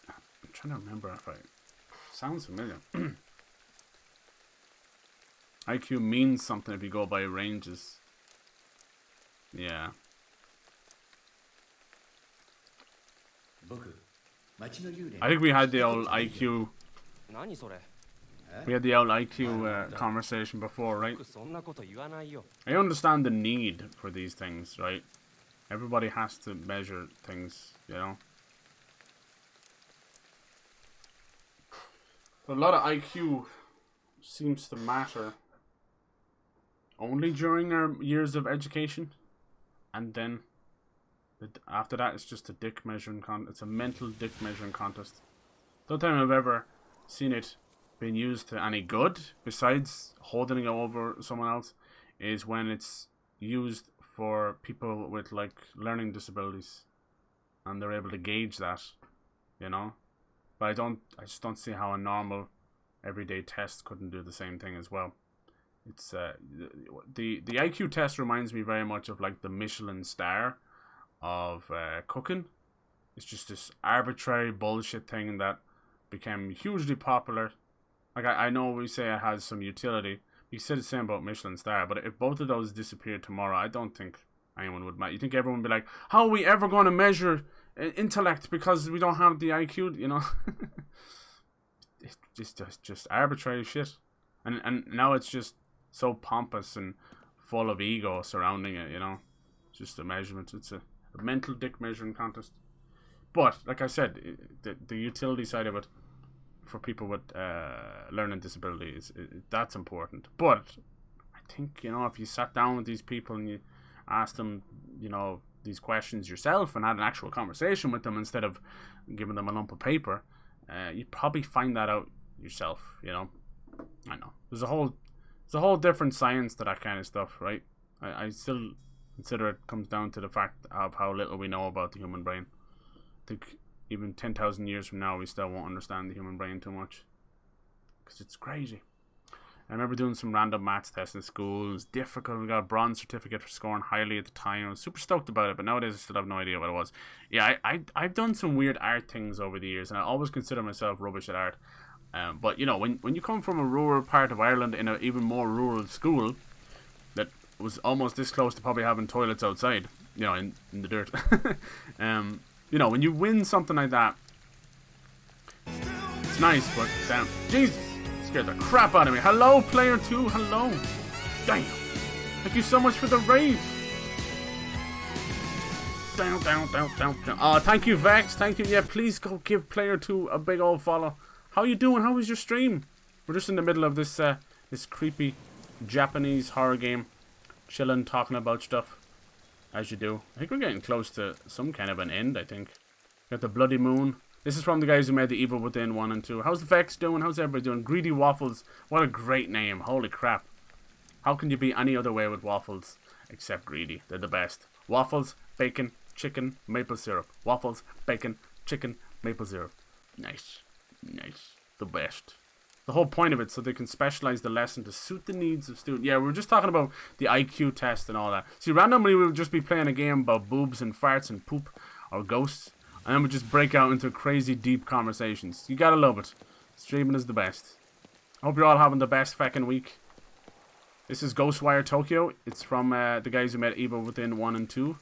I'm trying to remember if I... Sounds familiar. IQ means something if you go by ranges. Yeah. I think we had the old IQ... We had the old IQ conversation before, right? I understand the need for these things, right? Everybody has to measure things, you know? But a lot of IQ seems to matter only during our years of education. And then after that, it's just a dick measuring contest. It's a mental dick measuring contest. The only time I've ever seen it being used to any good, besides holding it over someone else, is when it's used for people with like learning disabilities, and they're able to gauge that, you know. But I just don't see how a normal, everyday test couldn't do the same thing as well. It's the IQ test reminds me very much of like the Michelin star of cooking. It's just this arbitrary bullshit thing that became hugely popular. Like I know we say it has some utility. You said the same about Michelin star, but if both of those disappeared tomorrow, I don't think anyone would matter. You think everyone would be like, how are we ever going to measure intellect because we don't have the IQ, you know? It's just arbitrary shit. And now it's just so pompous and full of ego surrounding it, you know? It's just a measurement. It's a mental dick measuring contest. But, like I said, the utility side of it for people with learning disabilities, that's important. But I think, you know, if you sat down with these people and you asked them, you know, these questions yourself and had an actual conversation with them instead of giving them a lump of paper, you'd probably find that out yourself, you know. I know. There's a whole different science to that kind of stuff, right? I still consider it comes down to the fact of how little we know about the human brain. I think even 10,000 years from now, we still won't understand the human brain too much. Because it's crazy. I remember doing some random maths tests in school. It was difficult. We got a bronze certificate for scoring highly at the time. I was super stoked about it, but nowadays I still have no idea what it was. Yeah, I've done some weird art things over the years, and I always consider myself rubbish at art. But, you know, when you come from a rural part of Ireland in an even more rural school that was almost this close to probably having toilets outside, you know, in the dirt. You know, when you win something like that, it's nice, but damn, Jesus, scared the crap out of me. Hello, player 2, hello. Damn. Thank you so much for the raid. Down. Oh, thank you, Vex. Thank you. Yeah, please go give player 2 a big old follow. How you doing? How was your stream? We're just in the middle of this this creepy Japanese horror game, chilling, talking about stuff. As you do. I think we're getting close to some kind of an end, I think. Got the Bloody Moon. This is from the guys who made the Evil Within 1 and 2. How's the Vex doing? How's everybody doing? Greedy Waffles. What a great name. Holy crap. How can you be any other way with waffles except greedy? They're the best. Waffles, bacon, chicken, maple syrup. Waffles, bacon, chicken, maple syrup. Nice. Nice. The best. The whole point of it, so they can specialize the lesson to suit the needs of students. Yeah, we were just talking about the IQ test and all that. See, randomly we would just be playing a game about boobs and farts and poop or ghosts, and then we'd just break out into crazy deep conversations. You gotta love it. Streaming is the best. I hope you're all having the best fucking week. This is Ghostwire Tokyo. It's from the guys who made Evil Within 1 and 2.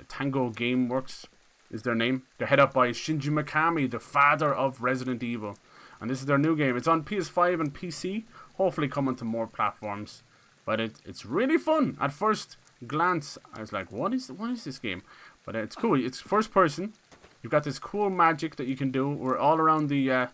Tango Gameworks is their name. They're head up by Shinji Mikami, the father of Resident Evil. And this is their new game. It's on PS5 and PC. Hopefully coming to more platforms. But it's really fun. At first glance, I was like, what is this game? But it's cool. It's first person. You've got this cool magic that you can do. We're all around the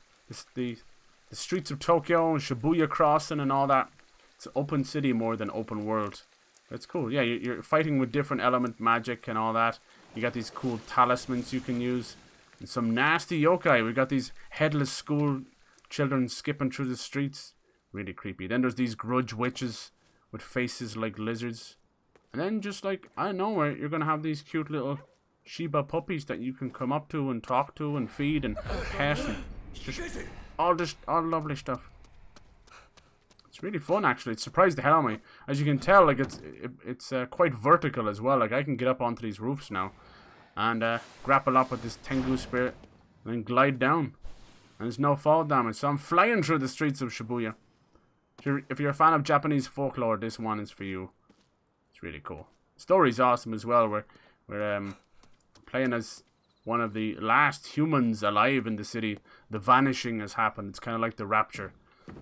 streets of Tokyo and Shibuya Crossing and all that. It's open city more than open world. It's cool. Yeah, you're fighting with different element magic and all that. You got these cool talismans you can use. And some nasty yokai. We got these headless school children skipping through the streets. Really creepy. Then there's these grudge witches with faces like lizards. And then just like, I don't know, where you're going to have these cute little Shiba puppies that you can come up to and talk to and feed and pet and just all lovely stuff. It's really fun, actually. It surprised the hell out of me. As you can tell, like it's quite vertical as well. Like I can get up onto these roofs now and grapple up with this Tengu spirit and then glide down. And there's no fall damage, so I'm flying through the streets of Shibuya. If you're a fan of Japanese folklore, this one is for you. It's really cool. The story's awesome as well. We're playing as one of the last humans alive in the city. The vanishing has happened. It's kind of like the rapture.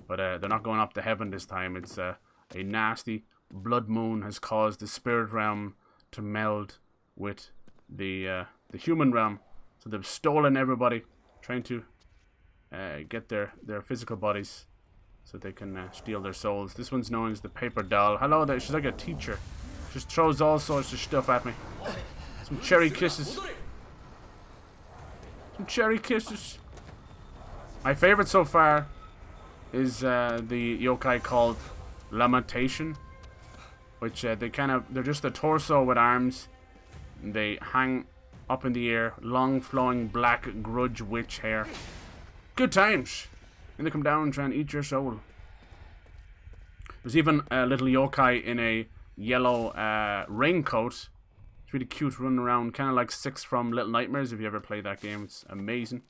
But they're not going up to heaven this time. It's a nasty blood moon has caused the spirit realm to meld with the human realm. So they've stolen everybody, trying to get their physical bodies so they can steal their souls. This one's known as the paper doll. Hello there. She's like a teacher. Just throws all sorts of stuff at me. Some cherry kisses. Some cherry kisses. My favorite so far is the yokai called Lamentation, which they're just a torso with arms. And they hang up in the air, long flowing black grudge witch hair. Good times. And they come down and try and eat your soul. There's even a little yokai in a yellow raincoat. It's really cute, running around, kind of like Six from Little Nightmares. If you ever played that game, it's amazing.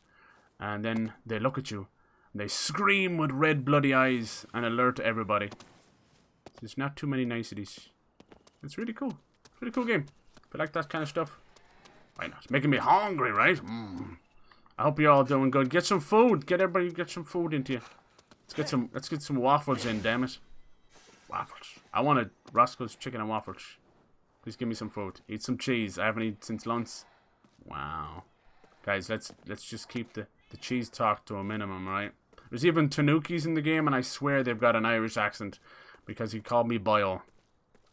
And then they look at you. And they scream with red bloody eyes and alert everybody. There's not too many niceties. It's really cool. It's a really cool game. If you like that kind of stuff, why not? It's making me hungry, right? I hope you're all doing good. Get some food. Get some food into you. Let's get some waffles in, damn it. Waffles. I wanted Roscoe's chicken and waffles. Please give me some food. Eat some cheese. I haven't eaten since lunch. Wow. Guys, let's just keep the cheese talk to a minimum, right? There's even Tanukis in the game, and I swear they've got an Irish accent because he called me Boyle.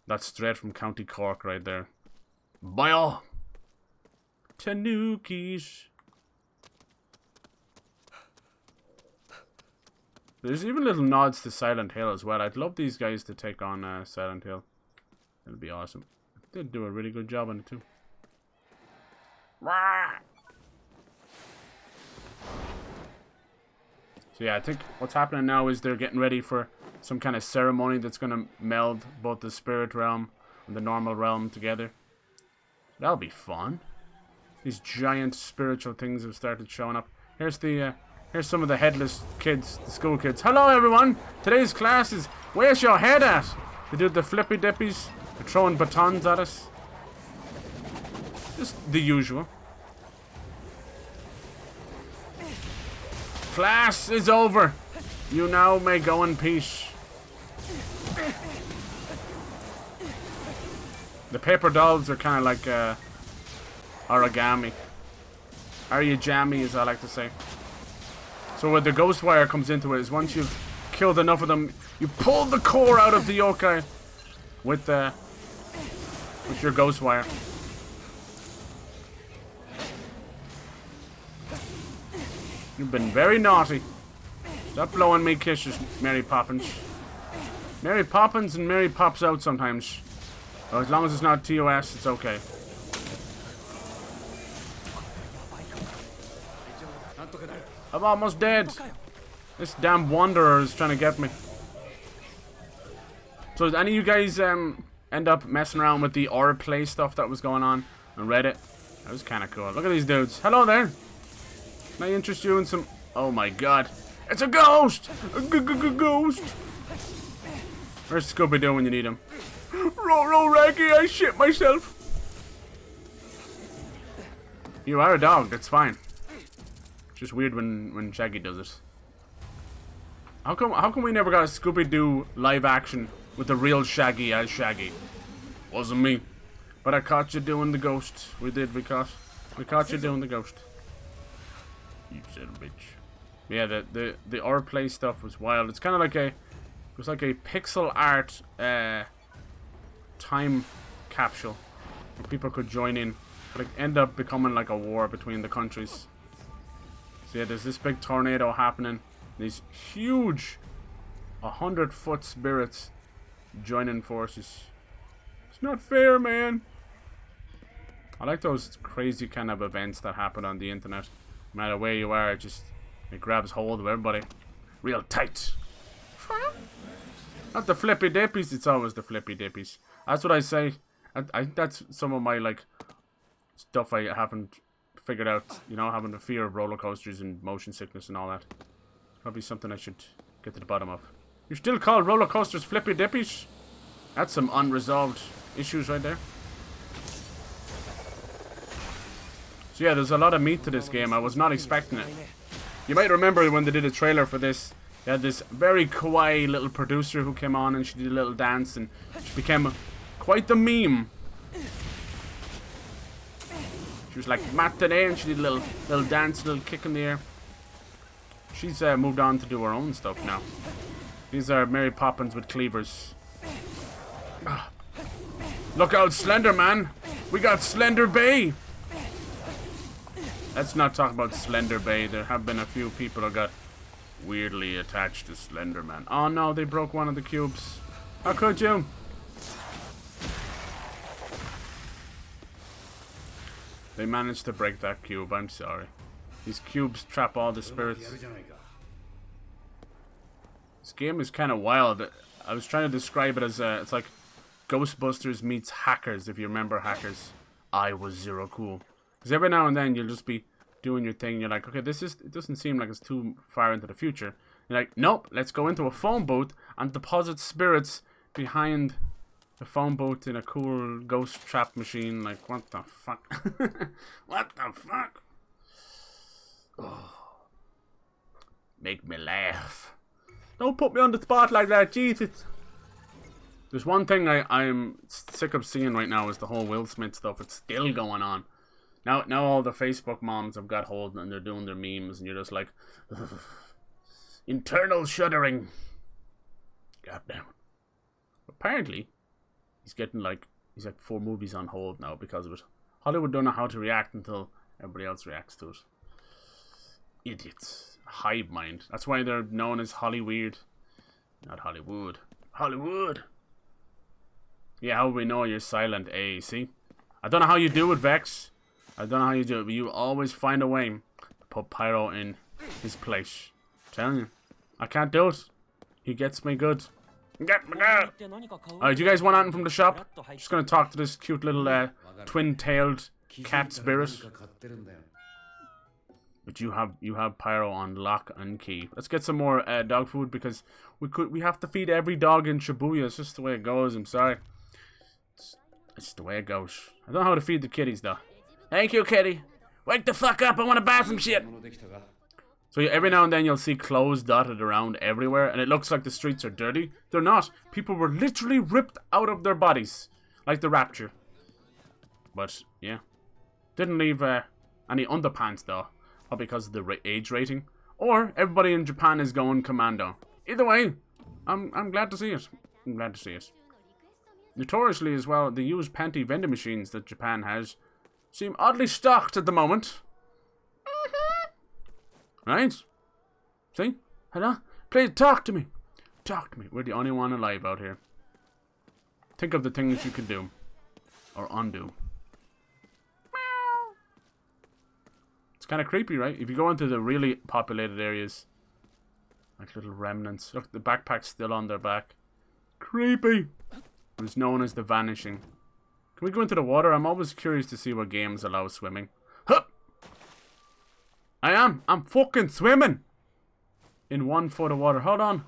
That's straight from County Cork right there. Boyle. Tanukis. There's even little nods to Silent Hill as well. I'd love these guys to take on Silent Hill. It'll be awesome. They did do a really good job on it too. So yeah, I think what's happening now is they're getting ready for some kind of ceremony that's going to meld both the spirit realm and the normal realm together. That'll be fun. These giant spiritual things have started showing up. Here's some of the headless kids, the school kids. Hello everyone! Today's class is where's your head at? They do the flippy dippies. They're throwing batons at us. Just the usual. Class is over. You now may go in peace. The paper dolls are kind of like origami. Origami, as I like to say. So where the Ghostwire comes into it is once you've killed enough of them, you pull the core out of the yokai with your Ghostwire. You've been very naughty. Stop blowing me kisses, Mary Poppins. Mary Poppins and Mary Pops out sometimes. Oh, as long as it's not TOS, it's okay. I'm almost dead. This damn wanderer is trying to get me. So did any of you guys end up messing around with the or play stuff that was going on Reddit? That was kind of cool. Look at these dudes. Hello there. Can I interest you in some... Oh my god. It's a ghost! A ghost! Where's Scooby-Doo when you need him? Row, Raggy, I shit myself. You are a dog, that's fine. It's just weird when Shaggy does it. How come we never got a Scooby-Doo live action with the real Shaggy as Shaggy? Wasn't me. But I caught you doing the ghost. We caught you doing the ghost. You son of a bitch. Yeah, the or play stuff was wild. It's kind of like it was like a pixel art time capsule where people could join in, but it ended up becoming like a war between the countries. So yeah, there's this big tornado happening. These huge 100-foot spirits joining forces. It's not fair, man. I like those crazy kind of events that happen on the internet. No matter where you are, it grabs hold of everybody. Real tight. Not the flippy dippies, it's always the flippy dippies. That's what I say. I think that's some of my, like, stuff I haven't figured out. You know, having the fear of roller coasters and motion sickness and all that. Probably something I should get to the bottom of. You still call roller coasters flippy dippies? That's some unresolved issues right there. So yeah, there's a lot of meat to this game. I was not expecting it. You might remember when they did a trailer for this, they had this very kawaii little producer who came on and she did a little dance and she became quite the meme. She was like Matt today and she did a little dance, a little kick in the air. She's moved on to do her own stuff now. These are Mary Poppins with cleavers. Look out, Slender Man! We got Slender Bay! Let's not talk about Slender Bay. There have been a few people who got weirdly attached to Slender Man. Oh no, they broke one of the cubes. How could you? They managed to break that cube, I'm sorry. These cubes trap all the spirits. This game is kind of wild. I was trying to describe it as it's like Ghostbusters meets Hackers, if you remember Hackers. I was zero cool. Because every now and then you'll just be doing your thing. You're like, okay, it doesn't seem like it's too far into the future. You're like, nope, let's go into a phone booth and deposit spirits behind the phone booth in a cool ghost trap machine. Like, what the fuck? What the fuck? Oh. Make me laugh. Don't put me on the spot like that, Jesus. There's one thing I'm sick of seeing right now is the whole Will Smith stuff. It's still going on. Now all the Facebook moms have got hold and they're doing their memes and you're just like, ugh. Internal shuddering. Goddamn. Apparently, he's like 4 movies on hold now because of it. Hollywood don't know how to react until everybody else reacts to it. Idiots. Hive mind. That's why they're known as Hollyweird. Not Hollywood. Hollywood. Yeah, how do we know you're silent A, see? I don't know how you do it, Vex. I don't know how you do it, but you always find a way to put Pyro in his place. I'm telling you. I can't do it. He gets me good. Get me good. Alright, do you guys want anything from the shop? Just gonna talk to this cute little twin-tailed cat spirit. But you have Pyro on lock and key. Let's get some more dog food because we have to feed every dog in Shibuya. It's just the way it goes. I'm sorry. It's the way it goes. I don't know how to feed the kitties though. Thank you, kitty. Wake the fuck up. I want to buy some shit. So every now and then you'll see clothes dotted around everywhere, and it looks like the streets are dirty. They're not. People were literally ripped out of their bodies, like the Rapture. But yeah, didn't leave any underpants though. Probably because of the age rating. Or everybody in Japan is going commando. Either way, I'm glad to see it. I'm glad to see it. Notoriously as well, the used panty vending machines that Japan has seem oddly stocked at the moment. Right? See? Hello? Please talk to me. Talk to me. We're the only one alive out here. Think of the things you can do. Or undo. It's kind of creepy, right? If you go into the really populated areas, like little remnants. Look, the backpack's still on their back. Creepy. It's known as the vanishing. Can we go into the water? I'm always curious to see what games allow swimming. Hup! I'm fucking swimming! In 1 foot of water. Hold on.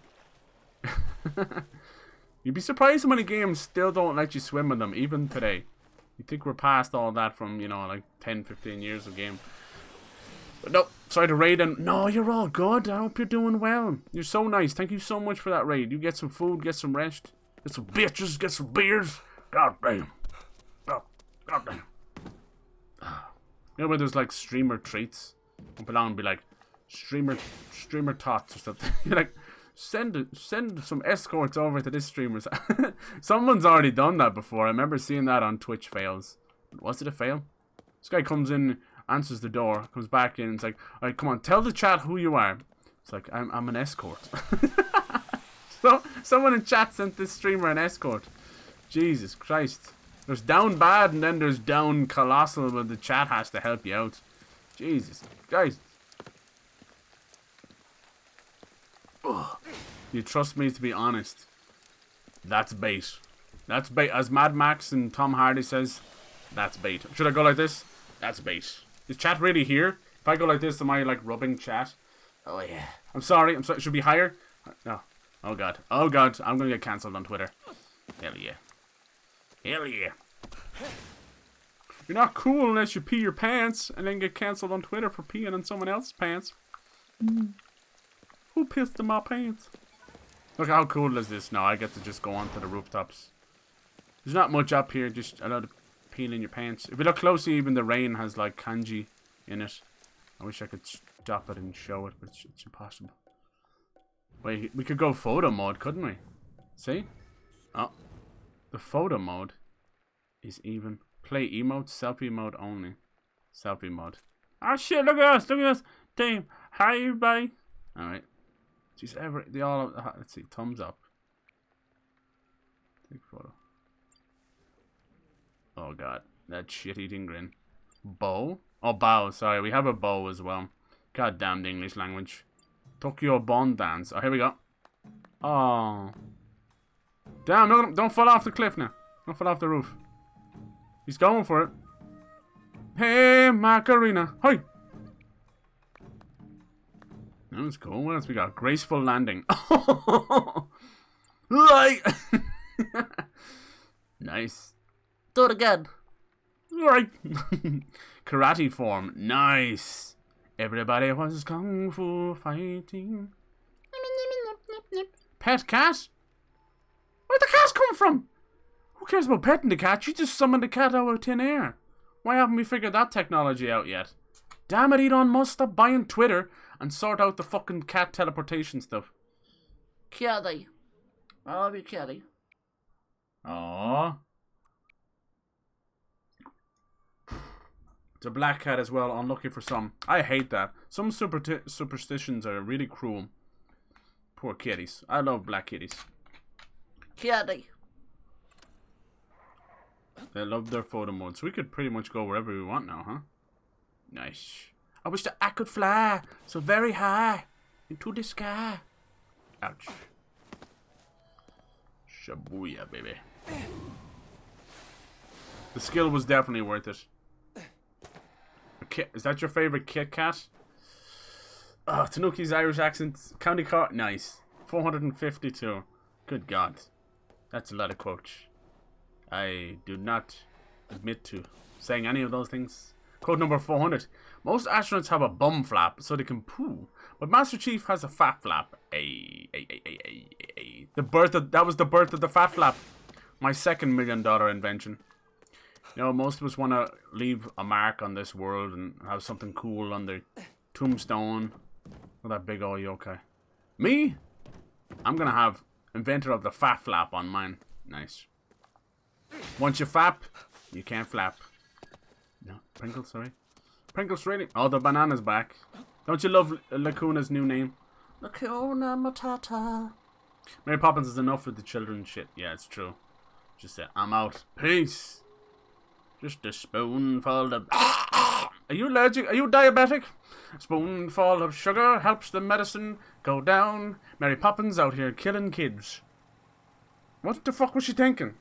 You'd be surprised how many games still don't let you swim in them, even today. You'd think we're past all that from, you know, like 10, 15 years of game. But no, sorry to raid and... No, you're all good. I hope you're doing well. You're so nice. Thank you so much for that raid. You get some food, get some rest. Get some bitches, get some beers. God damn. Oh, God damn. You know where there's like streamer treats? Come along and be like, streamer tots or something. You're like, send some escorts over to this streamer. Someone's already done that before. I remember seeing that on Twitch fails. Was it a fail? This guy comes in, answers the door, comes back in, and it's like, alright, come on, tell the chat who you are. It's like, I'm an escort. So someone in chat sent this streamer an escort. Jesus Christ. There's down bad and then there's down colossal, but the chat has to help you out. Jesus. Guys. Ugh. You trust me to be honest. That's bait. That's bait. As Mad Max and Tom Hardy says, that's bait. Should I go like this? That's bait. Is chat really here? If I go like this, am I like rubbing chat? Oh yeah. I'm sorry. Should be higher? No. Oh god. Oh god. I'm gonna get cancelled on Twitter. Hell yeah. Hell yeah. You're not cool unless you pee your pants and then get cancelled on Twitter for peeing on someone else's pants. Who pissed in my pants? Look how cool is this now. I get to just go onto the rooftops. There's not much up here, just a lot of peeing in your pants. If you look closely, even the rain has like kanji in it. I wish I could stop it and show it, but it's impossible. Wait, we could go photo mode, couldn't we? See? Oh. The photo mode is even. Play emote, selfie mode only. Selfie mode. Oh shit, look at us, look at us. Damn. Hi everybody. Alright. Jeez, they all, let's see, thumbs up. Take photo. Oh god, that shit-eating grin. Bow? Oh, bow, sorry, we have a bow as well. God damn the English language. Tokyo Bond Dance. Oh, here we go. Oh. Damn, no, don't fall off the cliff now. Don't fall off the roof. He's going for it. Hey, Macarena. Hi. That was cool. What else we got? Graceful landing. Right. Nice. Do it again. Right. Karate form. Nice. Everybody was kung fu fighting. Pet cat? Where'd the cat come from? Who cares about petting the cat? You just summoned the cat out of thin air. Why haven't we figured that technology out yet? Damn it, Elon Musk, stop buying Twitter and sort out the fucking cat teleportation stuff. Kitty. I love you, kitty. Aww. It's a black cat as well, unlucky for some. I hate that. Some superstitions are really cruel. Poor kitties. I love black kitties. Kitty. They love their photo modes. We could pretty much go wherever we want now, huh? Nice. I wish that I could fly so very high into the sky. Ouch. Shabuya, baby. The skill was definitely worth it. Is that your favorite Kit Kat? Oh, Tanuki's Irish accent. County Cork. Nice. 452. Good God. That's a lot of quotes. I do not admit to saying any of those things. Quote number 400. Most astronauts have a bum flap so they can poo, but Master Chief has a fat flap. That was the birth of the fat flap. My second $1 million invention. You know, most of us want to leave a mark on this world and have something cool on their tombstone. With that big old yokai. Me? I'm gonna have inventor of the fat flap on mine. Nice. Once you flap, you can't flap. No, Pringles, sorry. Pringles really. Oh, the banana's back. Don't you love Lacuna's new name? Lacuna Matata. Mary Poppins is enough with the children shit. Yeah, it's true. Just say, I'm out. Peace. Just a spoonful of... Are you allergic? Are you diabetic? A spoonful of sugar helps the medicine go down. Mary Poppins out here killing kids. What the fuck was she thinking?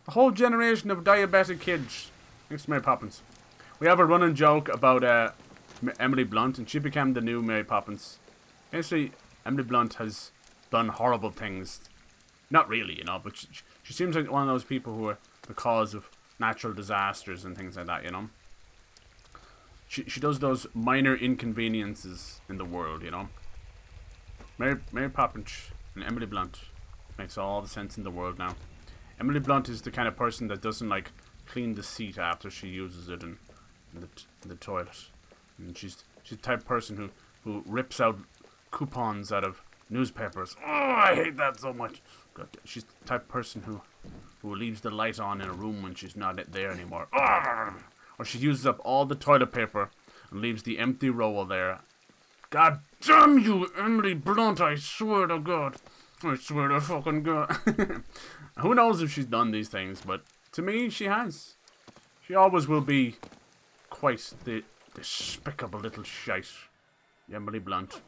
A whole generation of diabetic kids. Thanks to Mary Poppins. We have a running joke about Emily Blunt, and she became the new Mary Poppins. Basically, Emily Blunt has done horrible things. Not really, you know, but she seems like one of those people who are the cause of natural disasters and things like that, you know. She does those minor inconveniences in the world, you know. Mary Poppins and Emily Blunt makes all the sense in the world now. Emily Blunt is the kind of person that doesn't like clean the seat after she uses it in the toilet. And she's the type of person who rips out coupons out of newspapers. Oh, I hate that so much. God, she's the type of person who leaves the light on in a room when she's not there anymore. Or she uses up all the toilet paper and leaves the empty roll there. God damn you, Emily Blunt, I swear to God. I swear to fucking God. Who knows if she's done these things, but To me, she has. She always will be quite the despicable little shite. Emily Blunt.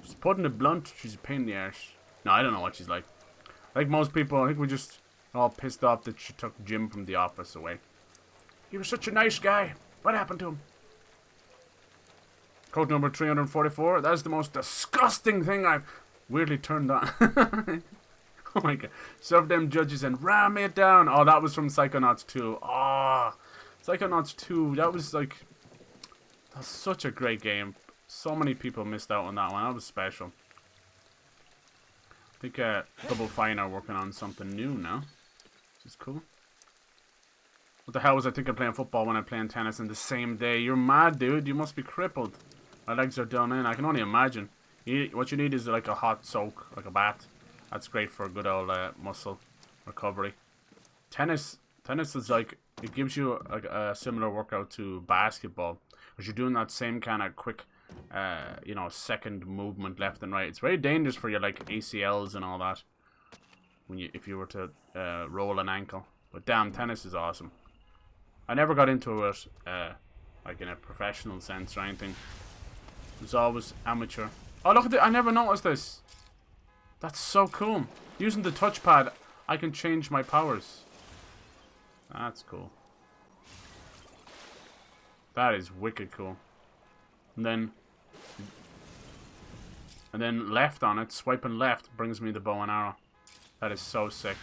Just putting it blunt, she's a pain in the arse. No, I don't know what she's like. Like most people, I think we're just all pissed off that she took Jim from the office away. He was such a nice guy. What happened to him? Code number 344. That's the most disgusting thing I've weirdly turned on. Oh my god. Serve them judges and ram it down. Oh, that was from Psychonauts 2. Oh, Psychonauts 2. That was like... That's such a great game. So many people missed out on that one. That was special. I think Double Fine are working on something new now. Which is cool. What the hell was I thinking playing football when I'm playing tennis in the same day? You're mad, dude. You must be crippled. My legs are done in. I can only imagine. What you need is like a hot soak, like a bath. That's great for a good old muscle recovery. Tennis is like, it gives you a similar workout to basketball. Because you're doing that same kind of quick, you know, second movement left and right. It's very dangerous for your like ACLs and all that. If you were to roll an ankle. But damn, tennis is awesome. I never got into it like in a professional sense or anything. It was always amateur. Oh, look at it. I never noticed this. That's so cool. Using the touchpad, I can change my powers. That's cool. That is wicked cool. And then left on it, swiping left brings me the bow and arrow. That is so sick.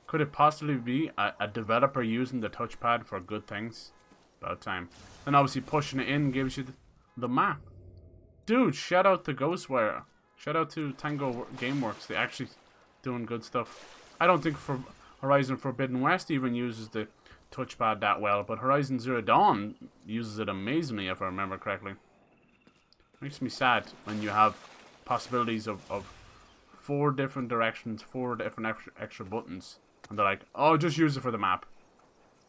Could it possibly be a developer using the touchpad for good things? About time. And obviously pushing it in gives you the map. Dude, shout out to Ghostwire. Shout out to Tango Gameworks. They're actually doing good stuff. I don't think for Horizon Forbidden West even uses the touchpad that well, but Horizon Zero Dawn uses it amazingly, if I remember correctly. Makes me sad when you have possibilities of 4 different directions, 4 different extra buttons, and they're like, oh, just use it for the map.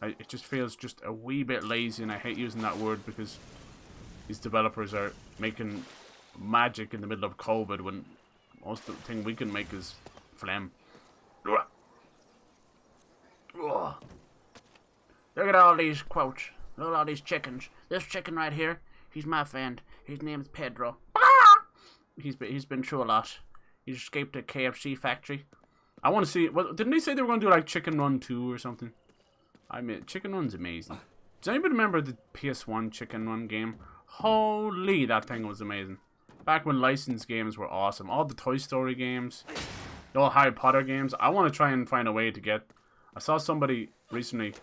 It just feels just a wee bit lazy, and I hate using that word because these developers are making magic in the middle of COVID when most of the thing we can make is phlegm. Look at all these quotes. Look at all these chickens. This chicken right here, he's my friend. His name's Pedro. He's been through a lot. He escaped a KFC factory. I want to see. Well, didn't they say they were going to do like Chicken Run 2 or something? I mean, Chicken Run's amazing. Does anybody remember the PS1 Chicken Run game? Holy, that thing was amazing. Back when licensed games were awesome. All the Toy Story games, all Harry Potter games. I want to try and find a way to get... I saw somebody recently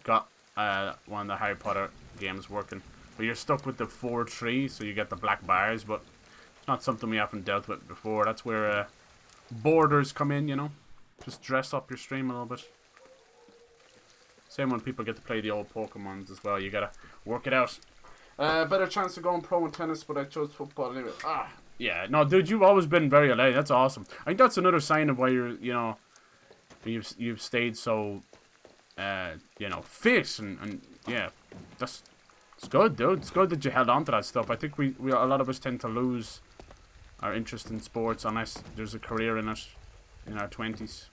got one of the Harry Potter games working. But you're stuck with the 4-3, so you get the black bars, but it's not something we haven't dealt with before. That's where borders come in, you know. Just dress up your stream a little bit. Same when people get to play the old Pokemons as well. You gotta work it out. Better chance of going pro in tennis, but I chose football anyway. Yeah, no, dude, you've always been very alert. That's awesome. I think that's another sign of why you're, you know, you've stayed so, you know, fit and yeah, it's good, dude. It's good that you held on to that stuff. I think we a lot of us tend to lose our interest in sports unless there's a career in it in our 20s.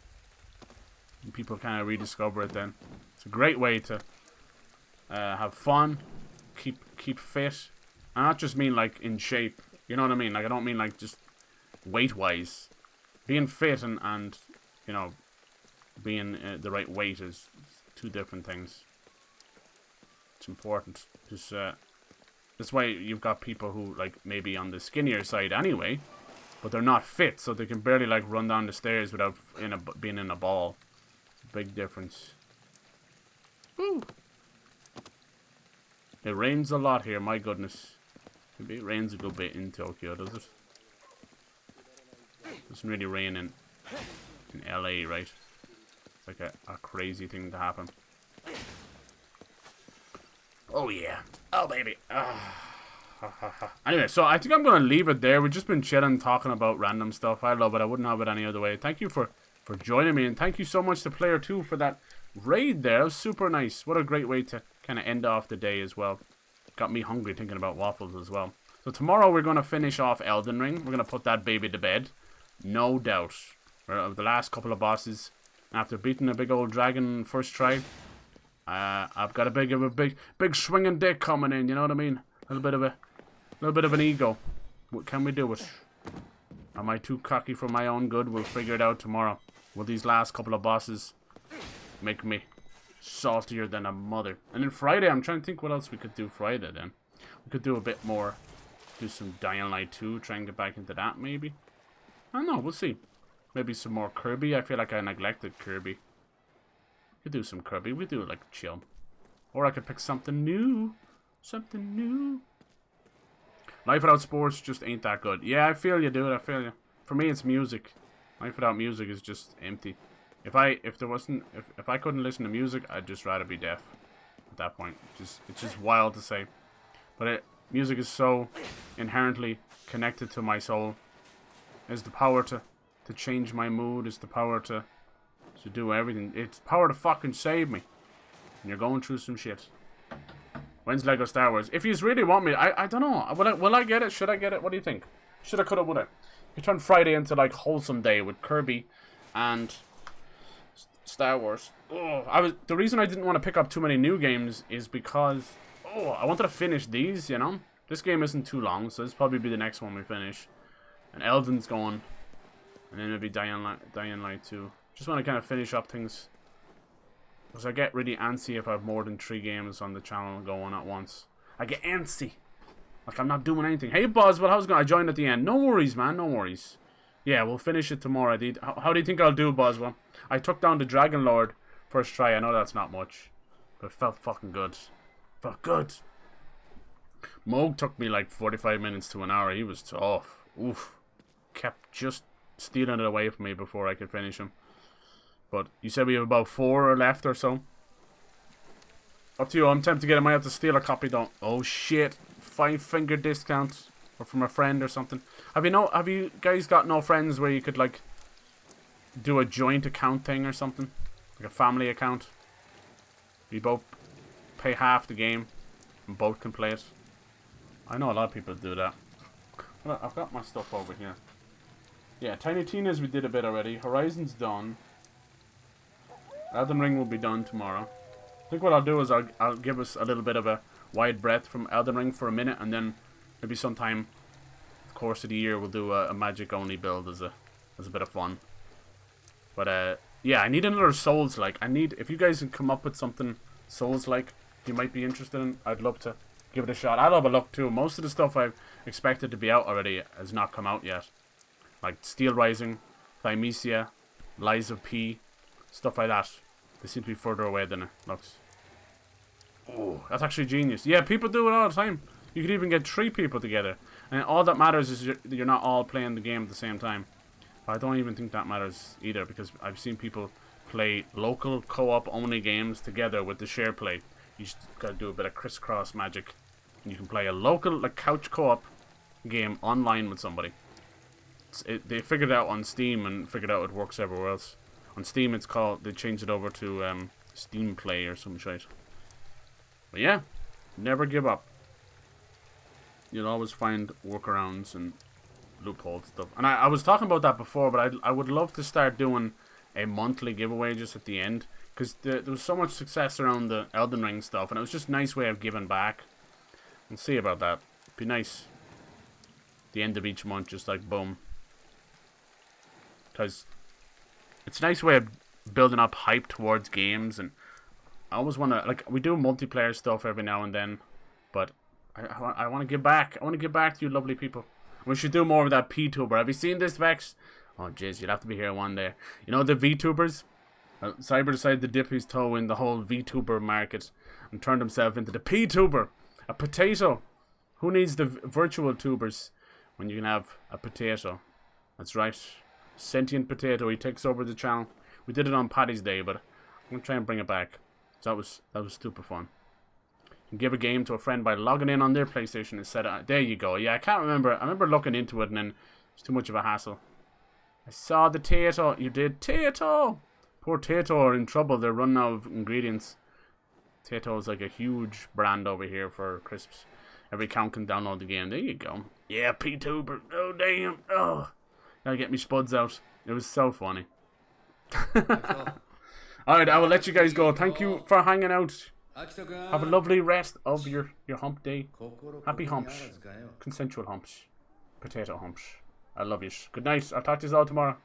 And people kind of rediscover it then. It's a great way to have fun. Keep fit. I not just mean like in shape. You know what I mean? Like I don't mean like just weight wise. Being fit and you know being the right weight is 2 different things. It's important. Just that's why you've got people who like maybe on the skinnier side anyway, but they're not fit, so they can barely like run down the stairs without being in a ball. Big difference. Woo. It rains a lot here, my goodness. Maybe it rains a good bit in Tokyo, does it? It doesn't really rain in LA, right? It's like a crazy thing to happen. Oh yeah. Oh baby. Anyway, so I think I'm going to leave it there. We've just been chilling, talking about random stuff. I love it. I wouldn't have it any other way. Thank you for joining me, and thank you so much to Player 2 for that raid there. It was super nice. What a great way to kind of end off the day as well. Got me hungry thinking about waffles as well. So tomorrow we're going to finish off Elden Ring. We're going to put that baby to bed. No doubt. We're the last couple of bosses. After beating a big old dragon first try, I've got a big swinging dick coming in. You know what I mean? A little bit of an ego. Can we do it? Am I too cocky for my own good? We'll figure it out tomorrow. Will these last couple of bosses make me saltier than a mother? And then Friday, I'm trying to think what else we could do Friday then. We could do a bit more. Do some Dying Light 2. Try and get back into that maybe. I don't know. We'll see. Maybe some more Kirby. I feel like I neglected Kirby. We could do some Kirby. We do like chill. Or I could pick something new. Something new. Life without sports just ain't that good. Yeah, I feel you, dude. I feel you. For me, it's music. Life without music is just empty. If I couldn't listen to music, I'd just rather be deaf. At that point, it's just wild to say. But music is so inherently connected to my soul. It's the power to change my mood. It's the power to do everything. It's the power to fucking save me. And you're going through some shit. When's Lego Star Wars? If you really want me, I don't know. Will I get it? Should I get it? What do you think? Should I, could I, would I? You turn Friday into like wholesome day with Kirby and Star Wars. Oh, the reason I didn't want to pick up too many new games is because I wanted to finish these. You know, this game isn't too long, so this will probably be the next one we finish. And Elden's going, and then maybe Dying Light 2. Just want to kind of finish up things. Because I get really antsy if I have more than 3 games on the channel going at once. I get antsy. Like I'm not doing anything. Hey Boswell, how's it going? I joined at the end. No worries, man. No worries. Yeah, we'll finish it tomorrow. How do you think I'll do, Boswell? I took down the Dragon Lord first try. I know that's not much. But it felt fucking good. Felt good. Moog took me like 45 minutes to an hour. He was tough. Oof. Kept just stealing it away from me before I could finish him. But you said we have about 4 left or so. Up to you. I'm tempted to get him. I might have to steal a copy though. Oh shit. 5-finger discount. Or from a friend or something. Have you guys got no friends where you could like do a joint account thing or something? Like a family account? You both pay half the game and both can play it. I know a lot of people do that. Well, I've got my stuff over here. Yeah, Tiny Tina's we did a bit already. Horizon's done. Elden Ring will be done tomorrow. I think what I'll do is I'll give us a little bit of a wide breadth from Elden Ring for a minute, and then maybe sometime the course of the year we'll do a magic only build as a bit of fun. But yeah, I need another Souls like. If you guys can come up with something Souls like you might be interested in, I'd love to give it a shot. I'll have a look too. Most of the stuff I've expected to be out already has not come out yet. Like Steel Rising, Thymesia, Lies of P, stuff like that. They seem to be further away than it looks. Oh, that's actually genius. Yeah, people do it all the time. You could even get 3 people together. And all that matters is you're not all playing the game at the same time. But I don't even think that matters either, because I've seen people play local co-op only games together with the share play. You just gotta do a bit of crisscross magic. And you can play a local like couch co-op game online with somebody. They figured it out on Steam and figured out it works everywhere else. On Steam it's called, they changed it over to Steam Play or some shit. But yeah, never give up. You'll always find workarounds and loopholes and stuff. And I was talking about that before, but I would love to start doing a monthly giveaway just at the end. Because there was so much success around the Elden Ring stuff, and it was just a nice way of giving back. We'll see about that. It'd be nice. At the end of each month, just like boom. Because it's a nice way of building up hype towards games, and I always want to, like, we do multiplayer stuff every now and then, but I want to give back. I want to give back to you lovely people. We should do more of that P-tuber. Have you seen this, Vex? Oh, jeez, you'll have to be here one day. You know the VTubers? Cyber decided to dip his toe in the whole VTuber market and turned himself into the P-tuber. A potato. Who needs the virtual tubers when you can have a potato? That's right. Sentient potato. He takes over the channel. We did it on Paddy's Day, but I'm going to try and bring it back. So that was super fun. You can give a game to a friend by logging in on their PlayStation and set it. There you go. Yeah, I can't remember. I remember looking into it and then it's too much of a hassle. I saw the Tato. You did Tato. Poor Tato are in trouble. They're running out of ingredients. Tato is like a huge brand over here for crisps. Every account can download the game. There you go. Yeah, P-tuber. Oh, damn. Oh. Gotta get me spuds out. It was so funny. Alright, I will let you guys go. Thank you for hanging out. Have a lovely rest of your hump day. Happy humps. Consensual humps. Potato humps. I love you. Good night. I'll talk to you all tomorrow.